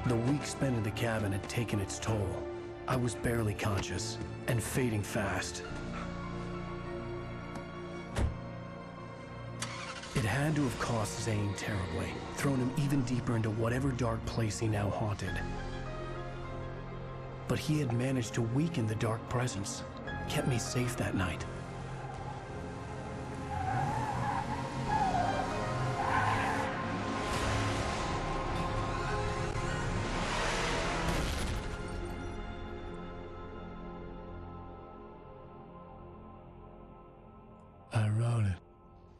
The week spent in the cabin had taken its toll. I was barely conscious, and fading fast. It had to have cost Zane terribly, thrown him even deeper into whatever dark place he now haunted. But he had managed to weaken the dark presence, kept me safe that night. I wrote it.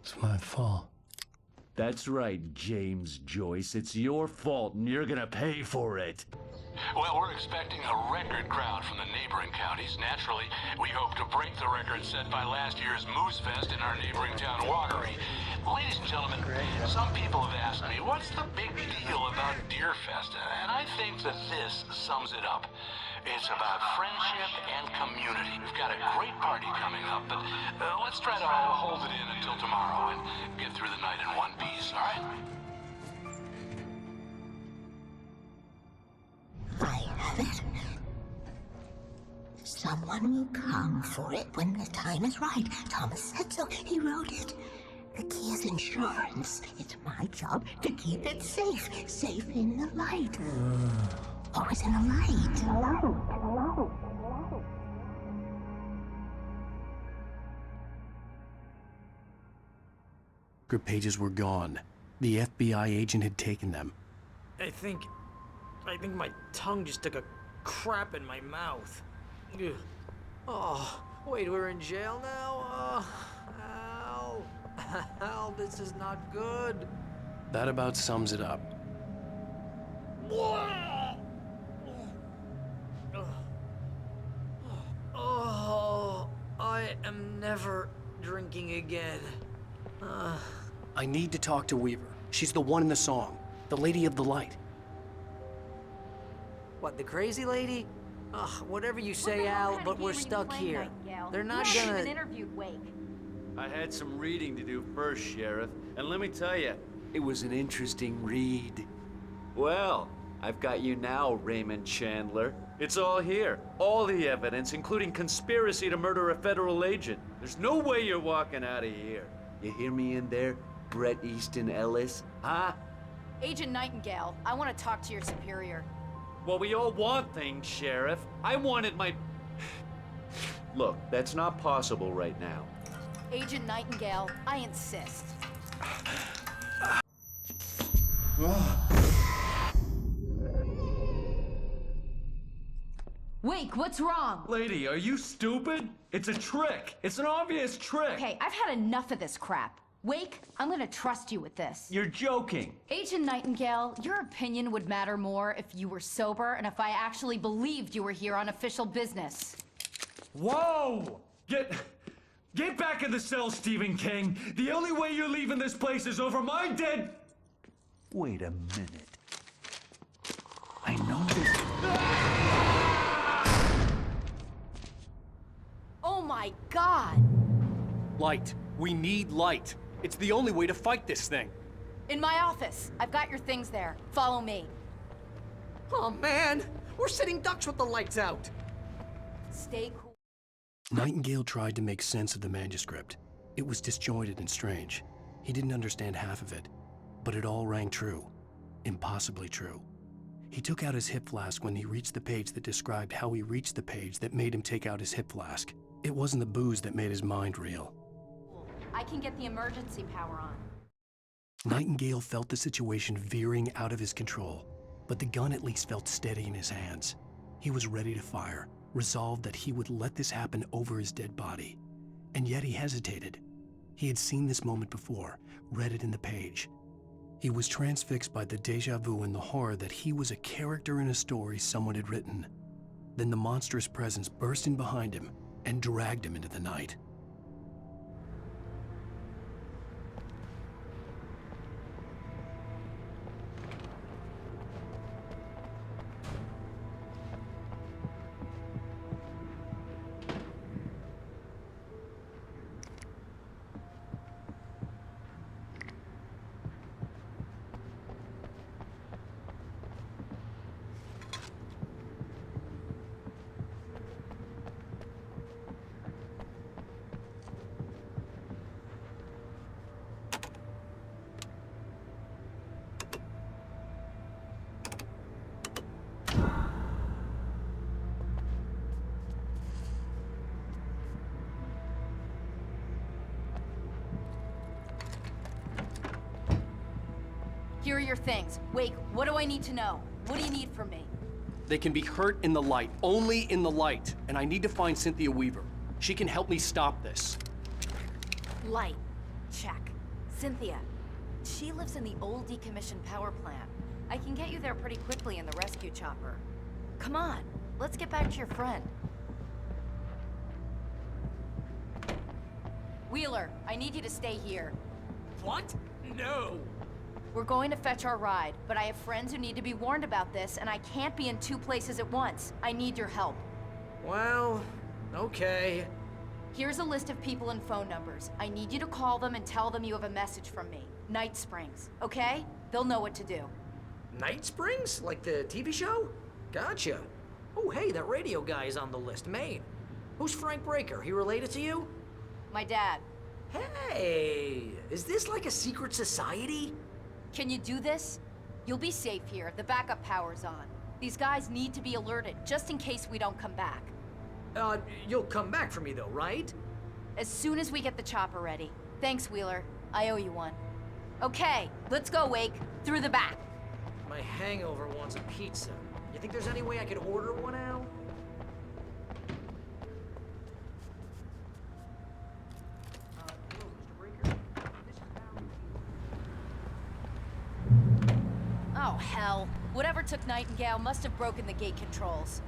It's my fault. That's right, James Joyce. It's your fault, and you're gonna pay for it. Well, we're expecting a record crowd from the neighboring counties. Naturally, we hope to break the record set by last year's Moose Fest in our neighboring town, Watery. Ladies and gentlemen, some people have asked me, what's the big deal about Deer Fest? And I think that this sums it up. It's about friendship and community. We've got a great party coming up, but let's try to hold it in until tomorrow and get through the night in one piece, all right? I have it. Someone will come for it when the time is right. Thomas said so. He wrote it. The key is insurance. It's my job to keep it safe. Safe in the light. Always in the light. Script pages were gone. The FBI agent had taken them. I think my tongue just took a crap in my mouth. Ugh. Oh, wait, we're in jail now? Ow. Ow, this is not good. That about sums it up. Oh, I am never drinking again. I need to talk to Weaver. She's the one in the song. The Lady of the Light. What, the crazy lady? Ugh, whatever you say, Al, but we're stuck here. They're not gonna... interviewed Wake. I had some reading to do first, Sheriff, and let me tell you, it was an interesting read. Well, I've got you now, Raymond Chandler. It's all here. All the evidence, including conspiracy to murder a federal agent. There's no way you're walking out of here. You hear me in there, Bret Easton Ellis? Huh? Agent Nightingale, I want to talk to your superior. Well, we all want things, Sheriff. I wanted my... Look, that's not possible right now. Agent Nightingale, I insist. Wake, what's wrong? Lady, are you stupid? It's a trick. It's an obvious trick. Okay, I've had enough of this crap. Wake, I'm gonna trust you with this. You're joking. Agent Nightingale, your opinion would matter more if you were sober and if I actually believed you were here on official business. Whoa! Get back in the cell, Stephen King. The only way you're leaving this place is over my dead... Wait a minute. I know this... Oh my God! Light. We need light. It's the only way to fight this thing. In my office. I've got your things there. Follow me. Oh man, we're sitting ducks with the lights out. Stay cool. Nightingale tried to make sense of the manuscript. It was disjointed and strange. He didn't understand half of it, but it all rang true. Impossibly true. He took out his hip flask when he reached the page that described how he reached the page that made him take out his hip flask. It wasn't the booze that made his mind reel. I can get the emergency power on. Nightingale felt the situation veering out of his control, but the gun at least felt steady in his hands. He was ready to fire, resolved that he would let this happen over his dead body. And yet he hesitated. He had seen this moment before, read it in the page. He was transfixed by the deja vu and the horror that he was a character in a story someone had written. Then the monstrous presence burst in behind him and dragged him into the night. Here are your things. Wake, what do I need to know? What do you need from me? They can be hurt in the light, only in the light. And I need to find Cynthia Weaver. She can help me stop this. Light. Check. Cynthia. She lives in the old decommissioned power plant. I can get you there pretty quickly in the rescue chopper. Come on, let's get back to your friend. Wheeler, I need you to stay here. What? No! We're going to fetch our ride, but I have friends who need to be warned about this, and I can't be in 2 places at once. I need your help. Well, okay. Here's a list of people and phone numbers. I need you to call them and tell them you have a message from me. Night Springs, okay? They'll know what to do. Night Springs? Like the TV show? Gotcha. Oh, hey, that radio guy is on the list, Maine. Who's Frank Breaker? He related to you? My dad. Hey, is this like a secret society? Can you do this? You'll be safe here. The backup power's on. These guys need to be alerted, just in case we don't come back. You'll come back for me though, right? As soon as we get the chopper ready. Thanks, Wheeler. I owe you one. Okay, let's go, Wake. Through the back. My hangover wants a pizza. You think there's any way I could order one out? Oh, hell. Whatever took Nightingale must have broken the gate controls.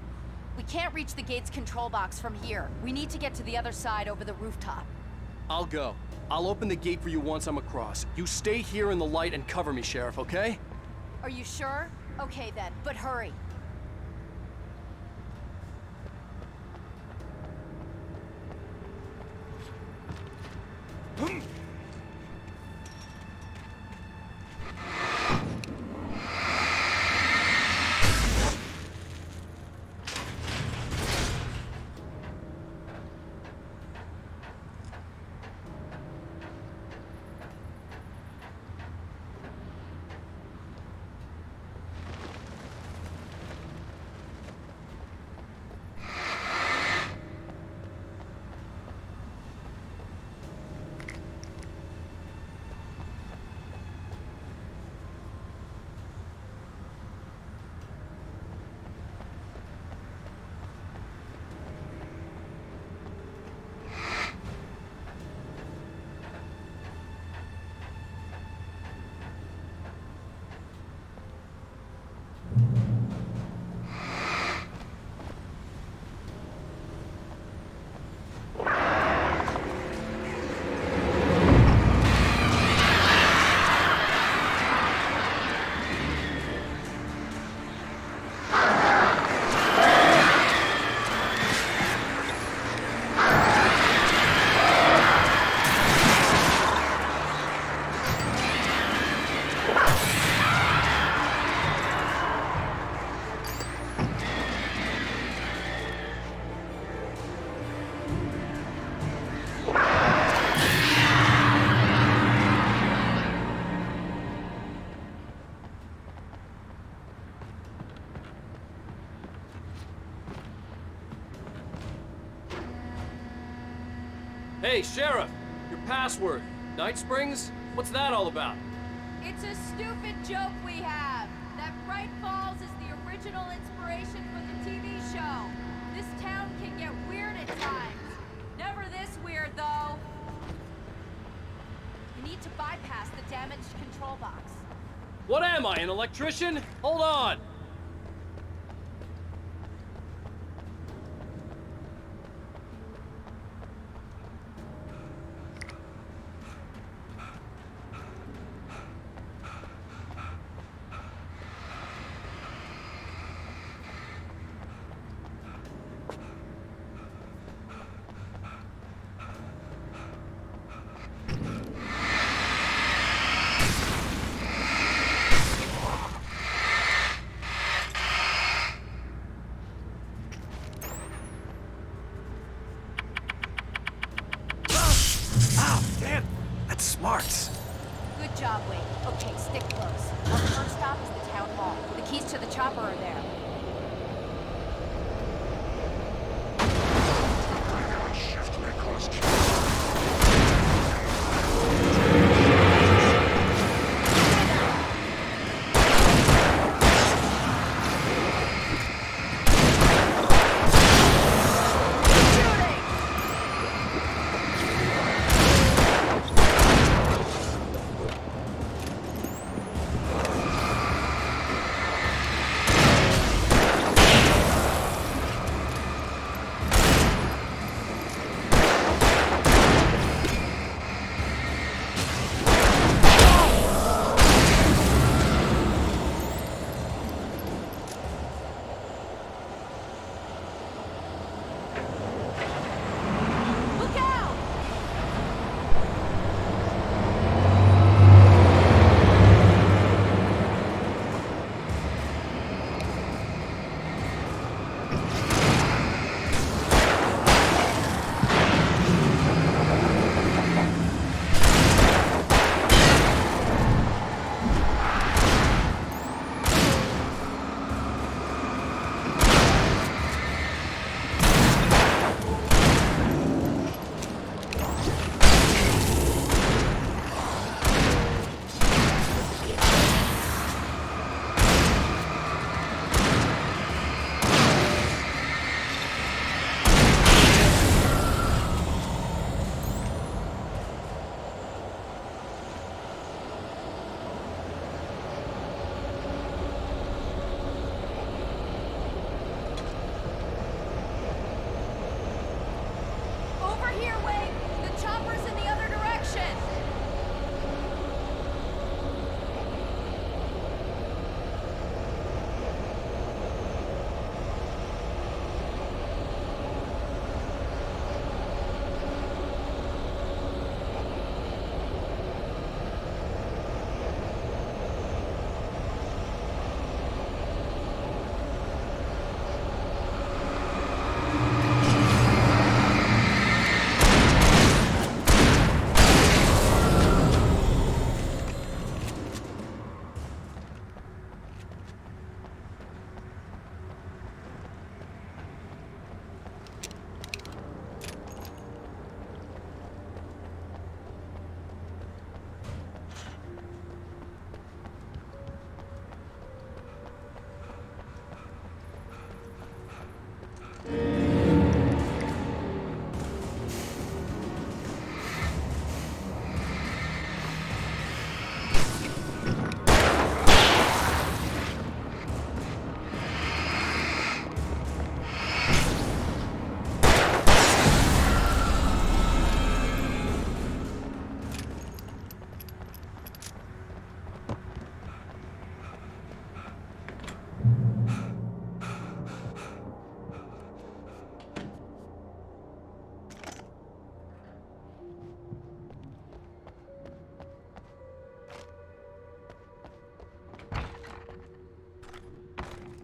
We can't reach the gate's control box from here. We need to get to the other side over the rooftop. I'll go. I'll open the gate for you once I'm across. You stay here in the light and cover me, Sheriff, okay? Are you sure? Okay then, but hurry. Hey, Sheriff! Your password. Night Springs? What's that all about? It's a stupid joke we have. That Bright Falls is the original inspiration for the TV show. This town can get weird at times. Never this weird, though. You need to bypass the damaged control box. What am I, an electrician? Hold on! Smarts. Good job, Wade. Okay, stick close. Our first stop is the town hall. The keys to the chopper are there.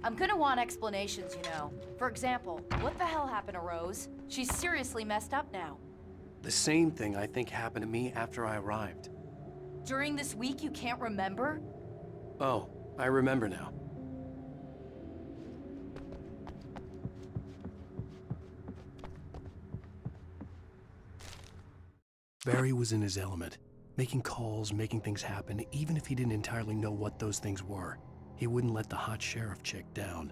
I'm gonna want explanations, you know. For example, what the hell happened to Rose? She's seriously messed up now. The same thing I think happened to me after I arrived. During this week, you can't remember? Oh, I remember now. Barry was in his element, making calls, making things happen, even if he didn't entirely know what those things were. He wouldn't let the hot sheriff chick down.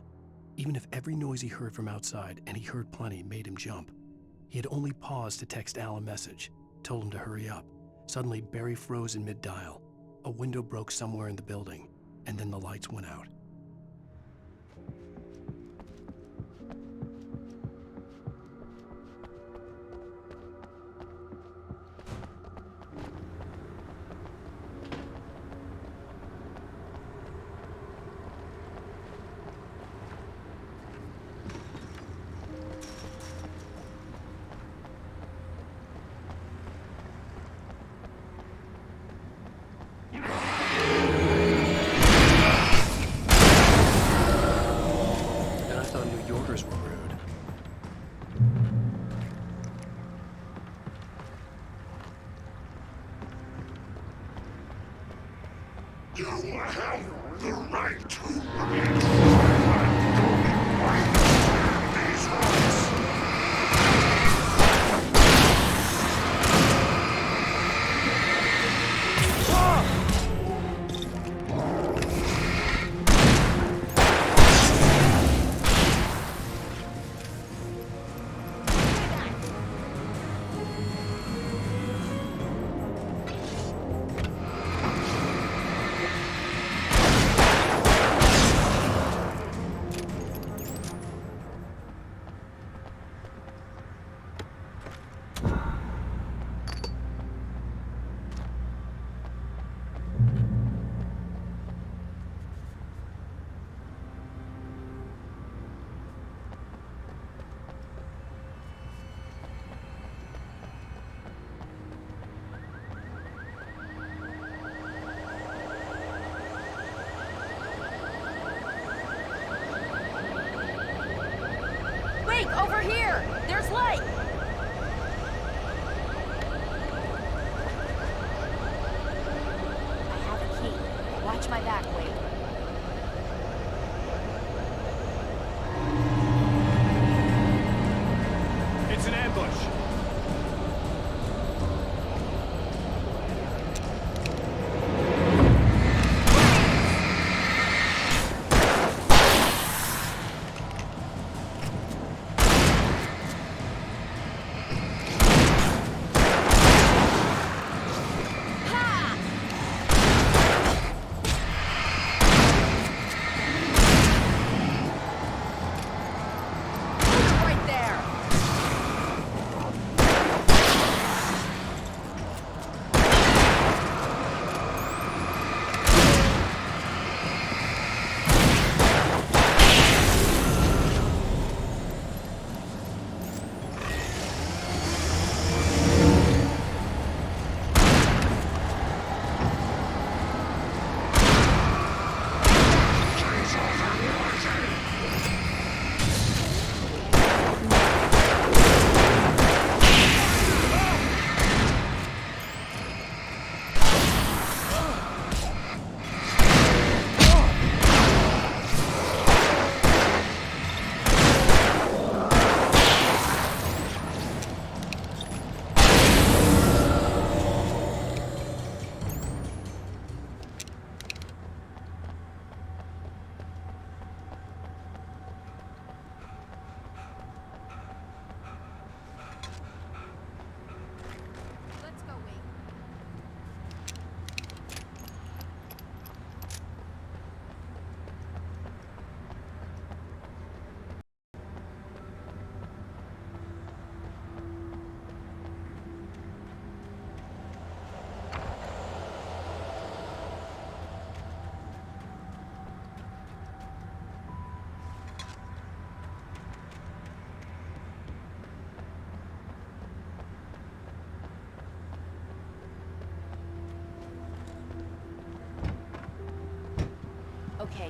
Even if every noise he heard from outside, and he heard plenty, made him jump. He had only paused to text Al a message, told him to hurry up. Suddenly, Barry froze in mid-dial. A window broke somewhere in the building, and then the lights went out. You have the right to these rights. Over here! There's light! I have a key. Watch my back, Wade. It's an ambush!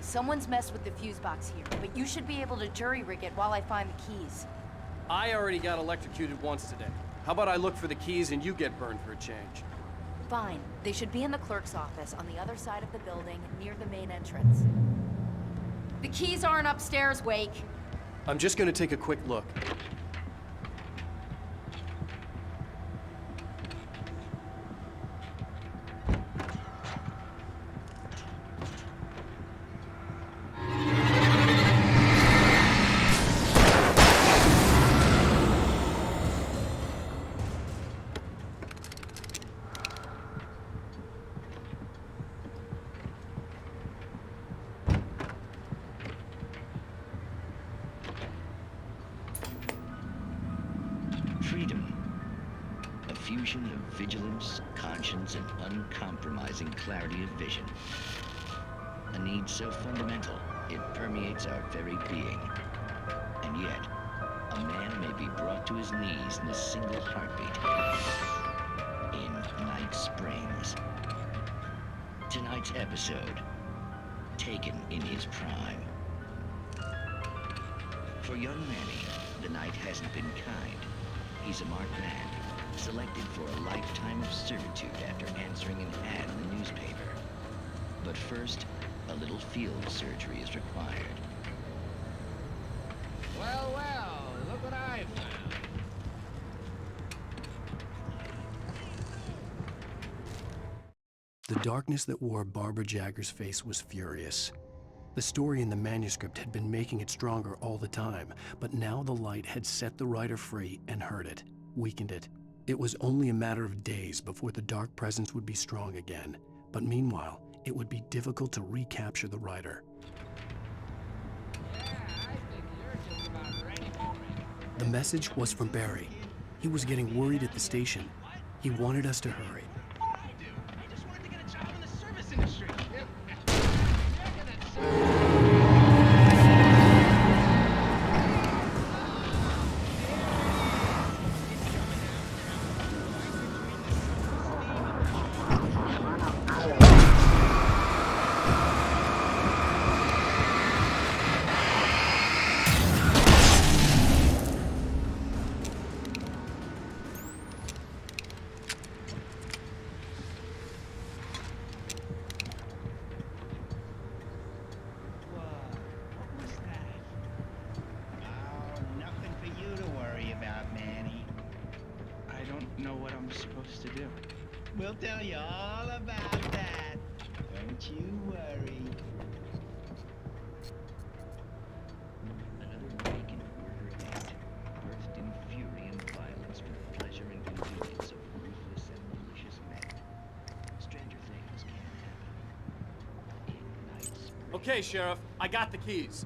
someone's messed with the fuse box here, but you should be able to jury-rig it while I find the keys. I already got electrocuted once today. How about I look for the keys and you get burned for a change? Fine. They should be in the clerk's office on the other side of the building, near the main entrance. The keys aren't upstairs, Wake. I'm just gonna take a quick look. Freedom. A fusion of vigilance, conscience, and uncompromising clarity of vision. A need so fundamental, it permeates our very being. And yet, a man may be brought to his knees in a single heartbeat. In Night Springs. Tonight's episode, taken in his prime. For young Manny, the night hasn't been kind. He's a marked man, selected for a lifetime of servitude after answering an ad in the newspaper. But first, a little field surgery is required. Well, well, look what I found. The darkness that wore Barbara Jagger's face was furious. The story in the manuscript had been making it stronger all the time, but now the light had set the writer free and hurt it, weakened it. It was only a matter of days before the dark presence would be strong again, but meanwhile, it would be difficult to recapture the writer. The message was from Barry. He was getting worried at the station. He wanted us to hurry. We'll tell you all about that. Don't you worry. Another vacant murder act, birthed in fury and violence for the pleasure and convenience of ruthless and malicious men. Stranger things can happen. In Night Springs. Okay, Sheriff, I got the keys.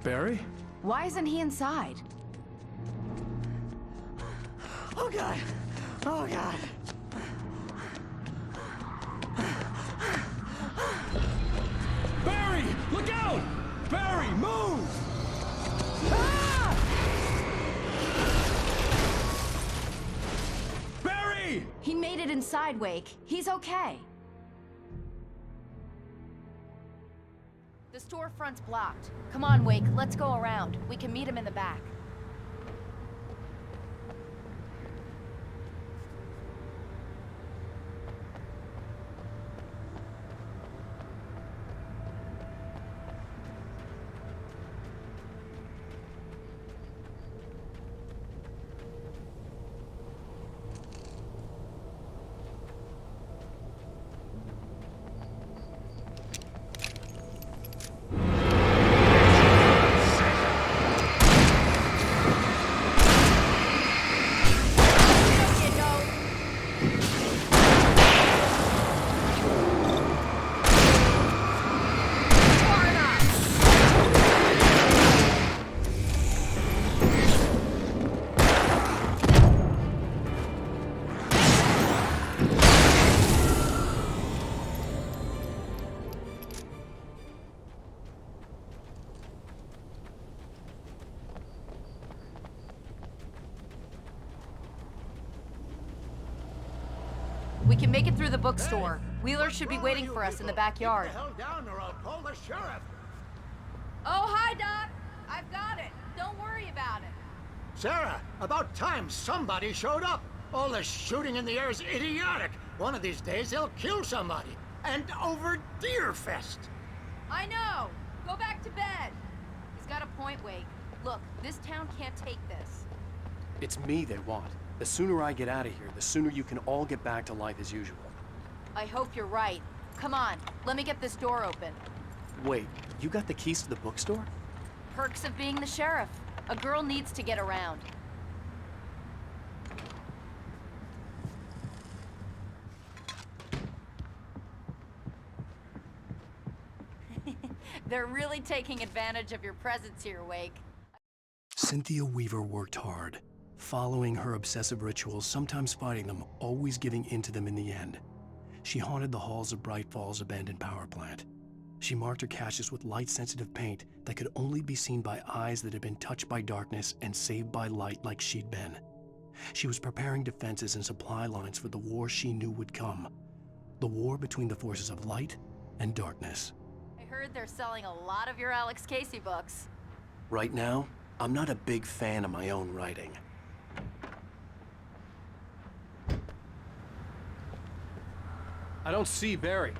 Barry? Why isn't he inside? Oh God! Oh God! Barry! Look out! Barry, move! Ah! Barry! He made it inside, Wake. He's okay. The storefront's blocked. Come on, Wake, let's go around. We can meet him in the back. can make it through the bookstore. Wheeler should be waiting for us in the backyard. Keep the hell down or I'll call the sheriff. Oh, hi, Doc. I've got it. Don't worry about it. Sarah, about time somebody showed up. All this shooting in the air is idiotic. One of these days they'll kill somebody. And over Deerfest. I know. Go back to bed. He's got a point, Wake. Look, this town can't take this. It's me they want. The sooner I get out of here, the sooner you can all get back to life as usual. I hope you're right. Come on, let me get this door open. Wait, you got the keys to the bookstore? Perks of being the sheriff. A girl needs to get around. They're really taking advantage of your presence here, Wake. Cynthia Weaver worked hard, following her obsessive rituals, sometimes fighting them, always giving in to them in the end. She haunted the halls of Bright Falls' abandoned power plant. She marked her caches with light-sensitive paint that could only be seen by eyes that had been touched by darkness and saved by light like she'd been. She was preparing defenses and supply lines for the war she knew would come. The war between the forces of light and darkness. I heard they're selling a lot of your Alex Casey books. Right now, I'm not a big fan of my own writing. I don't see Barry.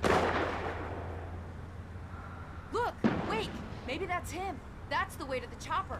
Look, Wake! Maybe that's him. That's the way to the chopper.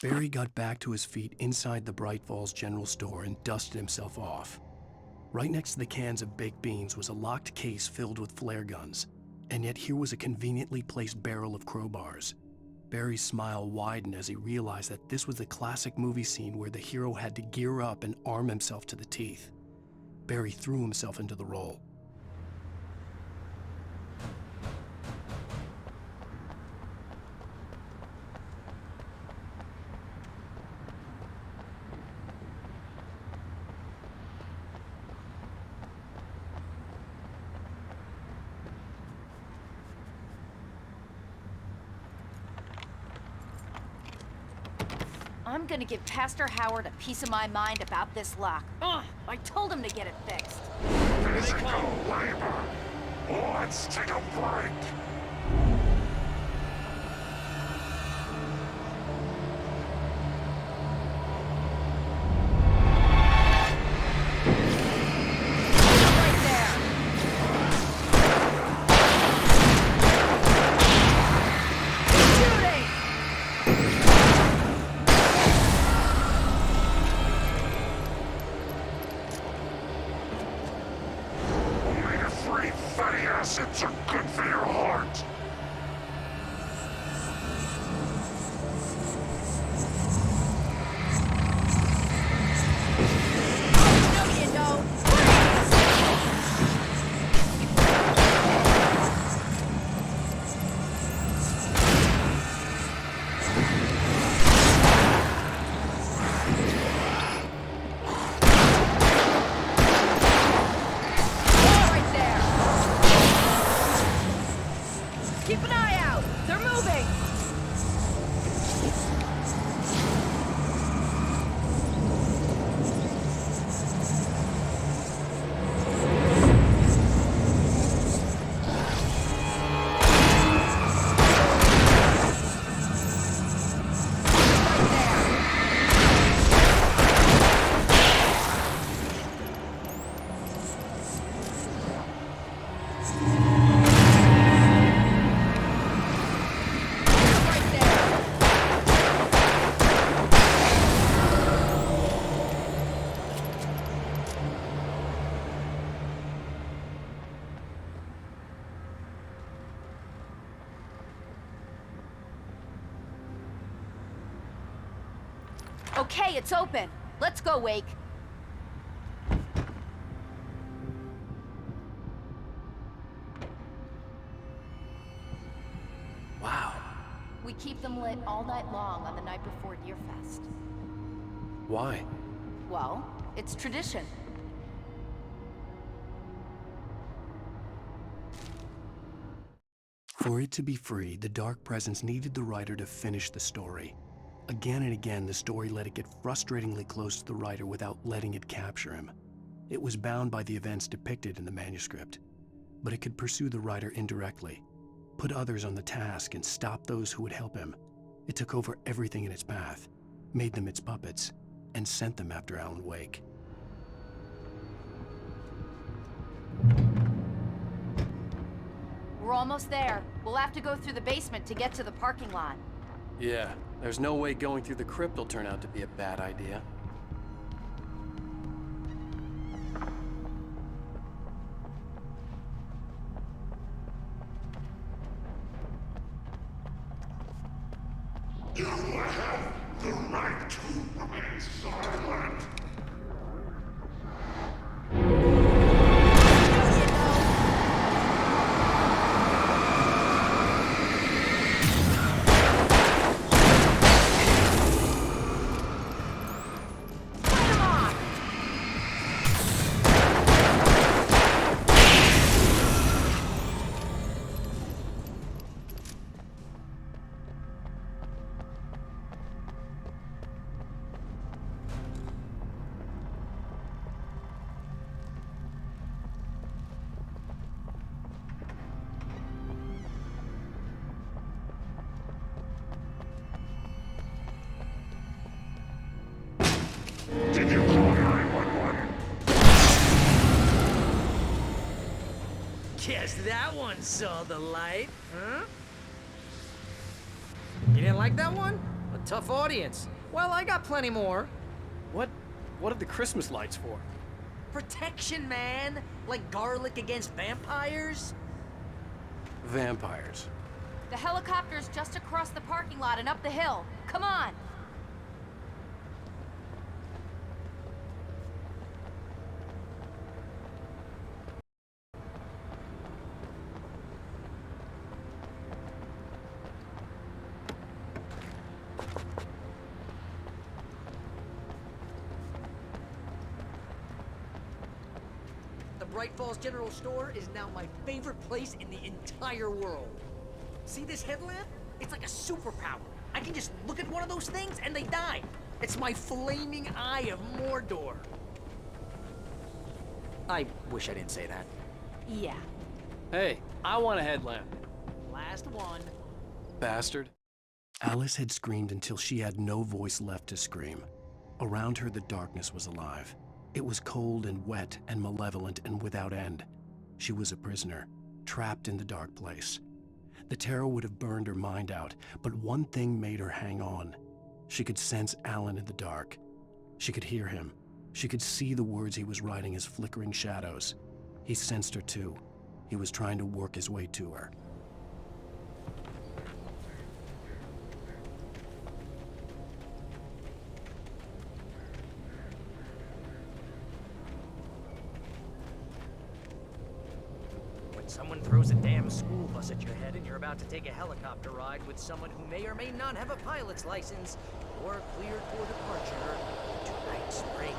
Barry got back to his feet inside the Bright Falls General Store and dusted himself off. Right next to the cans of baked beans was a locked case filled with flare guns, and yet here was a conveniently placed barrel of crowbars. Barry's smile widened as he realized that this was the classic movie scene where the hero had to gear up and arm himself to the teeth. Barry threw himself into the role. I'm gonna give Pastor Howard a piece of my mind about this lock. Ugh, I told him to get it fixed. Physical labor. Let's take a break. Fatty acids are good for your heart. Keep an eye out! They're moving! Okay, it's open. Let's go, Wake. Wow. We keep them lit all night long on the night before Deerfest. Why? Well, it's tradition. For it to be free, the Dark Presence needed the writer to finish the story. Again and again, the story let it get frustratingly close to the writer without letting it capture him. It was bound by the events depicted in the manuscript, but it could pursue the writer indirectly, put others on the task, and stop those who would help him. It took over everything in its path, made them its puppets, and sent them after Alan Wake. We're almost there. We'll have to go through the basement to get to the parking lot. Yeah, there's no way going through the crypt will turn out to be a bad idea. You have the right to remain silent. Did you call 911? Guess that one saw the light, huh? You didn't like that one? A tough audience. Well, I got plenty more. What are the Christmas lights for? Protection, man. Like garlic against vampires. Vampires. The helicopter's just across the parking lot and up the hill. Come on! Bright Falls General Store is now my favorite place in the entire world. See this headlamp? It's like a superpower. I can just look at one of those things and they die. It's my flaming eye of Mordor. I wish I didn't say that. Yeah. Hey, I want a headlamp. Last one. Bastard. Alice had screamed until she had no voice left to scream. Around her, the darkness was alive. It was cold and wet and malevolent and without end. She was a prisoner, trapped in the dark place. The terror would have burned her mind out, but one thing made her hang on. She could sense Alan in the dark. She could hear him. She could see the words he was writing as flickering shadows. He sensed her too. He was trying to work his way to her. Someone throws a damn school bus at your head and you're about to take a helicopter ride with someone who may or may not have a pilot's license, or cleared for departure to Night Springs.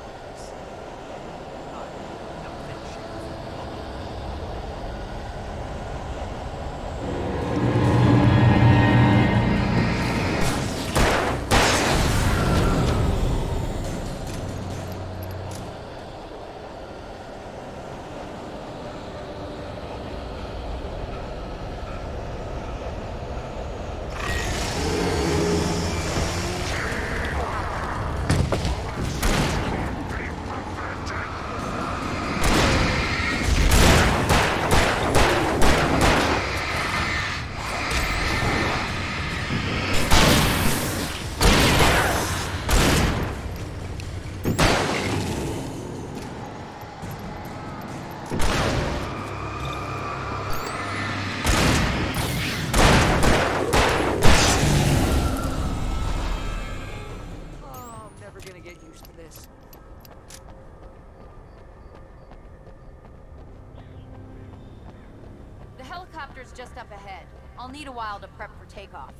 Now finish it. ahead. I'll need a while to prep for takeoff.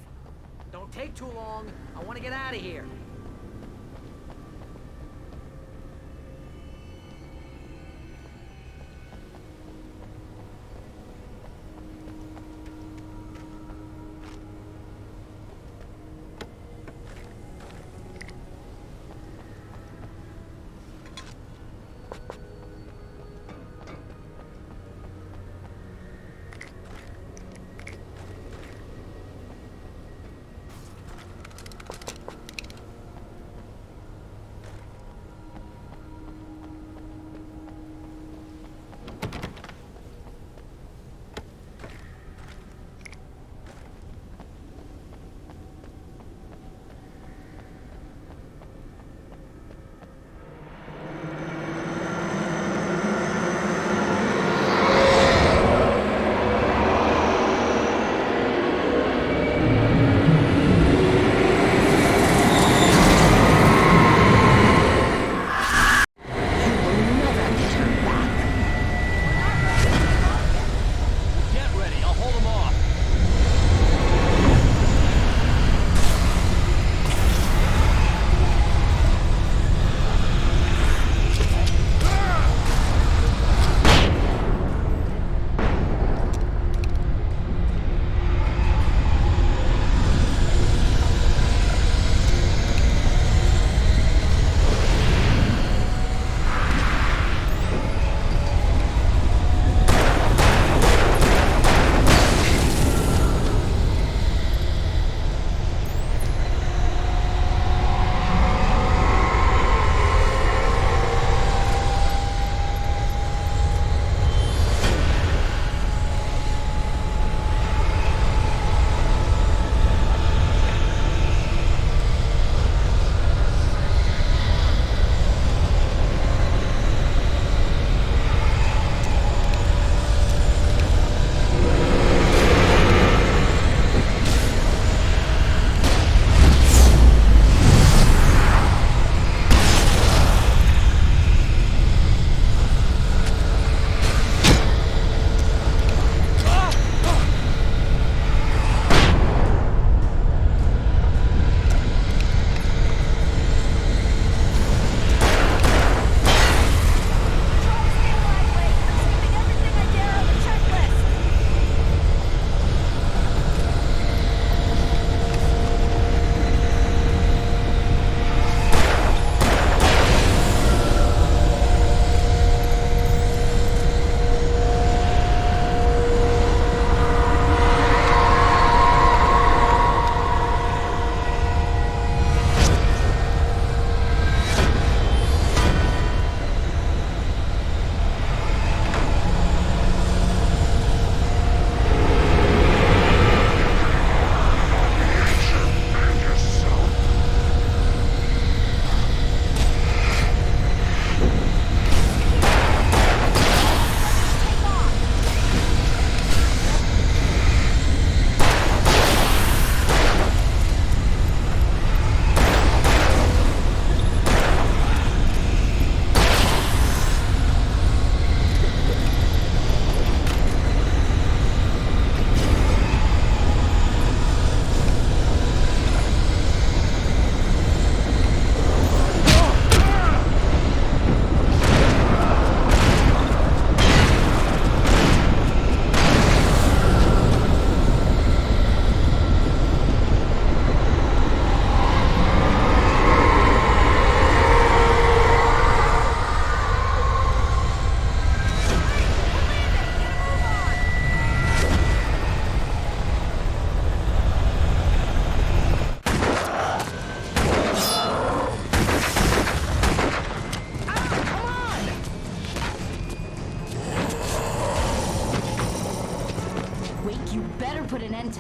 Don't take too long. I want to get out of here.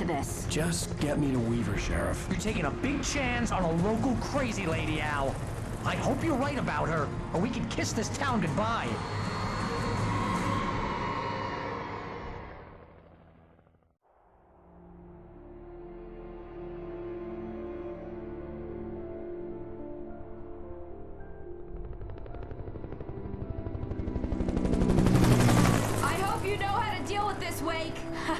to this. Just get me to Weaver, Sheriff. You're taking a big chance on a local crazy lady, Al. I hope you're right about her, or we can kiss this town goodbye. I hope you know how to deal with this, Wake.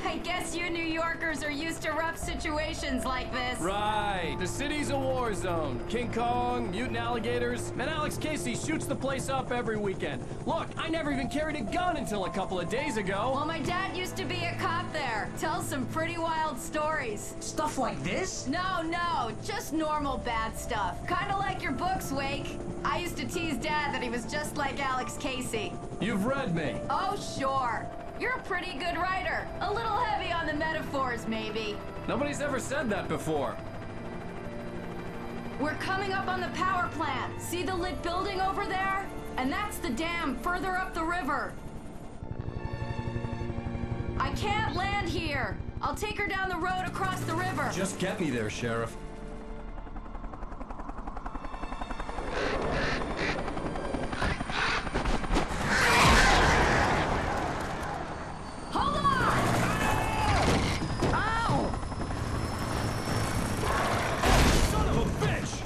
I guess you New York Yorkers are used to rough situations like this. Right. The city's a war zone. King Kong, mutant alligators, and Alex Casey shoots the place up every weekend. Look, I never even carried a gun until a couple of days ago. Well, my dad used to be a cop there. Tells some pretty wild stories. Stuff like this? No, just normal bad stuff. Kinda like your books, Wake. I used to tease Dad that he was just like Alex Casey. You've read me. Oh, sure. You're a pretty good writer. A little heavy on the metaphors, maybe. Nobody's ever said that before. We're coming up on the power plant. See the lit building over there? And that's the dam further up the river. I can't land here. I'll take her down the road across the river. Just get me there, Sheriff. Hold on! Ow! Son of a bitch!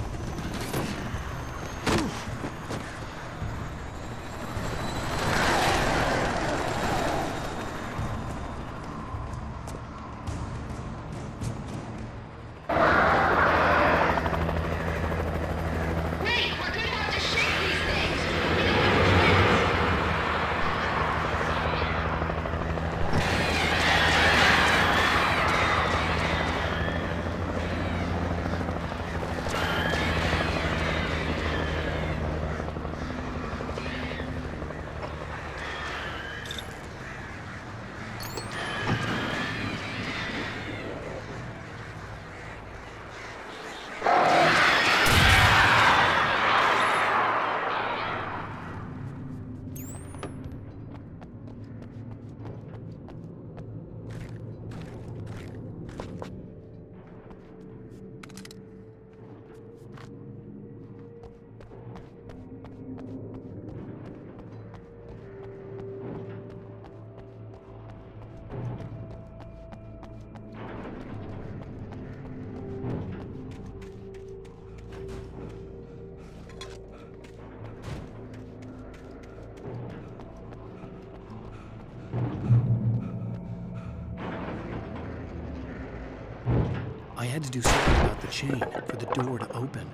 I had to do something about the chain for the door to open.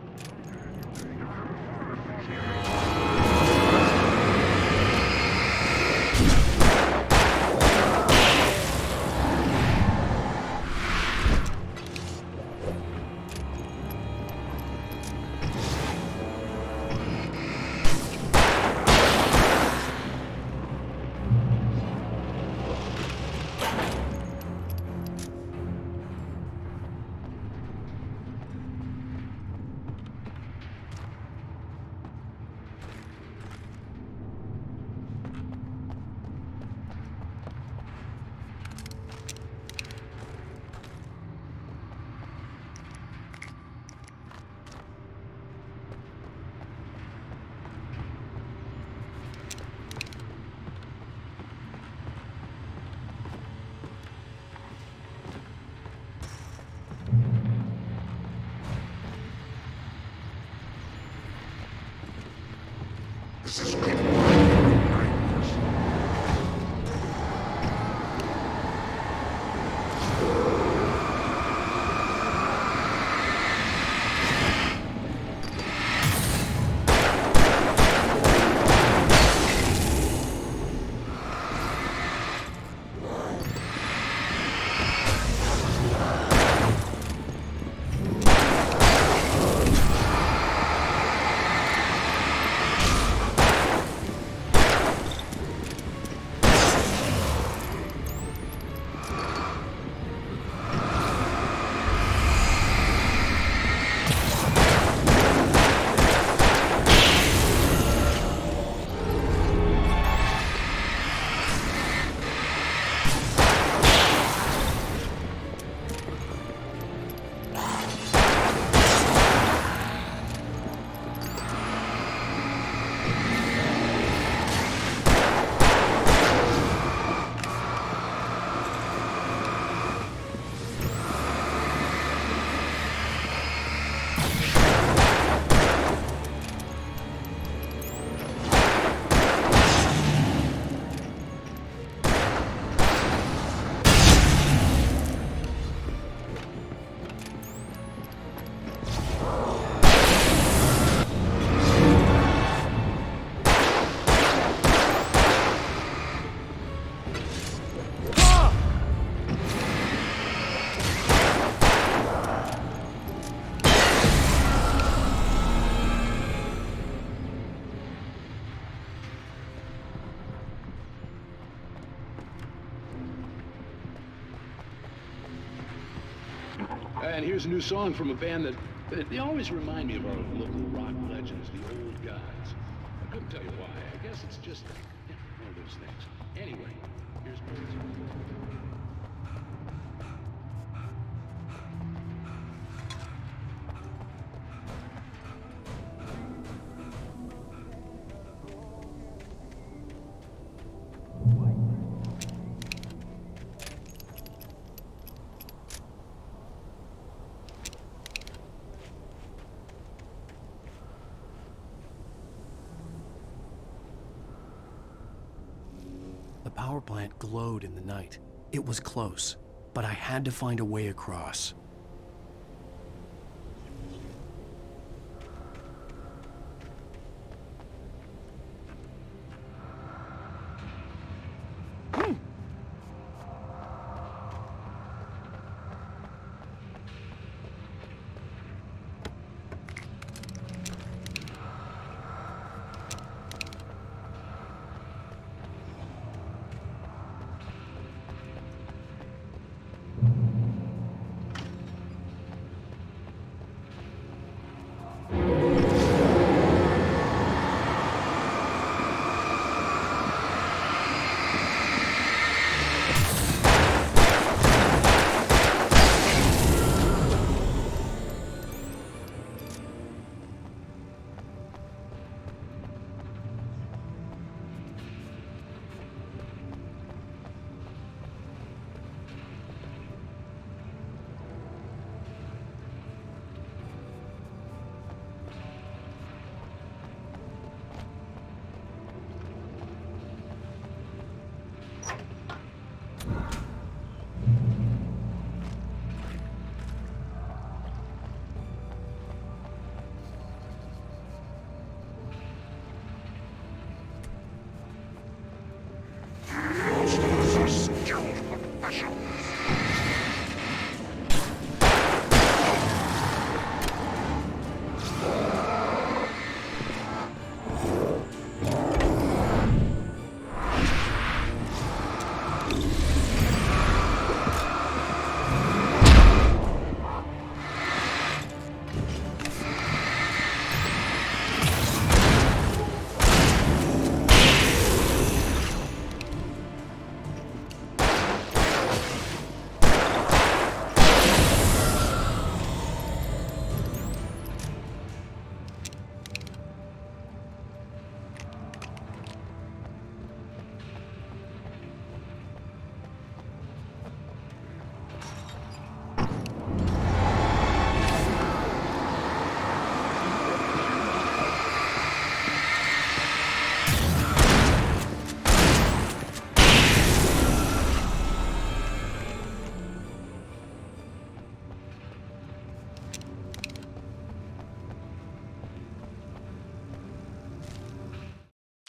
And here's a new song from a band that they always remind me of our local rock legends, the old gods. I couldn't tell you why. I guess it's just one of those things. Anyway, here's Birds. The power plant glowed in the night. It was close, but I had to find a way across.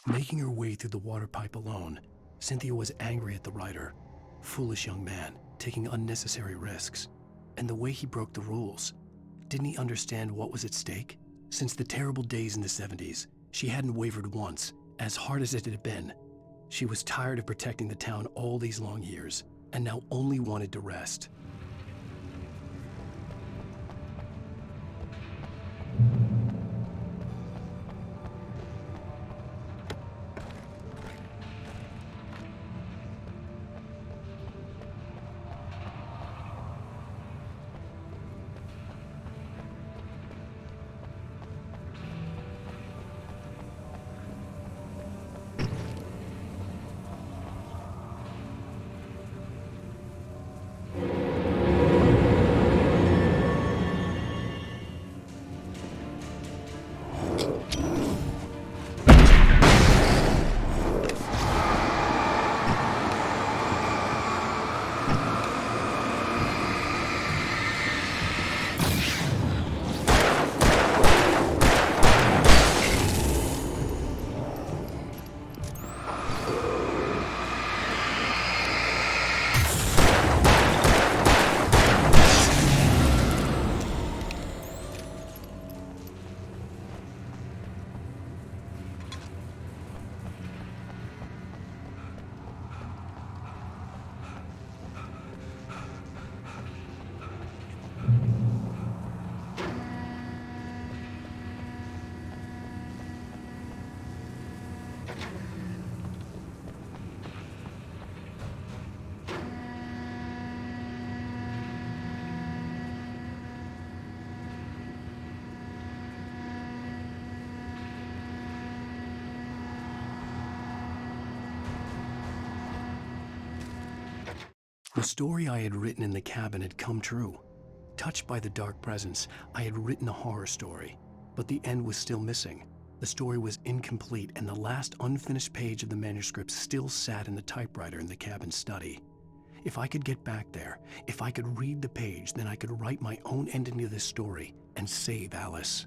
Making her way through the water pipe alone, Cynthia was angry at the writer. Foolish young man, taking unnecessary risks. And the way he broke the rules. Didn't he understand what was at stake? Since the terrible days in the 70s, she hadn't wavered once, as hard as it had been. She was tired of protecting the town all these long years, and now only wanted to rest. The story I had written in the cabin had come true. Touched by the dark presence, I had written a horror story, but the end was still missing. The story was incomplete, and the last unfinished page of the manuscript still sat in the typewriter in the cabin study. If I could get back there, if I could read the page, then I could write my own ending to this story and save Alice.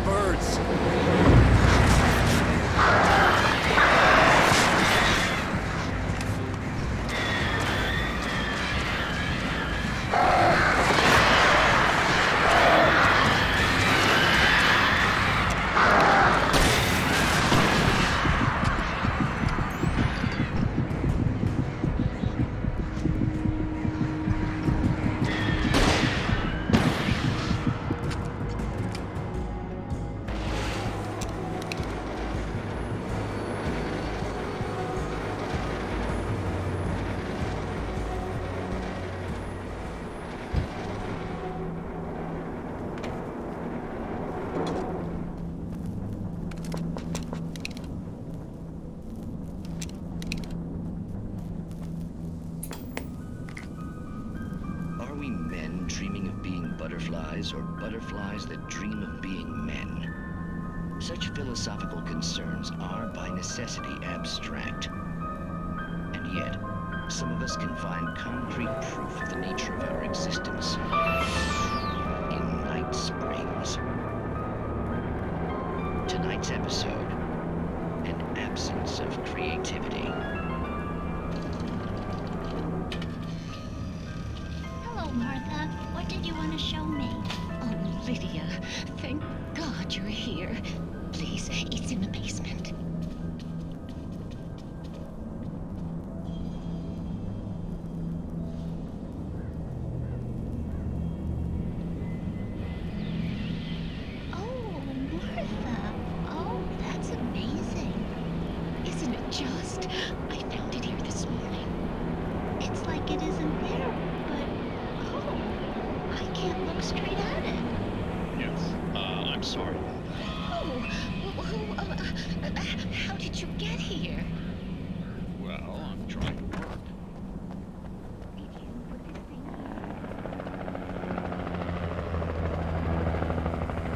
Birds. Or butterflies that dream of being men. Such philosophical concerns are by necessity abstract. And yet, some of us can find concrete proof of the nature of our existence in Night Springs. Tonight's episode, an absence of creativity. Hello, Martha. What did you want to show me? Oh, Lydia, thank God you're here. Please, it's in the basement. Oh, Martha. Oh, that's amazing. Isn't it just? I found it here this morning. It's like it isn't there, but oh, I can't look straight at it. Yes, I'm sorry about that. How did you get here? Well, I'm trying to work.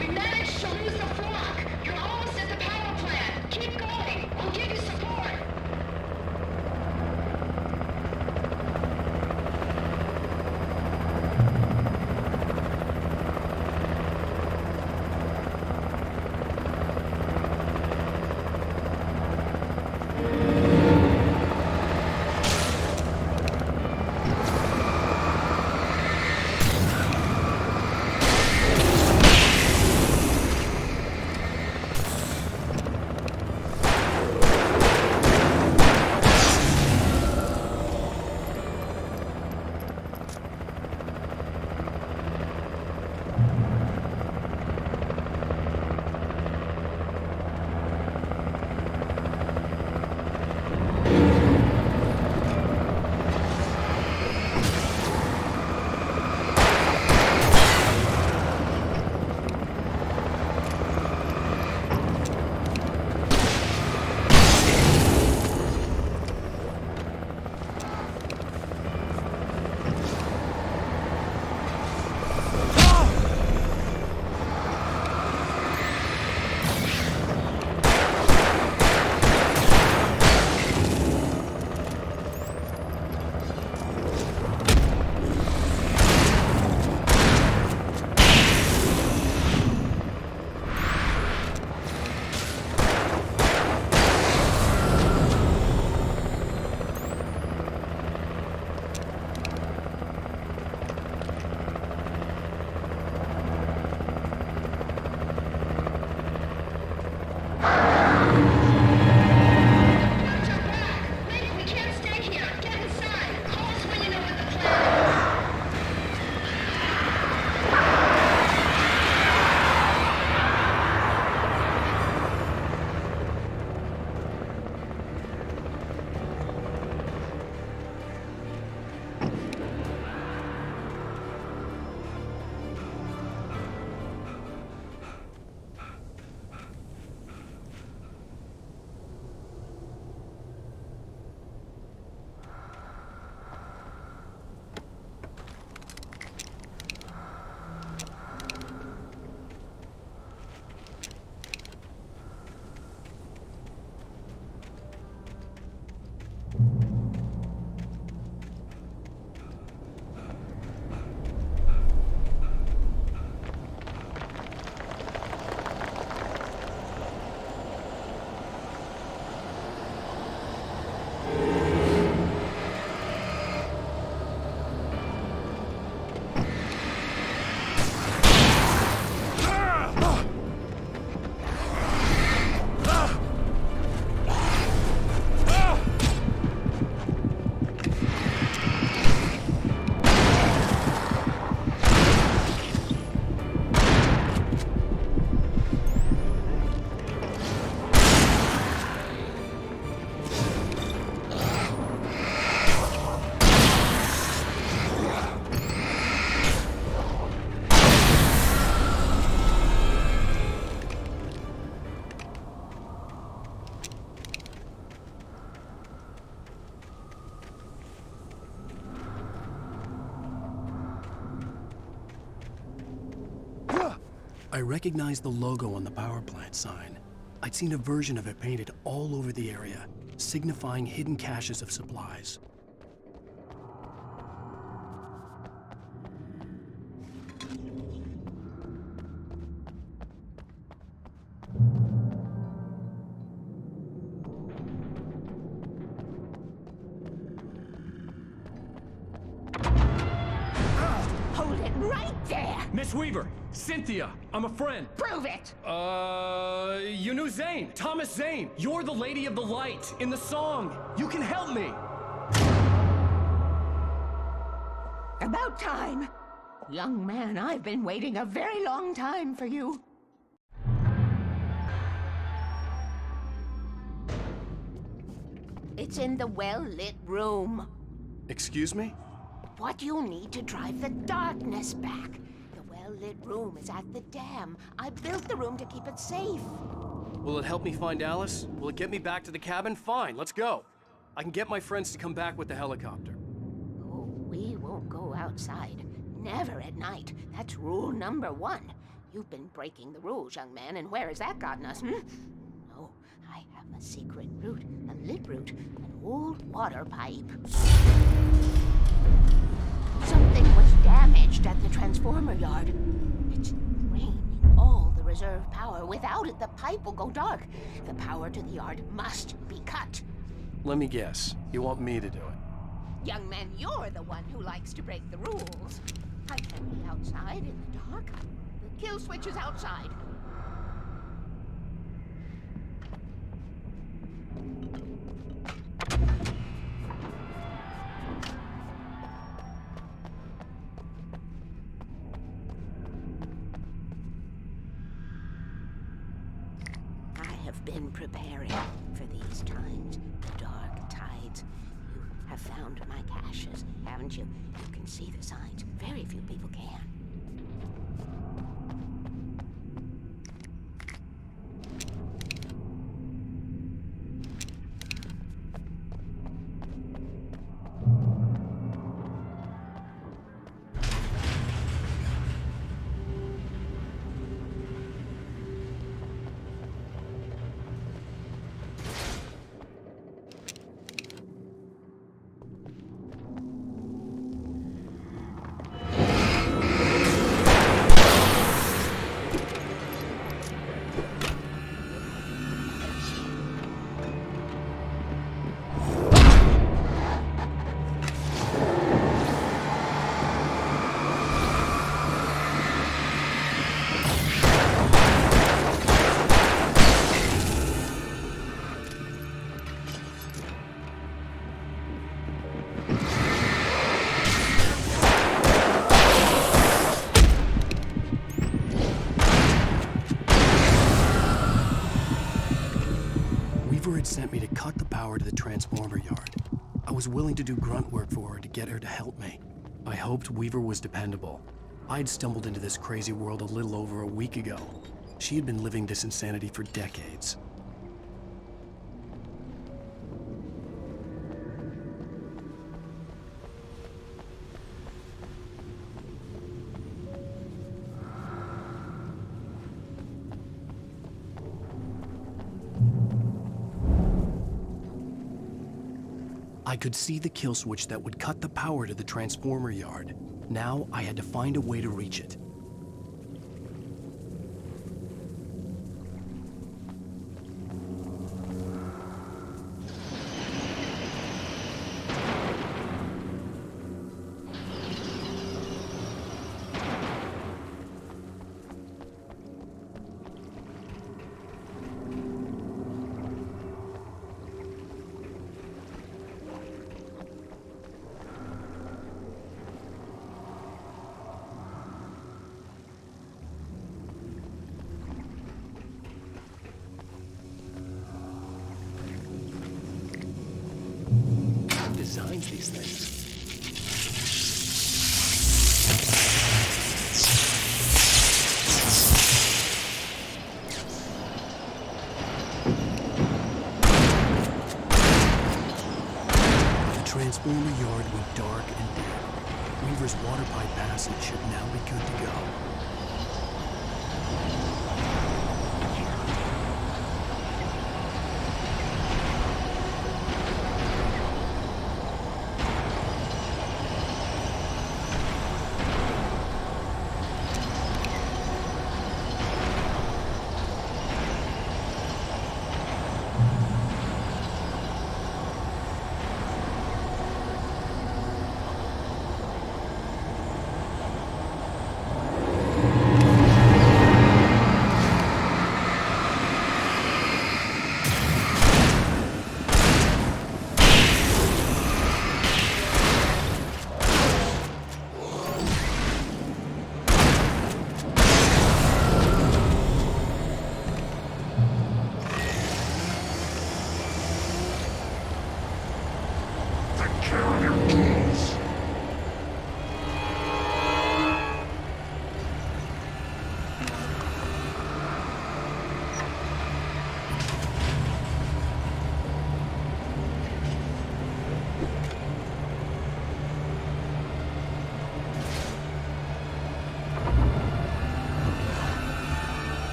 We managed to lose the flock. You're almost at the power plant. Keep going. We'll give you support. I recognized the logo on the power plant sign. I'd seen a version of it painted all over the area, signifying hidden caches of supplies. Hold it right there! Miss Weaver, Cynthia, I'm a friend. Prove it! You knew Zane, Thomas Zane. You're the Lady of the Light in the song. You can help me. About time. Young man, I've been waiting a very long time for you. It's in the well-lit room. Excuse me? What you need to drive the darkness back. The well-lit room is at the dam. I built the room to keep it safe. Will it help me find Alice? Will it get me back to the cabin? Fine, let's go. I can get my friends to come back with the helicopter. Oh, we won't go outside. Never at night. That's rule number 1. You've been breaking the rules, young man, and where has that gotten us, No, I have a secret route, a lit route, an old water pipe. Something was damaged at the transformer yard. It's draining all the reserve power. Without it, the pipe will go dark. The power to the yard must be cut. Let me guess. You want me to do it? Young man, you're the one who likes to break the rules. I can't be outside in the dark. The kill switch is outside. I have been preparing for these times, the dark tides. You have found my caches, haven't you? You can see the signs. Very few people can. Sent me to cut the power to the transformer yard. I was willing to do grunt work for her to get her to help me. I hoped Weaver was dependable. I'd stumbled into this crazy world a little over a week ago. She had been living this insanity for decades. I could see the kill switch that would cut the power to the transformer yard. Now I had to find a way to reach it. Designed these things. The transformer yard went dark and dead. Weaver's water pipe passage should now be good to go.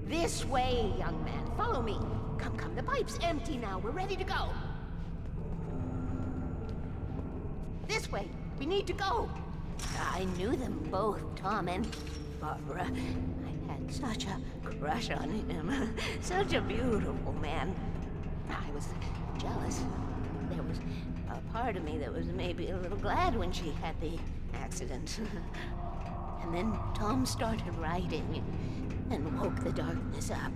This way, young man. Follow me. Come, come. The pipe's empty now. We're ready to go. This way. We need to go. I knew them both, Tom and Barbara. I had such a crush on him. Such a beautiful man. I was jealous. There was a part of me that was maybe a little glad when she had the accident. And then Tom started writing and woke the darkness up.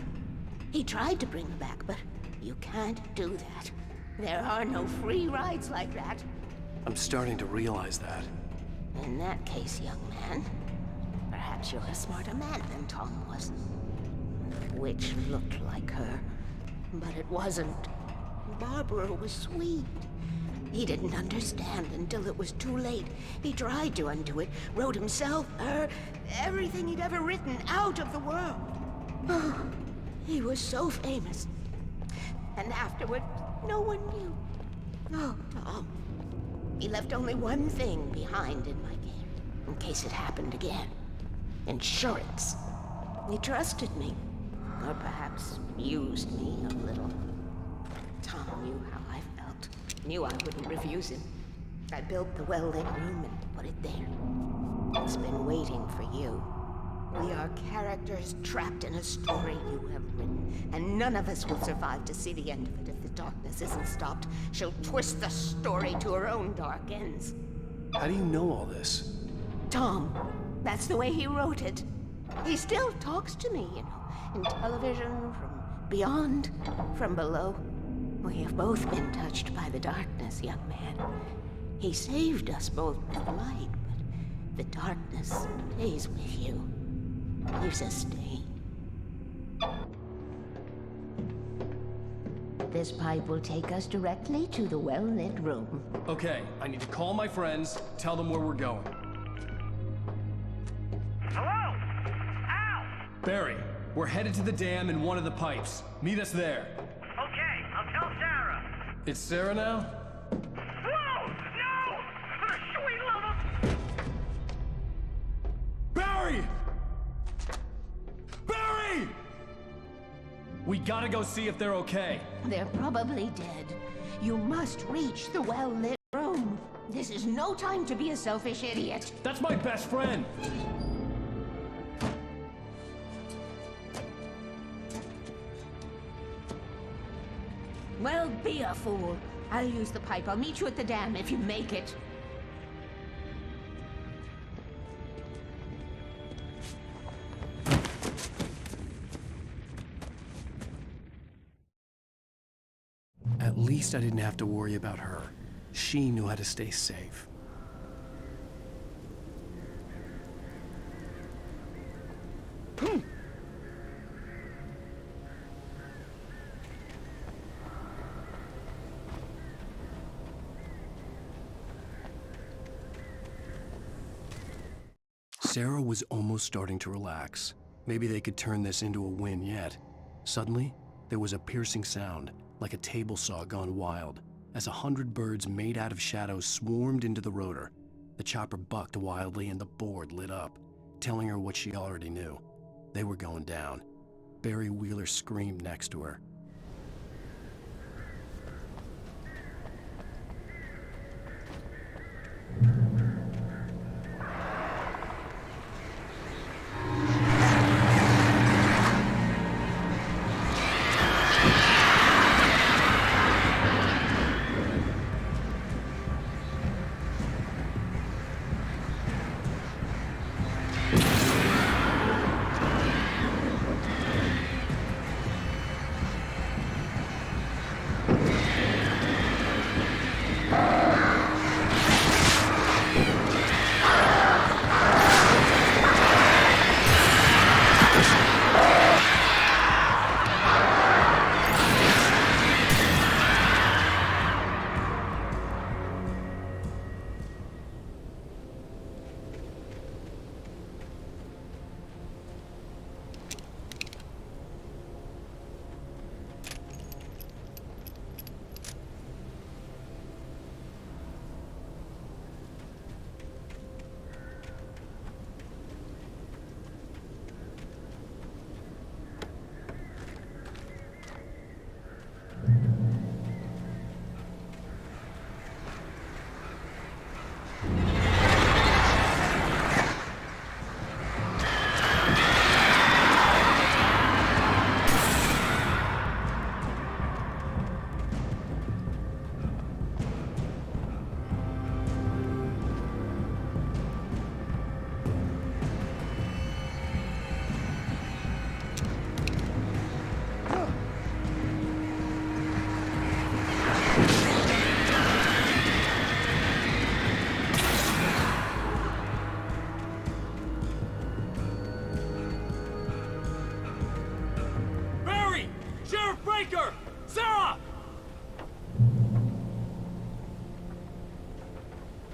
He tried to bring her back, but you can't do that. There are no free rides like that. I'm starting to realize that. In that case, young man, perhaps you're a smarter man than Tom was. The witch looked like her, but it wasn't. Barbara was sweet. He didn't understand until it was too late. He tried to undo it, wrote himself, her, everything he'd ever written out of the world. Oh, he was so famous. And afterward, no one knew. Oh, Tom. He left only one thing behind in my game, in case it happened again. Insurance. He trusted me. Or perhaps used me a little. Tom knew how I felt. Knew I wouldn't refuse him. I built the well-lit room and put it there. It's been waiting for you. We are characters trapped in a story you have written, and none of us will survive to see the end of it if the darkness isn't stopped. She'll twist the story to her own dark ends. How do you know all this? Tom, that's the way he wrote it. He still talks to me, you know, in television, from beyond, from below. We have both been touched by the darkness, young man. He saved us both with light, but the darkness stays with you. Leaves a stain. This pipe will take us directly to the well-lit room. Okay, I need to call my friends, tell them where we're going. Hello? Al! Barry, we're headed to the dam in one of the pipes. Meet us there. Okay, I'll tell Sarah. It's Sarah now? Whoa! No! For the sweet love of... Barry! Barry! We gotta go see if they're okay. They're probably dead. You must reach the well-lit room. This is no time to be a selfish idiot. That's my best friend. Well, be a fool. I'll use the pipe. I'll meet you at the dam if you make it. At least I didn't have to worry about her. She knew how to stay safe. Sarah was almost starting to relax. Maybe they could turn this into a win yet. Suddenly, there was a piercing sound, like a table saw gone wild. As 100 birds made out of shadows swarmed into the rotor, the chopper bucked wildly and the board lit up, telling her what she already knew. They were going down. Barry Wheeler screamed next to her.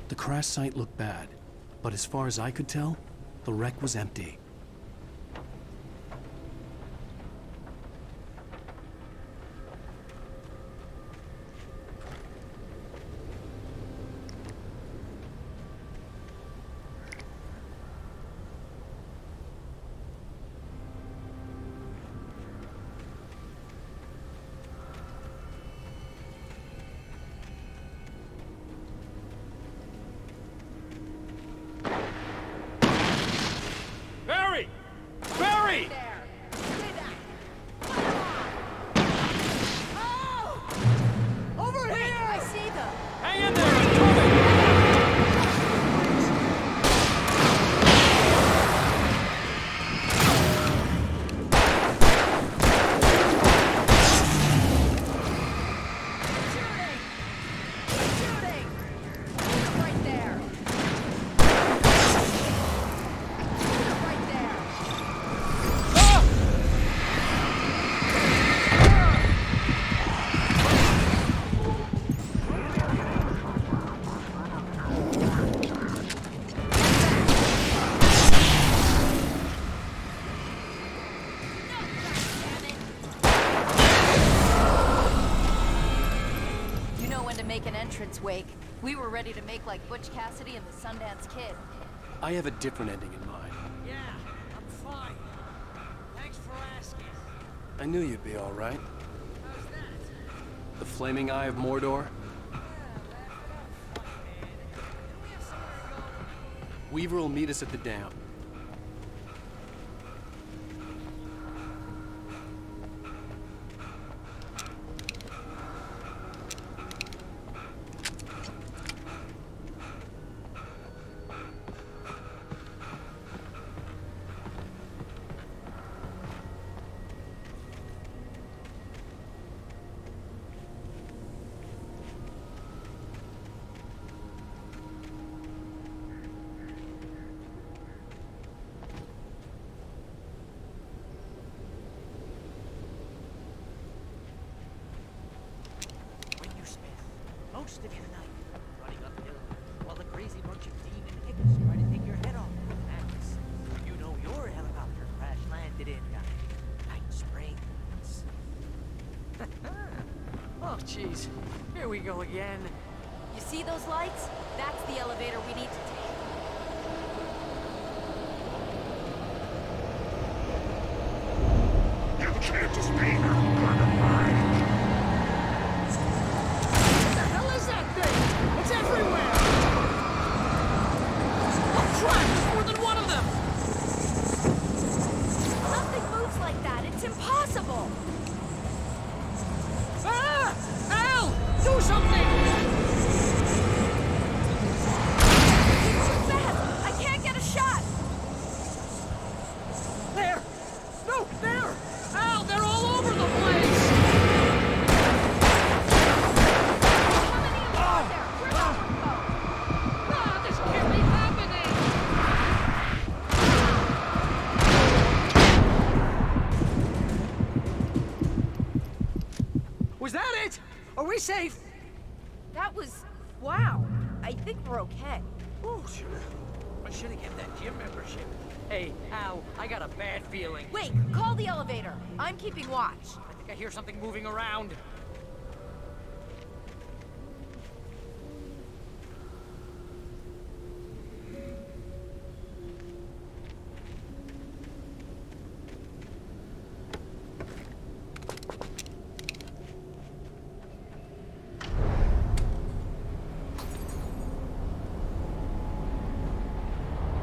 The crash site looked bad, but as far as I could tell, the wreck was empty. Wake. We were ready to make like Butch Cassidy and the Sundance Kid. I have a different ending in mind. Yeah, I'm fine. Thanks for asking. I knew you'd be all right. How's that? The flaming eye of Mordor? Weaver will meet us at the dam. Most of your night running uphill while the crazy bunch of demon hiccups try to take your head off with an axe. You know your helicopter crash landed in Night Springs. jeez. Here we go again. You see those lights? That's the elevator we need to take. You can't just be a friend of mine. What the hell is that thing? It's everywhere! Oh crap! There's more than one of them! Nothing moves like that. It's impossible. Ah! Al! Do something! It's too fast. I can't get a shot. There! No, there! Al, they're all over the place! How many of them are there? Where'd that one go? Ah, this can't be happening! Was that it? Are we safe? That was... wow. I think we're okay. Oh, I should have kept that gym membership. Hey, Al, I got a bad feeling. Wait, call the elevator. I'm keeping watch. I think I hear something moving around.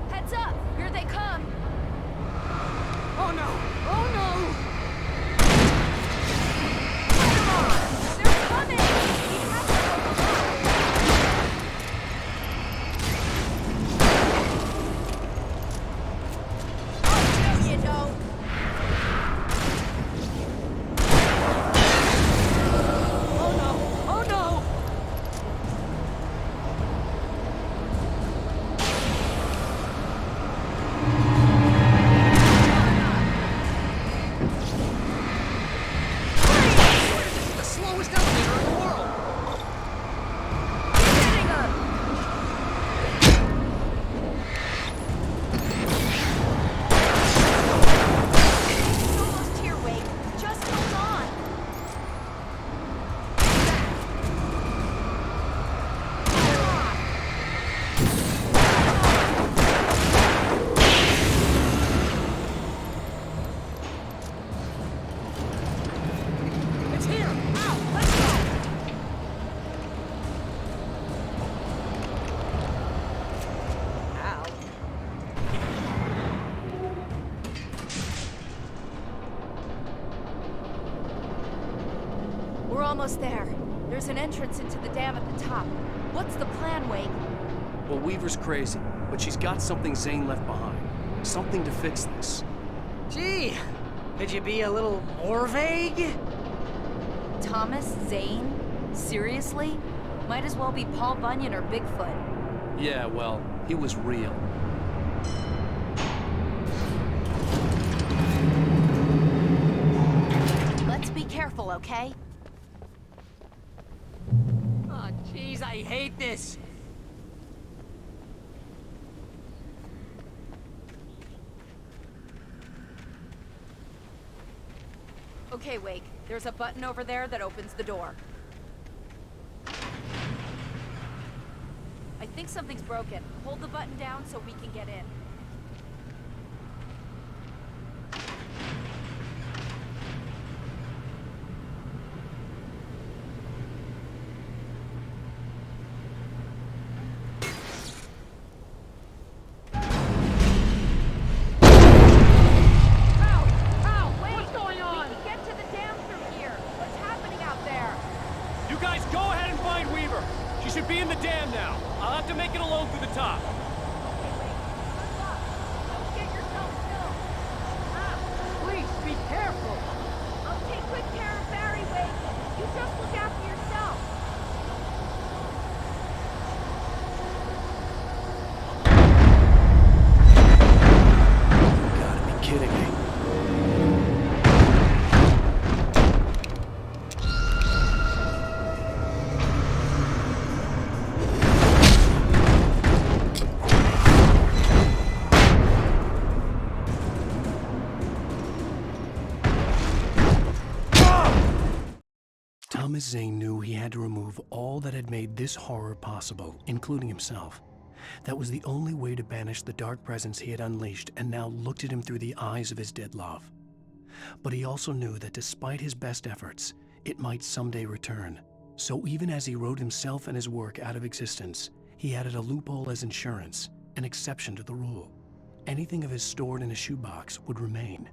Heads up! Here they come! Oh no! Oh no! They're coming! We have to override. Oh, no, you don't. Oh no! Oh no! This is the slowest elevator in the world! Hitting them! It's almost here, Wade. Just hold on. It's here! Al, let's go! Al? We're almost there. There's an entrance into the dam at the top. What's the plan, Wade? Well, Weaver's crazy, but she's got something Zane left behind. Something to fix this. Gee, could you be a little more vague? Thomas Zane? Seriously? Might as well be Paul Bunyan or Bigfoot. Yeah, well, he was real. Let's be careful, okay? Oh, jeez, I hate this. Okay, Wake. There's a button over there that opens the door. I think something's broken. Hold the button down so we can get in. What's going on? We can get to the dam through here. What's happening out there? You guys go ahead and find Weaver. She should be in the dam now. I'll have to make it alone through the top. Good luck. Don't get yourself killed. Please, be careful. I'll take good care of Barry, Wake. You just look after yourself. You gotta be kidding me. Thomas Zane knew he had to remove all that had made this horror possible, including himself. That was the only way to banish the dark presence he had unleashed and now looked at him through the eyes of his dead love. But he also knew that despite his best efforts, it might someday return. So even as he wrote himself and his work out of existence, he added a loophole as insurance, an exception to the rule. Anything of his stored in a shoebox would remain.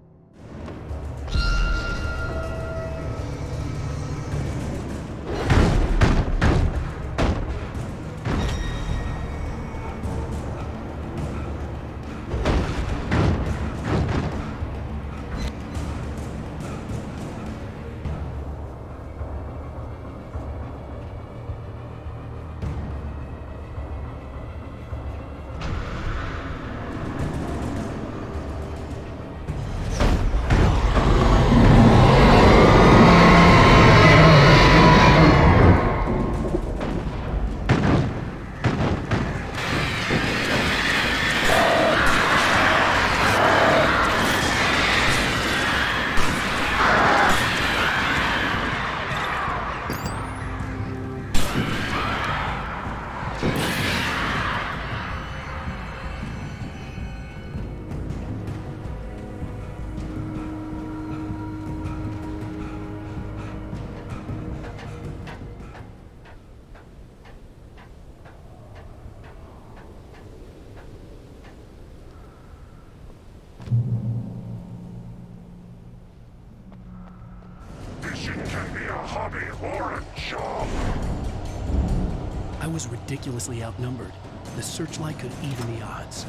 I was ridiculously outnumbered. The searchlight could even the odds.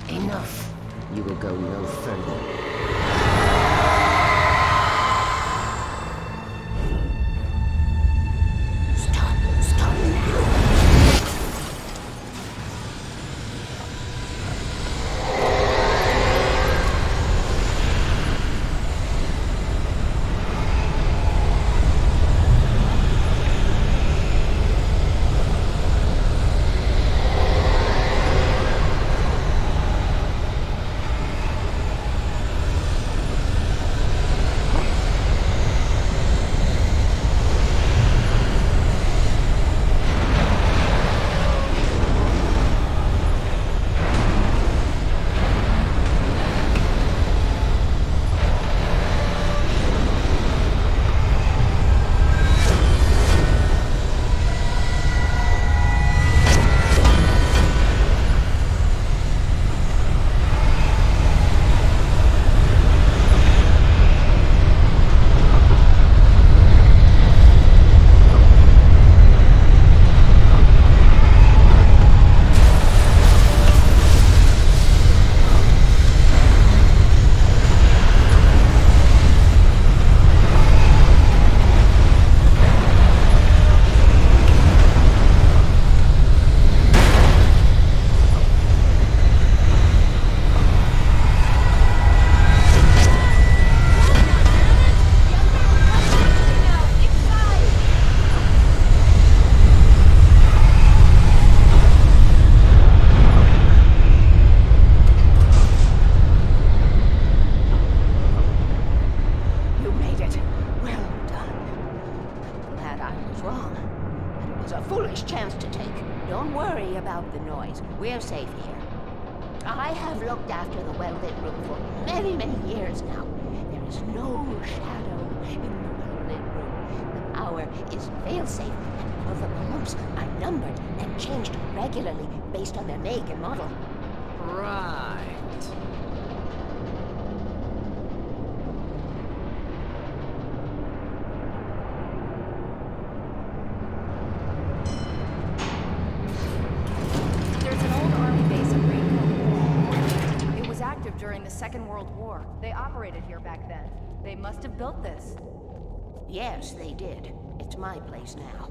Enough. You will go no further. Stop now. We're safe here. I have looked after the well-lit room for many, many years now. There is no shadow in the well-lit room. The power is fail-safe, and all the bulbs are numbered and changed regularly based on their make and model. Right. There's an old army base at brink. It was active during the Second World War. They operated here back then. They must have built this. Yes, they did. It's my place now.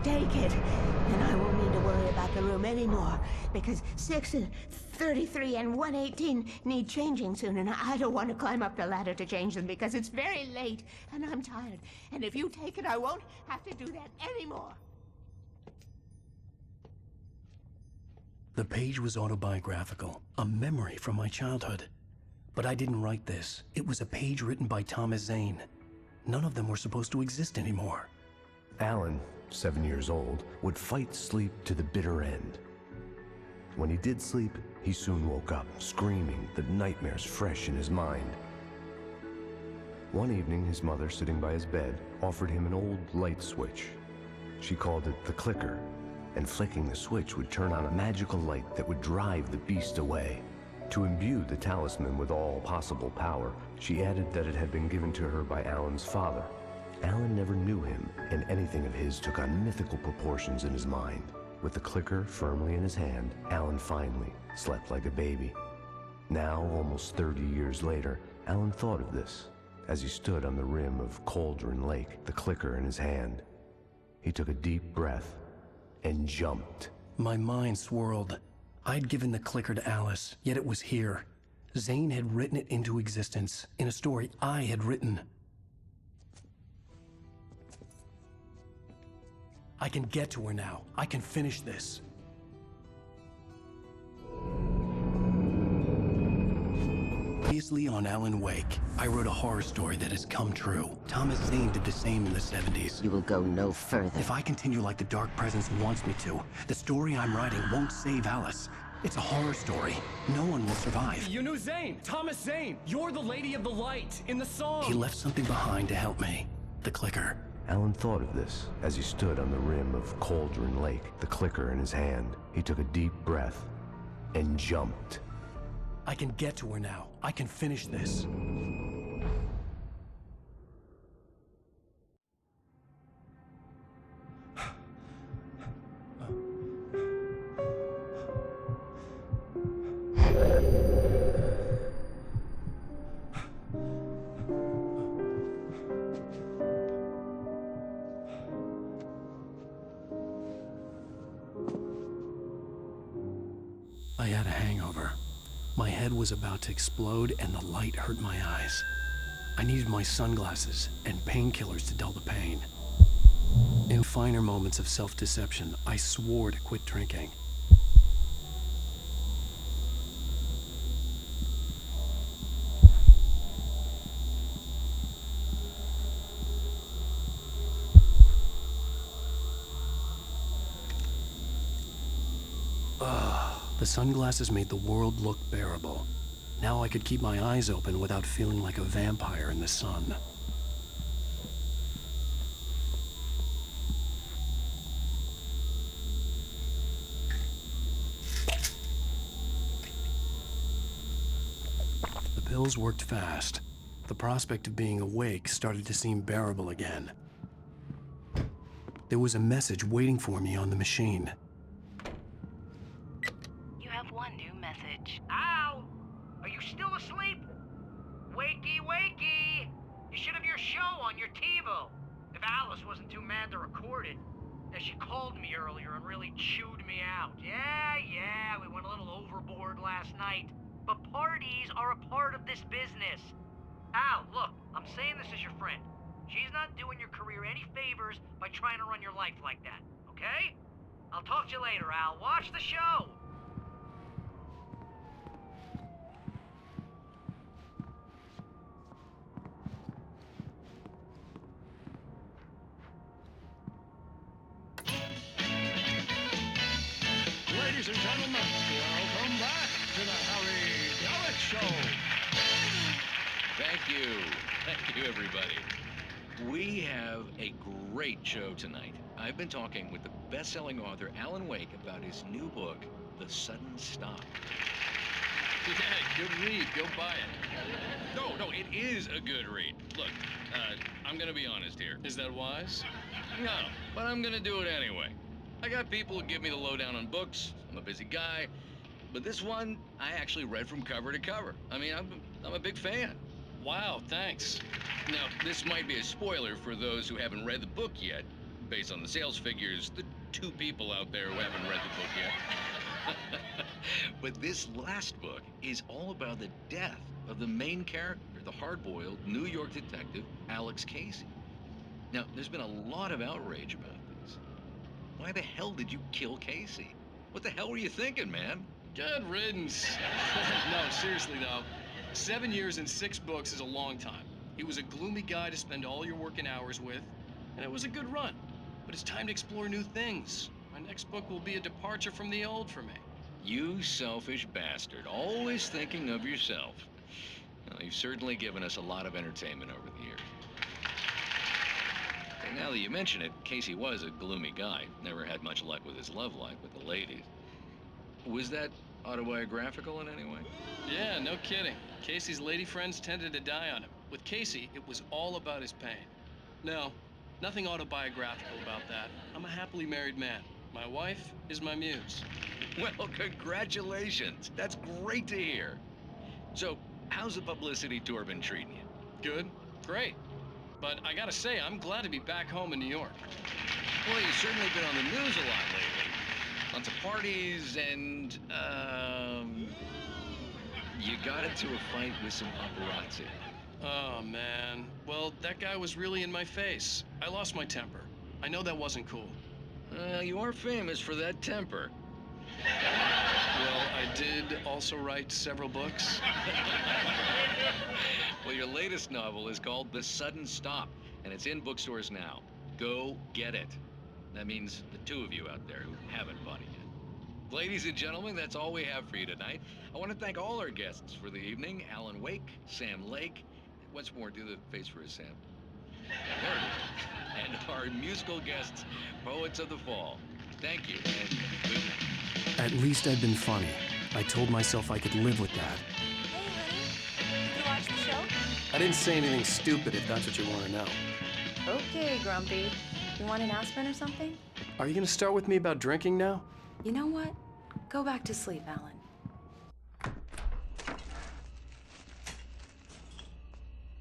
Take it, and I won't need to worry about the room anymore, because 6 and 33 and 118 need changing soon, and I don't want to climb up the ladder to change them because it's very late, and I'm tired. And if you take it, I won't have to do that anymore. The page was autobiographical, a memory from my childhood. But I didn't write this. It was a page written by Thomas Zane. None of them were supposed to exist anymore. Alan, 7 years old, would fight sleep to the bitter end. When he did sleep, he soon woke up, screaming, the nightmares fresh in his mind. One evening, his mother, sitting by his bed, offered him an old light switch. She called it the clicker, and flicking the switch would turn on a magical light that would drive the beast away. To imbue the talisman with all possible power, she added that it had been given to her by Alan's father. Alan never knew him, and anything of his took on mythical proportions in his mind. With the clicker firmly in his hand, Alan finally slept like a baby. Now, almost 30 years later, Alan thought of this as he stood on the rim of Cauldron Lake, the clicker in his hand. He took a deep breath and jumped. My mind swirled. I'd given the clicker to Alice, yet it was here. Zane had written it into existence, in a story I had written. I can get to her now. I can finish this. Previously on Alan Wake, I wrote a horror story that has come true. Thomas Zane did the same in the 70s. You will go no further. If I continue like the Dark Presence wants me to, the story I'm writing won't save Alice. It's a horror story. No one will survive. You knew Zane! Thomas Zane! You're the Lady of the Light in the song! He left something behind to help me. The clicker. Alan thought of this as he stood on the rim of Cauldron Lake, the clicker in his hand. He took a deep breath and jumped. I can get to her now. I can finish this. I had a hangover. My head was about to explode and the light hurt my eyes. I needed my sunglasses and painkillers to dull the pain. In finer moments of self-deception, I swore to quit drinking. The sunglasses made the world look bearable. Now I could keep my eyes open without feeling like a vampire in the sun. The pills worked fast. The prospect of being awake started to seem bearable again. There was a message waiting for me on the machine. One new message. Al! Are you still asleep? Wakey, wakey! You should have your show on your TiVo. If Alice wasn't too mad to record it. She called me earlier and really chewed me out. Yeah, we went a little overboard last night. But parties are a part of this business. Al, look, I'm saying this as your friend. She's not doing your career any favors by trying to run your life like that, okay? I'll talk to you later, Al. Watch the show! Ladies and gentlemen, welcome back to the Harry Dalek Show. Thank you. Thank you, everybody. We have a great show tonight. I've been talking with the best-selling author Alan Wake about his new book, The Sudden Stop. Yeah, good read. Go buy it. No, it is a good read. Look, I'm gonna be honest here. Is that wise? No, but I'm gonna do it anyway. I got people who give me the lowdown on books. I'm a busy guy. But this one, I actually read from cover to cover. I mean, I'm a big fan. Wow, thanks. Now, this might be a spoiler for those who haven't read the book yet. Based on the sales figures, the 2 people out there who haven't read the book yet. But this last book is all about the death of the main character, the hard-boiled New York detective, Alex Casey. Now, there's been a lot of outrage about this. Why the hell did you kill Casey? What the hell were you thinking, man? Good riddance. No, seriously though, 7 years and 6 books is a long time. He was a gloomy guy to spend all your working hours with, and it was a good run. But it's time to explore new things. My next book will be a departure from the old for me. You selfish bastard, always thinking of yourself. Well, you've certainly given us a lot of entertainment over the years. And now that you mention it, Casey was a gloomy guy. Never had much luck with his love life with the ladies. Was that autobiographical in any way? Yeah, no kidding. Casey's lady friends tended to die on him. With Casey, it was all about his pain. No, nothing autobiographical about that. I'm a happily married man. My wife is my muse. Well, congratulations. That's great to hear. So, how's the publicity tour been treating you? Good. Great. But I gotta say, I'm glad to be back home in New York. Well, you've certainly been on the news a lot lately. Lots of parties and, you got into a fight with some paparazzi. Oh, man. Well, that guy was really in my face. I lost my temper. I know that wasn't cool. You are famous for that temper. Well, I did also write several books. Well, your latest novel is called The Sudden Stop, and it's in bookstores now. Go get it. That means the 2 of you out there who haven't bought it yet. Ladies and gentlemen, that's all we have for you tonight. I want to thank all our guests for the evening. Alan Wake, Sam Lake. Once more, do the face for his Sam. There it is. And our musical guests, Poets of the Fall. Thank you, and good night. At least I'd been funny. I told myself I could live with that. Hey, honey. Did you watch the show? I didn't say anything stupid if that's what you want to know. Okay, Grumpy. You want an aspirin or something? Are you going to start with me about drinking now? You know what? Go back to sleep, Alan.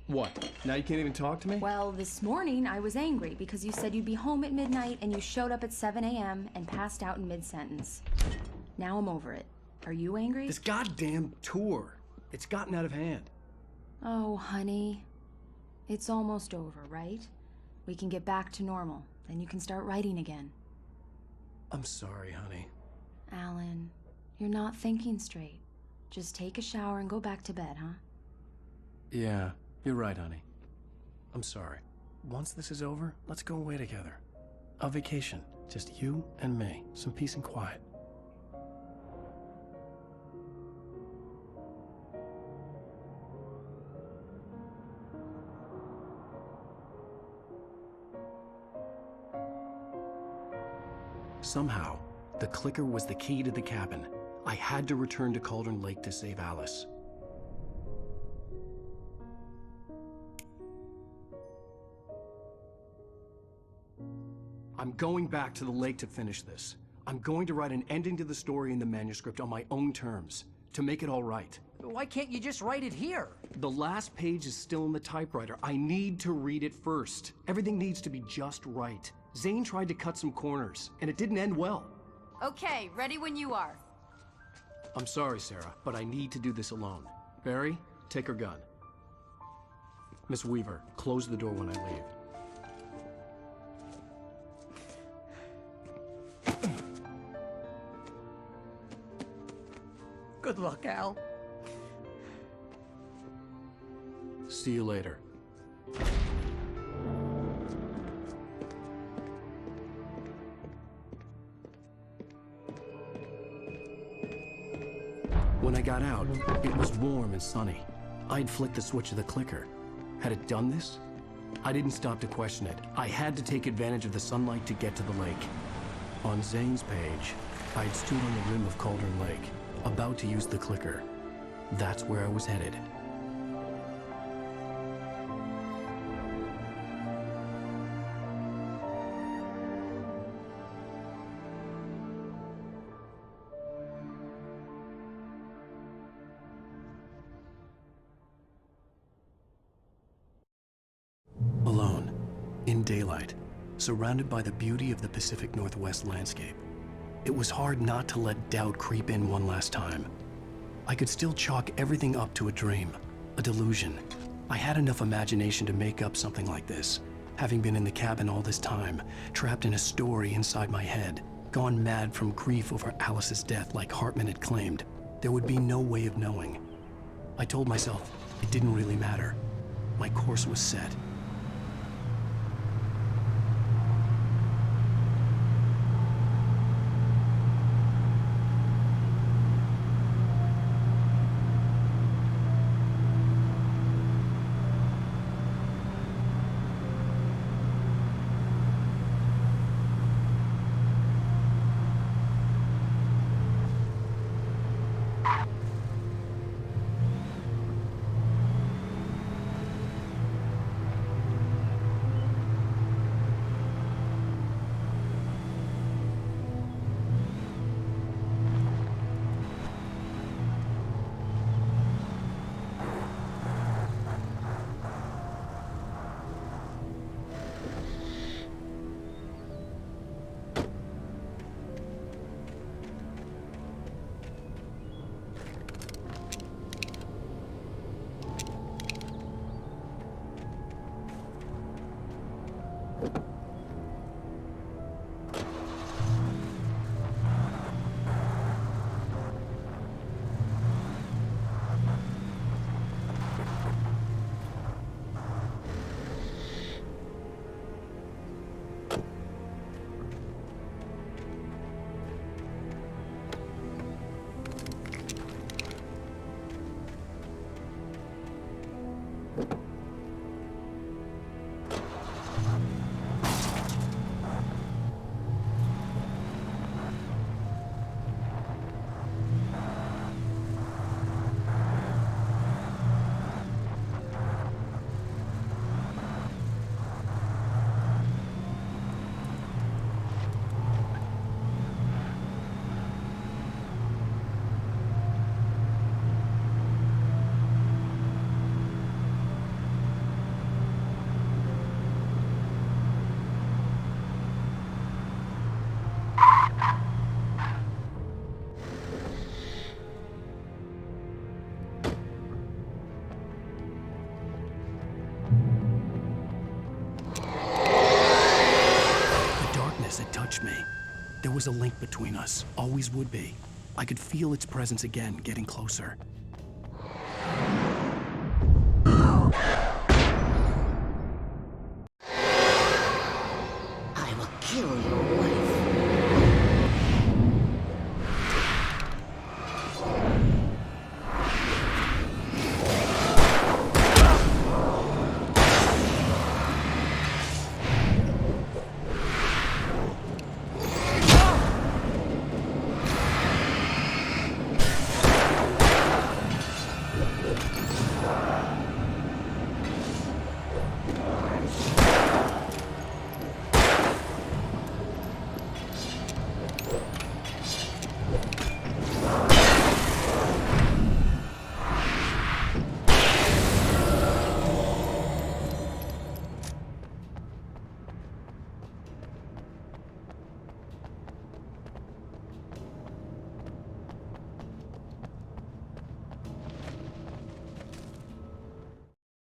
What? Now you can't even talk to me? Well, this morning I was angry because you said you'd be home at midnight and you showed up at 7 a.m. and passed out in mid-sentence. Now I'm over it. Are you angry? This goddamn tour. It's gotten out of hand. Oh, honey. It's almost over, right? We can get back to normal. Then you can start writing again. I'm sorry, honey. Alan, you're not thinking straight. Just take a shower and go back to bed, huh? Yeah, you're right, honey. I'm sorry. Once this is over, let's go away together. A vacation. Just you and me. Some peace and quiet. Somehow, the clicker was the key to the cabin. I had to return to Cauldron Lake to save Alice. I'm going back to the lake to finish this. I'm going to write an ending to the story in the manuscript on my own terms, to make it all right. Why can't you just write it here? The last page is still in the typewriter. I need to read it first. Everything needs to be just right. Zane tried to cut some corners, and it didn't end well. Okay, ready when you are. I'm sorry, Sarah, but I need to do this alone. Barry, take her gun. Miss Weaver, close the door when I leave. Good luck, Al. See you later. When I got out, it was warm and sunny. I'd flicked the switch of the clicker. Had it done this? I didn't stop to question it. I had to take advantage of the sunlight to get to the lake. On Zane's page, I'd stood on the rim of Cauldron Lake, about to use the clicker. That's where I was headed. Alone, in daylight, surrounded by the beauty of the Pacific Northwest landscape, it was hard not to let doubt creep in one last time. I could still chalk everything up to a dream, a delusion. I had enough imagination to make up something like this, having been in the cabin all this time, trapped in a story inside my head, gone mad from grief over Alice's death like Hartman had claimed. There would be no way of knowing. I told myself it didn't really matter. My course was set. Had touched me. There was a link between us, always would be. I could feel its presence again, getting closer. I will kill your wife.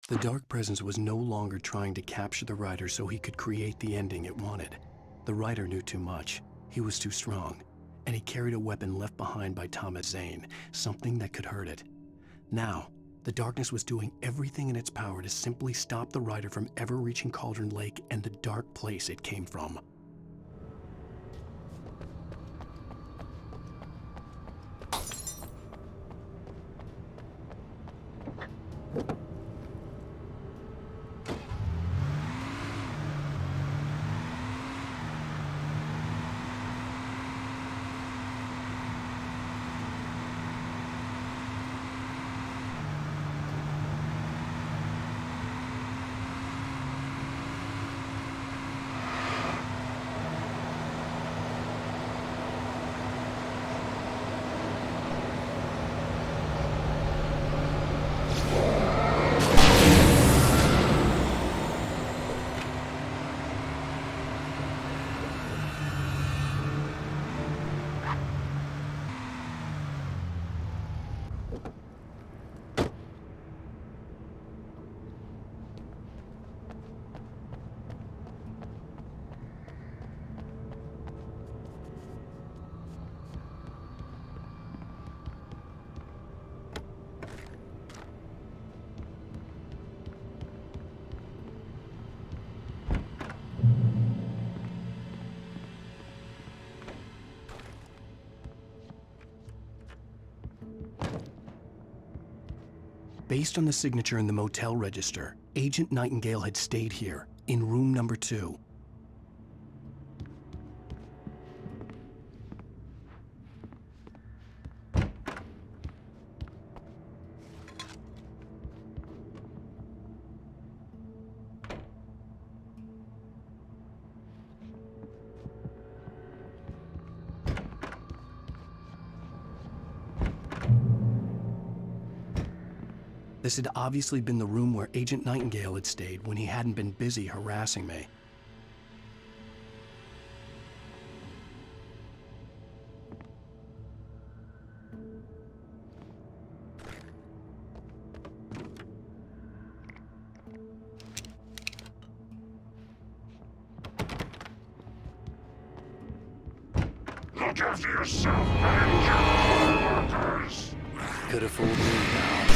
The Dark Presence was no longer trying to capture the writer so he could create the ending it wanted. The writer knew too much. He was too strong. And he carried a weapon left behind by Thomas Zane, something that could hurt it. Now, the darkness was doing everything in its power to simply stop the writer from ever reaching Cauldron Lake and the dark place it came from. Based on the signature in the motel register, Agent Nightingale had stayed here, in room number 2. This had obviously been the room where Agent Nightingale had stayed when he hadn't been busy harassing me. Look after yourself and your co-workers! Could have fooled me, pal.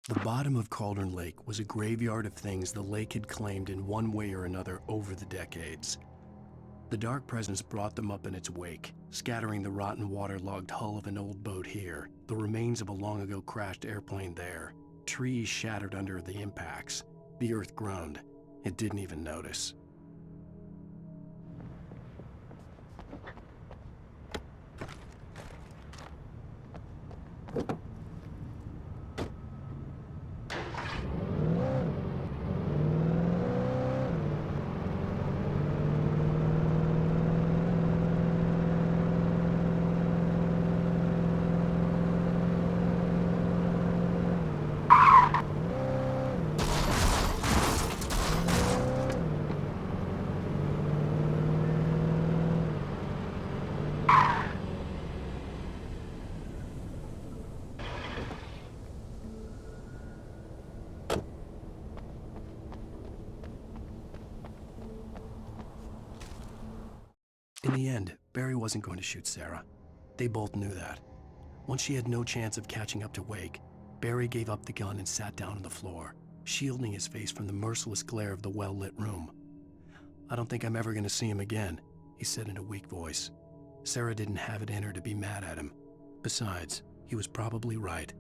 The bottom of Cauldron Lake was a graveyard of things the lake had claimed in one way or another over the decades. The dark presence brought them up in its wake, scattering the rotten waterlogged hull of an old boat here, the remains of a long-ago crashed airplane there, trees shattered under the impacts. The earth groaned. It didn't even notice. In the end, Barry wasn't going to shoot Sarah. They both knew that. Once she had no chance of catching up to Wake, Barry gave up the gun and sat down on the floor, shielding his face from the merciless glare of the well-lit room. "I don't think I'm ever going to see him again," he said in a weak voice. Sarah didn't have it in her to be mad at him. Besides, he was probably right.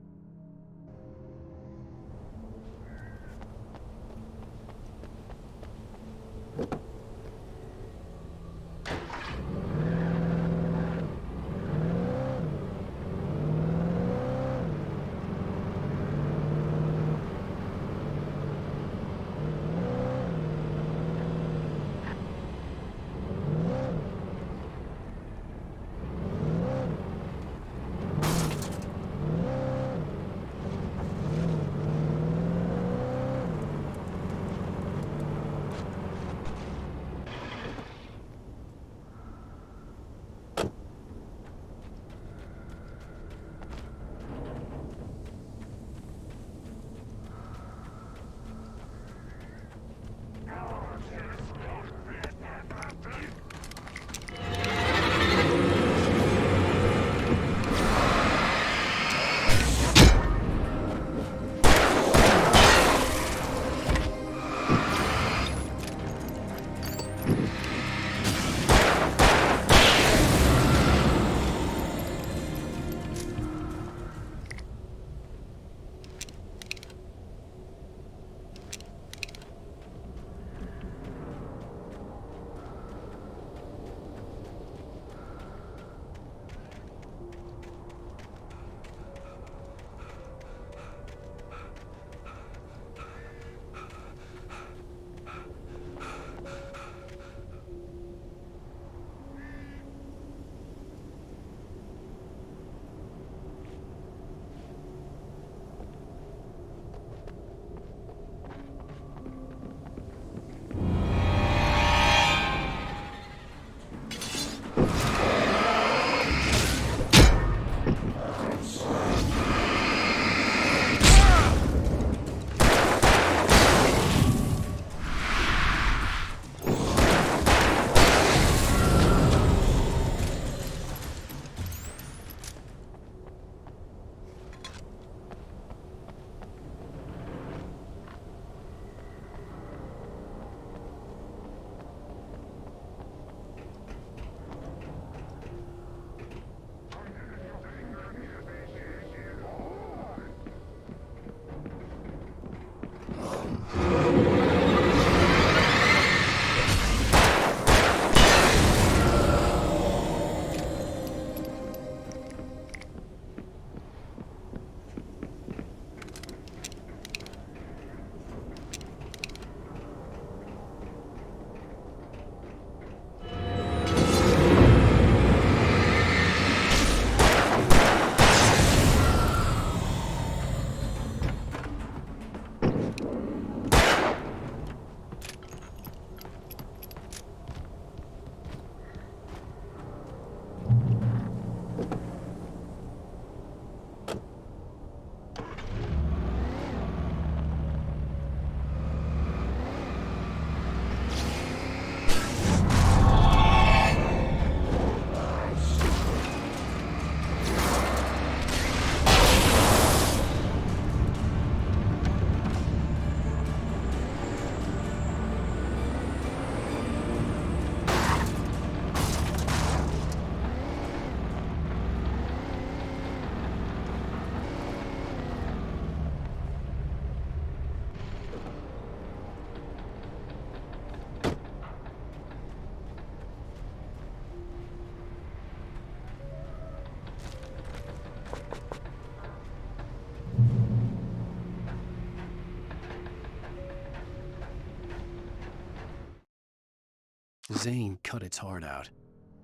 Zane cut its heart out,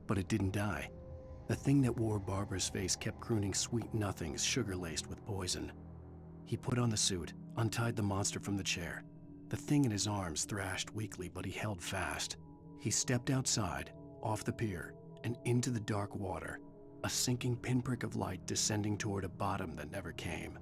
but it didn't die. The thing that wore Barbara's face kept crooning sweet nothings sugar-laced with poison. He put on the suit, untied the monster from the chair. The thing in his arms thrashed weakly, but he held fast. He stepped outside, off the pier, and into the dark water, a sinking pinprick of light descending toward a bottom that never came.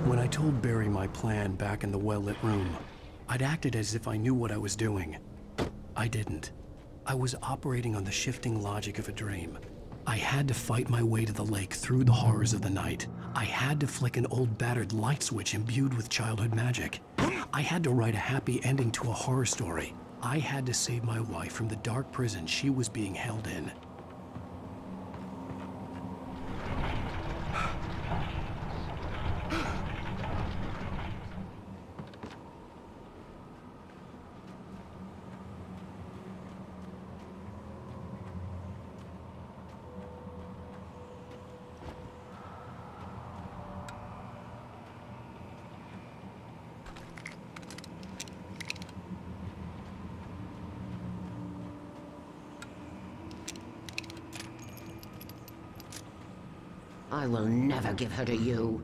When I told Barry my plan back in the well-lit room, I'd acted as if I knew what I was doing. I didn't. I was operating on the shifting logic of a dream. I had to fight my way to the lake through the horrors of the night. I had to flick an old battered light switch imbued with childhood magic. I had to write a happy ending to a horror story. I had to save my wife from the dark prison she was being held in. I will never give her to you.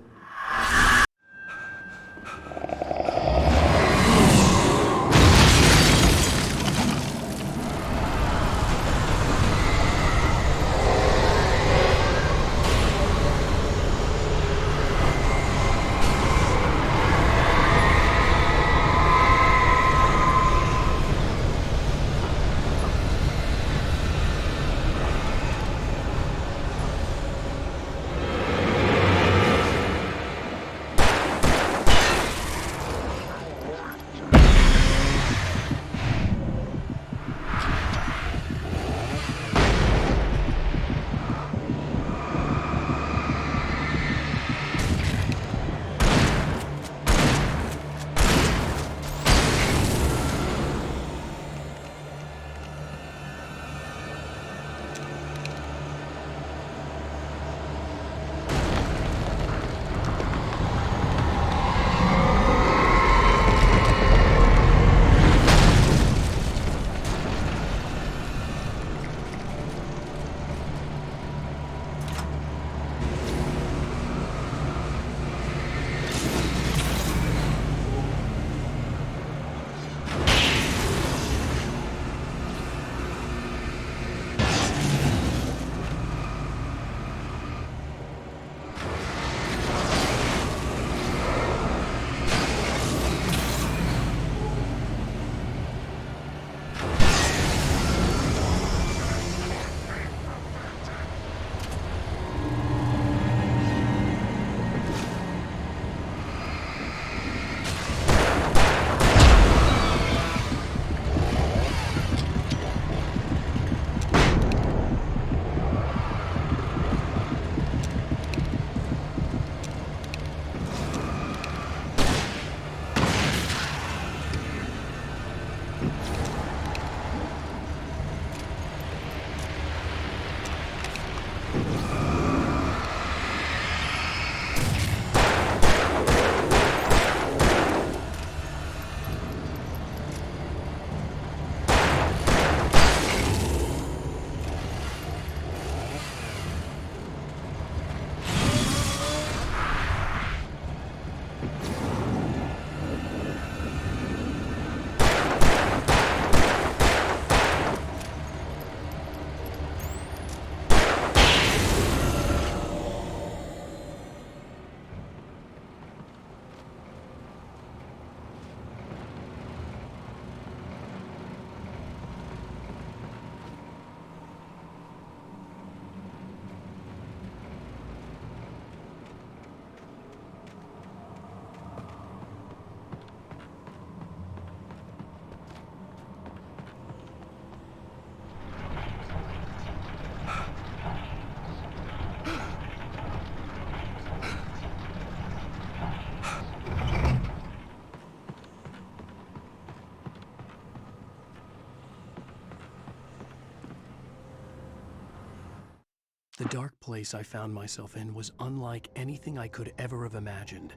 The dark place I found myself in was unlike anything I could ever have imagined.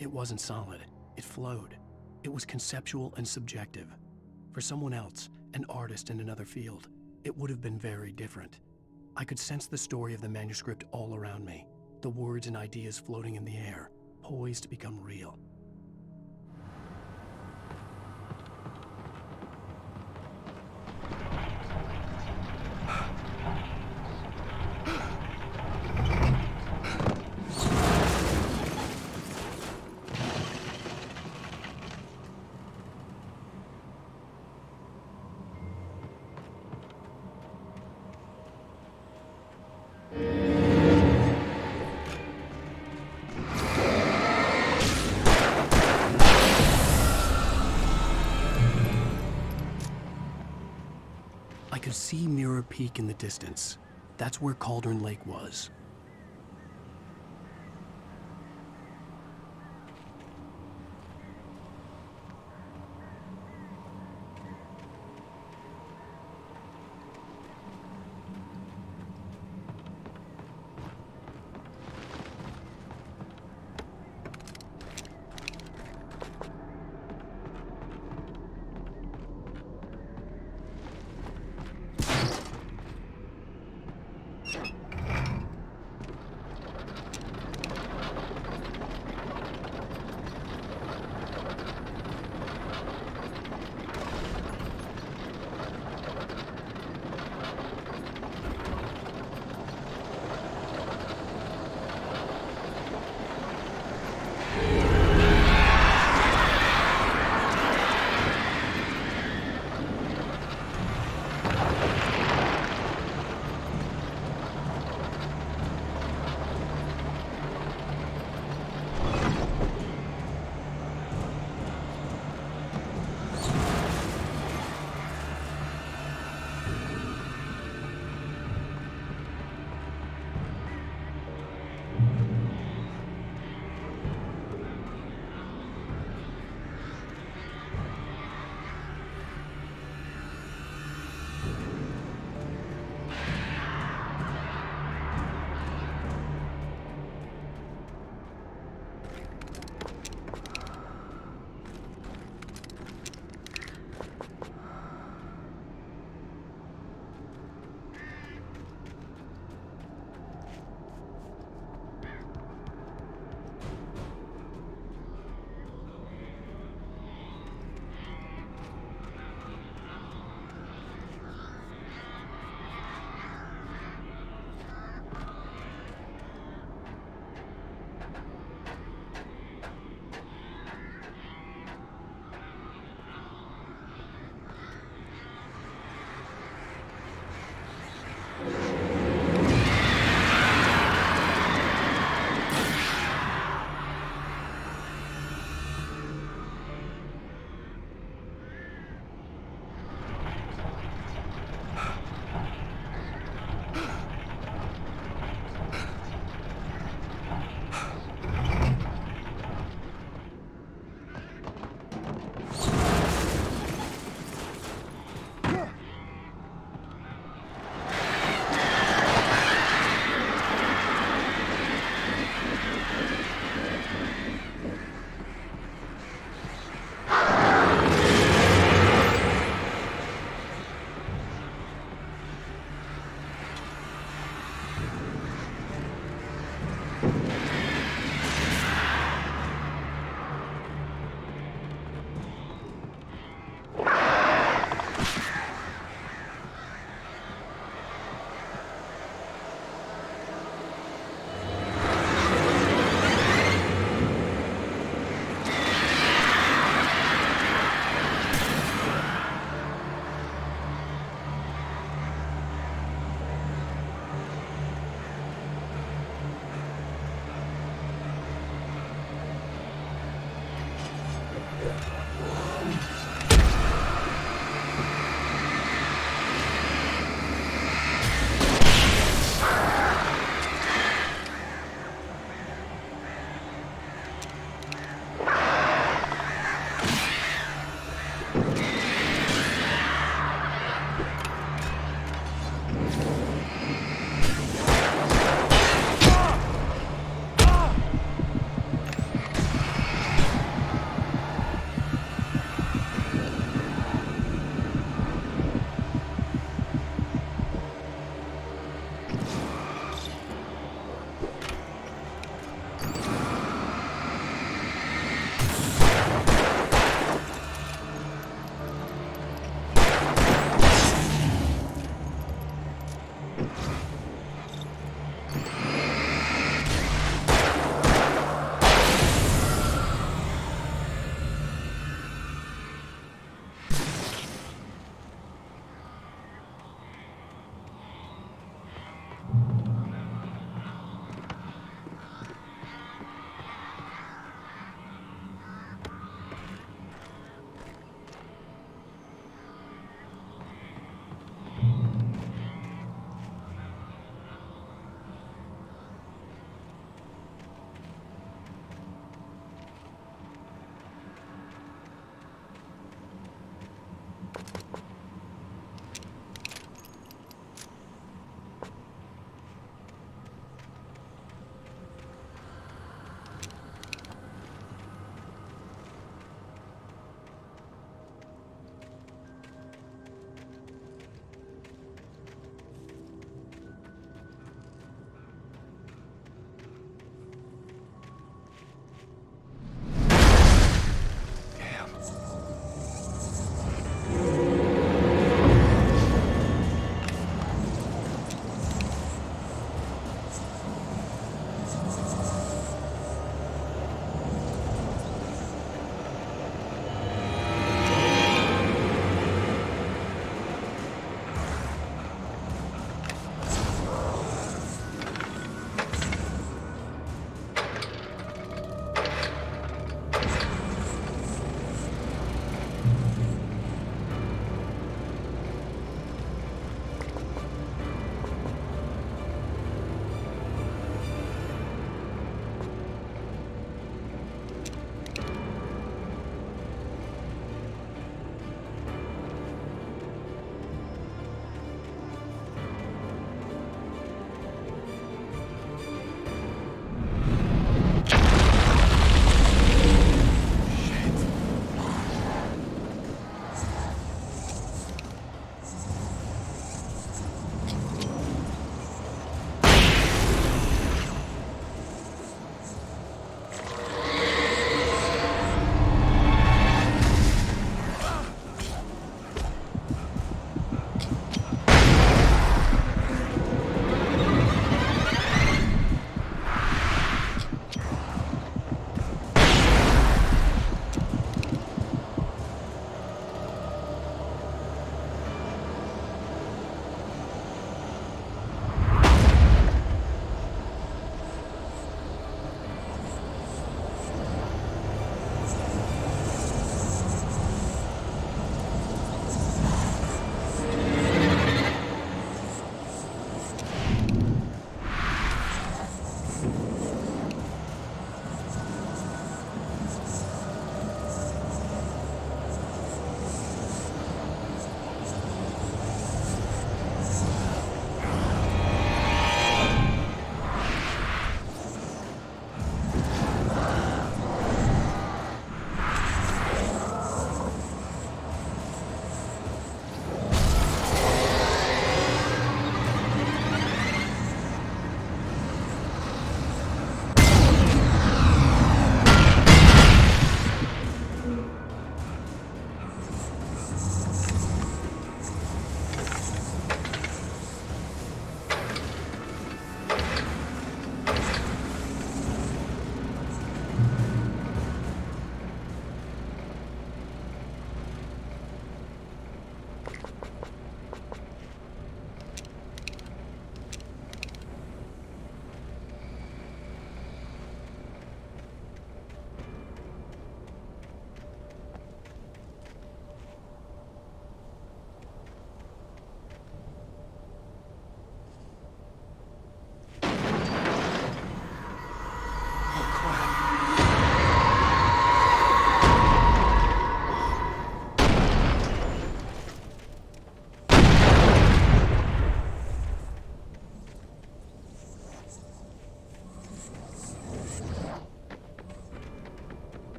It wasn't solid. It flowed. It was conceptual and subjective. For someone else, an artist in another field, it would have been very different. I could sense the story of the manuscript all around me, the words and ideas floating in the air, poised to become real. I could see Mirror Peak in the distance. That's where Cauldron Lake was.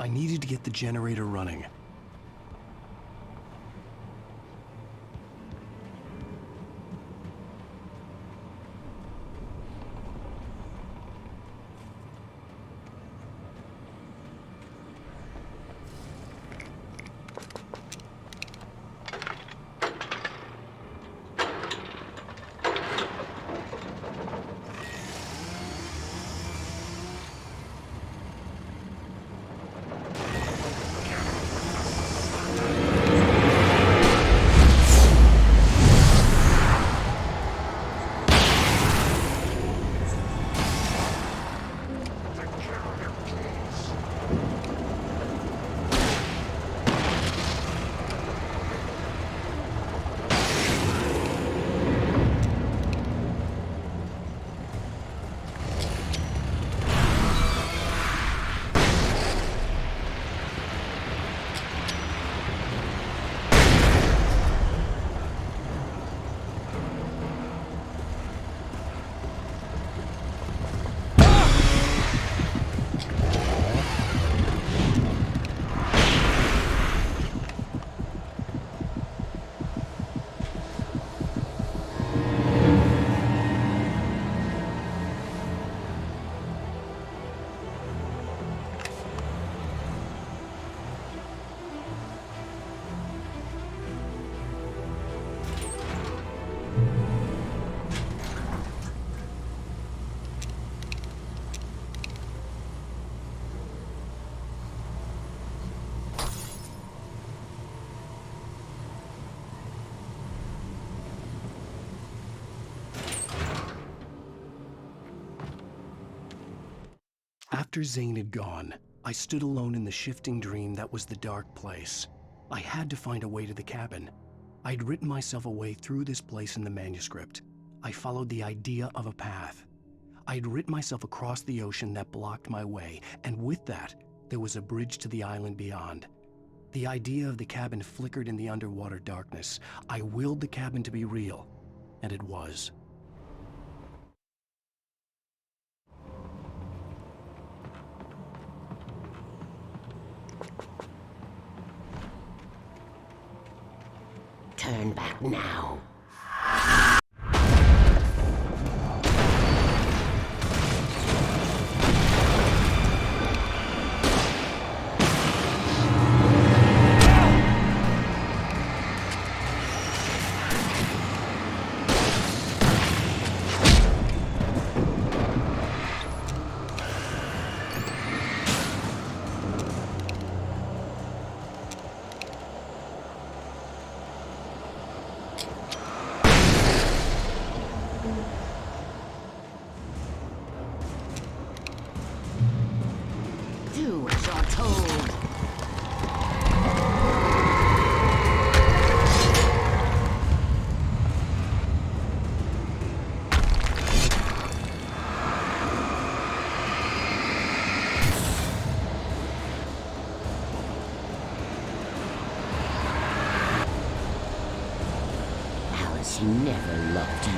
I needed to get the generator running. After Zane had gone, I stood alone in the shifting dream that was the dark place. I had to find a way to the cabin. I'd written myself a way through this place in the manuscript. I followed the idea of a path. I'd written myself across the ocean that blocked my way, and with that, there was a bridge to the island beyond. The idea of the cabin flickered in the underwater darkness. I willed the cabin to be real, and it was. Turn back now. Do as you're told. Alice never loved you.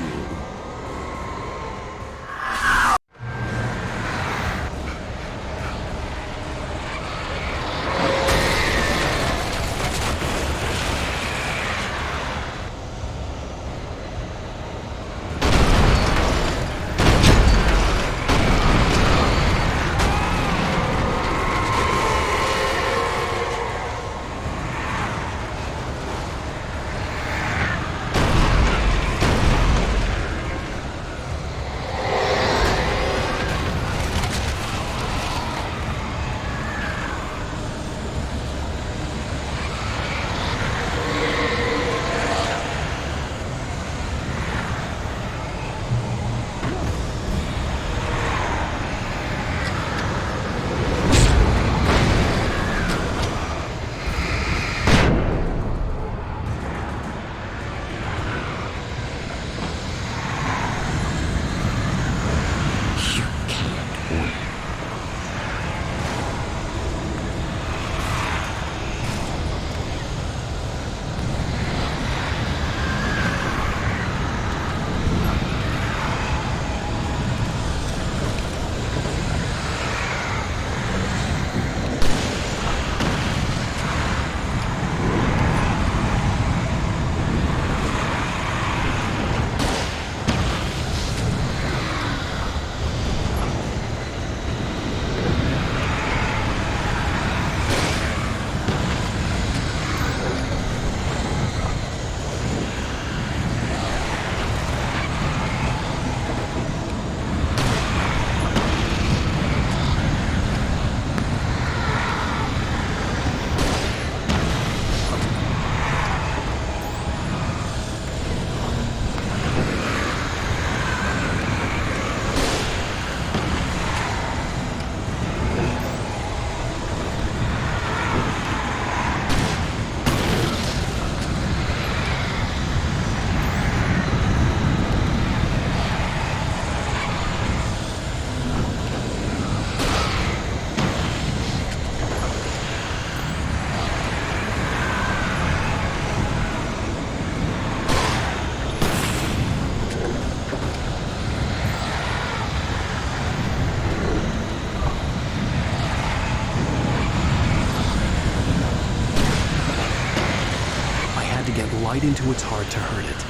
right into its heart to hurt it.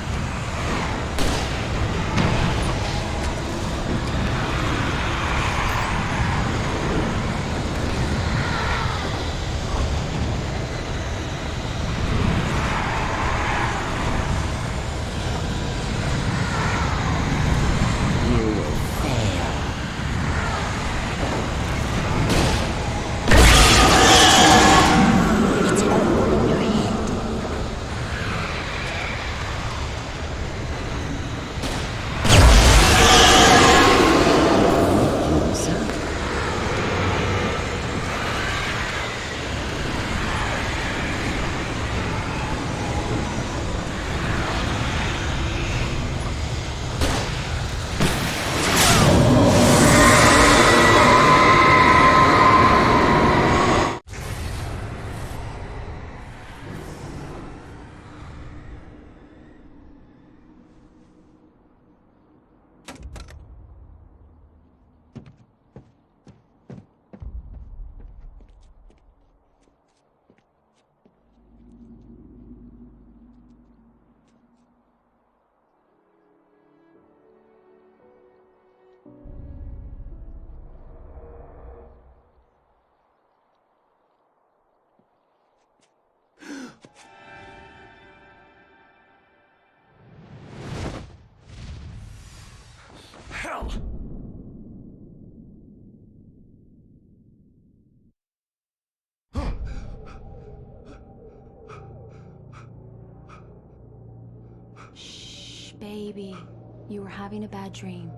Hell! Shh, baby. You were having a bad dream.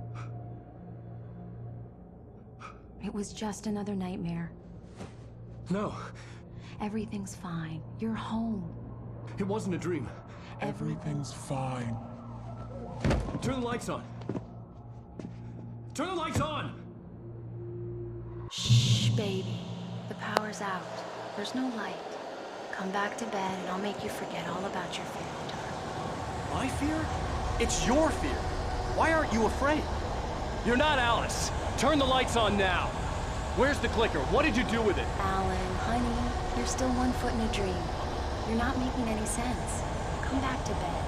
It was just another nightmare. No. Everything's fine. You're home. It wasn't a dream. Everything's fine. Turn the lights on. Turn the lights on! Shh, baby. The power's out. There's no light. Come back to bed and I'll make you forget all about your fear, darling. My fear? It's your fear. Why aren't you afraid? You're not Alice. Turn the lights on now. Where's the clicker? What did you do with it? Alan, honey, you're still 1 foot in a dream. You're not making any sense. Come back to bed.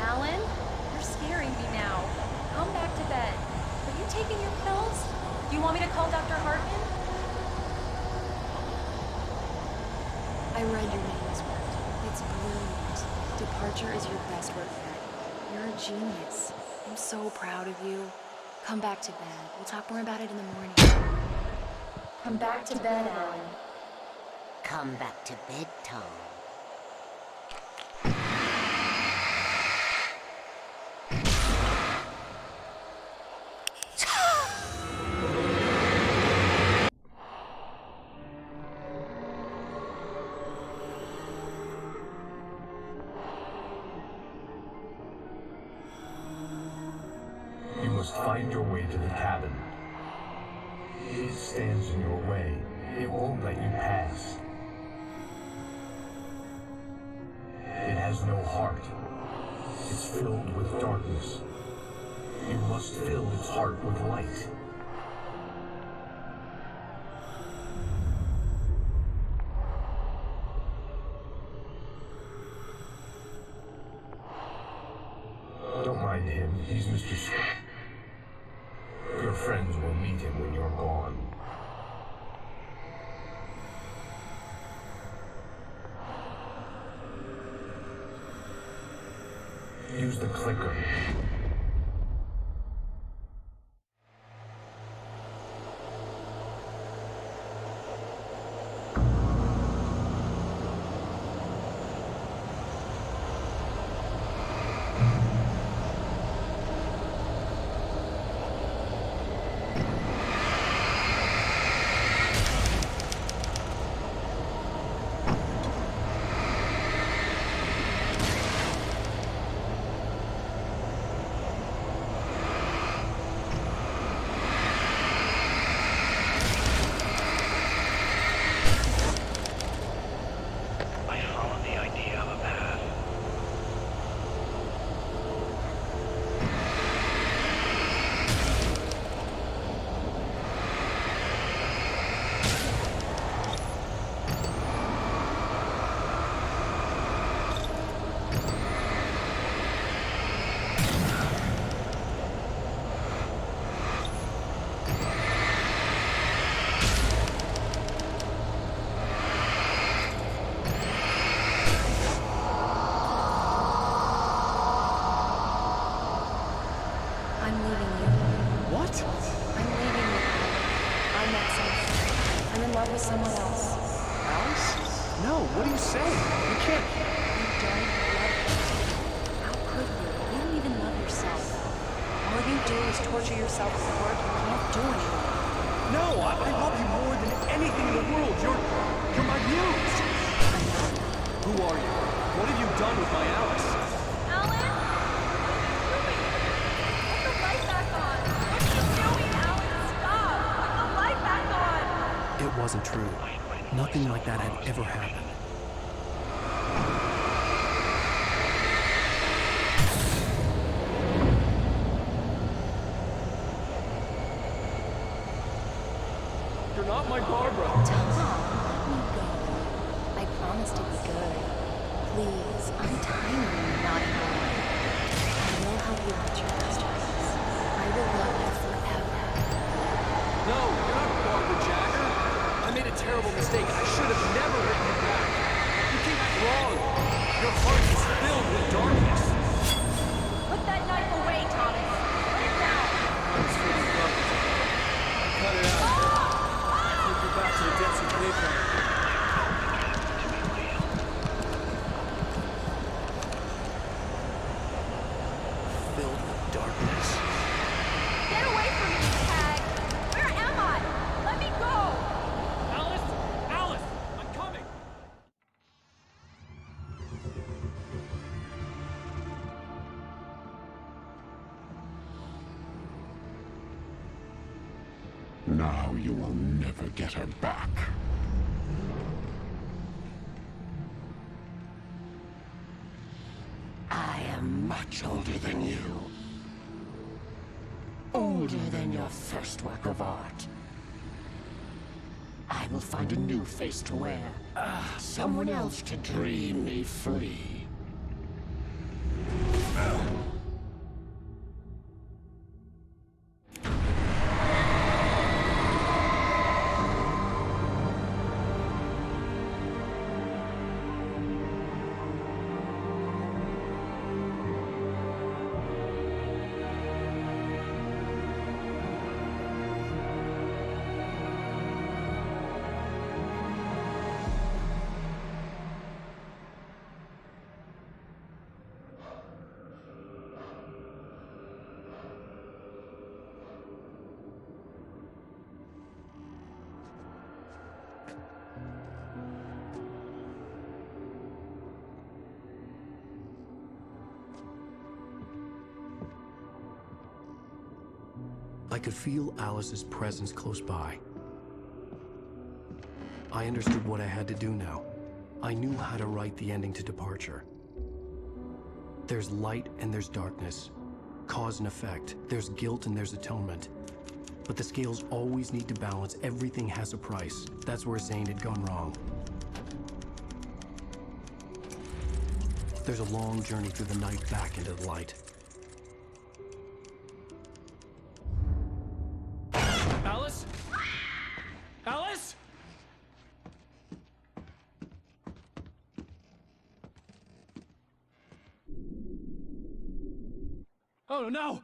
Alan, you're scaring me now. Come back to bed. Are you taking your pills? Do you want me to call Dr. Hartman? I read your manuscript. It's brilliant. Departure is your best work yet. You're a genius. I'm so proud of you. Come back to bed. We'll talk more about it in the morning. Come back to bed, Alan. Come back to bed, Tom. You must find your way to the cabin. It stands in your way. It won't let you pass. It has no heart. It's filled with darkness. You must fill its heart with light. Don't mind him. He's Mr. Your friends will meet him when you're gone. Use the clicker. in love with someone else. Alice? No, what are you saying? You can't. You don't love yourself. How could you? You don't even love yourself. All you do is torture yourself with work you can't do anymore. No, I love you more than anything in the world. You're my muse. Who are you? What have you done with my Alice? Alan? What are you doing? Put the light back on. What are you doing, Alan? Stop. Put the light back on. It wasn't true. Nothing like that had ever happened. You're not my Barbara. Tom, let me go. I promise to be good. Please, untie me, naughty boy. I will help you reach your masterpiece. I will love you forever. No, you're not Barbara Jagger. I made a terrible mistake. I should have never written it back. You came back wrong. Your heart is filled with darkness. Put that knife away, Thomas. Put it down. It's for the brothers. Cut it out. Take you back to the depths of playground. Filled with darkness. Get away from me, Tag. Where am I? Let me go. Alice! Alice! I'm coming! Now you will never get her back. I am much older than you. Older than your first work of art. I will find a new face to wear. Someone else to dream me free. I could feel Alice's presence close by. I understood what I had to do now. I knew how to write the ending to Departure. There's light and there's darkness. Cause and effect. There's guilt and there's atonement. But the scales always need to balance. Everything has a price. That's where Zane had gone wrong. There's a long journey through the night back into the light. Alice? Alice? Oh no!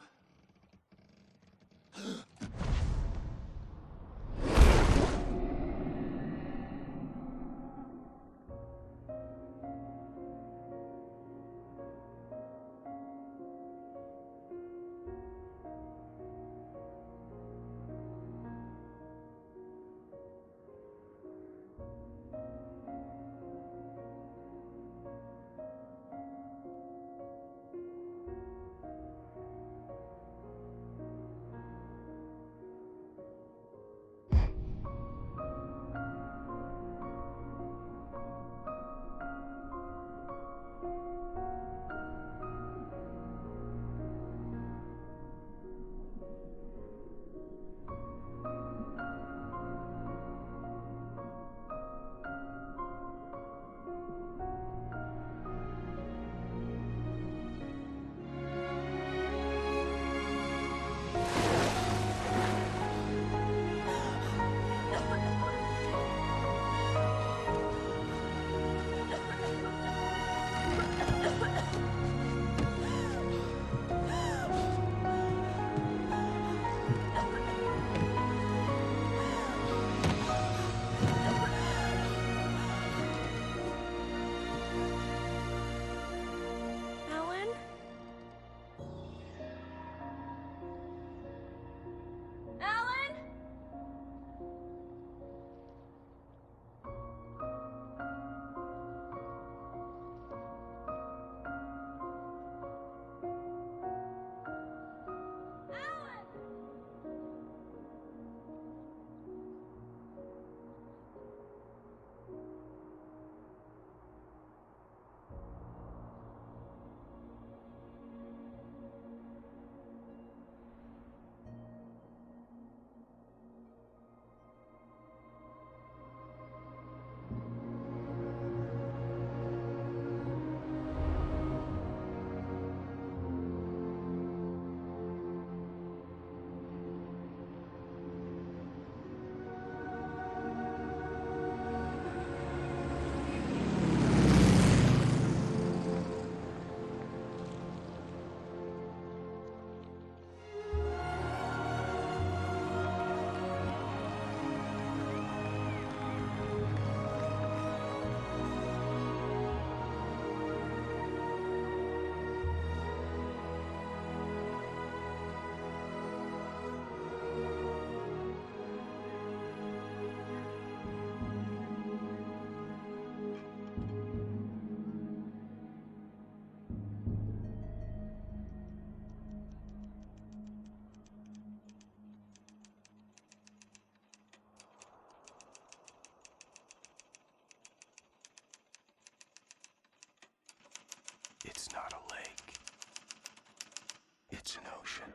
It's not a lake. It's an ocean.